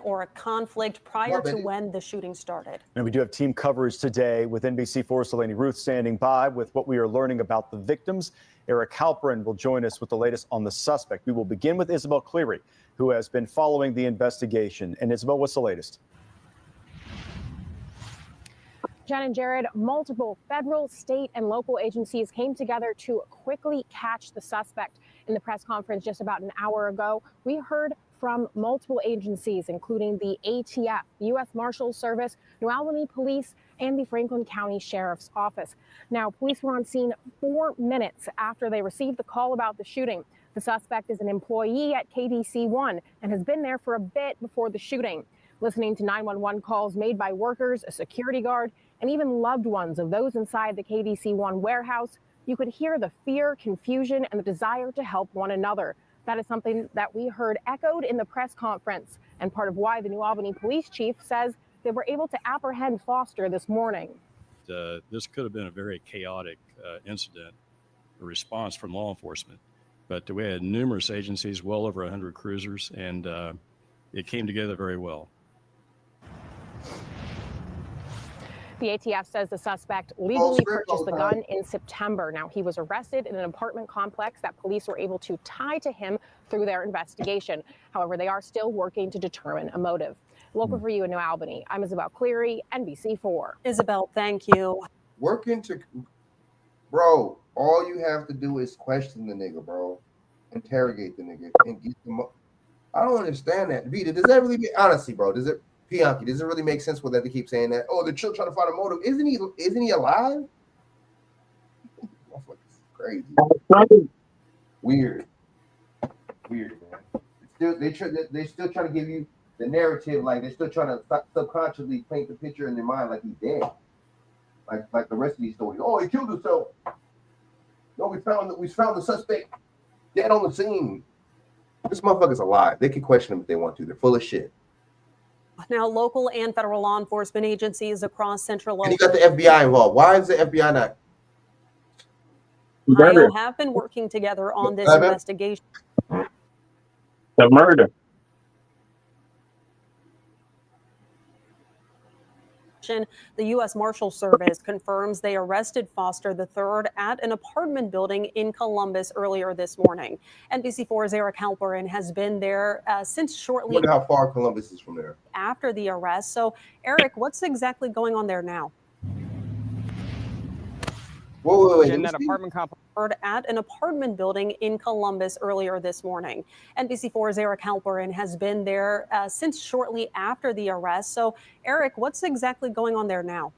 Or a conflict prior to when the shooting started. And we do have team coverage today with NBC4's Delaney Ruth standing by with what we are learning about the victims. Eric Halperin will join us with the latest on the suspect. We will begin with Isabel Cleary, who has been following the investigation. And Isabel, what's the latest? Jen and Jared, multiple federal, state, and local agencies came together to quickly catch the suspect. In the press conference just about an hour ago, we heard from multiple agencies, including the ATF, U.S. Marshals Service, New Albany Police, and the Franklin County Sheriff's Office. Now, police were on scene 4 minutes after they received the call about the shooting. The suspect is an employee at KDC-1 and has been there for a bit before the shooting. Listening to 911 calls made by workers, a security guard, and even loved ones of those inside the KDC-1 warehouse, you could hear the fear, confusion, and the desire to help one another. That is something that we heard echoed in the press conference, and part of why the New Albany police chief says they were able to apprehend Foster this morning. This could have been a very chaotic incident, a response from law enforcement. But we had numerous agencies, well over 100 cruisers, and it came together very well. The ATF says the suspect legally purchased the gun in September. Now, he was arrested in an apartment complex that police were able to tie to him through their investigation. However, they are still working to determine a motive. Local for you in New Albany, I'm Isabel Cleary, NBC4. Isabel, thank you. Working to, bro, all you have to do is question the nigga, bro. Interrogate the nigga and get them up. I don't understand that. Vita, does that really be, honestly, bro, does it, Bianchi, does it really make sense for that they keep saying that? Oh, they're still trying to find a motive. Isn't he alive? Crazy. Weird, man. They're still trying to give you the narrative, like they're still trying to subconsciously paint the picture in their mind like he's dead. Like the rest of these stories. Oh, he killed himself. No, we found the suspect dead on the scene. This motherfucker's alive. They can question him if they want to. They're full of shit. Now, local and federal law enforcement agencies across Central And you got the FBI involved. Why is the FBI not? Ohio have been working together on this investigation. The murder. The U.S. Marshals Service confirms they arrested Foster III at an apartment building in Columbus earlier this morning. NBC4's Eric Halperin has been there since shortly. I wonder how far Columbus is from there. After the arrest. So, Eric, what's exactly going on there now? Wait. In that apartment complex. At an apartment building in Columbus earlier this morning. NBC4's Eric Halperin has been there since shortly after the arrest. So, Eric, what's exactly going on there now?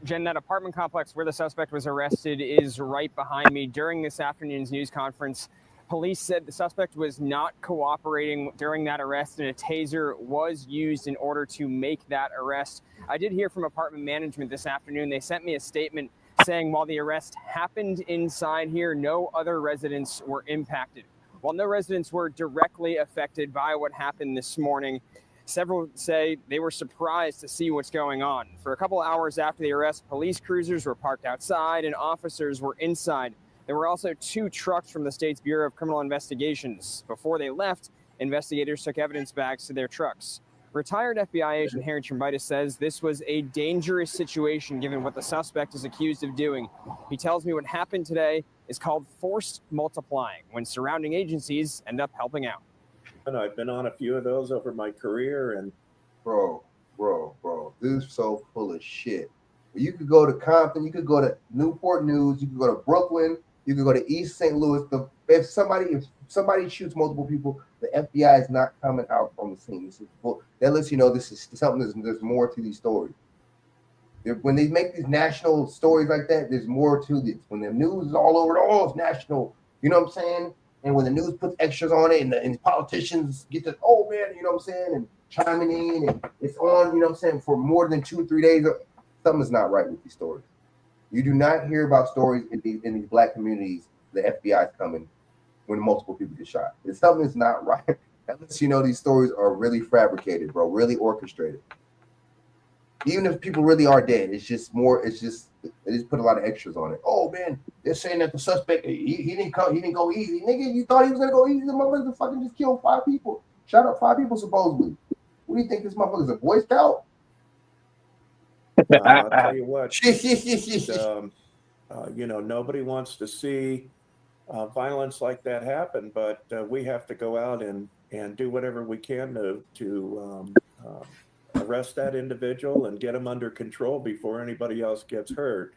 Jen, that apartment complex where the suspect was arrested is right behind me. During this afternoon's news conference, police said the suspect was not cooperating during that arrest and a taser was used in order to make that arrest. I did hear from apartment management this afternoon. They sent me a statement saying while the arrest happened inside here, no other residents were impacted. While no residents were directly affected by what happened this morning, several say they were surprised to see what's going on. For a couple hours after the arrest, police cruisers were parked outside and officers were inside. There were also 2 trucks from the state's Bureau of Criminal Investigations. Before they left, investigators took evidence bags to their trucks. Retired FBI agent Harry Trombitis says this was a dangerous situation given what the suspect is accused of doing. He tells me what happened today is called force multiplying, when surrounding agencies end up helping out. And I've been on a few of those over my career, and bro. This is so full of shit. You could go to Compton, you could go to Newport News, you could go to Brooklyn, you could go to East St. Louis. If somebody shoots multiple people, the FBI is not coming out from the scene. That lets you know this is something. There's more to these stories. When they make these national stories like that, there's more to this. When the news is all over, it's national. You know what I'm saying? And when the news puts extras on it, and the politicians get to, oh man, you know what I'm saying, and chiming in, and it's on, you know what I'm saying, for more than 2 or 3 days, something's not right with these stories. You do not hear about stories in these black communities. The FBI is coming when multiple people get shot. If something's not right, that lets you know these stories are really fabricated, bro, really orchestrated. Even if people really are dead, they just put a lot of extras on it. Oh man, they're saying that the suspect he didn't go easy. Nigga, you thought he was gonna go easy? The motherfucker fucking just killed 5 people. Shot up 5 people supposedly. What do you think this motherfucker's a Boy Scout? I'll tell you what. Nobody wants to see violence like that happen, but we have to go out and do whatever we can to arrest that individual and get him under control before anybody else gets hurt.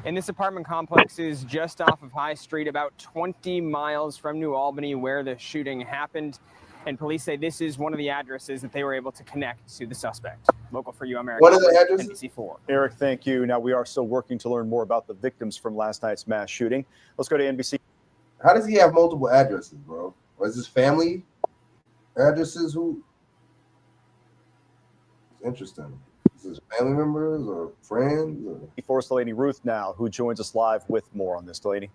And this apartment complex is just off of High Street, about 20 miles from New Albany, where the shooting happened. And police say this is one of the addresses that they were able to connect to the suspect. Local for You America. What are the addresses? NBC4. Eric, thank you. Now, we are still working to learn more about the victims from last night's mass shooting. Let's go to NBC. How does he have multiple addresses, bro? Or is his family addresses? Who? It's interesting. Is this family members or friends? Or? Force Delaney Ruth now, who joins us live with more on this, Delaney.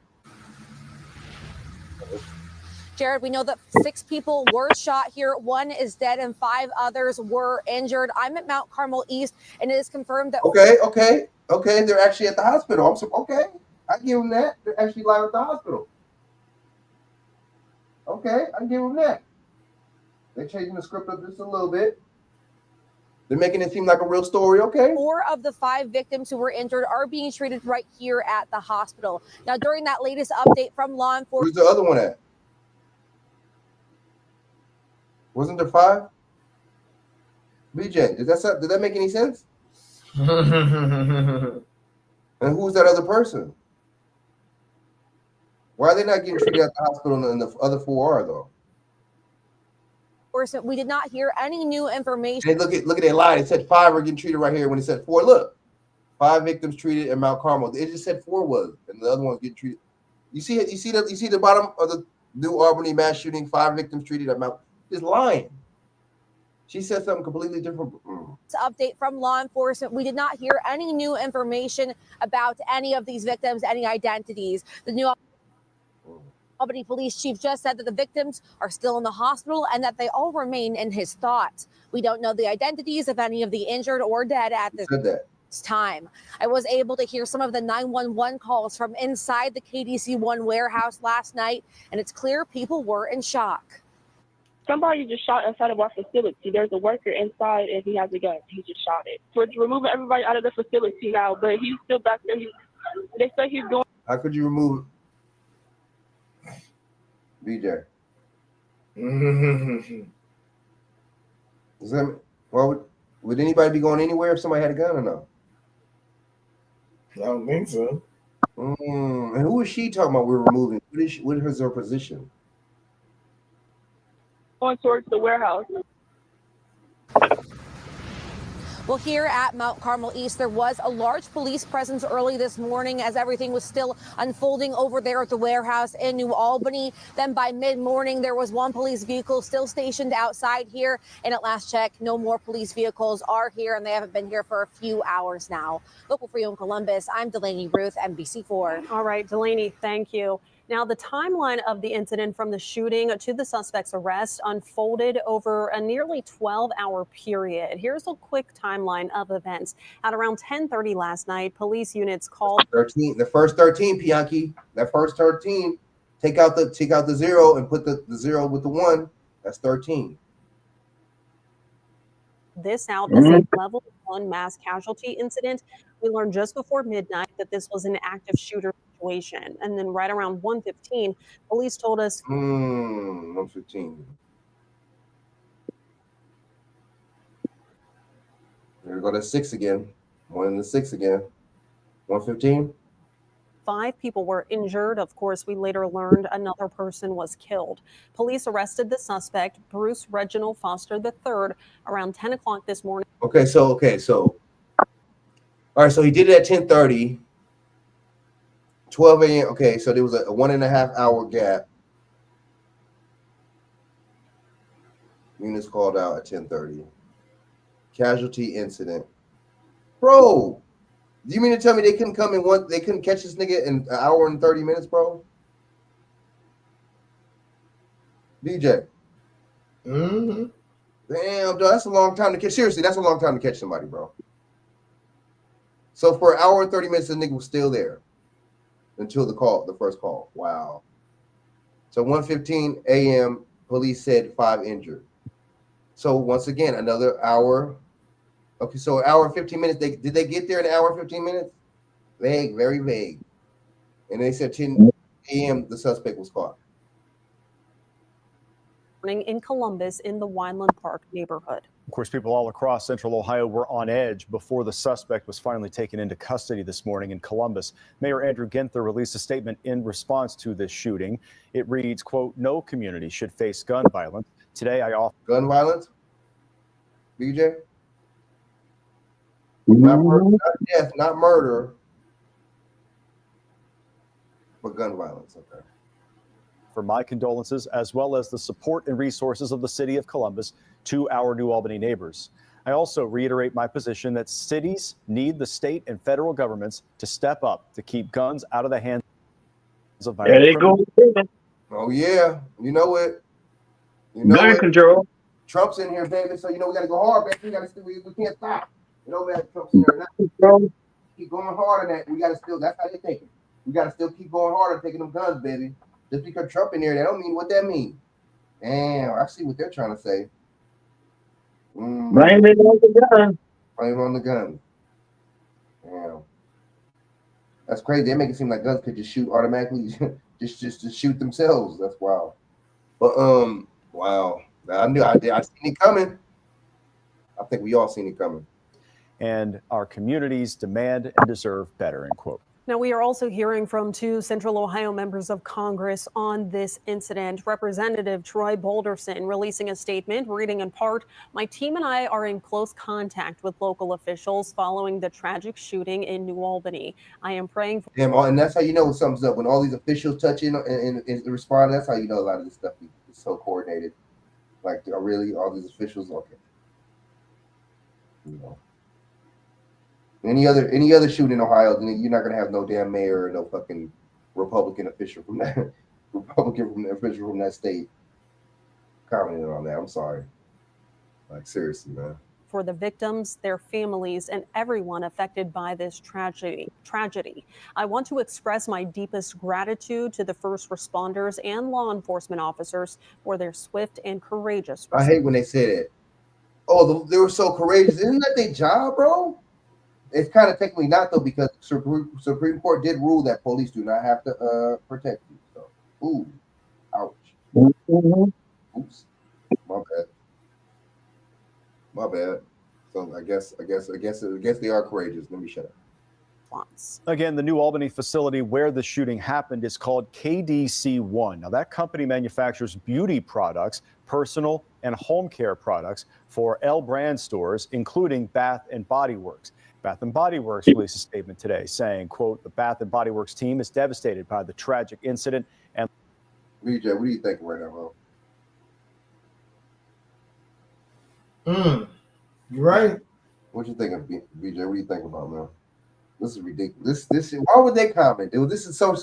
Jared, we know that 6 people were shot here. 1 is dead and 5 others were injured. I'm at Mount Carmel East, and it is confirmed that. Okay. They're actually at the hospital. I give them that. They're actually live at the hospital. Okay, I give them that. They're changing the script up just a little bit. They're making it seem like a real story. Okay. 4 of the 5 victims who were injured are being treated right here at the hospital. Now, during that latest update from law enforcement. Where's the other one at? Wasn't there 5? BJ, did that make any sense? And who's that other person? Why are they not getting treated at the hospital and the other 4 are though? We did not hear any new information. Hey, look at that line. It said 5 are getting treated right here when it said 4. Look, 5 victims treated in Mount Carmel. It just said 4 was, and the other ones getting treated. You see it? You see the bottom of the New Albany mass shooting? 5 victims treated at Mount. Just lying. She said something completely different. Update from law enforcement. We did not hear any new information about any of these victims, any identities. The New Albany Police Chief just said that the victims are still in the hospital and that they all remain in his thoughts. We don't know the identities of any of the injured or dead at this time. I was able to hear some of the 911 calls from inside the KDC-1 warehouse last night, and it's clear people were in shock. Somebody just shot inside of our facility. There's a worker inside and he has a gun. He just shot it. We're removing everybody out of the facility now, but he's still back there. They say he's going. How could you remove BJ? Would anybody be going anywhere if somebody had a gun or no? I don't think so. And who is she talking about? We're removing. What is her position? Going towards the warehouse. Well, here at Mount Carmel East, there was a large police presence early this morning as everything was still unfolding over there at the warehouse in New Albany. Then by mid-morning, there was 1 police vehicle still stationed outside here. And at last check, no more police vehicles are here, and they haven't been here for a few hours now. Local for You in Columbus, I'm Delaney Ruth, NBC4. All right, Delaney, thank you. Now, the timeline of the incident from the shooting to the suspect's arrest unfolded over a nearly 12-hour period. Here's a quick timeline of events. At around 10:30 last night, police units called 13. The first 13, Pianki. That first 13. Take out the 0 and put the 0 with the 1. That's 13. This out as a level 1 mass casualty incident. We learned just before midnight that this was an active shooter situation. And then right around 1:15, police told us 1:15. There we go to 6 again. 1 in the 6 again. 115. 5 people were injured. Of course, we later learned another person was killed. Police arrested the suspect, Bruce Reginald Foster III, around 10 o'clock this morning. Okay, so all right, so he did it at 10:30, 12 a.m. Okay, so there was a 1.5 hour gap. Units called out at 10:30. Casualty incident. Bro, do you mean to tell me they couldn't come in one? They couldn't catch this nigga in an hour and 30 minutes, bro? DJ. Mm-hmm. Damn, dog, that's a long time to catch. Seriously, that's a long time to catch somebody, bro. So for an hour and 30 minutes, the nigga was still there until the first call. Wow. So 1:15 a.m., police said 5 injured. So once again, another hour. Okay, so an hour and 15 minutes. Did they get there in an hour and 15 minutes? Vague, very vague. And they said 10 a.m. the suspect was caught. In Columbus in the Wineland Park neighborhood. Of course, people all across Central Ohio were on edge before the suspect was finally taken into custody this morning in Columbus. Mayor Andrew Ginther released a statement in response to this shooting. It reads, quote, "No community should face gun violence. Today I offer..." Gun violence? BJ? Not murder, not death, not murder, but gun violence. Okay. For my condolences, as well as the support and resources of the city of Columbus to our New Albany neighbors. I also reiterate my position that cities need the state and federal governments to step up to keep guns out of the hands of violent There they go. Oh yeah, you know it. You know Gun it. control. Trump's in here, baby. So you know we gotta go hard, baby. We can't stop. You know that Trump's in there now. Keep going hard on that. We gotta still. That's how they thinking. We gotta still keep going hard on taking them guns, baby. Just because Trump in there, that don't mean what that means. Damn, I see what they're trying to say. Blame it on the gun. Blame on the gun. Damn. That's crazy. They make it seem like guns could just shoot automatically, just to shoot themselves. That's wild. But wow. I seen it coming. I think we all seen it coming. And our communities demand and deserve better, end quote. Now, we are also hearing from 2 Central Ohio members of Congress on this incident. Representative Troy Bolderson releasing a statement, reading in part, "My team and I are in close contact with local officials following the tragic shooting in New Albany. I am praying for..." Damn, and that's how you know when something's up. When all these officials touch in and respond, that's how you know a lot of this stuff is so coordinated. Like, really, all these officials, okay. You know. Any other shooting in Ohio, then you're not gonna have no damn mayor or no fucking Republican official from that official from that state commenting on that. I'm sorry. Like, seriously, man. For the victims, their families, and everyone affected by this tragedy. I want to express my deepest gratitude to the first responders and law enforcement officers for their swift and courageous I hate when they say that. Oh, they were so courageous. Isn't that their job, bro? It's kind of technically not, though, because Supreme Court did rule that police do not have to protect you. So, ooh, ouch. Oops, my bad. So I guess they are courageous. Let me shut up. Again, the New Albany facility where the shooting happened is called KDC1. Now, that company manufactures beauty products, personal and home care products for L brand stores, including Bath and Body Works. Bath and Body Works released a statement today saying, quote, "The Bath and Body Works team is devastated by the tragic incident." And BJ, what do you think right now, bro? You're right. What you think of BJ? What do you think about, man? This is ridiculous. This why would they comment? Dude, this is so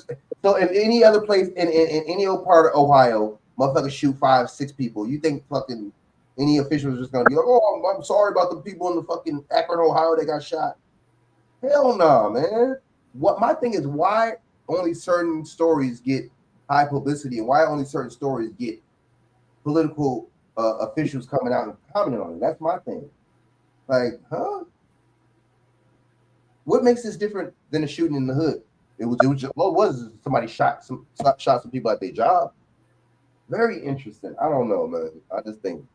in any other place in any old part of Ohio, motherfuckers shoot 5, 6 people. You think fucking any official is just gonna be like, "Oh, I'm sorry about the people in the fucking Akron, Ohio that got shot"? Hell no, man. What my thing is, why only certain stories get high publicity and why only certain stories get political officials coming out and commenting on it? That's my thing. Like, huh? What makes this different than a shooting in the hood? It was just, what was it? Somebody shot some people at their job. Very interesting. I don't know, man. I just think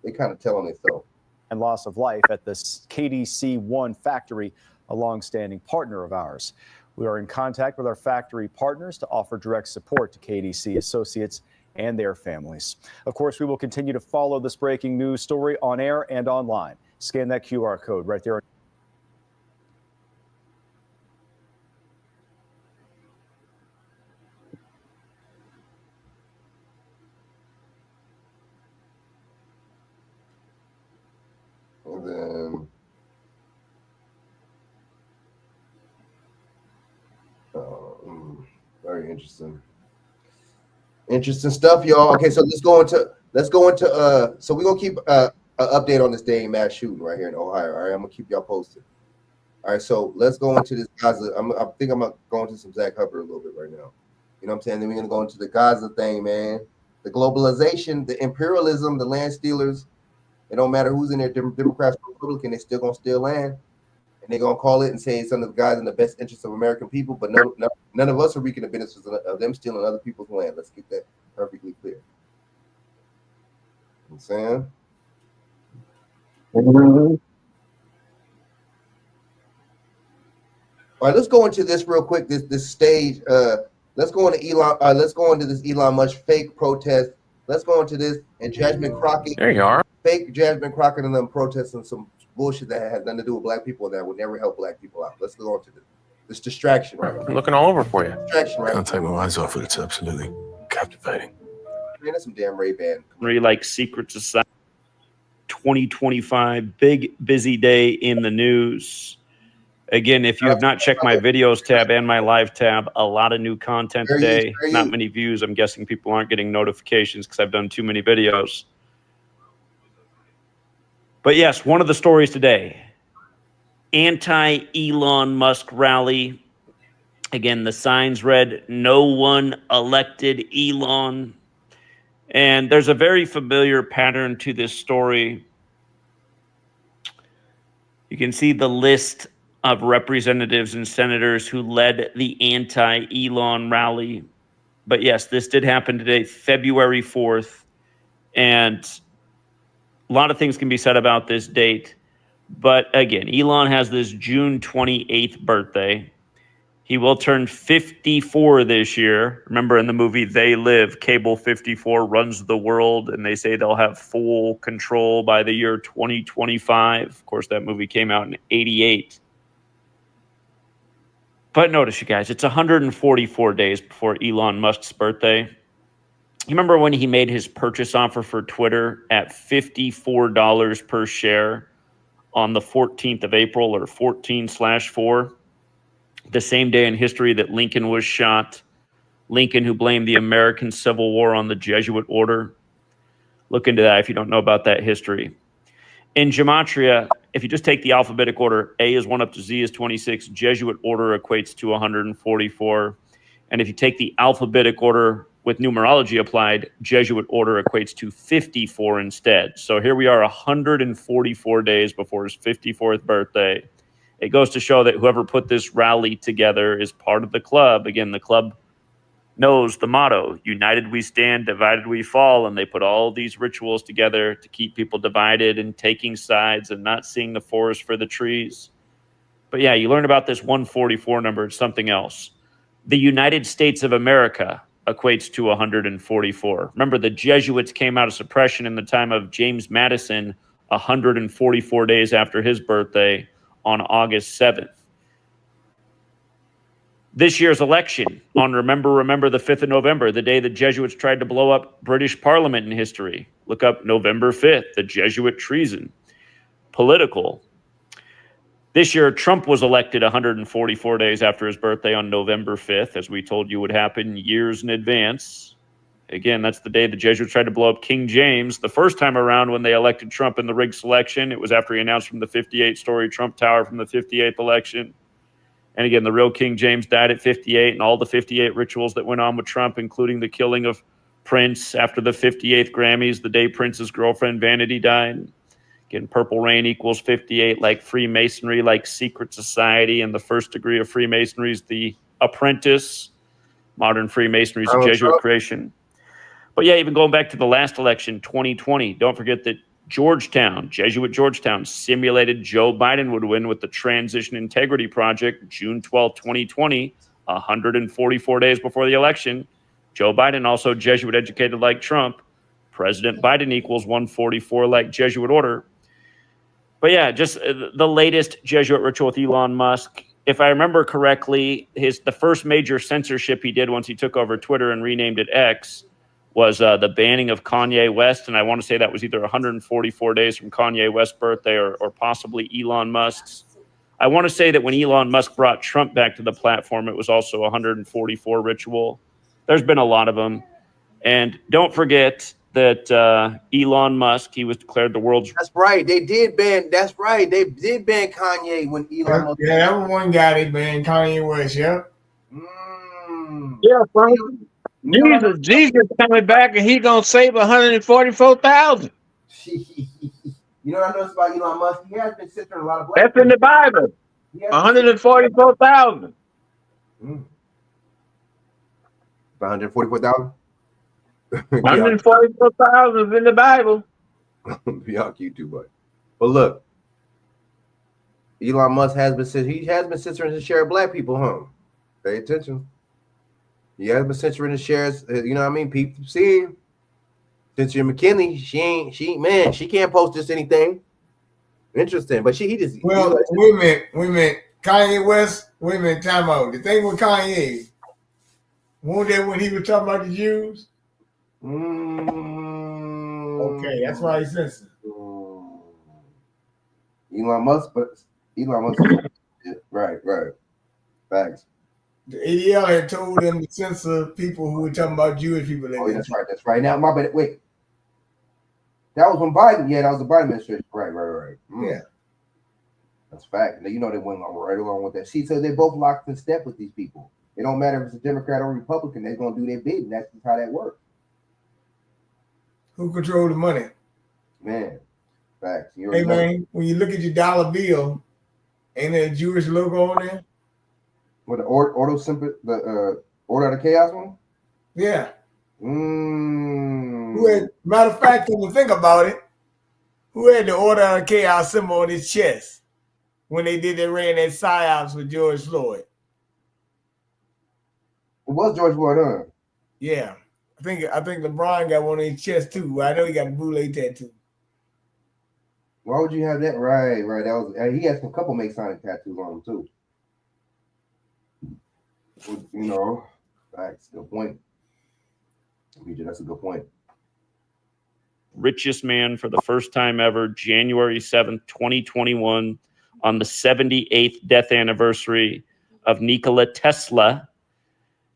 they kind of telling themselves. and loss of life at the KDC-1 factory, a longstanding partner of ours. We are in contact with our factory partners to offer direct support to KDC associates and their families. Of course, we will continue to follow this breaking news story on air and online. Scan that QR code right there. And then very interesting. Interesting stuff, y'all. Okay, so let's go into so we're gonna keep an update on this dang mass shooting right here in Ohio. All right, I'm gonna keep y'all posted. All right, so let's go into this Gaza. I think I'm gonna go into some Zach Hubbard a little bit right now. You know what I'm saying? Then we're gonna go into the Gaza thing, man. The globalization, the imperialism, the land stealers. It don't matter who's in there, Democrats, Republican, they still gonna steal land. And they're gonna call it and say it's some of the guys in the best interest of American people, but none of us are reaping the benefits of them stealing other people's land. Let's get that perfectly clear. You know what I'm saying? All right, let's go into this real quick. This stage. Let's go into Elon. Let's go into this Elon Musk fake protest. Let's go into this and Jasmine Crockett. There you are. Fake Jasmine Crockett and them protesting some bullshit that has nothing to do with black people that would never help black people out. Let's go into this distraction right I'm looking all over for you. Distraction right Can't take my eyes off it. It's absolutely captivating. Man, that's some damn Ray-Ban. Like Secret Society 2025, big busy day in the news. Again, if you have not checked my videos tab and my live tab, a lot of new content today. Not many views. I'm guessing people aren't getting notifications because I've done too many videos. But yes, one of the stories today, anti-Elon Musk rally. Again, the signs read, "No one elected Elon." And there's a very familiar pattern to this story. You can see the list of representatives and senators who led the anti-Elon rally. But yes, this did happen today, February 4th. And a lot of things can be said about this date. But again, Elon has this June 28th birthday. He will turn 54 this year. Remember in the movie They Live, Cable 54 runs the world, and they say they'll have full control by the year 2025. Of course, that movie came out in 88. But notice, you guys, it's 144 days before Elon Musk's birthday. You remember when he made his purchase offer for Twitter at $54 per share on the 14th of April, or 14/4? The same day in history that Lincoln was shot. Lincoln, who blamed the American Civil War on the Jesuit order. Look into that if you don't know about that history. In Gematria, if you just take the alphabetic order, A is 1 up to Z is 26. Jesuit order equates to 144. And if you take the alphabetic order with numerology applied, Jesuit order equates to 54 instead. So here we are 144 days before his 54th birthday. It goes to show that whoever put this rally together is part of the club. Again, the club knows the motto, united we stand, divided we fall. And they put all these rituals together to keep people divided and taking sides and not seeing the forest for the trees. But yeah, you learn about this 144 number. It's something else. The United States of America equates to 144. Remember, the Jesuits came out of suppression in the time of James Madison 144 days after his birthday on August 7th. This year's election on Remember the 5th of November, the day the Jesuits tried to blow up British Parliament in history. Look up November 5th, the Jesuit treason. Political. This year, Trump was elected 144 days after his birthday on November 5th, as we told you would happen years in advance. Again, that's the day the Jesuits tried to blow up King James. The first time around when they elected Trump in the rigged selection, it was after he announced from the 58-story Trump Tower from the 58th election. And again, the real King James died at 58, and all the 58 rituals that went on with Trump, including the killing of Prince after the 58th Grammys, the day Prince's girlfriend Vanity died. Again, Purple Rain equals 58, like Freemasonry, like secret society, and the first degree of Freemasonry is the apprentice. Modern Freemasonry is a Jesuit creation. But yeah, even going back to the last election, 2020, don't forget that Georgetown, Jesuit Georgetown, simulated Joe Biden would win with the Transition Integrity Project June 12, 2020, 144 days before the election. Joe Biden also Jesuit educated like Trump. President Biden equals 144 like Jesuit order. But yeah, just the latest Jesuit ritual with Elon Musk. If I remember correctly, the first major censorship he did once he took over Twitter and renamed it X was the banning of Kanye West. And I want to say that was either 144 days from Kanye West's birthday or possibly Elon Musk's. I want to say that when Elon Musk brought Trump back to the platform, it was also 144 ritual. There's been a lot of them. And don't forget that Elon Musk, he was declared the world's... That's right. They did ban... That's right. They did ban Kanye when Elon Musk... Yeah, that was one guy they banned, Kanye West, yeah. Yeah, bro. Jesus coming back and he gonna save 144,000. You know what I noticed about Elon Musk? He has been censoring a lot of black That's in the Bible. 144,000. 144,000? 144,000 is in the Bible. Y'all cute too much. But look, Elon Musk has been censoring his share of black people, huh? Pay attention. He has been censoring his shares. You know what I mean? People see Cynthia McKinley, she can't post just anything. Interesting, but he just wait a minute. Kanye West, wait a minute, time out. The thing with Kanye, wasn't that when he was talking about the Jews? Okay, that's why he censored. Elon Musk, right. Facts. The ADL had told them to censor people who were talking about Jewish people. Oh, yeah, that's right. Now, my bad. Wait, that was when Biden. Yeah, that was the Biden administration. Right. Yeah, that's a fact. Now, you know they went right along with that. See, so they both locked in step with these people. It don't matter if it's a Democrat or Republican. They're gonna do their bid, and that's just how that works. Who control the money? Man, facts. Hey man, when you look at your dollar bill, ain't there a Jewish logo on there? What the Order of the Chaos one? Yeah. Who had, matter of fact, when you think about it, who had the Order of the Chaos symbol on his chest when they ran that psyops with George Floyd? It was George Floyd, huh? Yeah. I think LeBron got one on his chest too. I know he got a bootleg tattoo. Why would you have that? Right. That was he has a couple Masonic tattoos on him too. You know, that's a good point. That's a good point. Richest man for the first time ever, January 7th, 2021, on the 78th death anniversary of Nikola Tesla.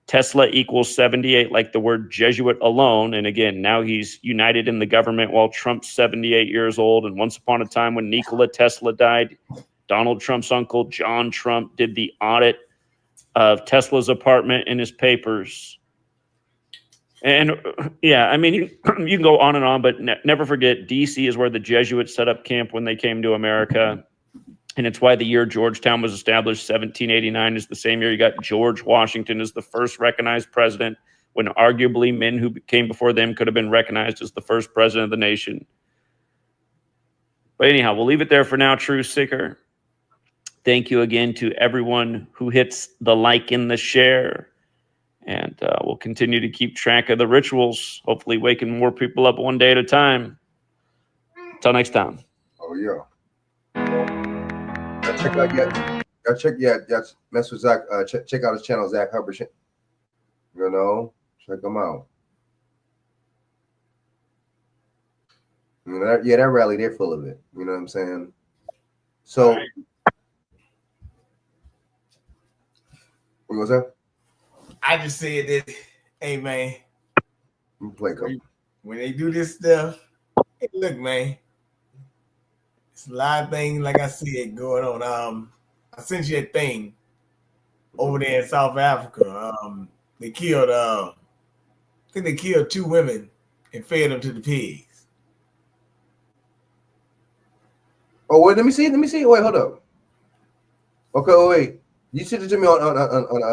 Tesla equals 78, like the word Jesuit alone. And again, now he's united in the government while Trump's 78 years old. And once upon a time when Nikola Tesla died, Donald Trump's uncle, John Trump, did the audit of Tesla's apartment in his papers. And yeah, I mean, you can go on and on, but never forget, DC is where the Jesuits set up camp when they came to America. And it's why the year Georgetown was established, 1789, is the same year you got George Washington as the first recognized president, when arguably men who came before them could have been recognized as the first president of the nation. But anyhow, we'll leave it there for now, Truth Seeker. Thank you again to everyone who hits the like and the share. And we'll continue to keep track of the rituals, hopefully waking more people up one day at a time. Until next time. Oh, yeah. Mess with Zach. Check out his channel, Zach Hubbard. You know, check him out. That rally, they're full of it. You know what I'm saying? So, what was that? I just said that, hey man, when they do this stuff, hey, look, man, it's a lot of things, like I said, going on. I sent you a thing over there in South Africa. They killed, I think they killed 2 women and fed them to the pigs. Oh, wait, let me see. Wait, hold up. Okay, wait. You sent it to me on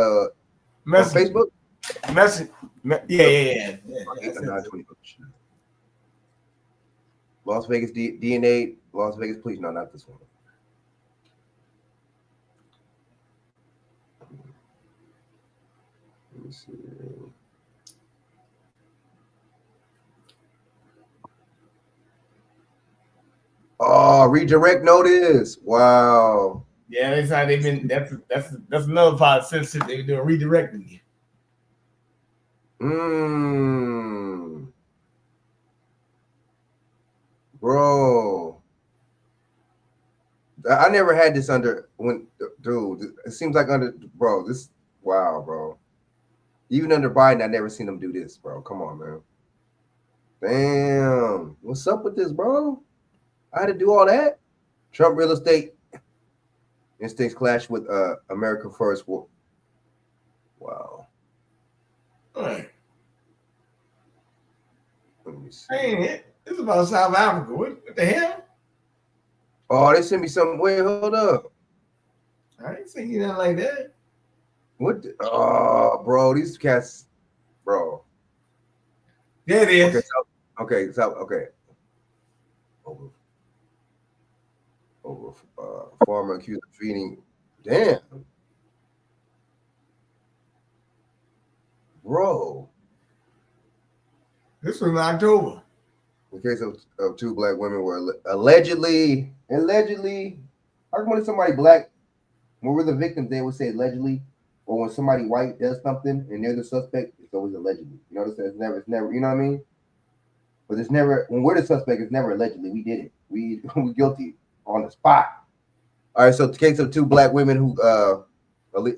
Facebook? Yeah. Las Vegas DNA, Las Vegas police. No, not this one. Let me see. Oh, redirect notice. Wow. Yeah, that's how they've been. That's another part of censorship. They've been doing redirecting you. Bro. I never had this under dude. It seems like under this. Wow, bro. Even under Biden, I never seen them do this, bro. Come on, man. Damn. What's up with this, bro? I had to do all that. Trump real estate instincts clash with America First. Wow. All right. Let me see. Hey, this is about South Africa. What the hell? Oh, they sent me something. Wait, hold up. I ain't seen you nothing like that. What? Oh, bro, these cats, bro. There it is. Okay. Over farmer accused of feeding. Damn. Bro. This was in October. In case of two black women were allegedly. How come when somebody black, when we're the victims, they would say allegedly, or when somebody white does something and they're the suspect, it's always allegedly. You know what I'm saying? It's never, you know what I mean? But it's never, when we're the suspect, it's never allegedly. We did it. We guilty on the spot. All right, so the case of two black women who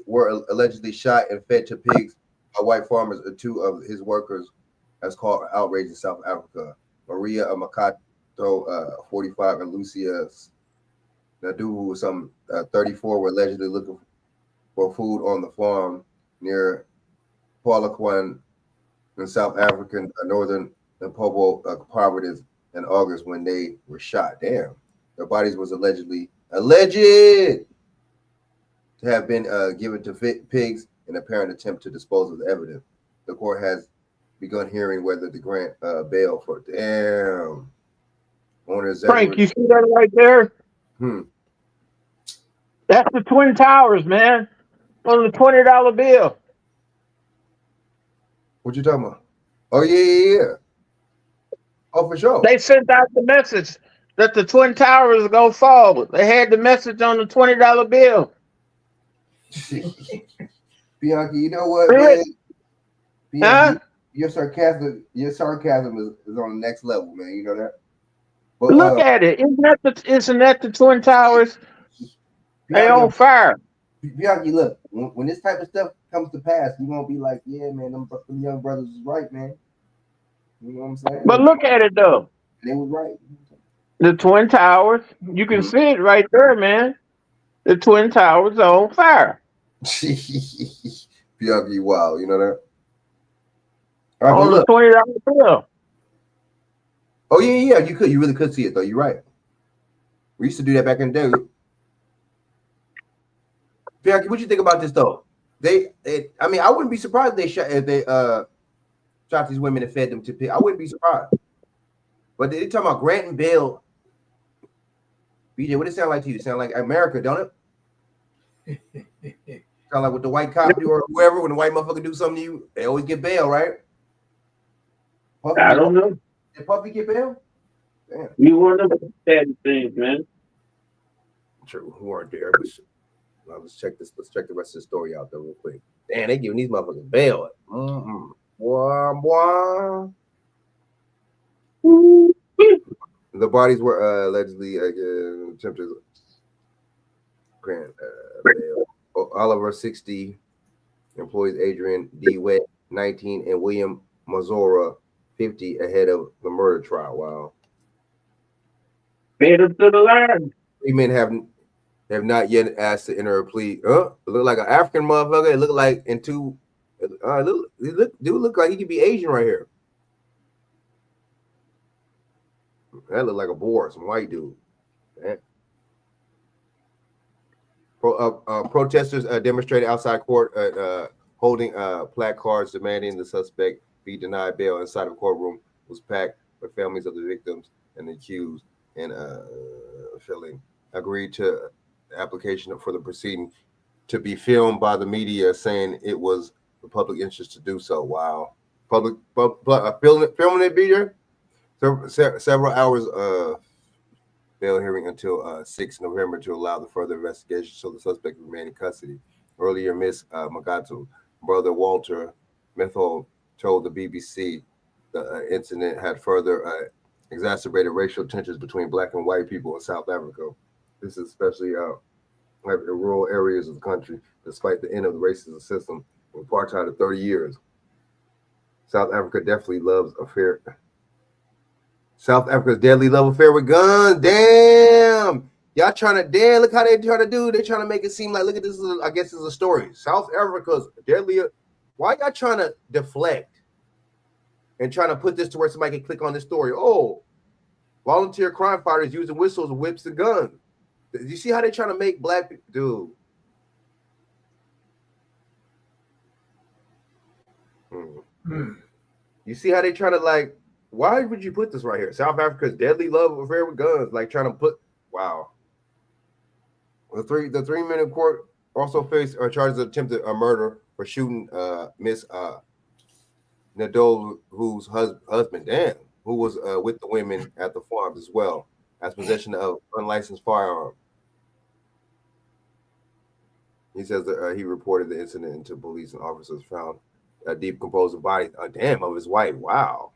were allegedly shot and fed to pigs by white farmers, or two of his workers, has caused outrage in South Africa. Maria Makato, 45, and Lucia Nadu, who was 34, were allegedly looking for food on the farm near Polokwane in South African northern Limpopo province in August when they were shot. Damn. Their bodies was alleged to have been given to pigs in an apparent attempt to dispose of the evidence. The court has begun hearing whether to grant bail for damn owners. Frank, you see that right there? That's the Twin Towers, man. On the $20 bill. What you talking about? Oh yeah. Oh, for sure. They sent out the message that the Twin Towers are gonna fall. They had the message on the $20 bill. Bianchi, you know what, man? Bianchi, your sarcasm is on the next level, man. You know that? But, look at it. Isn't that the Twin Towers? They on fire. Bianchi, look, when this type of stuff comes to pass, you won't be like, yeah, man, them young brothers is right, man. You know what I'm saying? But look at it though. They was right. The Twin Towers, you can see it right there, man. The Twin Towers are on fire. Bianchi, wow, you know that? All right, on the $20 bill. Oh yeah, you really could see it though. You're right. We used to do that back in the day. Bianchi, what you think about this though? I wouldn't be surprised if they shot these women and fed them to pigs. I wouldn't be surprised. But they talking about granting bail. BJ, what it sound like to you? It sound like America, don't it? Sound like what the white cop do or whoever, when the white motherfucker do something to you, they always get bail, right? Puffy, I don't know. Did Puffy get bail? Damn. You want to understand things, man. True, who aren't there? But let's check this. Let's check the rest of the story out though real quick. Damn, they giving these motherfuckers bail. Boy. The bodies were allegedly attempted grant bail. Oliver, 60, employees Adrian D. Wett, 19, and William Mazora, 50, ahead of the murder trial. Wow. Made it to the line. 3 men have not yet asked to enter a plea. It look like an African motherfucker. It look like dude look like he could be Asian right here. That look like a Boer, some white dude. Protesters demonstrated outside court holding placards demanding the suspect be denied bail. Inside of the courtroom was packed with families of the victims and the accused and filling agreed to the application for the proceeding to be filmed by the media, saying it was the public interest to do so. Wow. Filming it, BJ? Several hours bail hearing until 6 November to allow the further investigation, so the suspect remained in custody. Earlier, Miss Magatu, brother Walter Method, told the BBC the incident had further exacerbated racial tensions between black and white people in South Africa. This is especially in rural areas of the country, despite the end of the racist system with apartheid of 30 years. South Africa definitely loves affair. South Africa's deadly love affair with guns. Damn. Y'all trying to, look how they trying to do. They're trying to make it seem like, look at this, I guess it's a story. South Africa's deadly. Why y'all trying to deflect and trying to put this to where somebody can click on this story? Oh, volunteer crime fighters using whistles, whips, and guns. You see how they trying to make black people, dude? You see how they trying to, like, why would you put this right here? South Africa's deadly love affair with guns, like trying to put, wow. The 3-minute court also faced charges of attempted murder for shooting Miss Nadol, whose husband, who was with the women at the farms as well, as possession of unlicensed firearm. He says that he reported the incident to police, and officers found a decomposed body, of his wife. Wow.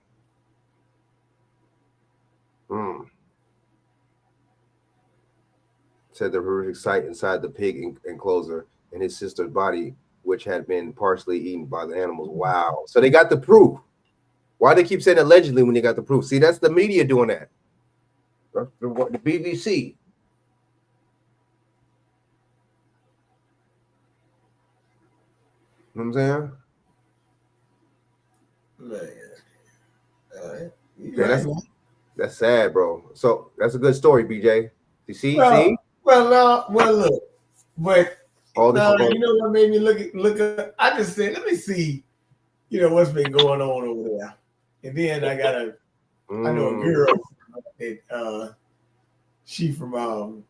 Said the horrific sight inside the pig enclosure and his sister's body, which had been partially eaten by the animals. Wow. So they got the proof. Why they keep saying allegedly when they got the proof? See, that's the media doing that. The BBC. You know what I'm saying? Man. Yeah, that's sad, bro. So that's a good story, BJ. You see? Well, look, but all this you know what made me look up? I just said, let me see, what's been going on over there. And then I got I know a girl that she from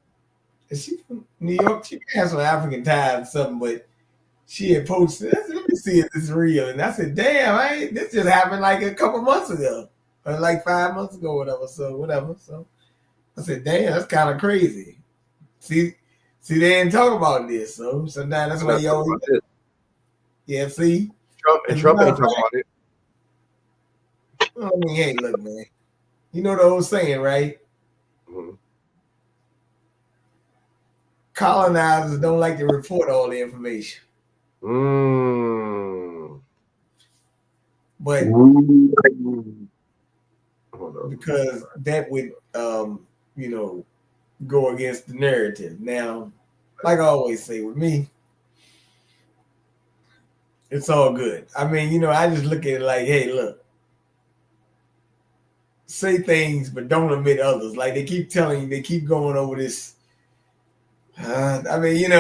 is she from New York? She has some African ties or something, but she had posted. I said, let me see if this is real. And I said, damn, this just happened like a couple months ago. Or like 5 months ago, whatever. So I said, damn, that's kind of crazy. See, they didn't talk about this. So now that's why y'all. Yeah, see? Trump ain't talking about it. I mean, hey, look, man. You know the old saying, right? Mm-hmm. Colonizers don't like to report all the information. But because that would go against the narrative. Now, like I always say with me, it's all good. I mean, I just look at it like, hey, look, say things but don't admit others. Like they keep telling you, they keep going over this. I mean,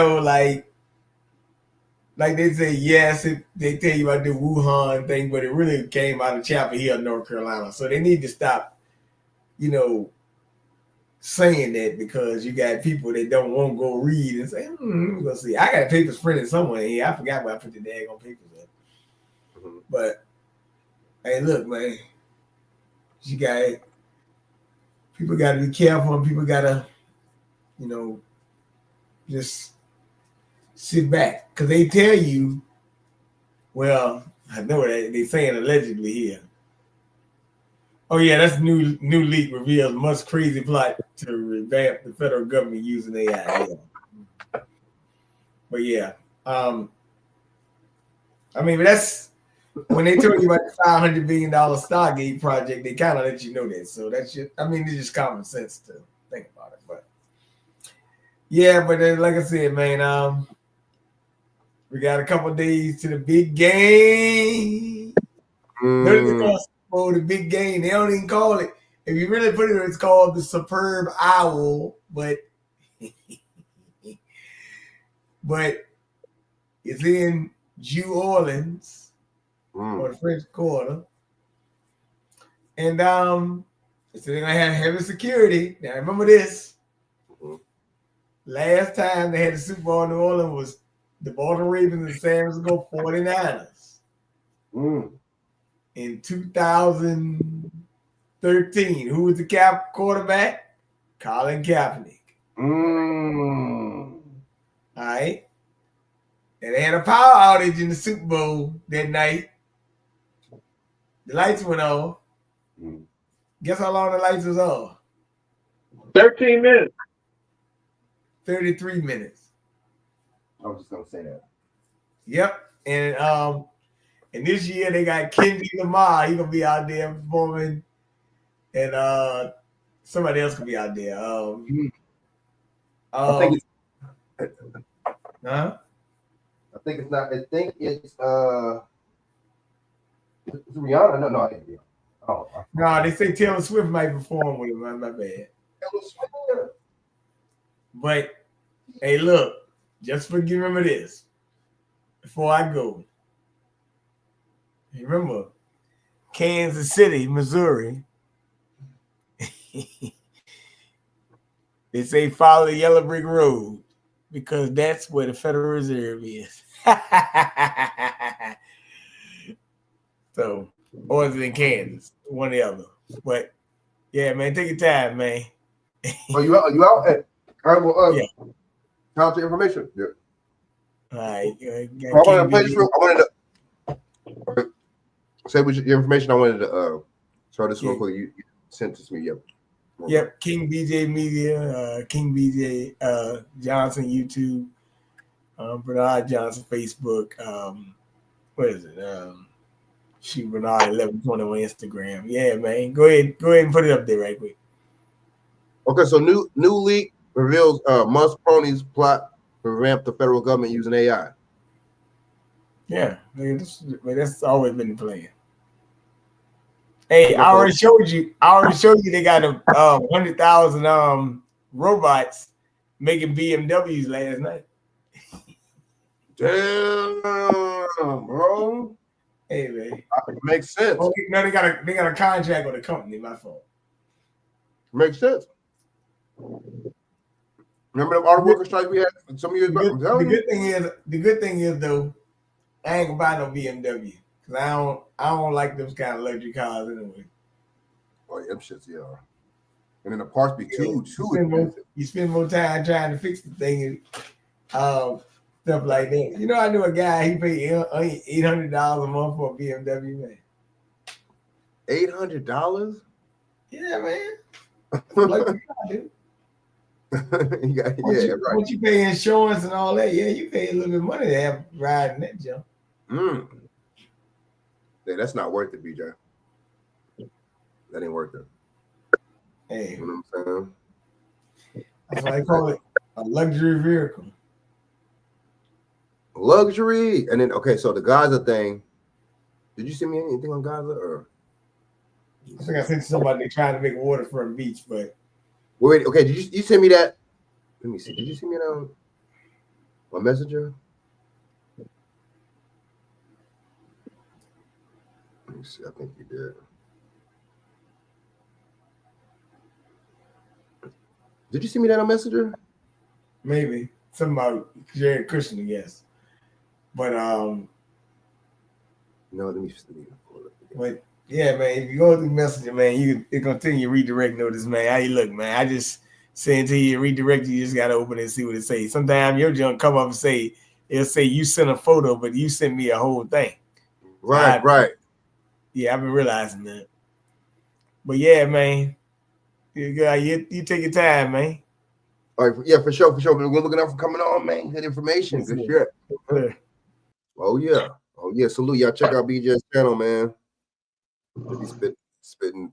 like they say, yes, they tell you about the Wuhan thing, but it really came out of Chapel Hill, North Carolina. So they need to stop, saying that, because you got people that don't want to go read and say, we're gonna see. I got papers printed somewhere here. I forgot where I put the daggone papers in. Mm-hmm. But hey, look, man, people got to be careful, and people got to, just sit back, because they tell you, well, I know that they're saying allegedly here. Oh yeah, that's new leak reveals Musk's crazy plot to revamp the federal government using AI. Yeah. But yeah, I mean, that's when they told you about the $500 billion Stargate project. They kind of let you know that. So that's just, it's just common sense to think about it. But yeah, but like I said, man, we got a couple days to the big game. The big game. They don't even call it. If you really put it, it's called the Superb Owl, but it's in New Orleans or the French Quarter. And So they're gonna have heavy security. Now remember this. Mhm. Last time they had the Super Bowl in New Orleans was the Baltimore Ravens and San Francisco 49ers. In 2013. Who was the quarterback? Colin Kaepernick. All right. And they had a power outage in the Super Bowl that night. The lights went off. Guess how long the lights was off? 13 minutes. 33 minutes. I was just gonna say that. Yep. And this year they got Kendrick Lamar. He gonna be out there performing, and somebody else could be out there. I think it's huh? I think it's not. I think it's Rihanna. No, I didn't. Oh, No, they say Taylor Swift might perform with him. My bad. Taylor Swift. But hey, look, just remember this before I go. Remember, Kansas City, Missouri. They say follow the yellow brick road because that's where the Federal Reserve is. So, or is it in Kansas? One or the other. But yeah, man, take your time, man. You out? All right, well, yeah. Contact information. Yeah. All right. I wanted to play this real. I wanted to say with your information. I wanted to start this real quick. You sent this to me. Yep. Yep. King BJ Media, King BJ Johnson YouTube, Bernard Johnson Facebook. What is it? Bernard 1120 on Instagram. Yeah, man. Go ahead and put it up there right quick. Okay, so new leak reveals Musk cronies plot to ramp the federal government using AI. Yeah, that's always been the plan. Hey, I already showed you they got 100,000 robots making BMWs last night. Damn, bro. Hey, man. Makes sense. Oh, no, they got a contract with a company. My fault. Makes sense. Remember the auto worker strike we had some years back? The good thing is though, I ain't gonna buy no BMW because I don't like those kind of luxury cars anyway. Oh, yeah, them shits, yeah. And then the parts be too You spend more time trying to fix the thing and stuff like that. You know, I knew a guy, he paid $800 a month for a BMW, man. $800? Yeah, man. Like you do. Once you pay insurance and all that, yeah, you pay a little bit of money to have riding that jump. Yeah, that's not worth it, BJ. That ain't worth it. Hey, you know what I'm saying? That's why they call it a luxury vehicle. Luxury, and then okay, so the Gaza thing. Did you send me anything on Gaza or? I think I sent somebody trying to make a waterfront beach, but wait, okay. Did you send me that? Let me see. Did you send me that on Messenger? Let me see. I think you did. Did you send me that on Messenger? Maybe something about Jared Christian, I guess. But no, let me pull it up. But yeah, man, if you go through Messenger, man, it's gonna tell you redirect notice, man. How you look, man? I just send to you redirect you just gotta open it and see what it says. Sometimes your junk come up and say it'll say you sent a photo, but you sent me a whole thing. Right, right. Yeah, I've been realizing that. But yeah, man, you take your time, man. All right, yeah, for sure. We're looking out for coming on, man. Good information, good shit. Oh yeah. Salute y'all. Check out BJ's channel, man. He's spitting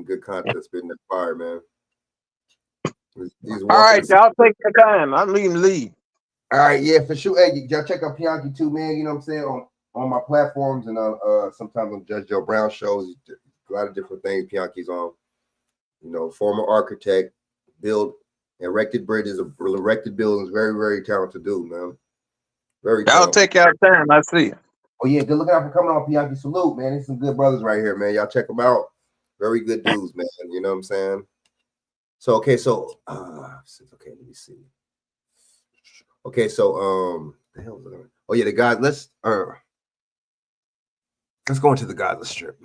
good content, spitting that fire, man. All right, y'all take your time. I'm leaving lead. All right, yeah, for sure. Hey, y'all check out Pianki too, man. You know what I'm saying? On my platforms and sometimes on Judge Joe Brown shows, a lot of different things Pianki's on. You know, former architect, erected bridges, erected buildings, very, very talented dude, man. Very y'all take your time. I see you. Oh yeah, good looking out for coming on, Pianki. Salute, man. There's some good brothers right here, man. Y'all check them out. Very good dudes, man. You know what I'm saying? So okay, so okay, let me see. Okay, so the hell was it? Oh yeah, the guy. Let's go into the Gaza Strip.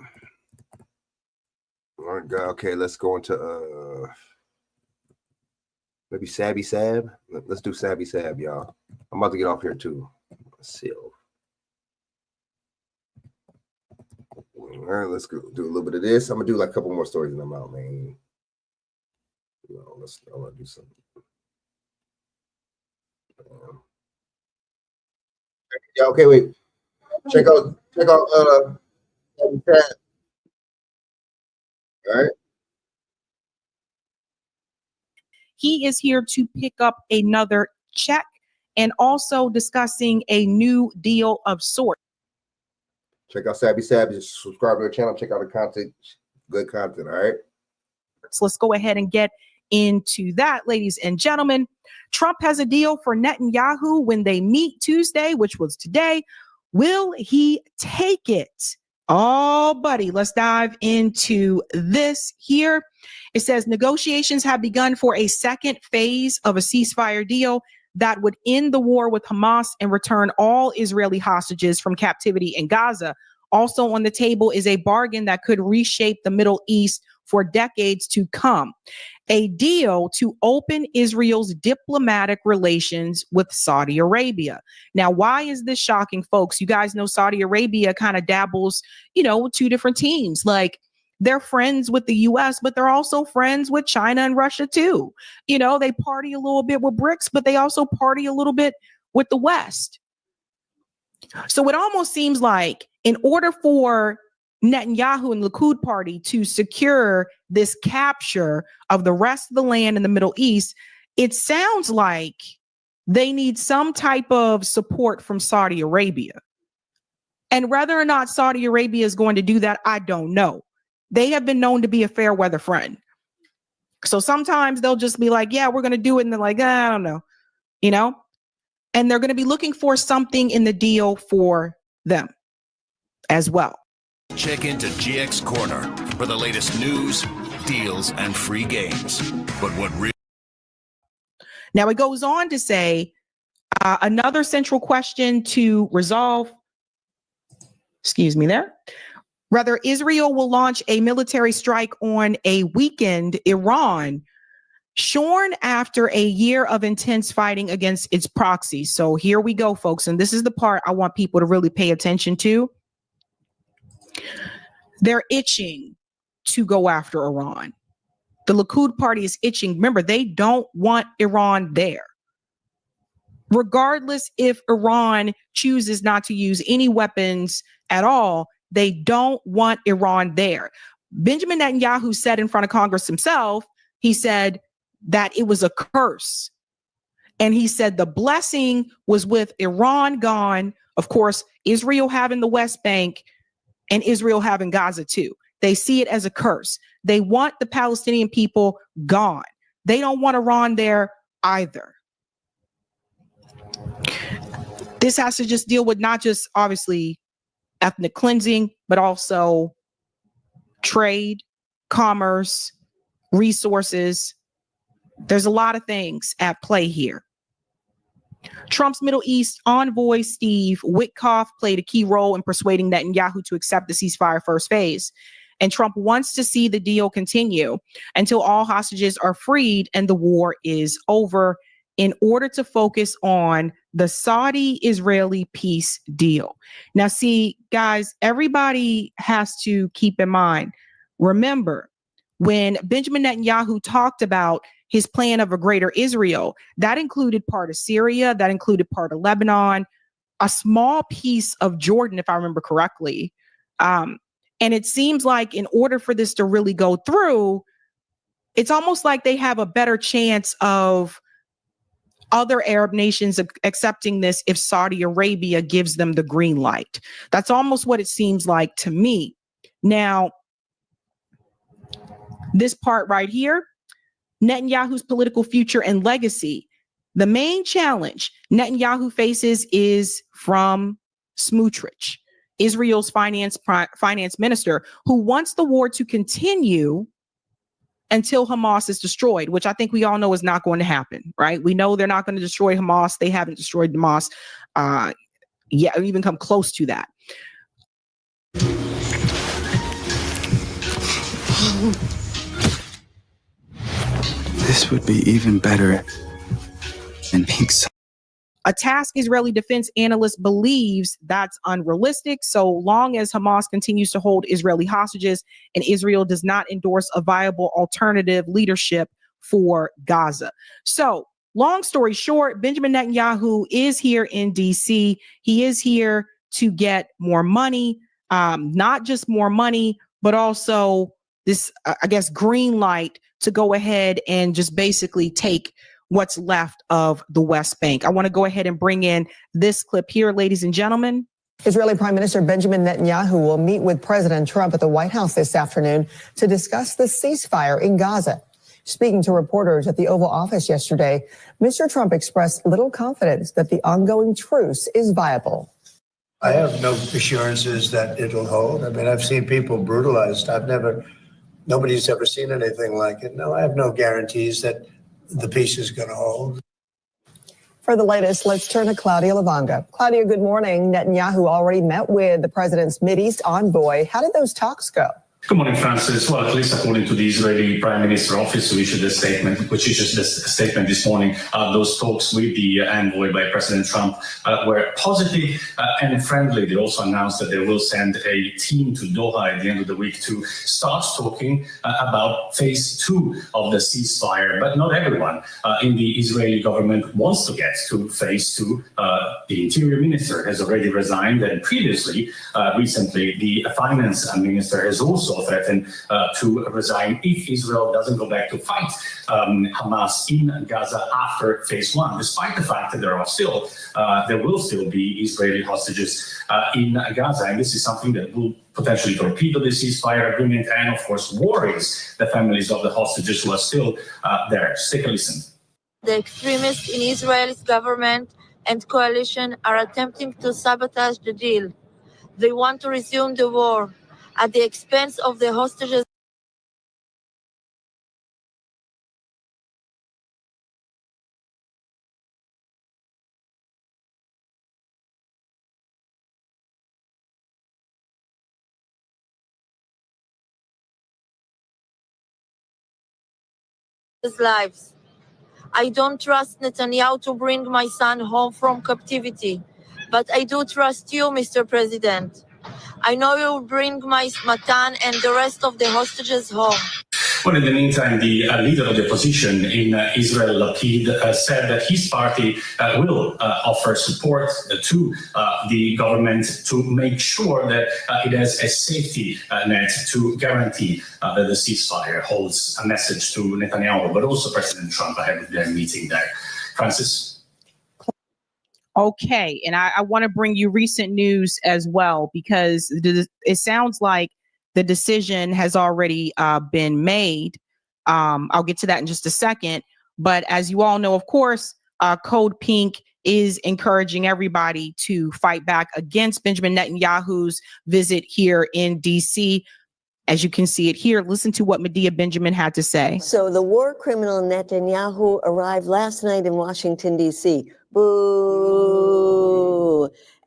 All right, okay, let's go into maybe Sabby Sab. Let's do Sabby Sab, y'all. I'm about to get off here too. Let's see. All right, let's go do a little bit of this. I'm gonna do like a couple more stories and I'm out, man. I want to do something. Yeah, okay, wait. Check out All right. He is here to pick up another check and also discussing a new deal of sorts. Check out Sabby Sab. Just subscribe to the channel. Check out the content. Good content. All right. So let's go ahead and get into that, ladies and gentlemen. Trump has a deal for Netanyahu when they meet Tuesday, which was today. Will he take it? Oh, buddy, let's dive into this here. It says negotiations have begun for a second phase of a ceasefire deal that would end the war with Hamas and return all Israeli hostages from captivity in Gaza. Also on the table is a bargain that could reshape the Middle East for decades to come. A deal to open Israel's diplomatic relations with Saudi Arabia. Now, why is this shocking, folks? You guys know Saudi Arabia kind of dabbles, with two different teams. Like, they're friends with the US, but they're also friends with China and Russia too. They party a little bit with BRICS, but they also party a little bit with the West. So it almost seems like in order for Netanyahu and Likud party to secure this capture of the rest of the land in the Middle East, it sounds like they need some type of support from Saudi Arabia. And whether or not Saudi Arabia is going to do that, I don't know. They have been known to be a fair weather friend. So sometimes they'll just be like, yeah, we're going to do it. And they're like, I don't know, and they're going to be looking for something in the deal for them as well. Check into GX Corner for the latest news, deals, and free games. But what really... Now it goes on to say another central question to resolve. Excuse me there. Whether Israel will launch a military strike on a weakened Iran, shorn after a year of intense fighting against its proxies. So here we go, folks. And this is the part I want people to really pay attention to. They're itching to go after Iran. The Likud party is itching. Remember, they don't want Iran there. Regardless if Iran chooses not to use any weapons at all, they don't want Iran there. Benjamin Netanyahu said in front of Congress himself, he said that it was a curse. And he said the blessing was with Iran gone, of course, Israel having the West Bank and Israel having Gaza too. They see it as a curse. They want the Palestinian people gone. They don't want Iran there either. This has to just deal with not just obviously ethnic cleansing, but also trade, commerce, resources. There's a lot of things at play here. Trump's Middle East envoy, Steve Witkoff, played a key role in persuading Netanyahu to accept the ceasefire first phase. And Trump wants to see the deal continue until all hostages are freed and the war is over, in order to focus on the Saudi-Israeli peace deal. Now, see, guys, everybody has to keep in mind, remember, when Benjamin Netanyahu talked about his plan of a greater Israel, that included part of Syria, that included part of Lebanon, a small piece of Jordan, if I remember correctly. And it seems like in order for this to really go through, it's almost like they have a better chance of other Arab nations accepting this if Saudi Arabia gives them the green light. That's almost what it seems like to me. Now, this part right here, Netanyahu's political future and legacy. The main challenge Netanyahu faces is from Smotrich. Israel's finance minister, who wants the war to continue until Hamas is destroyed, which I think we all know is not going to happen, right? We know they're not going to destroy Hamas. They haven't destroyed Hamas yet, or even come close to that. This would be even better than being A task Israeli defense analyst believes that's unrealistic so long as Hamas continues to hold Israeli hostages and Israel does not endorse a viable alternative leadership for Gaza. So, long story short, Benjamin Netanyahu is here in DC. He is here to get more money, not just more money, but also this, green light to go ahead and just basically take what's left of the West Bank. I want to go ahead and bring in this clip here, ladies and gentlemen. Israeli Prime Minister Benjamin Netanyahu will meet with President Trump at the White House this afternoon to discuss the ceasefire in Gaza. Speaking to reporters at the Oval Office yesterday, Mr. Trump expressed little confidence that the ongoing truce is viable. I have no assurances that it'll hold. I mean, I've seen people brutalized. Nobody's ever seen anything like it. No, I have no guarantees that the peace is going to hold. For the latest, let's turn to Claudia Lavanga. Claudia, good morning. Netanyahu already met with the president's Mideast envoy. How did those talks go? Good morning, Francis. Well, at least according to the Israeli Prime Minister office, who issued a statement this morning, those talks with the envoy by President Trump were positive and friendly. They also announced that they will send a team to Doha at the end of the week to start talking about phase 2 of the ceasefire. But not everyone in the Israeli government wants to get to phase 2. The interior minister has already resigned, and recently, the finance minister has also threatened to resign if Israel doesn't go back to fight Hamas in Gaza after phase 1, despite the fact that there will still be Israeli hostages in Gaza. And this is something that will potentially torpedo the ceasefire agreement and, of course, worries the families of the hostages who are still there. Just take a listen. The extremists in Israel's government and coalition are attempting to sabotage the deal. They want to resume the war at the expense of the hostages. Lives. I don't trust Netanyahu to bring my son home from captivity, but I do trust you, Mr. President. I know you will bring my Matan and the rest of the hostages home. Well, in the meantime, the leader of the opposition in Israel, Lapid, said that his party will offer support to the government to make sure that it has a safety net to guarantee that the ceasefire holds. A message to Netanyahu, but also President Trump ahead of their meeting there. Francis? Okay, and I want to bring you recent news as well, because it sounds like the decision has already been made. I'll get to that in just a second. But as you all know, of course, Code Pink is encouraging everybody to fight back against Benjamin Netanyahu's visit here in D.C. As you can see it here, listen to what Medea Benjamin had to say. So the war criminal Netanyahu arrived last night in Washington, D.C. Boo!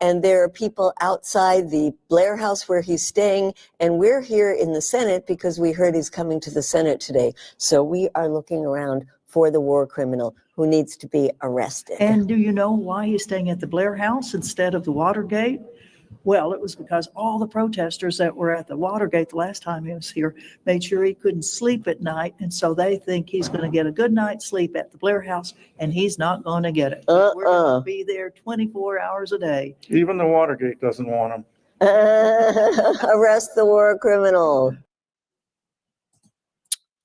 And there are people outside the Blair House where he's staying, and we're here in the Senate because we heard he's coming to the Senate today. So we are looking around for the war criminal who needs to be arrested. And do you know why he's staying at the Blair House instead of the Watergate? Well, it was because all the protesters that were at the Watergate the last time he was here made sure he couldn't sleep at night. And so they think he's going to get a good night's sleep at the Blair House, and he's not going to get it. We're going to be there 24 hours a day. Even the Watergate doesn't want him. Arrest the war criminal.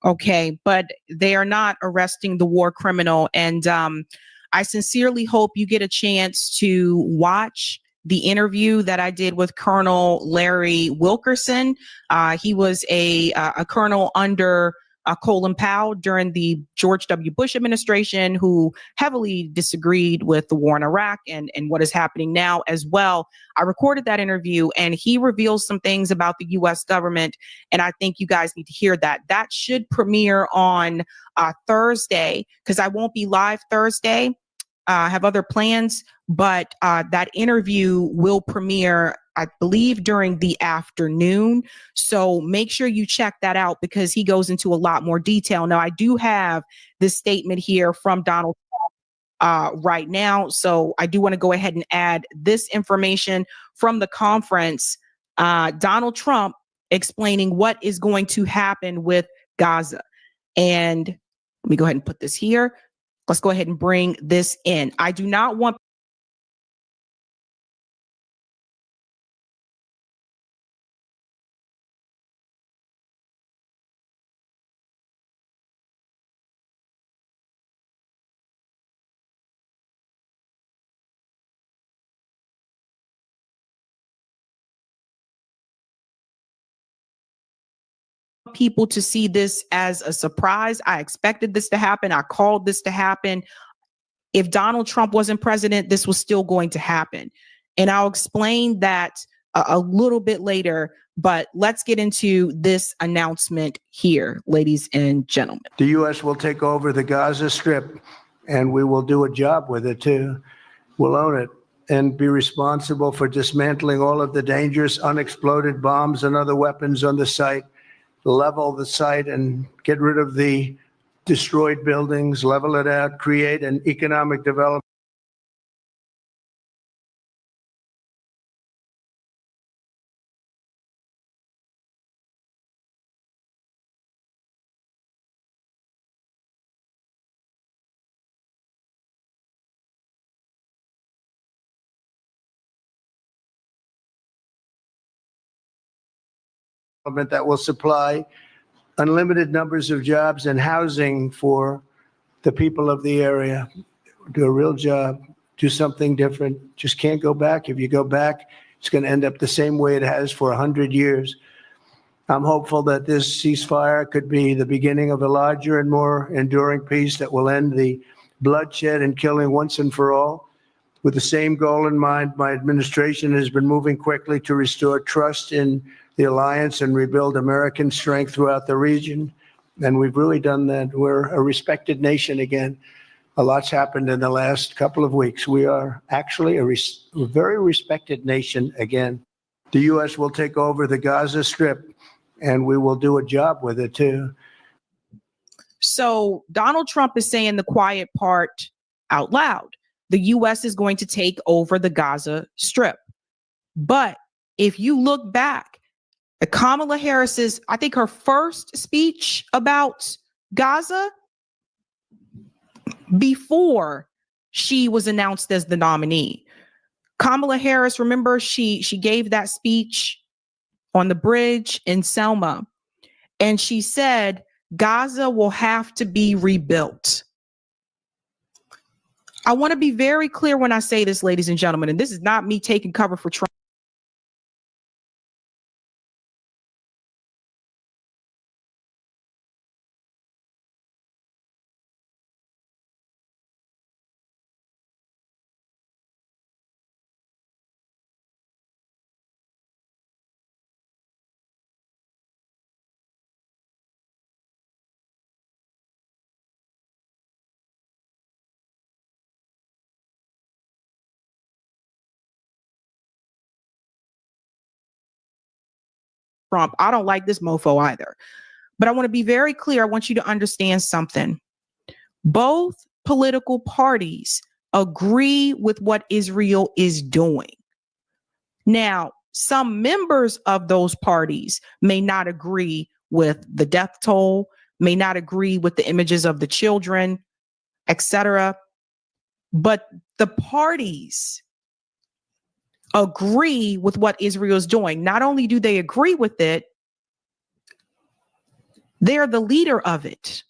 Okay, but they are not arresting the war criminal. And I sincerely hope you get a chance to watch the interview that I did with Colonel Larry Wilkerson. He was a colonel under Colin Powell during the George W. Bush administration, who heavily disagreed with the war in Iraq and what is happening now as well. I recorded that interview, and he reveals some things about the U.S. government, and I think you guys need to hear that. That should premiere on Thursday, because I won't be live Thursday. I have other plans, but that interview will premiere, I believe, during the afternoon. So make sure you check that out, because he goes into a lot more detail. Now, I do have this statement here from Donald Trump right now. So I do want to go ahead and add this information from the conference. Donald Trump explaining what is going to happen with Gaza. And let me go ahead and put this here. Let's go ahead and bring this in. I do not want people to see this as a surprise. I expected this to happen. I called this to happen. If Donald Trump wasn't president, this was still going to happen. And I'll explain that a little bit later, but let's get into this announcement here, ladies and gentlemen. The U.S. will take over the Gaza Strip, and we will do a job with it too. We'll own it and be responsible for dismantling all of the dangerous unexploded bombs and other weapons on the site, level the site and get rid of the destroyed buildings, level it out, create an economic development. That will supply unlimited numbers of jobs and housing for the people of the area. Do a real job, do something different. Just can't go back. If you go back, it's going to end up the same way it has for 100 years. I'm hopeful that this ceasefire could be the beginning of a larger and more enduring peace that will end the bloodshed and killing once and for all. With the same goal in mind, my administration has been moving quickly to restore trust in the alliance and rebuild American strength throughout the region. And we've really done that. We're a respected nation again. A lot's happened in the last couple of weeks. We are actually a very respected nation again. The U.S. will take over the Gaza Strip, and we will do a job with it too. So Donald Trump is saying the quiet part out loud. The U.S. is going to take over the Gaza Strip. But if you look back, Kamala Harris's, I think her first speech about Gaza before she was announced as the nominee. Kamala Harris, remember, she gave that speech on the bridge in Selma, and she said Gaza will have to be rebuilt. I want to be very clear when I say this, ladies and gentlemen, and this is not me taking cover for Trump. Trump. I don't like this mofo either. But I want to be very clear. I want you to understand something. Both political parties agree with what Israel is doing. Now, some members of those parties may not agree with the death toll, may not agree with the images of the children, etc. But the parties agree with what Israel is doing. Not only do they agree with it, they're the leader of it.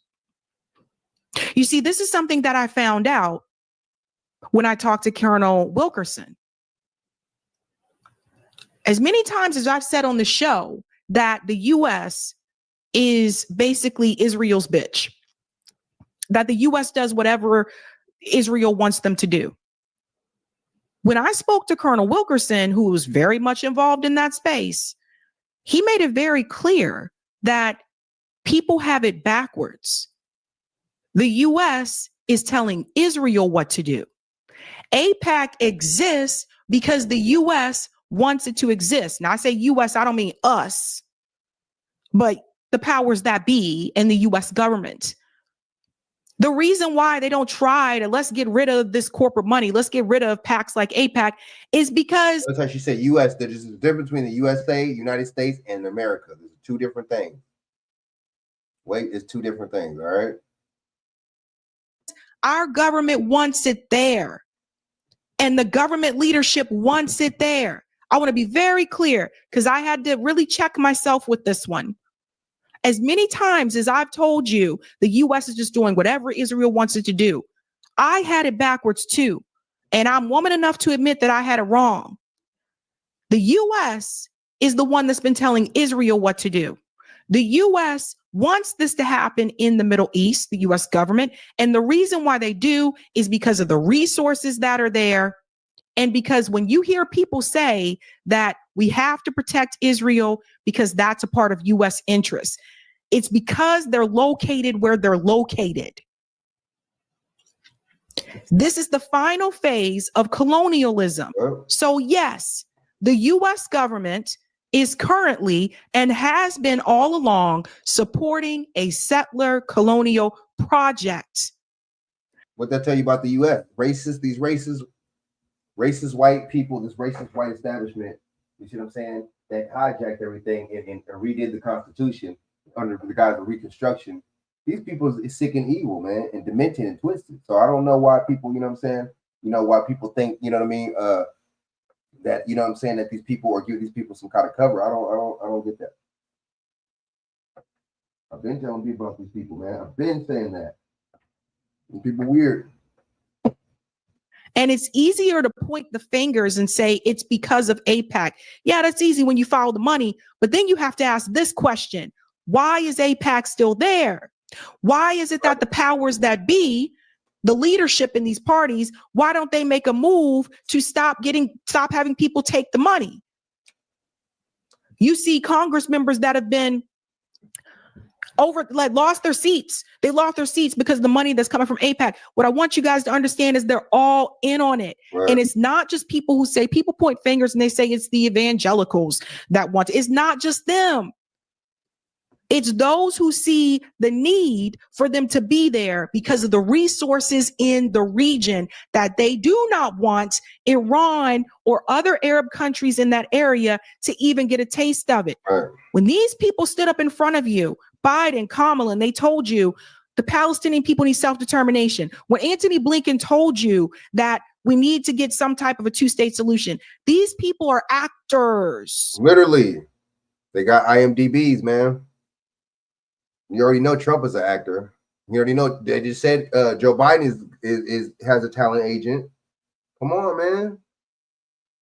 You see, this is something that I found out when I talked to Colonel Wilkerson. As many times as I've said on the show that the U.S. is basically Israel's bitch. That the U.S. does whatever Israel wants them to do. When I spoke to Colonel Wilkerson, who was very much involved in that space, he made it very clear that people have it backwards. The U.S. is telling Israel what to do. AIPAC exists because the U.S. wants it to exist. Now, I say U.S., I don't mean us, but the powers that be and the U.S. government. The reason why they don't try to let's get rid of this corporate money, let's get rid of PACs like AIPAC, is because that's how she said U.S. There's a difference between the USA, United States, and America. There's two different things. Wait, it's two different things, all right? Our government wants it there. And the government leadership wants it there. I want to be very clear because I had to really check myself with this one. As many times as I've told you, the U.S. is just doing whatever Israel wants it to do. I had it backwards too. And I'm woman enough to admit that I had it wrong. The U.S. is the one that's been telling Israel what to do. The U.S. wants this to happen in the Middle East, the U.S. government. And the reason why they do is because of the resources that are there. And because when you hear people say that we have to protect Israel because that's a part of U.S. interests, it's because they're located where they're located. This is the final phase of colonialism. So yes, the U.S. government is currently and has been all along supporting a settler colonial project. What that tell you about the U.S.? Racist racist white people, this racist white establishment, you see what I'm saying, that hijacked everything and redid the Constitution under the guise of Reconstruction. These people is sick and evil, man, and demented and twisted. So I don't know why people, you know what I'm saying, you know, why people think, you know what I mean, that, you know what I'm saying, that these people are giving these people some kind of cover. I don't get that. I've been telling people about these people, man. I've been saying that. And people weird. And it's easier to point the fingers and say it's because of AIPAC. Yeah, that's easy when you follow the money. But then you have to ask this question. Why is AIPAC still there? Why is it that the powers that be, the leadership in these parties, why don't they make a move to stop having people take the money? You see Congress members that have been lost their seats. They lost their seats because of the money that's coming from AIPAC. What I want you guys to understand is they're all in on it. Right. And it's not just people who say, people point fingers and they say it's the evangelicals that want it. It's not just them. It's those who see the need for them to be there because of the resources in the region that they do not want Iran or other Arab countries in that area to even get a taste of it. Right. When these people stood up in front of you, Biden, Kamala, and they told you the Palestinian people need self-determination. When Antony Blinken told you that we need to get some type of a two-state solution, these people are actors. Literally, they got IMDb's, man. You already know Trump is an actor. You already know they just said Joe Biden has a talent agent. Come on, man.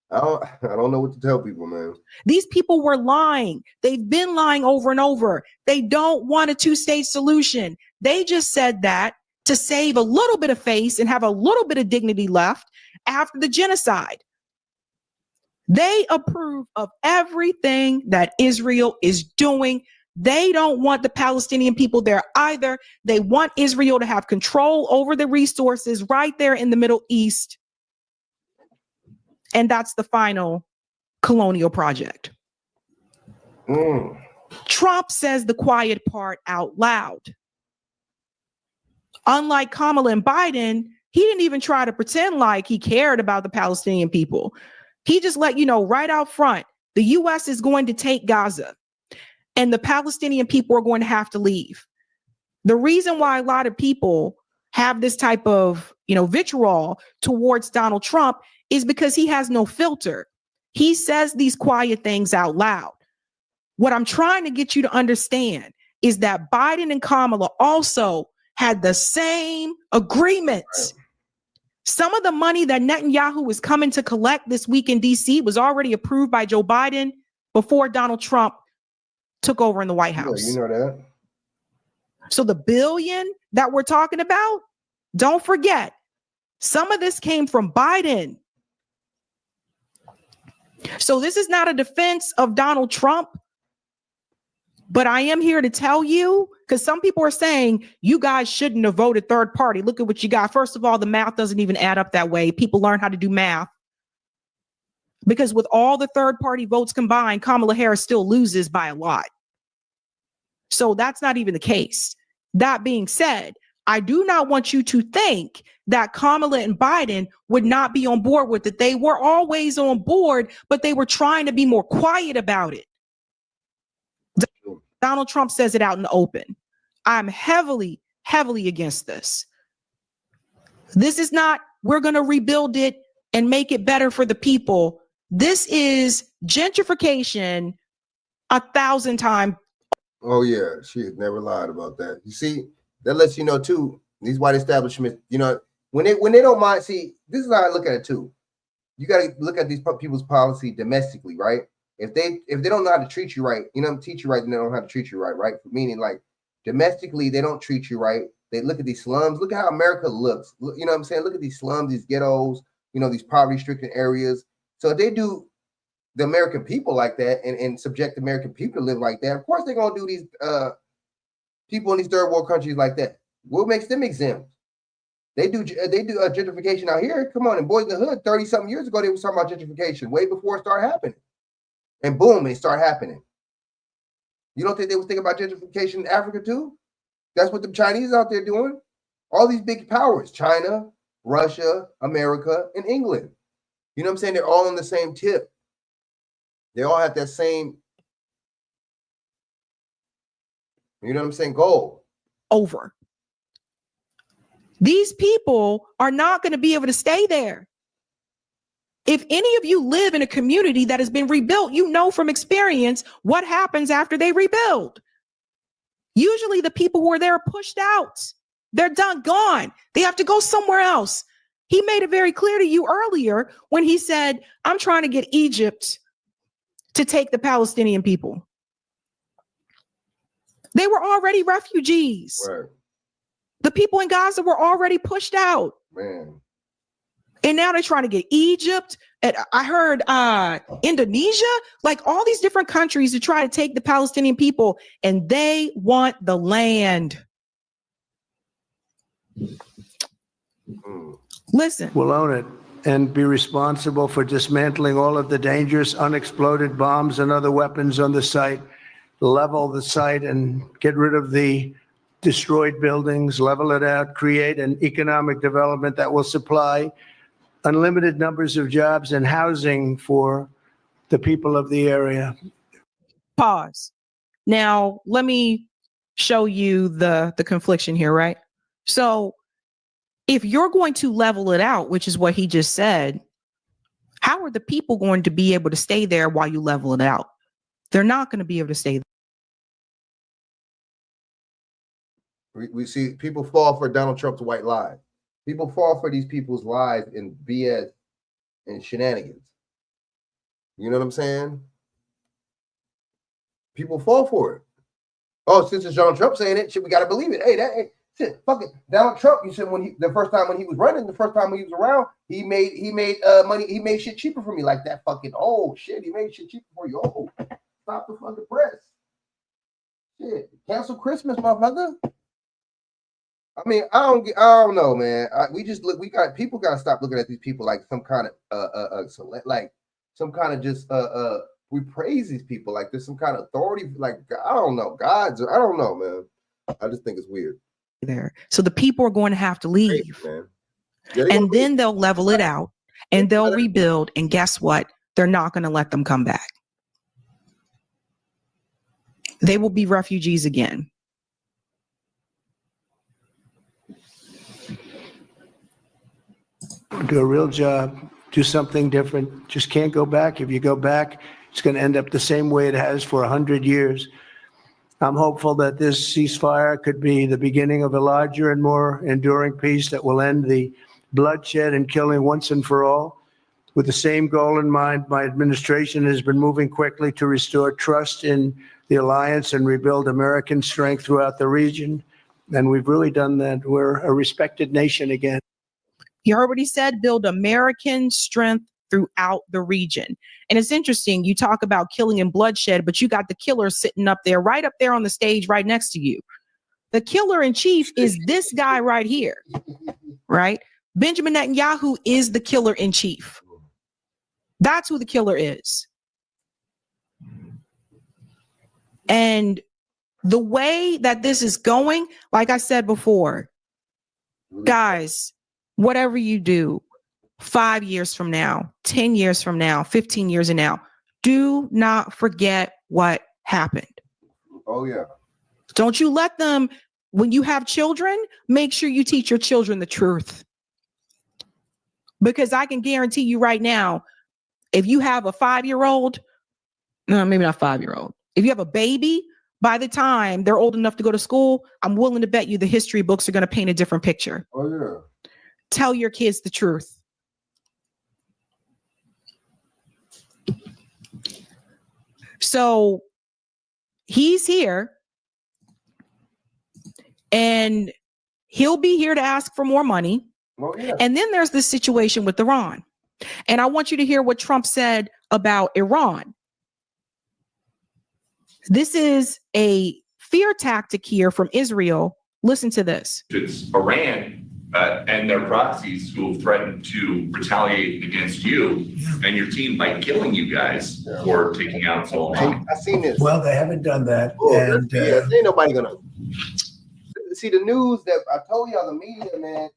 I don't know what to tell people, man. These people were lying. They've been lying over and over. They don't want a two-state solution. They just said that to save a little bit of face and have a little bit of dignity left after the genocide. They approve of everything that Israel is doing. They don't want the Palestinian people there either. They want Israel to have control over the resources right there in the Middle East. And that's the final colonial project. Trump says the quiet part out loud. Unlike Kamala and Biden, he didn't even try to pretend like he cared about the Palestinian people. He just let you know right out front, the U.S. is going to take Gaza. And the Palestinian people are going to have to leave. The reason why a lot of people have this type of, vitriol towards Donald Trump is because he has no filter. He says these quiet things out loud. What I'm trying to get you to understand is that Biden and Kamala also had the same agreements. Some of the money that Netanyahu is coming to collect this week in DC was already approved by Joe Biden before Donald Trump took over in the White Yeah, House. you know that. So the billion that we're talking about, don't forget, some of this came from Biden. So this is not a defense of Donald Trump, but I am here to tell you, because some people are saying you guys shouldn't have voted third party. Look at what you got. First of all, the math doesn't even add up that way. People learn how to do math. Because with all the third party votes combined, Kamala Harris still loses by a lot. So that's not even the case. That being said, I do not want you to think that Kamala and Biden would not be on board with it. They were always on board, but they were trying to be more quiet about it. Donald Trump says it out in the open. I'm heavily, heavily against this. This is not, we're going to rebuild it and make it better for the people. This is gentrification 1,000 times. Oh yeah, she has never lied about that. You see, that lets you know too. These white establishments, you know, when they don't mind. See, this is how I look at it too. You got to look at these people's policy domestically, right? If they don't know how to treat you right, you know, teach you right, then they don't know how to treat you right, right? Meaning, like domestically, they don't treat you right. They look at these slums. Look at how America looks. You know what I'm saying? Look at these slums, these ghettos. You know, these poverty-stricken areas. So if they do the American people like that and subject American people to live like that, of course they're gonna do these people in these third world countries like that. What makes them exempt? They do gentrification out here. Come on, in Boys in the Hood, 30-something years ago, they were talking about gentrification way before it started happening. And boom, it started happening. You don't think they was thinking about gentrification in Africa too? That's what the Chinese out there doing. All these big powers, China, Russia, America, and England. You know what I'm saying? They're all on the same tip. They all have that same, you know what I'm saying, goal. Over. These people are not going to be able to stay there. If any of you live in a community that has been rebuilt, you know from experience what happens after they rebuild. Usually the people who are there are pushed out. They're done, gone. They have to go somewhere else. He made it very clear to you earlier when he said, I'm trying to get Egypt to take the Palestinian people. They were already refugees. Right. The people in Gaza were already pushed out. Man. And now they're trying to get Egypt. And I heard Indonesia, like all these different countries to try to take the Palestinian people, and they want the land. Listen. Will own it and be responsible for dismantling all of the dangerous unexploded bombs and other weapons on the site, level the site and get rid of the destroyed buildings, level it out, create an economic development that will supply unlimited numbers of jobs and housing for the people of the area. Pause. Now, let me show you the confliction here, right? So if you're going to level it out, which is what he just said, how are the people going to be able to stay there while you level it out? They're not going to be able to stay there. We see people fall for Donald Trump's white lie. People fall for these people's lies and BS and shenanigans. You know what I'm saying? People fall for it. Oh, since it's Donald Trump saying it, shit, we got to believe it. Hey, shit, fuck it. Donald Trump, you said the first time when he was running, the first time when he was around, he made money, he made shit cheaper for me like that fucking, oh shit, he made shit cheaper for you. Oh, stop the fucking press. Shit, cancel Christmas, motherfucker. I mean, I don't know, man. People got to stop looking at these people like some kind of like some kind of just we praise these people like there's some kind of authority, like I don't know, gods, I don't know, man. I just think it's weird. There. So the people are going to have to leave. Man. And then they'll level it out and they'll rebuild. And guess what? They're not going to let them come back. They will be refugees again. Do a real job, do something different. Just can't go back. If you go back, it's going to end up the same way it has for 100 years. I'm hopeful that this ceasefire could be the beginning of a larger and more enduring peace that will end the bloodshed and killing once and for all. With the same goal in mind, my administration has been moving quickly to restore trust in the alliance and rebuild American strength throughout the region. And we've really done that. We're a respected nation again. You heard what he said, build American strength throughout the region. And it's interesting, you talk about killing and bloodshed, but you got the killer sitting up there, right up there on the stage, right next to you. The killer in chief is this guy right here, right? Benjamin Netanyahu is the killer in chief. That's who the killer is. And the way that this is going, like I said before, guys, whatever you do, 5 years from now, 10 years from now, 15 years from now, do not forget what happened. Oh, yeah. Don't you let them, when you have children, make sure you teach your children the truth. Because I can guarantee you right now, if you have a 5-year-old, no, maybe not 5-year-old, if you have a baby, by the time they're old enough to go to school, I'm willing to bet you the history books are going to paint a different picture. Oh, yeah. Tell your kids the truth. So he's here and he'll be here to ask for more money. Oh, yeah. And then there's this situation with Iran. And I want you to hear what Trump said about Iran. This is a fear tactic here from Israel. Listen to this. It's Iran and their proxies who have threatened to retaliate against you and your team by killing you guys for taking out Soleimani. I seen this. Well, they haven't done that. Oh, And ain't nobody gonna see the news that I told y'all. The media, man,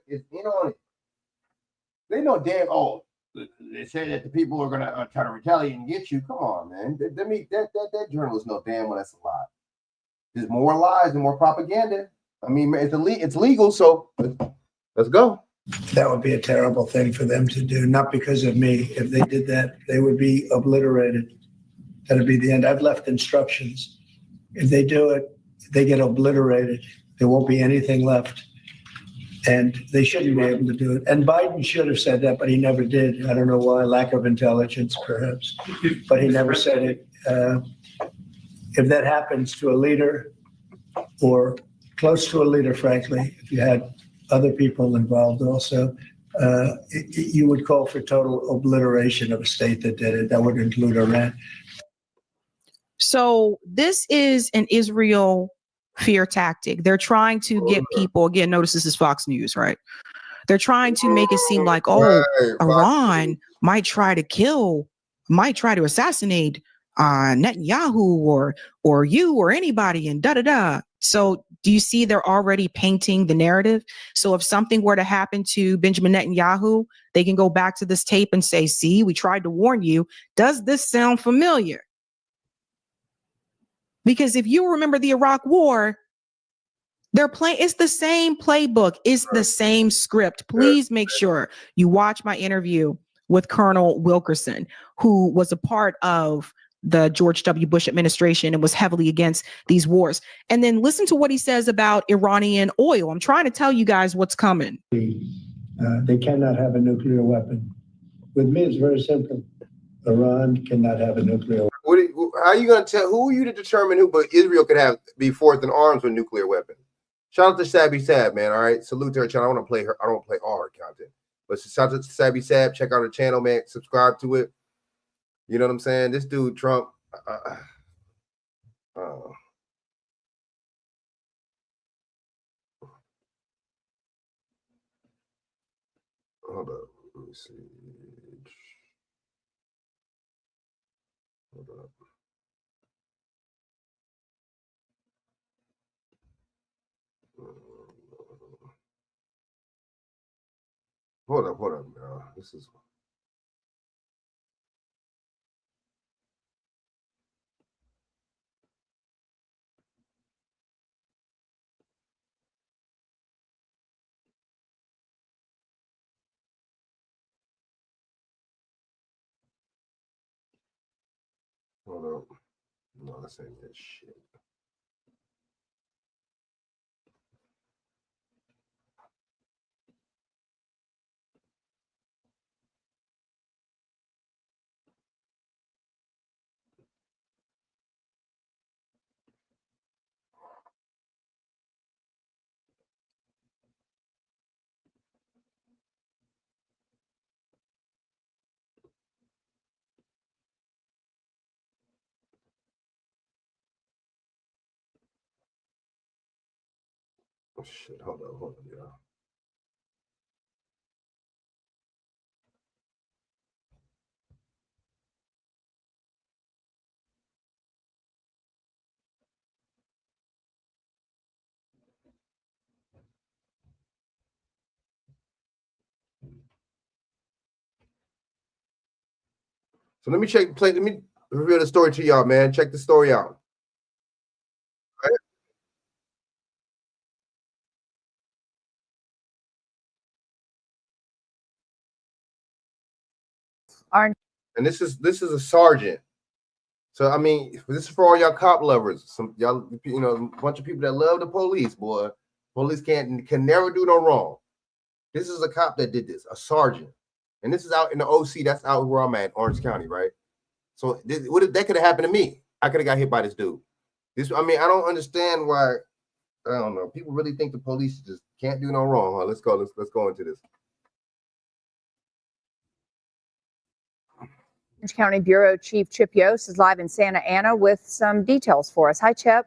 is in on it. They know damn. Oh, they say that the people are gonna try to retaliate and get you. Come on, man. That journalists know damn well that's a lie. There's more lies and more propaganda. I mean, it's legal, so let's go. that would be a terrible thing for them to do, not because of me. If they did that, they would be obliterated. That'd be the end. I've left instructions. If they do it, they get obliterated. There won't be anything left. And they shouldn't be able to do it. And Biden should have said that, but he never did. I don't know why, lack of intelligence, perhaps. But he never said it. If that happens to a leader or close to a leader, frankly, if you had other people involved also, you would call for total obliteration of a state that did it. That would include Iran. So this is an Israel fear tactic. They're trying to get people, again, notice this is Fox News, right? They're trying to make it seem like, oh, Iran might try to assassinate Netanyahu or you or anybody and da-da-da. So do you see they're already painting the narrative? So if something were to happen to Benjamin Netanyahu, they can go back to this tape and say, see, we tried to warn you. Does this sound familiar? Because if you remember the Iraq War, they're playing, it's the same playbook, it's the same script. Please make sure you watch my interview with Colonel Wilkerson, who was a part of the George W. Bush administration and was heavily against these wars. And then listen to what he says about Iranian oil. I'm trying to tell you guys what's coming. They cannot have a nuclear weapon. With me, it's very simple. Iran cannot have a nuclear weapon. How are you going to tell? Who are you to determine who? But Israel could be fourth in arms with nuclear weapon. Shout out to Sabby Sab, man. All right, salute to her channel. I don't play all her content, but shout out to Sabby Sab. Check out her channel, man. Subscribe to it. You know what I'm saying? This dude Trump. Hold up. Let me see. Hold up. Hold up, bro. This is. Hold up. No, this ain't that shit. Oh, shit, hold on, y'all. So let me reveal the story to y'all, man. Check the story out. And this is a sergeant. So I mean, this is for all y'all cop lovers. Some y'all, a bunch of people that love the police, boy. Police can never do no wrong. This is a cop that did this, a sergeant. And this is out in the OC. That's out where I'm at, Orange County, right? So that could have happened to me. I could have got hit by this dude. I don't understand why. I don't know. People really think the police just can't do no wrong. Huh? Let's go into this. Orange County Bureau Chief Chip Yost is live in Santa Ana with some details for us. Hi, Chip.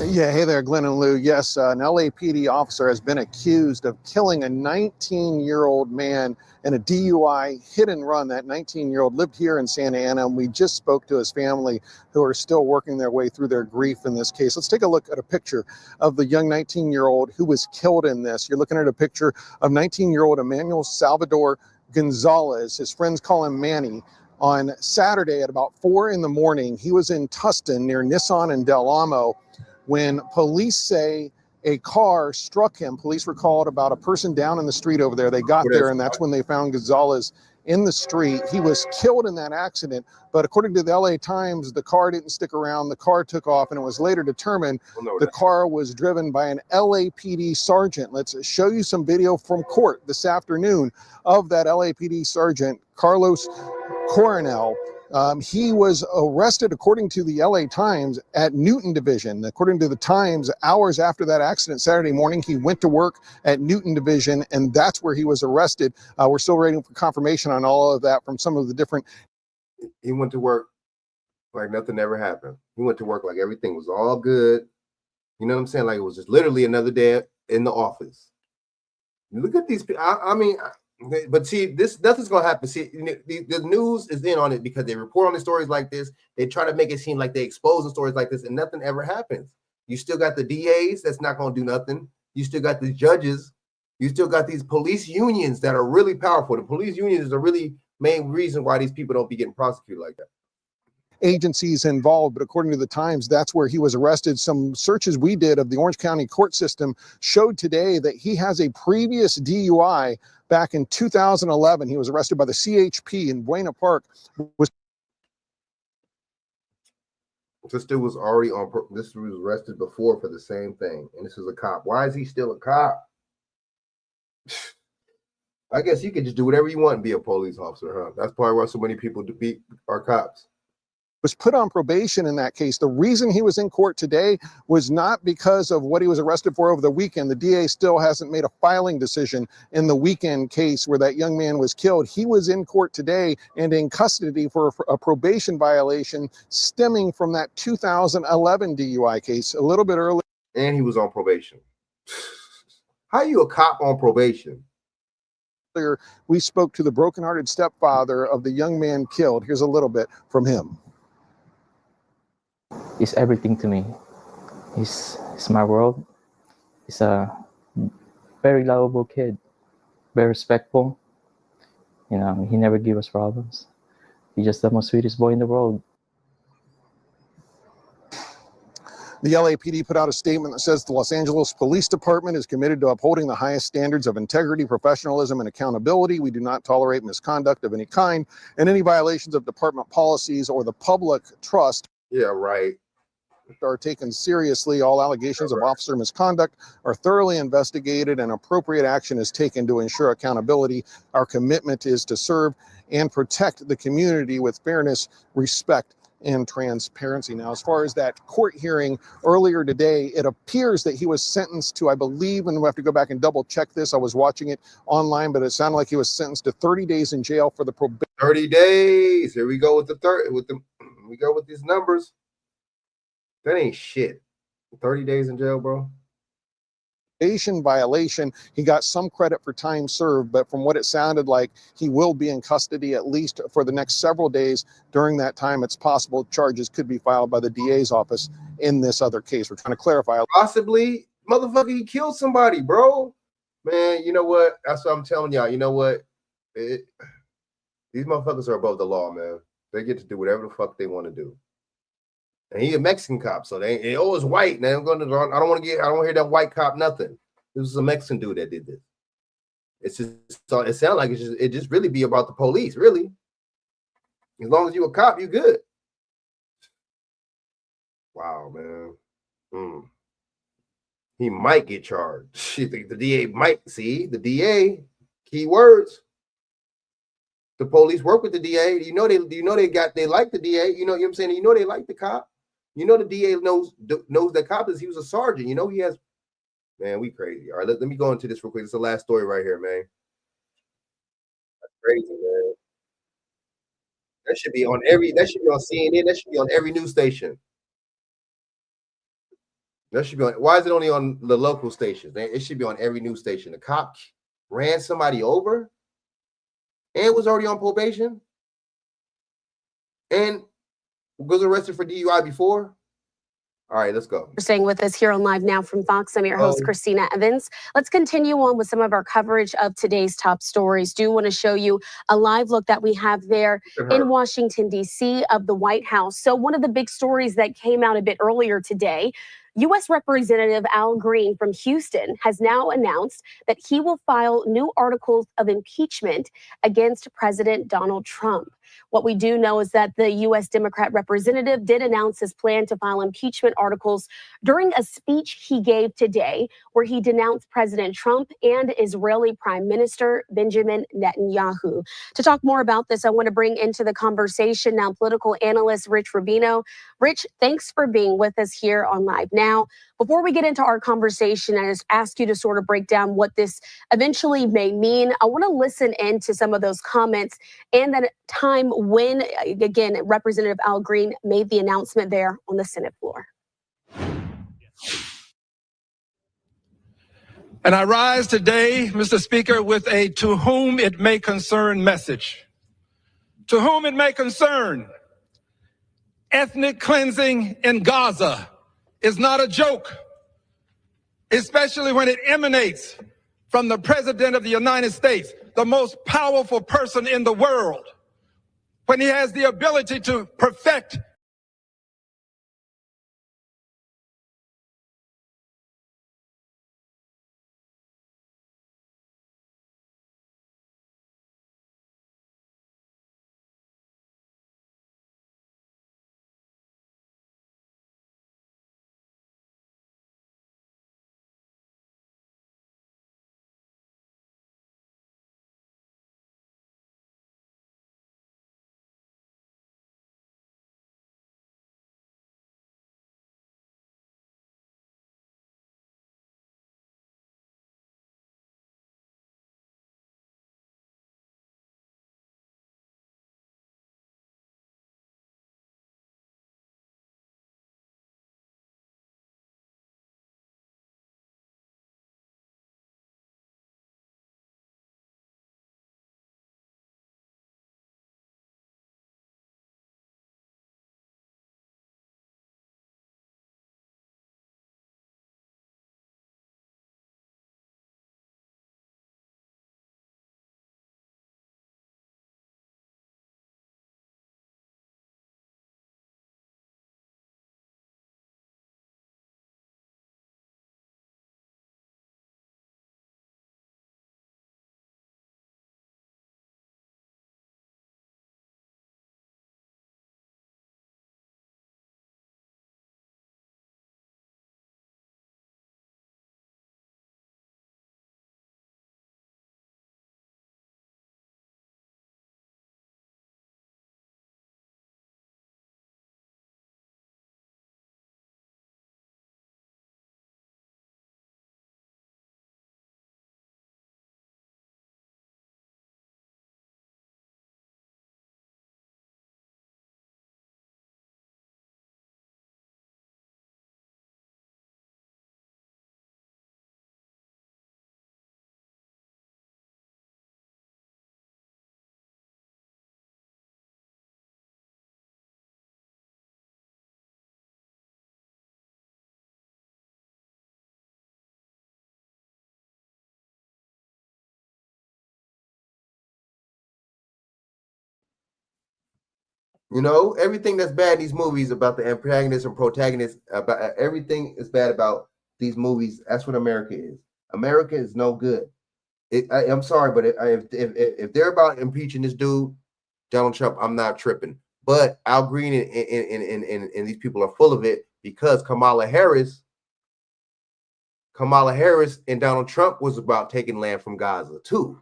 Yeah, hey there, Glenn and Lou. Yes, an LAPD officer has been accused of killing a 19-year-old man in a DUI hit and run. That 19-year-old lived here in Santa Ana, and we just spoke to his family, who are still working their way through their grief in this case. Let's take a look at a picture of the young 19-year-old who was killed in this. You're looking at a picture of 19-year-old Emmanuel Salvador Gonzalez. His friends call him Manny. On Saturday at about 4 in the morning, he was in Tustin near Nissan and Del Amo when police say a car struck him. Police were called about a person down in the street over there. They got there, and that's when they found Gonzalez in the street. He was killed in that accident, but according to the LA Times, the car didn't stick around. The car took off, and it was later determined the car was driven by an LAPD sergeant. Let's show you some video from court this afternoon of that LAPD sergeant, Carlos Coronel. He was arrested, according to the LA Times, at Newton Division. According to the Times, hours after that accident Saturday morning, he went to work at Newton Division, and that's where he was arrested. We're still waiting for confirmation on all of that from some of the different. He went to work like nothing ever happened. He went to work like everything was all good. You know what I'm saying? Like it was just literally another day in the office. Look at these people. But see, nothing's gonna happen. See, the news is in on it because they report on the stories like this. They try to make it seem like they expose the stories like this, and nothing ever happens. You still got the DAs that's not gonna do nothing. You still got the judges. You still got these police unions that are really powerful. The police unions is the really main reason why these people don't be getting prosecuted like that. Agencies involved, but according to the Times, that's where he was arrested. Some searches we did of the Orange County court system showed today that he has a previous DUI back in 2011. He was arrested by the CHP in Buena Park. This dude was already this was arrested before for the same thing, and this is a cop. Why is he still a cop? I guess you could just do whatever you want and be a police officer, huh? That's probably why so many people are cops. Was put on probation in that case. The reason he was in court today was not because of what he was arrested for over the weekend. The DA still hasn't made a filing decision in the weekend case where that young man was killed. He was in court today and in custody for a probation violation stemming from that 2011 DUI case a little bit earlier. And he was on probation. How are you a cop on probation? We spoke to the brokenhearted stepfather of the young man killed. Here's a little bit from him. He's everything to me. He's my world. He's a very lovable kid, very respectful. You know, he never gave us problems. He's just the most sweetest boy in the world. The LAPD put out a statement that says the Los Angeles Police Department is committed to upholding the highest standards of integrity, professionalism, and accountability. We do not tolerate misconduct of any kind, and any violations of department policies or the public trust. Yeah, right. Are taken seriously. All allegations of officer misconduct are thoroughly investigated and appropriate action is taken to ensure accountability. Our commitment is to serve and protect the community with fairness, respect, and transparency. Now, as far as that court hearing earlier today, it appears that he was sentenced to, I believe, and we'll have to go back and double check this. I was watching it online, but it sounded like he was sentenced to 30 days in jail for the probation. 30 days. Here we go with we go with these numbers. That ain't shit. 30 days in jail, bro. Violation. He got some credit for time served, but from what it sounded like, he will be in custody at least for the next several days. During that time, it's possible charges could be filed by the DA's office in this other case. We're trying to clarify. Possibly, motherfucker, he killed somebody, bro. Man, you know what? That's what I'm telling y'all. You know what? These motherfuckers are above the law, man. They get to do whatever the fuck they want to do. And he a Mexican cop, so they always white. Now I don't want to hear that white cop nothing. This is a Mexican dude that did this. It's just so it sounds like it just really be about the police, really. As long as you a cop, you good. Wow, man. He might get charged. Shit, the DA might see the DA. Keywords. The police work with the DA. They like the DA. You know what I'm saying? You know they like the cop. You know the DA knows that cop is he was a sergeant. You know he has. Man, we crazy. All right, let me go into this real quick. It's the last story right here, man. That's crazy, man. That should be on CNN. That should be on every news station. That should be on. Why is it only on the local stations? It should be on every news station. The cop ran somebody over and was already on probation and was arrested for DUI before. All right, let's go. You're staying with us here on Live Now from Fox. I'm your host, Christina Evans. Let's continue on with some of our coverage of today's top stories. Do want to show you a live look that we have there in Washington, D.C. of the White House. So one of the big stories that came out a bit earlier today, U.S. Representative Al Green from Houston has now announced that he will file new articles of impeachment against President Donald Trump. What we do know is that the U.S. Democrat representative did announce his plan to file impeachment articles during a speech he gave today, where he denounced President Trump and Israeli Prime Minister Benjamin Netanyahu. To talk more about this, I want to bring into the conversation now political analyst Rich Rubino. Rich, thanks for being with us here on Live Now. Before we get into our conversation, I just ask you to sort of break down what this eventually may mean. I want to listen in to some of those comments and that time when, again, Representative Al Green made the announcement there on the Senate floor. And I rise today, Mr. Speaker, with a to whom it may concern message. To whom it may concern, ethnic cleansing in Gaza is not a joke, especially when it emanates from the President of the United States, the most powerful person in the world, when he has the ability to perfect You know, everything that's bad in these movies about the antagonist and protagonist, about everything is bad about these movies. That's what America is. America is no good. I'm sorry, but if they're about impeaching this dude, Donald Trump, I'm not tripping. But Al Green and these people are full of it because Kamala Harris and Donald Trump was about taking land from Gaza too.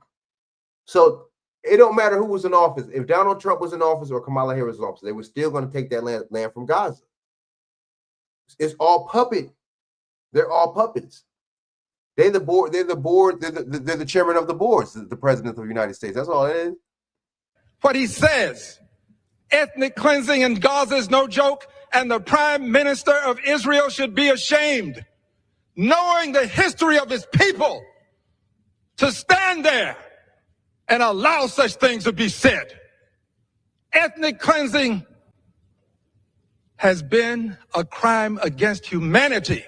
So it don't matter who was in office. If Donald Trump was in office or Kamala Harris was in office, they were still going to take that land from Gaza. It's all puppet. They're all puppets. They're the board. They're the chairman of the boards, the president of the United States. That's all it is. What he says, ethnic cleansing in Gaza is no joke, and the prime minister of Israel should be ashamed, knowing the history of his people, to stand there and allow such things to be said. Ethnic cleansing has been a crime against humanity.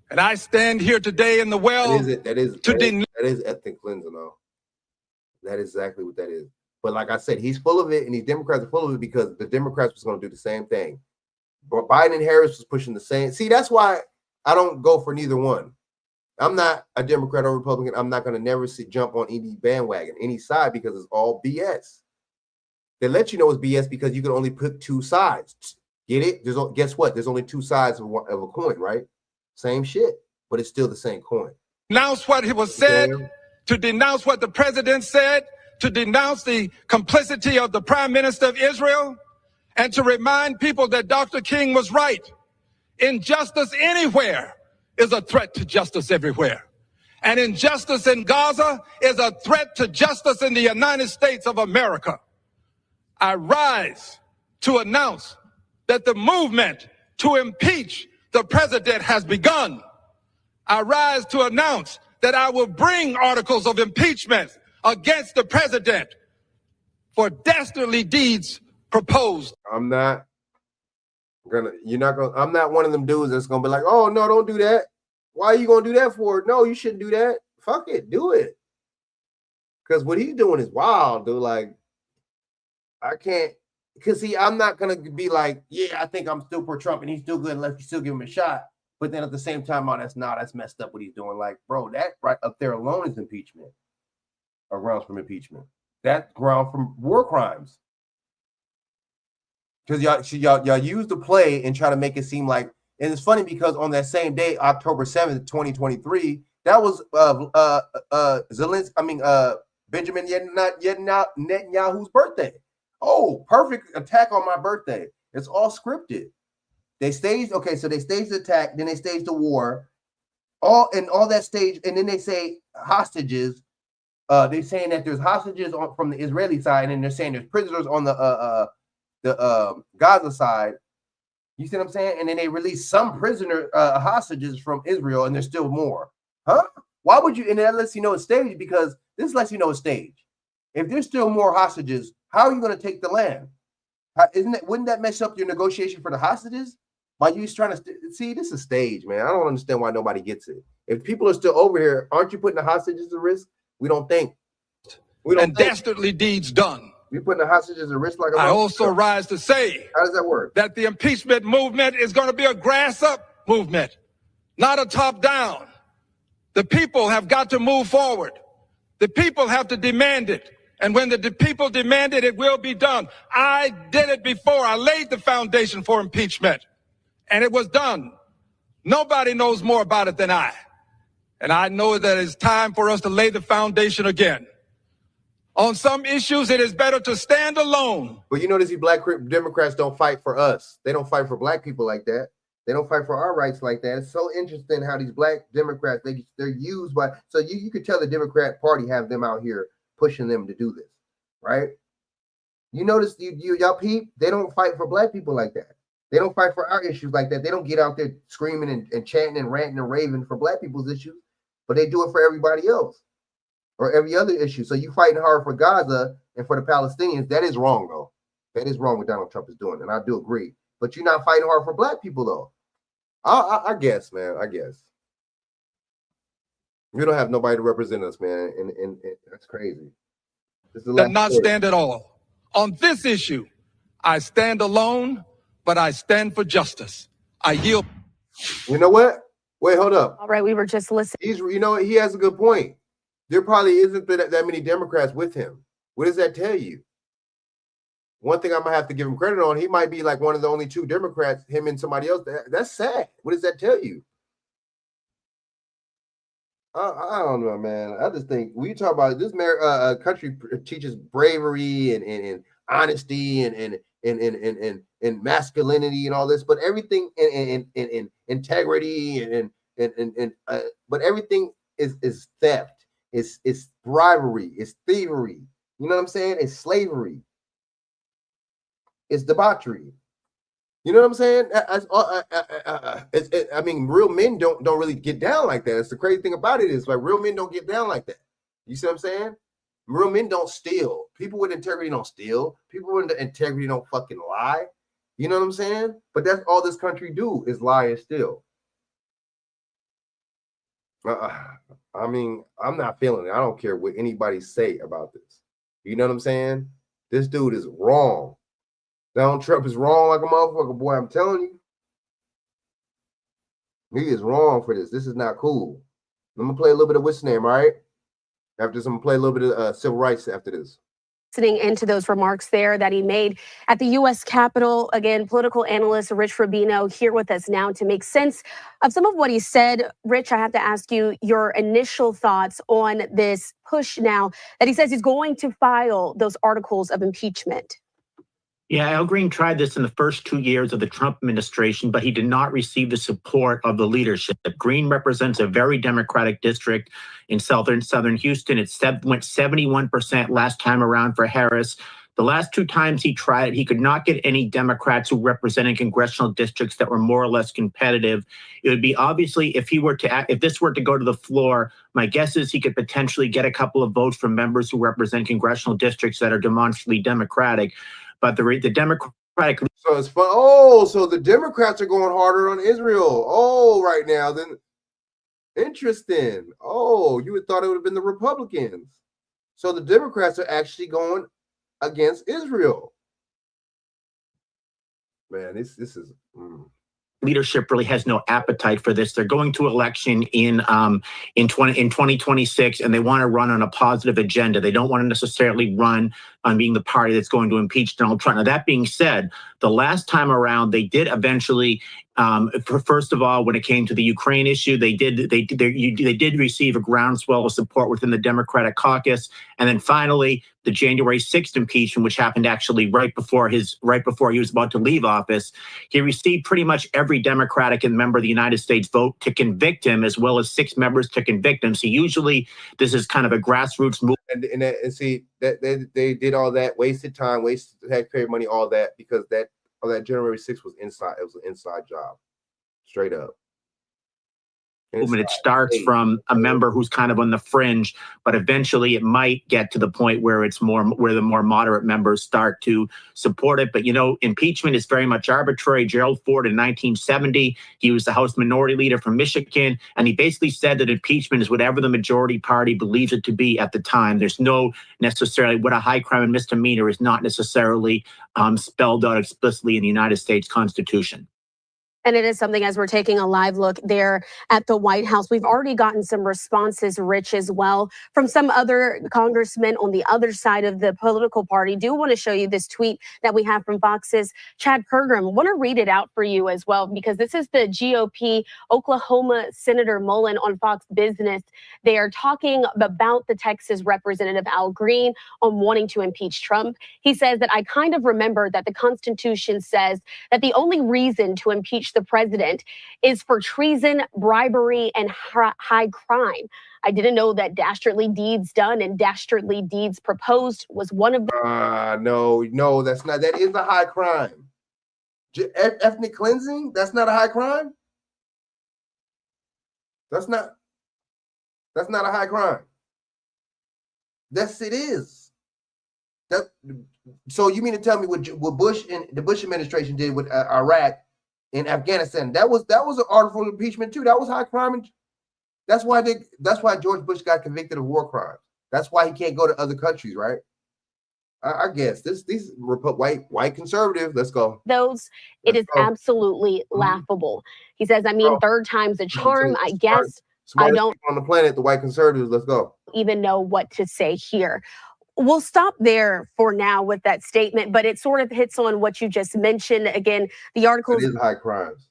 And I stand here today in the well that is ethnic cleansing, though. That is exactly what that is. But like I said, he's full of it, and these Democrats are full of it because the Democrats was going to do the same thing. But Biden and Harris was pushing the same. See, that's why I don't go for neither one. I'm not a Democrat or Republican. I'm not going to never jump on any bandwagon, any side, because it's all BS. They let you know it's BS because you can only pick two sides. Get it? Guess what? There's only two sides of a coin, right? Same shit, but it's still the same coin. Denounce what he was said, to denounce what the president said, to denounce the complicity of the prime minister of Israel, and to remind people that Dr. King was right. Injustice anywhere is a threat to justice everywhere. And injustice in Gaza is a threat to justice in the United States of America. I rise to announce that the movement to impeach the president has begun. I rise to announce that I will bring articles of impeachment against the president for dastardly deeds proposed. I'm not one of them dudes that's gonna be like, oh no, don't do that. Why are you gonna do that for? No, you shouldn't do that. Fuck it, do it. Because what he's doing is wild, dude. Like, I can't, because see, I'm not gonna be like, yeah, I think I'm still for Trump and he's still good unless you still give him a shot. But then at the same time, that's messed up what he's doing. Like, bro, that right up there alone is impeachment. Or grounds from impeachment. That's ground from war crimes. Because y'all use the play and try to make it seem like, and it's funny because on that same day, October 7th, 2023, that was Benjamin Netanyahu's birthday. Oh, perfect attack on my birthday. It's all scripted. They staged the attack, then they staged the war, all that stage, and then they say hostages. They're saying that there's hostages from the Israeli side, and then they're saying there's prisoners on the Gaza side. You see what I'm saying? And then they release some prisoner hostages from Israel, and there's still more. Huh? Why would you? And that lets you know it's staged, because this lets you know it's staged. If there's still more hostages, how are you going to take the land? Wouldn't that mess up your negotiation for the hostages? By you trying to see, this is stage, man. I don't understand why nobody gets it. If people are still over here, aren't you putting the hostages at risk? We don't think. Dastardly deeds done. We putting the hostages at risk. I also rise to say, how does that work? That the impeachment movement is going to be a grass up movement, not a top down. The people have got to move forward. The people have to demand it. And when the people demand it, it will be done. I did it before. I laid the foundation for impeachment, and it was done. Nobody knows more about it than I. And I know that it's time for us to lay the foundation again. On some issues, it is better to stand alone. But you notice these black Democrats don't fight for us. They don't fight for black people like that. They don't fight for our rights like that. It's so interesting how these black Democrats, they're used by, so you could tell the Democrat Party have them out here pushing them to do this, right? You notice y'all peep, they don't fight for black people like that. They don't fight for our issues like that. They don't get out there screaming and chanting and ranting and raving for black people's issues, but they do it for everybody else or every other issue. So you fighting hard for Gaza and for the Palestinians. That is wrong, though. That is wrong what Donald Trump is doing, and I do agree. But you're not fighting hard for black people, though. I guess, man. I guess. We don't have nobody to represent us, man, and that's crazy. Does not stand at all. On this issue, I stand alone, but I stand for justice. I yield. You know what? Wait, hold up. All right, we were just listening. You know what? He has a good point. There probably isn't that many Democrats with him. What does that tell you? One thing I'm gonna have to give him credit on, he might be like one of the only 2 Democrats, him and somebody else. That's sad. What does that tell you? I don't know, man. I just think when you talk about this country teaches bravery and honesty and masculinity and all this, but everything in integrity but everything is theft. It's bribery. It's thievery. You know what I'm saying? It's slavery. It's debauchery. You know what I'm saying? I mean, real men don't really get down like that. It's the crazy thing about it is like real men don't get down like that. You see what I'm saying? Real men don't steal. People with integrity don't steal. People with integrity don't fucking lie. You know what I'm saying? But that's all this country do is lie and steal. I mean, I'm not feeling it. I don't care what anybody say about this. You know what I'm saying? This dude is wrong. Donald Trump is wrong like a motherfucker, boy. I'm telling you. He is wrong for this. This is not cool. I'm going to play a little bit of what's his name, all right? After this, I'm going to play a little bit of civil rights after this. Listening into those remarks there that he made at the U.S. Capitol. Again, political analyst Rich Rubino here with us now to make sense of some of what he said. Rich, I have to ask you your initial thoughts on this push now that he says he's going to file those articles of impeachment. Yeah, Al Green tried this in the first 2 years of the Trump administration, but he did not receive the support of the leadership. Green represents a very Democratic district in southern Houston. It went 71% last time around for Harris. The last 2 times he tried it, he could not get any Democrats who represented congressional districts that were more or less competitive. It would be obviously if this were to go to the floor, my guess is he could potentially get a couple of votes from members who represent congressional districts that are demonstrably Democratic. But the Democratic. So it's fun. Oh, so the Democrats are going harder on Israel. Oh, right now. Then interesting. Oh, you would thought it would have been the Republicans. So the Democrats are actually going against Israel. Man, this is. Leadership really has no appetite for this. They're going to election in 2026, and they want to run on a positive agenda. They don't want to necessarily run on being the party that's going to impeach Donald Trump. Now, that being said, the last time around, they did eventually, first of all, when it came to the Ukraine issue, they did receive a groundswell of support within the Democratic caucus, and then finally, the January 6th impeachment, which happened actually right before he was about to leave office, he received pretty much every Democratic member of the United States vote to convict him, as well as 6 members to convict him. So usually, this is kind of a grassroots move. And see that they did all that, wasted time, wasted taxpayer money, all that because all that January 6th was inside. It was an inside job, straight up. Inside. It starts from a member who's kind of on the fringe, but eventually it might get to the point where where the more moderate members start to support it. But impeachment is very much arbitrary. Gerald Ford in 1970, he was the House Minority Leader from Michigan, and he basically said that impeachment is whatever the majority party believes it to be at the time. There's no necessarily what a high crime and misdemeanor is not necessarily spelled out explicitly in the United States Constitution. And it is something, as we're taking a live look there at the White House, we've already gotten some responses, Rich, as well, from some other congressmen on the other side of the political party. Do want to show you this tweet that we have from Fox's Chad Pergram. Want to read it out for you as well, because this is the GOP Oklahoma Senator Mullen on Fox Business. They are talking about the Texas Representative Al Green on wanting to impeach Trump. He says that I kind of remember that the Constitution says that the only reason to impeach the president is for treason, bribery, and high crime. I didn't know that dastardly deeds done and dastardly deeds proposed was one of them. No, that's not. That is a high crime. Ethnic cleansing, that's not a high crime. That's not a high crime. Yes, it is. So you mean to tell me what Bush and the Bush administration did with Iraq in Afghanistan? That was an article of impeachment too. That was high crime, and that's why George Bush got convicted of war crimes. That's why he can't go to other countries, right? I guess these white conservative. Let's go. Those, it is absolutely laughable. He says, I mean, third time's a charm. I guess I don't on the planet, the white conservatives. Let's go. even know what to say here. We'll stop there for now with that statement, but it sort of hits on what you just mentioned. Again, the articles It is high crimes.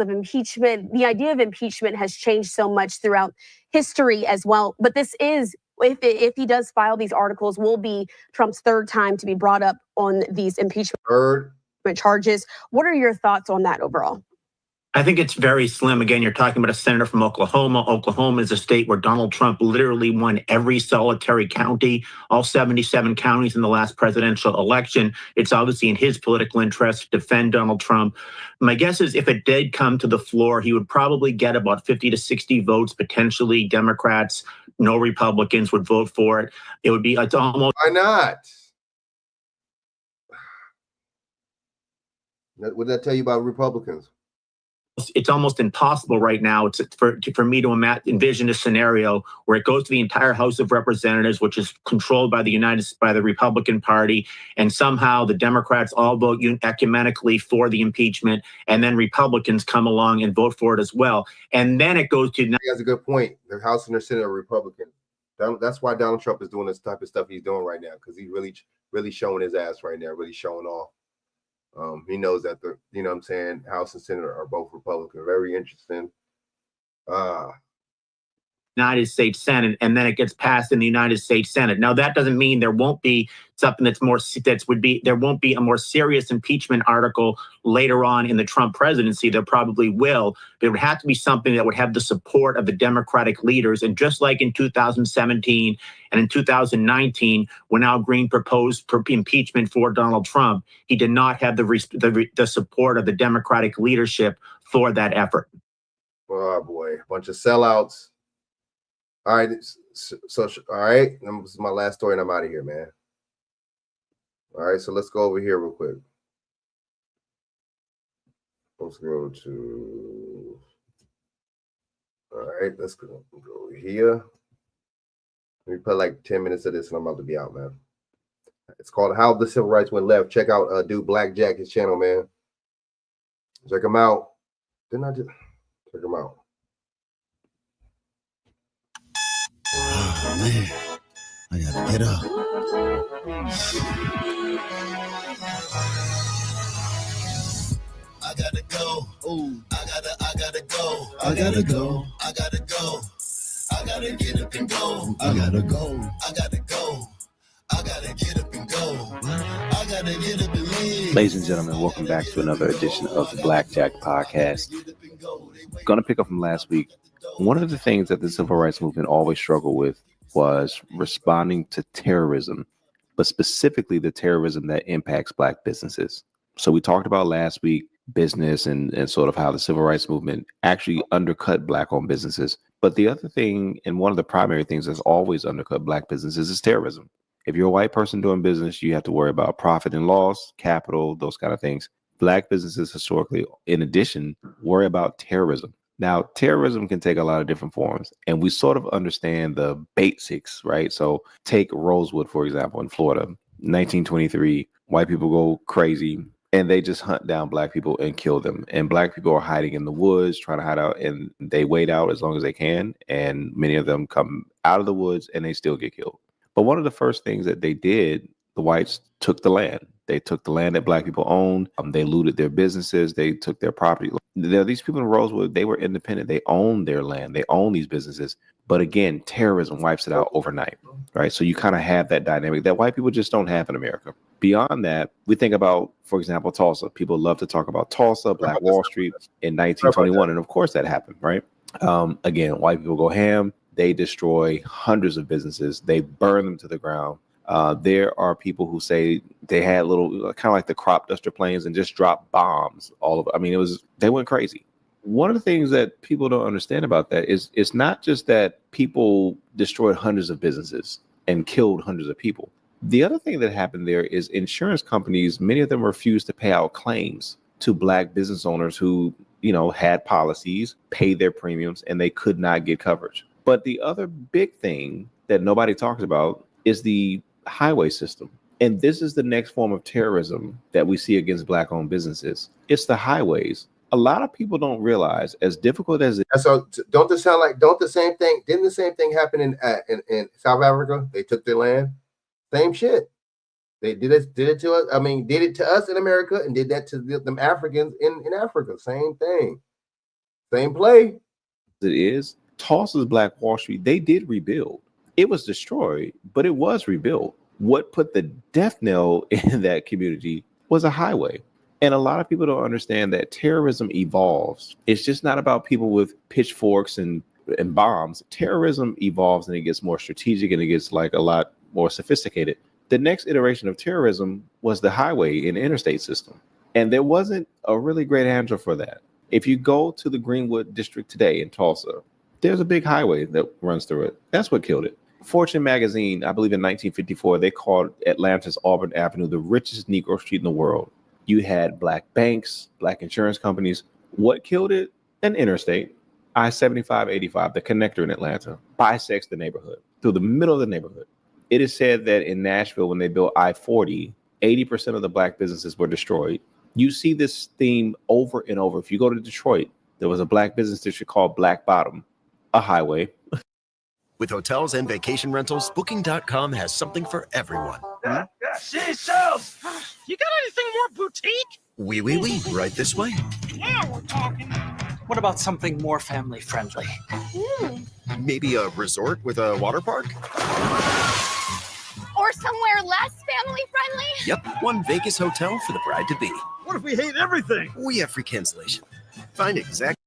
of impeachment, the idea of impeachment has changed so much throughout history as well. But this is, if he does file these articles, will be Trump's third time to be brought up on these impeachment charges. What are your thoughts on that overall? I think it's very slim. Again, you're talking about a senator from Oklahoma. Oklahoma is a state where Donald Trump literally won every solitary county, all 77 counties in the last presidential election. It's obviously in his political interest to defend Donald Trump. My guess is if it did come to the floor, he would probably get about 50 to 60 votes, potentially Democrats, no Republicans would vote for it. It would be, it's almost. Why not? What did that tell you about Republicans? It's almost impossible right now. It's for me to envision a scenario where it goes to the entire House of Representatives, which is controlled by the Republican Party, and somehow the Democrats all vote ecumenically for the impeachment, and then Republicans come along and vote for it as well, and then it goes to. He has a good point. The House and the Senate are Republican. That's why Donald Trump is doing this type of stuff he's doing right now, because he's really showing his ass right now, really showing off. He knows that House and Senate are both Republican. Very interesting. United States Senate, and then it gets passed in the United States Senate. Now, that doesn't mean there won't be something there won't be a more serious impeachment article later on in the Trump presidency. There probably will, but it would have to be something that would have the support of the Democratic leaders. And just like in 2017 and in 2019, when Al Green proposed impeachment for Donald Trump, he did not have the support of the Democratic leadership for that effort. Oh boy, a bunch of sellouts. All right, so all right, this is my last story, and I'm out of here, man. All right, so let's go over here real quick. Let's go to. All right, let's go here. Let me put like 10 minutes of this, and I'm about to be out, man. It's called "How the Civil Rights Went Left." Check out dude Blackjack, his channel, man. Check him out. Didn't I just check him out? Oh, man, I gotta get up. I gotta go. Ooh, I gotta go. I gotta go. I gotta go. I gotta get up and go. I gotta go. I gotta go. I gotta get up and go. I gotta get up and leave. Ladies and gentlemen, welcome back to another edition of the Blackjack Podcast. Gonna pick up from last week. One of the things that the civil rights movement always struggled with was responding to terrorism, but specifically the terrorism that impacts Black businesses. So we talked about last week business and sort of how the civil rights movement actually undercut Black-owned businesses. But the other thing, and one of the primary things that's always undercut Black businesses, is terrorism. If you're a white person doing business, you have to worry about profit and loss, capital, those kind of things. Black businesses historically, in addition, worry about terrorism. Now, terrorism can take a lot of different forms, and we sort of understand the basics, right? So take Rosewood, for example, in Florida, 1923, white people go crazy and they just hunt down Black people and kill them. And Black people are hiding in the woods, trying to hide out, and they wait out as long as they can. And many of them come out of the woods and they still get killed. But one of the first things that they did, the whites took the land. They took the land that Black people owned. They looted their businesses. They took their property. These people in Rosewood, they were independent. They owned their land. They owned these businesses. But again, terrorism wipes it out overnight, right? So you kind of have that dynamic that white people just don't have in America. Beyond that, we think about, for example, Tulsa. People love to talk about Tulsa, Black Wall Street in 1921. And of course that happened, right? Again, white people go ham. They destroy hundreds of businesses. They burn them to the ground. There are people who say they had little kind of like the crop duster planes and just dropped bombs all over. I mean, they went crazy. One of the things that people don't understand about that is it's not just that people destroyed hundreds of businesses and killed hundreds of people. The other thing that happened there is insurance companies, many of them refused to pay out claims to Black business owners who, had policies, paid their premiums, and they could not get coverage. But the other big thing that nobody talks about is the highway system. And this is the next form of terrorism that we see against Black-owned businesses. It's the highways. A lot of people don't realize, as difficult as it is. So don't the same thing? Didn't the same thing happen in South Africa? They took their land. Same shit. They did it to us. I mean, did it to us in America and did that to them Africans in Africa. Same thing. Same play. It is. Tulsa's Black Wall Street, they did rebuild. It was destroyed, but it was rebuilt. What put the death knell in that community was a highway. And a lot of people don't understand that terrorism evolves. It's just not about people with pitchforks and bombs. Terrorism evolves and it gets more strategic and it gets like a lot more sophisticated. The next iteration of terrorism was the highway and interstate system. And there wasn't a really great answer for that. If you go to the Greenwood district today in Tulsa, there's a big highway that runs through it. That's what killed it. Fortune magazine, I believe in 1954, they called Atlanta's Auburn Avenue the richest Negro street in the world. You had Black banks, Black insurance companies. What killed it? An interstate, I-75-85, the connector in Atlanta, bisects the neighborhood through the middle of the neighborhood. It is said that in Nashville, when they built I-40, 80% of the Black businesses were destroyed. You see this theme over and over. If you go to Detroit, there was a Black business district called Black Bottom, a highway. With hotels and vacation rentals, Booking.com has something for everyone. Seashells! You got anything more boutique? Oui, right this way. Yeah, we're talking. What about something more family friendly? Maybe a resort with a water park? Or somewhere less family friendly? Yep, one Vegas hotel for the bride-to-be. What if we hate everything? We have free cancellation. Find exact.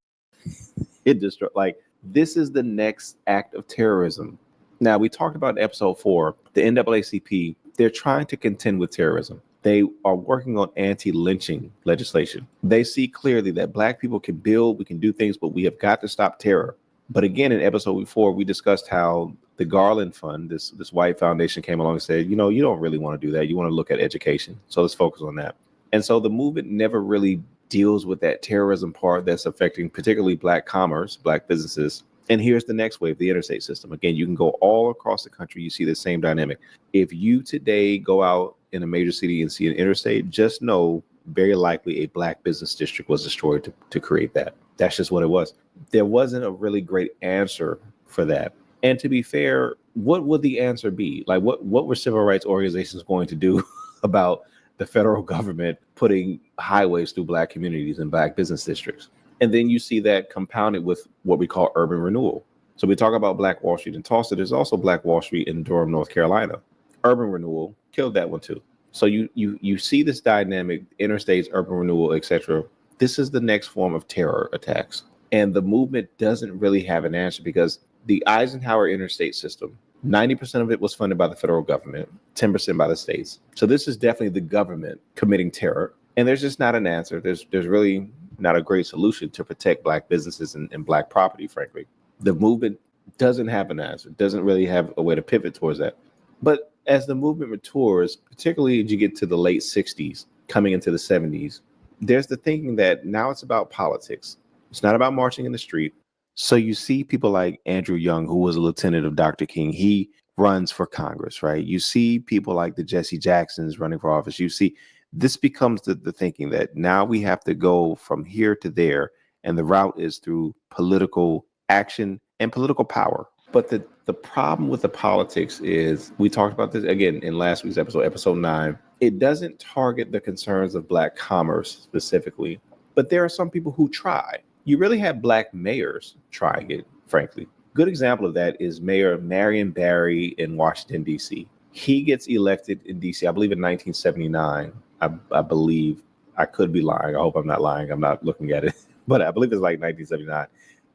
It destroyed, like, this is the next act of terrorism. Now, we talked about in episode 4, the NAACP, they're trying to contend with terrorism. They are working on anti-lynching legislation. They see clearly that Black people can build, we can do things, but we have got to stop terror. But again, in episode 4, we discussed how the Garland Fund, this white foundation, came along and said, you know, you don't really want to do that. You want to look at education. So let's focus on that. And so the movement never really deals with that terrorism part that's affecting particularly Black commerce, Black businesses. And here's the next wave, the interstate system. Again, you can go all across the country. You see the same dynamic. If you today go out in a major city and see an interstate, just know very likely a Black business district was destroyed to create that. That's just what it was. There wasn't a really great answer for that. And to be fair, what would the answer be? Like, what were civil rights organizations going to do about the federal government putting highways through Black communities and Black business districts? And then you see that compounded with what we call urban renewal. So we talk about Black Wall Street in Tulsa. There's also Black Wall Street in Durham, North Carolina. Urban renewal killed that one too. So you see this dynamic, interstates, urban renewal, etc. This is the next form of terror attacks. And the movement doesn't really have an answer because the Eisenhower interstate system, 90% of it was funded by the federal government, 10% by the states. So this is definitely the government committing terror. And there's just not an answer. There's really not a great solution to protect Black businesses and Black property, frankly. The movement doesn't have an answer, doesn't really have a way to pivot towards that. But as the movement matures, particularly as you get to the late 60s, coming into the 70s, there's the thinking that now it's about politics. It's not about marching in the street. So you see people like Andrew Young, who was a lieutenant of Dr. King. He runs for Congress, right? You see people like the Jesse Jacksons running for office. You see this becomes the thinking that now we have to go from here to there. And the route is through political action and political power. But the problem with the politics is, we talked about this again in last week's episode 9, it doesn't target the concerns of Black commerce specifically, but there are some people who try. You really have Black mayors trying it, frankly. Good example of that is Mayor Marion Barry in Washington, D.C. He gets elected in D.C., I believe in 1979. I believe, I could be lying. I hope I'm not lying. I'm not looking at it, but I believe it's like 1979.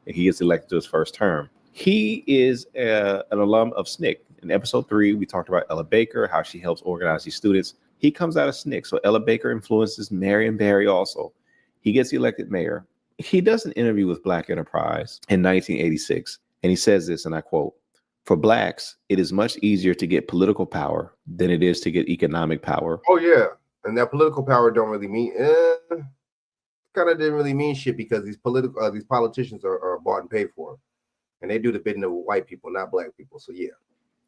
And he gets elected to his first term. He is an alum of SNCC. In episode 3, we talked about Ella Baker, how she helps organize these students. He comes out of SNCC. So Ella Baker influences Marion Barry also. He gets elected mayor. He does an interview with Black Enterprise in 1986. And he says this, and I quote, "For Blacks, it is much easier to get political power than it is to get economic power." Oh, yeah. And that political power don't really mean, kind of didn't really mean shit because these politicians are bought and paid for. And they do the bidding of white people, not Black people. So, yeah.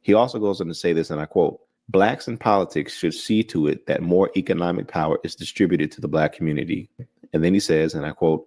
He also goes on to say this, and I quote, "Blacks in politics should see to it that more economic power is distributed to the Black community." And then he says, and I quote,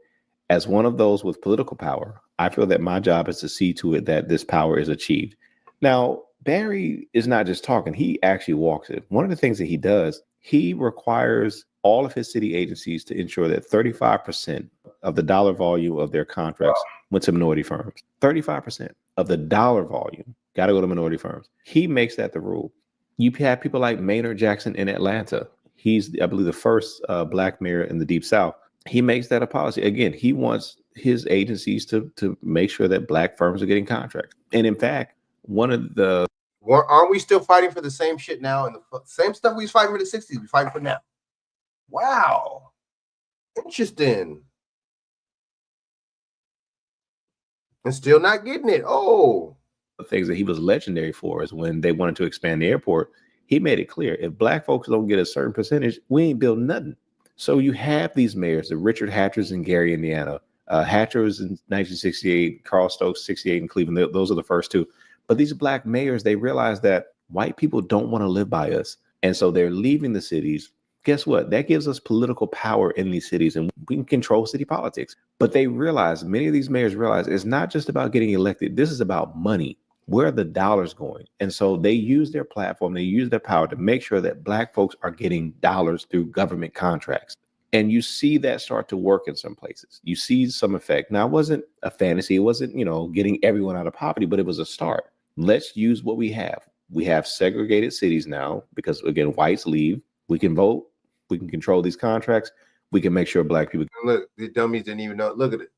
"As one of those with political power, I feel that my job is to see to it that this power is achieved." Now, Barry is not just talking, he actually walks it. One of the things that he does, he requires all of his city agencies to ensure that 35% of the dollar volume of their contracts went to minority firms. 35% of the dollar volume got to go to minority firms. He makes that the rule. You have people like Maynard Jackson in Atlanta. He's, I believe, the first Black mayor in the Deep South. He makes that a policy. Again, he wants his agencies to make sure that Black firms are getting contracts. And in fact, one of the... Aren't we still fighting for the same shit now? And the same stuff we was fighting for the 60s, we fighting for now. Wow. Interesting. And still not getting it. Oh. The things that he was legendary for is when they wanted to expand the airport, he made it clear, if Black folks don't get a certain percentage, we ain't building nothing. So you have these mayors, the Richard Hatchers in Gary, Indiana. Hatcher was in 1968, Carl Stokes, 68 in Cleveland. Those are the first two. But these Black mayors, they realize that white people don't want to live by us. And so they're leaving the cities. Guess what? That gives us political power in these cities and we can control city politics. But they realize, many of these mayors realize it's not just about getting elected. This is about money. Where are the dollars going? And so they use their platform, they use their power to make sure that Black folks are getting dollars through government contracts. And you see that start to work in some places. You see some effect. Now, it wasn't a fantasy. It wasn't, getting everyone out of poverty, but it was a start. Let's use what we have. We have segregated cities now because, again, whites leave. We can vote. We can control these contracts. We can make sure Black people... Look, the dummies didn't even know. Look at it.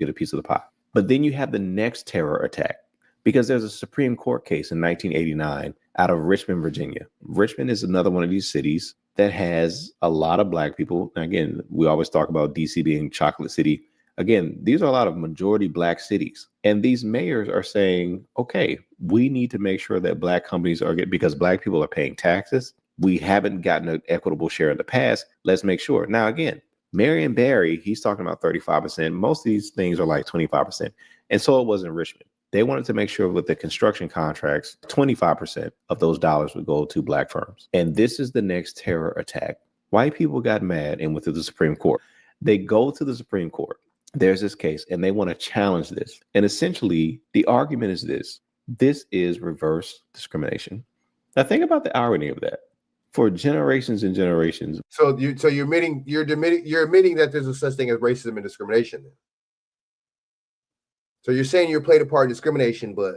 Get a piece of the pie. But then you have the next terror attack because there's a Supreme Court case in 1989 out of Richmond, Virginia. Richmond is another one of these cities that has a lot of Black people. Again, we always talk about DC being chocolate city. Again, these are a lot of majority Black cities. And these mayors are saying, okay, we need to make sure that Black companies are because Black people are paying taxes. We haven't gotten an equitable share in the past. Let's make sure. Now, again, Marion Barry, he's talking about 35%. Most of these things are like 25%. And so it was in Richmond. They wanted to make sure with the construction contracts, 25% of those dollars would go to Black firms. And this is the next terror attack. White people got mad and went to the Supreme Court. They go to the Supreme Court. There's this case and they want to challenge this. And essentially, the argument is this. This is reverse discrimination. Now, think about the irony of that. For generations and generations. So you're admitting that there's a such thing as racism and discrimination. Then. So you're saying you played a part in discrimination, but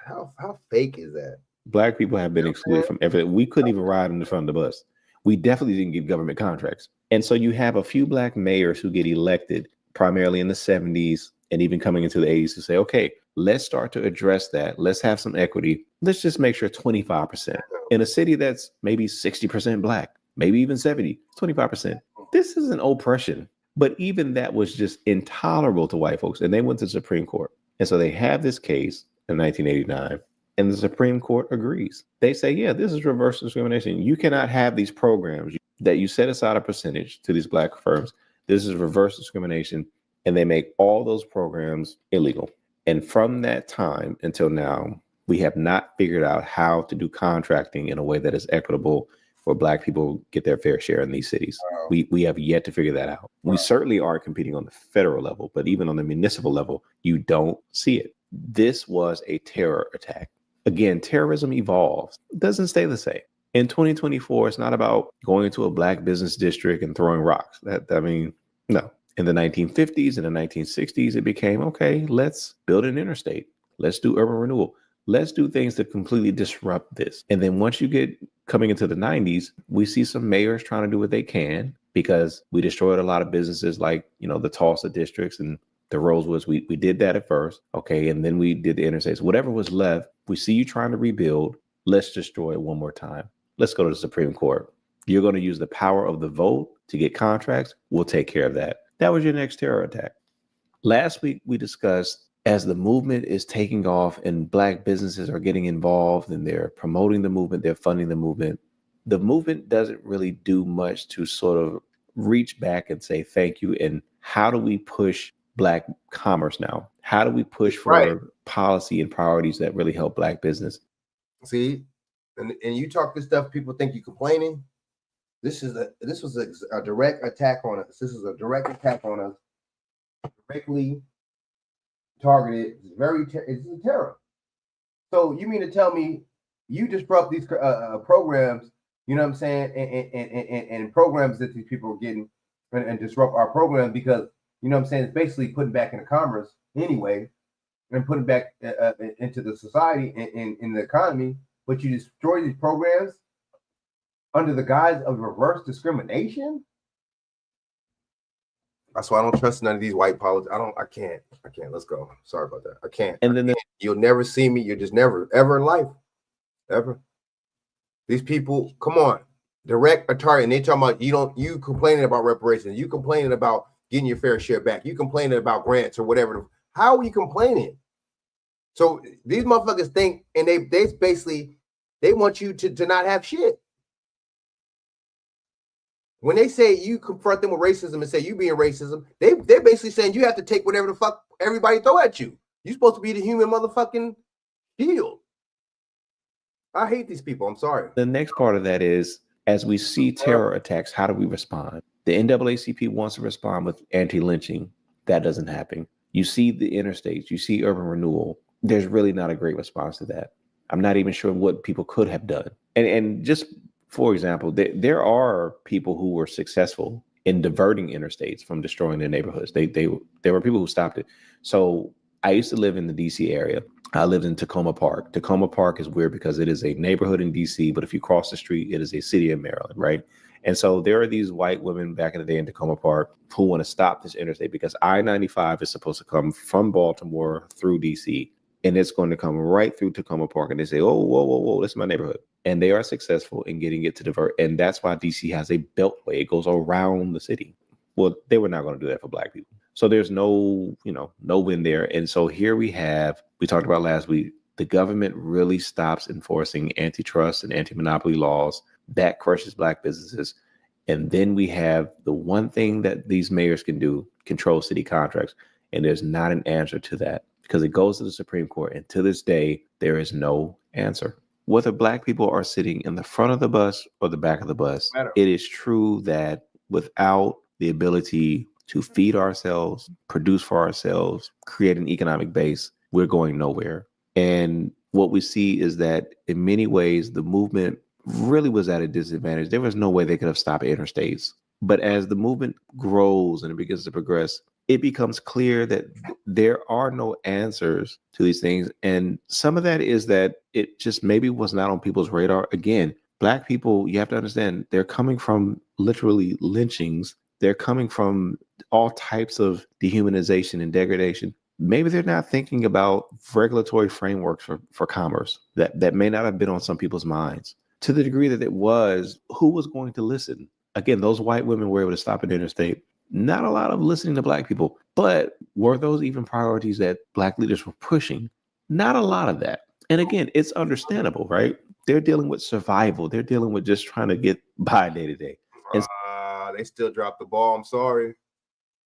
how fake is that? Black people have been excluded from everything. We couldn't even ride in the front of the bus. We definitely didn't get government contracts. And so you have a few Black mayors who get elected primarily in the 70s and even coming into the 80s to say, okay, let's start to address that. Let's have some equity. Let's just make sure 25%. In a city that's maybe 60% Black, maybe even 70, 25%. This is an oppression. But even that was just intolerable to white folks. And they went to the Supreme Court. And so they have this case in 1989. And the Supreme Court agrees. They say, yeah, this is reverse discrimination. You cannot have these programs that you set aside a percentage to these Black firms. This is reverse discrimination. And they make all those programs illegal. And from that time until now, we have not figured out how to do contracting in a way that is equitable where Black people get their fair share in these cities. Wow. We have yet to figure that out. Wow. We certainly aren't competing on the federal level, but even on the municipal level, you don't see it. This was a terror attack. Again, terrorism evolves. It doesn't stay the same. In 2024, it's not about going into a Black business district and throwing rocks. No. In the 1950s and the 1960s, it became, okay, let's build an interstate. Let's do urban renewal. Let's do things to completely disrupt this. And then once you get coming into the 90s, we see some mayors trying to do what they can because we destroyed a lot of businesses like, the Tulsa districts and the Rosewoods. We did that at first. Okay. And then we did the interstates. Whatever was left, we see you trying to rebuild. Let's destroy it one more time. Let's go to the Supreme Court. You're going to use the power of the vote to get contracts. We'll take care of that. That was your next terror attack. Last week, we discussed as the movement is taking off and Black businesses are getting involved and they're promoting the movement, they're funding the movement doesn't really do much to sort of reach back and say thank you. And how do we push Black commerce now? How do we push for policy and priorities that really help Black business? See, and you talk this stuff, people think you complaining. This was a direct attack on us. This is a direct attack on us, directly targeted. It's a terror. So you mean to tell me you disrupt these programs? You know what I'm saying? And programs that these people are getting, and disrupt our program because you know what I'm saying? It's basically putting back into commerce anyway, and putting back into the society and in the economy. But you destroy these programs under the guise of reverse discrimination. That's why I don't trust none of these white politicians. I can't. Let's go. Sorry about that. I can't. And then you'll never see me. You're just never, ever in life. Ever. These people, come on. Direct a target. And they talking about you complaining about reparations. You complaining about getting your fair share back. You complaining about grants or whatever. How are you complaining? So these motherfuckers think, and they basically, they want you to not have shit. When they say you confront them with racism and say you being racism, they're basically saying you have to take whatever the fuck everybody throw at you. You're supposed to be the human motherfucking shield. I hate these people. I'm sorry. The next part of that is, as we see terror attacks, how do we respond? The NAACP wants to respond with anti-lynching. That doesn't happen. You see the interstates, you see urban renewal. There's really not a great response to that. I'm not even sure what people could have done. And just for example, there are people who were successful in diverting interstates from destroying their neighborhoods. There were people who stopped it. So I used to live in the DC area. I lived in Tacoma Park. Tacoma Park is weird because it is a neighborhood in DC, but if you cross the street, it is a city of Maryland, right? And so there are these white women back in the day in Tacoma Park who want to stop this interstate because I-95 is supposed to come from Baltimore through DC, and it's going to come right through Tacoma Park. And they say, oh, whoa, this is my neighborhood. And they are successful in getting it to divert. And that's why DC has a beltway. It goes around the city. Well, they were not going to do that for Black people. So there's no win there. And so here we talked about last week, the government really stops enforcing antitrust and anti-monopoly laws. That crushes Black businesses. And then we have the one thing that these mayors can do, control city contracts. And there's not an answer to that because it goes to the Supreme Court. And to this day, there is no answer. Whether Black people are sitting in the front of the bus or the back of the bus, it is true that without the ability to feed ourselves, produce for ourselves, create an economic base, we're going nowhere. And what we see is that in many ways, the movement really was at a disadvantage. There was no way they could have stopped interstates. But as the movement grows and it begins to progress, it becomes clear that there are no answers to these things. And some of that is that it just maybe was not on people's radar. Again, Black people, you have to understand, they're coming from literally lynchings. They're coming from all types of dehumanization and degradation. Maybe they're not thinking about regulatory frameworks for commerce that may not have been on some people's minds. To the degree that it was, who was going to listen? Again, those white women were able to stop an interstate. Not a lot of listening to Black people, but were those even priorities that Black leaders were pushing? Not a lot of that. And again, it's understandable, right? They're dealing with survival. They're dealing with just trying to get by day to day. And they still dropped the ball. I'm sorry.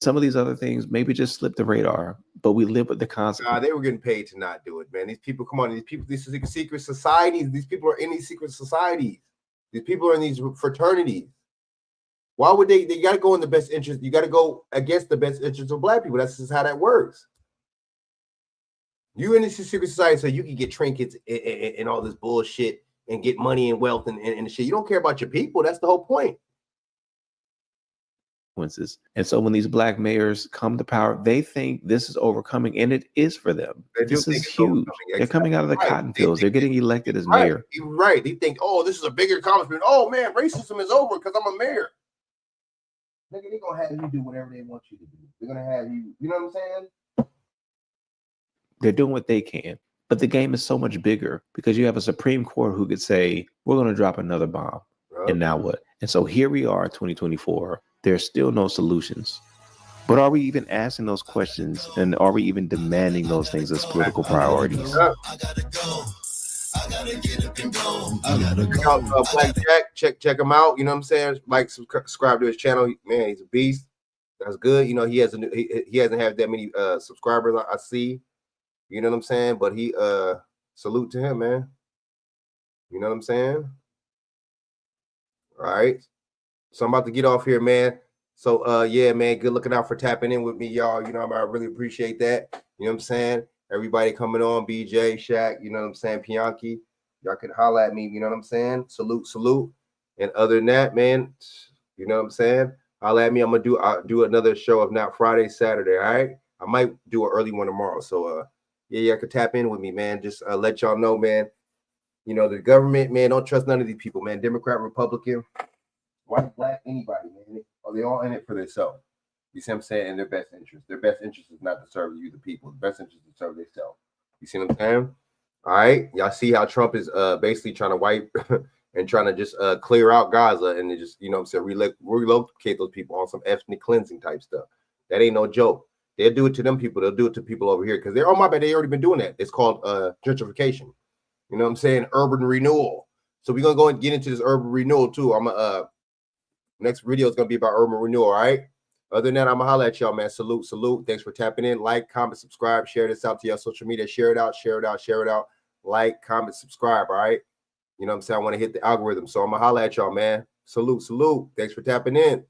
Some of these other things maybe just slipped the radar, but we live with the consequences. They were getting paid to not do it, man. These people, come on, these are secret societies. These people are in these secret societies. These people are in these fraternities. Why would they got to go in the best interest? You got to go against the best interest of Black people. That's just how that works. You in this secret society so you can get trinkets and all this bullshit and get money and wealth and shit. You don't care about your people. That's the whole point. And so when these Black mayors come to power, they think this is overcoming, and it is for them. This is huge. They're coming out of the cotton fields. They're getting elected as mayor. Right. They think, oh, this is a bigger accomplishment. Oh, man, racism is over because I'm a mayor. Nigga, they're going to have you do whatever they want you to do. They're going to have you, you know what I'm saying? They're doing what they can. But the game is so much bigger because you have a Supreme Court who could say, we're going to drop another bomb. Right. And now what? And so here we are, 2024. There's still no solutions. But are we even asking those questions? And are we even demanding those things as political priorities? I gotta get up and go. I gotta go. Black Jack, check him out. You know what I'm saying? Like, subscribe to his channel. Man, he's a beast. That's good. You know, he hasn't had that many subscribers. I see. You know what I'm saying? But he salute to him, man. You know what I'm saying? All right. So I'm about to get off here, man. So yeah, man, good looking out for tapping in with me, y'all. You know, I really appreciate that. You know what I'm saying? Everybody coming on, BJ, Shaq, you know what I'm saying? Pianki, y'all can holler at me, you know what I'm saying? Salute. And other than that, man, you know what I'm saying? Holler at me. I'm gonna I'll do another show, if not Friday, Saturday. All right. I might do an early one tomorrow. So yeah, y'all can tap in with me, man. Just let y'all know, man. You know, the government, man, don't trust none of these people, man. Democrat, Republican, white, black, anybody, man. They all in it for themselves. You see what I'm saying? In their best interest. Their best interest is not to serve you, the people. The best interest is to serve themselves. You see what I'm saying? All right. Y'all see how Trump is basically trying to wipe and trying to just clear out Gaza and then just, you know what I'm saying, relocate those people on some ethnic cleansing type stuff. That ain't no joke. They'll do it to them people. They'll do it to people over here because they're, oh my bad, they already been doing that. It's called gentrification. You know what I'm saying? Urban renewal. So we're gonna go and get into this urban renewal too. I'm next video is gonna be about urban renewal. All right. Other than that, I'm gonna holler at y'all, man. Salute. Thanks for tapping in. Like, comment, subscribe, share this out to your social media. Share it out. Like, comment, subscribe. All right. You know what I'm saying? I want to hit the algorithm. So I'm gonna holler at y'all, man. Salute. Thanks for tapping in.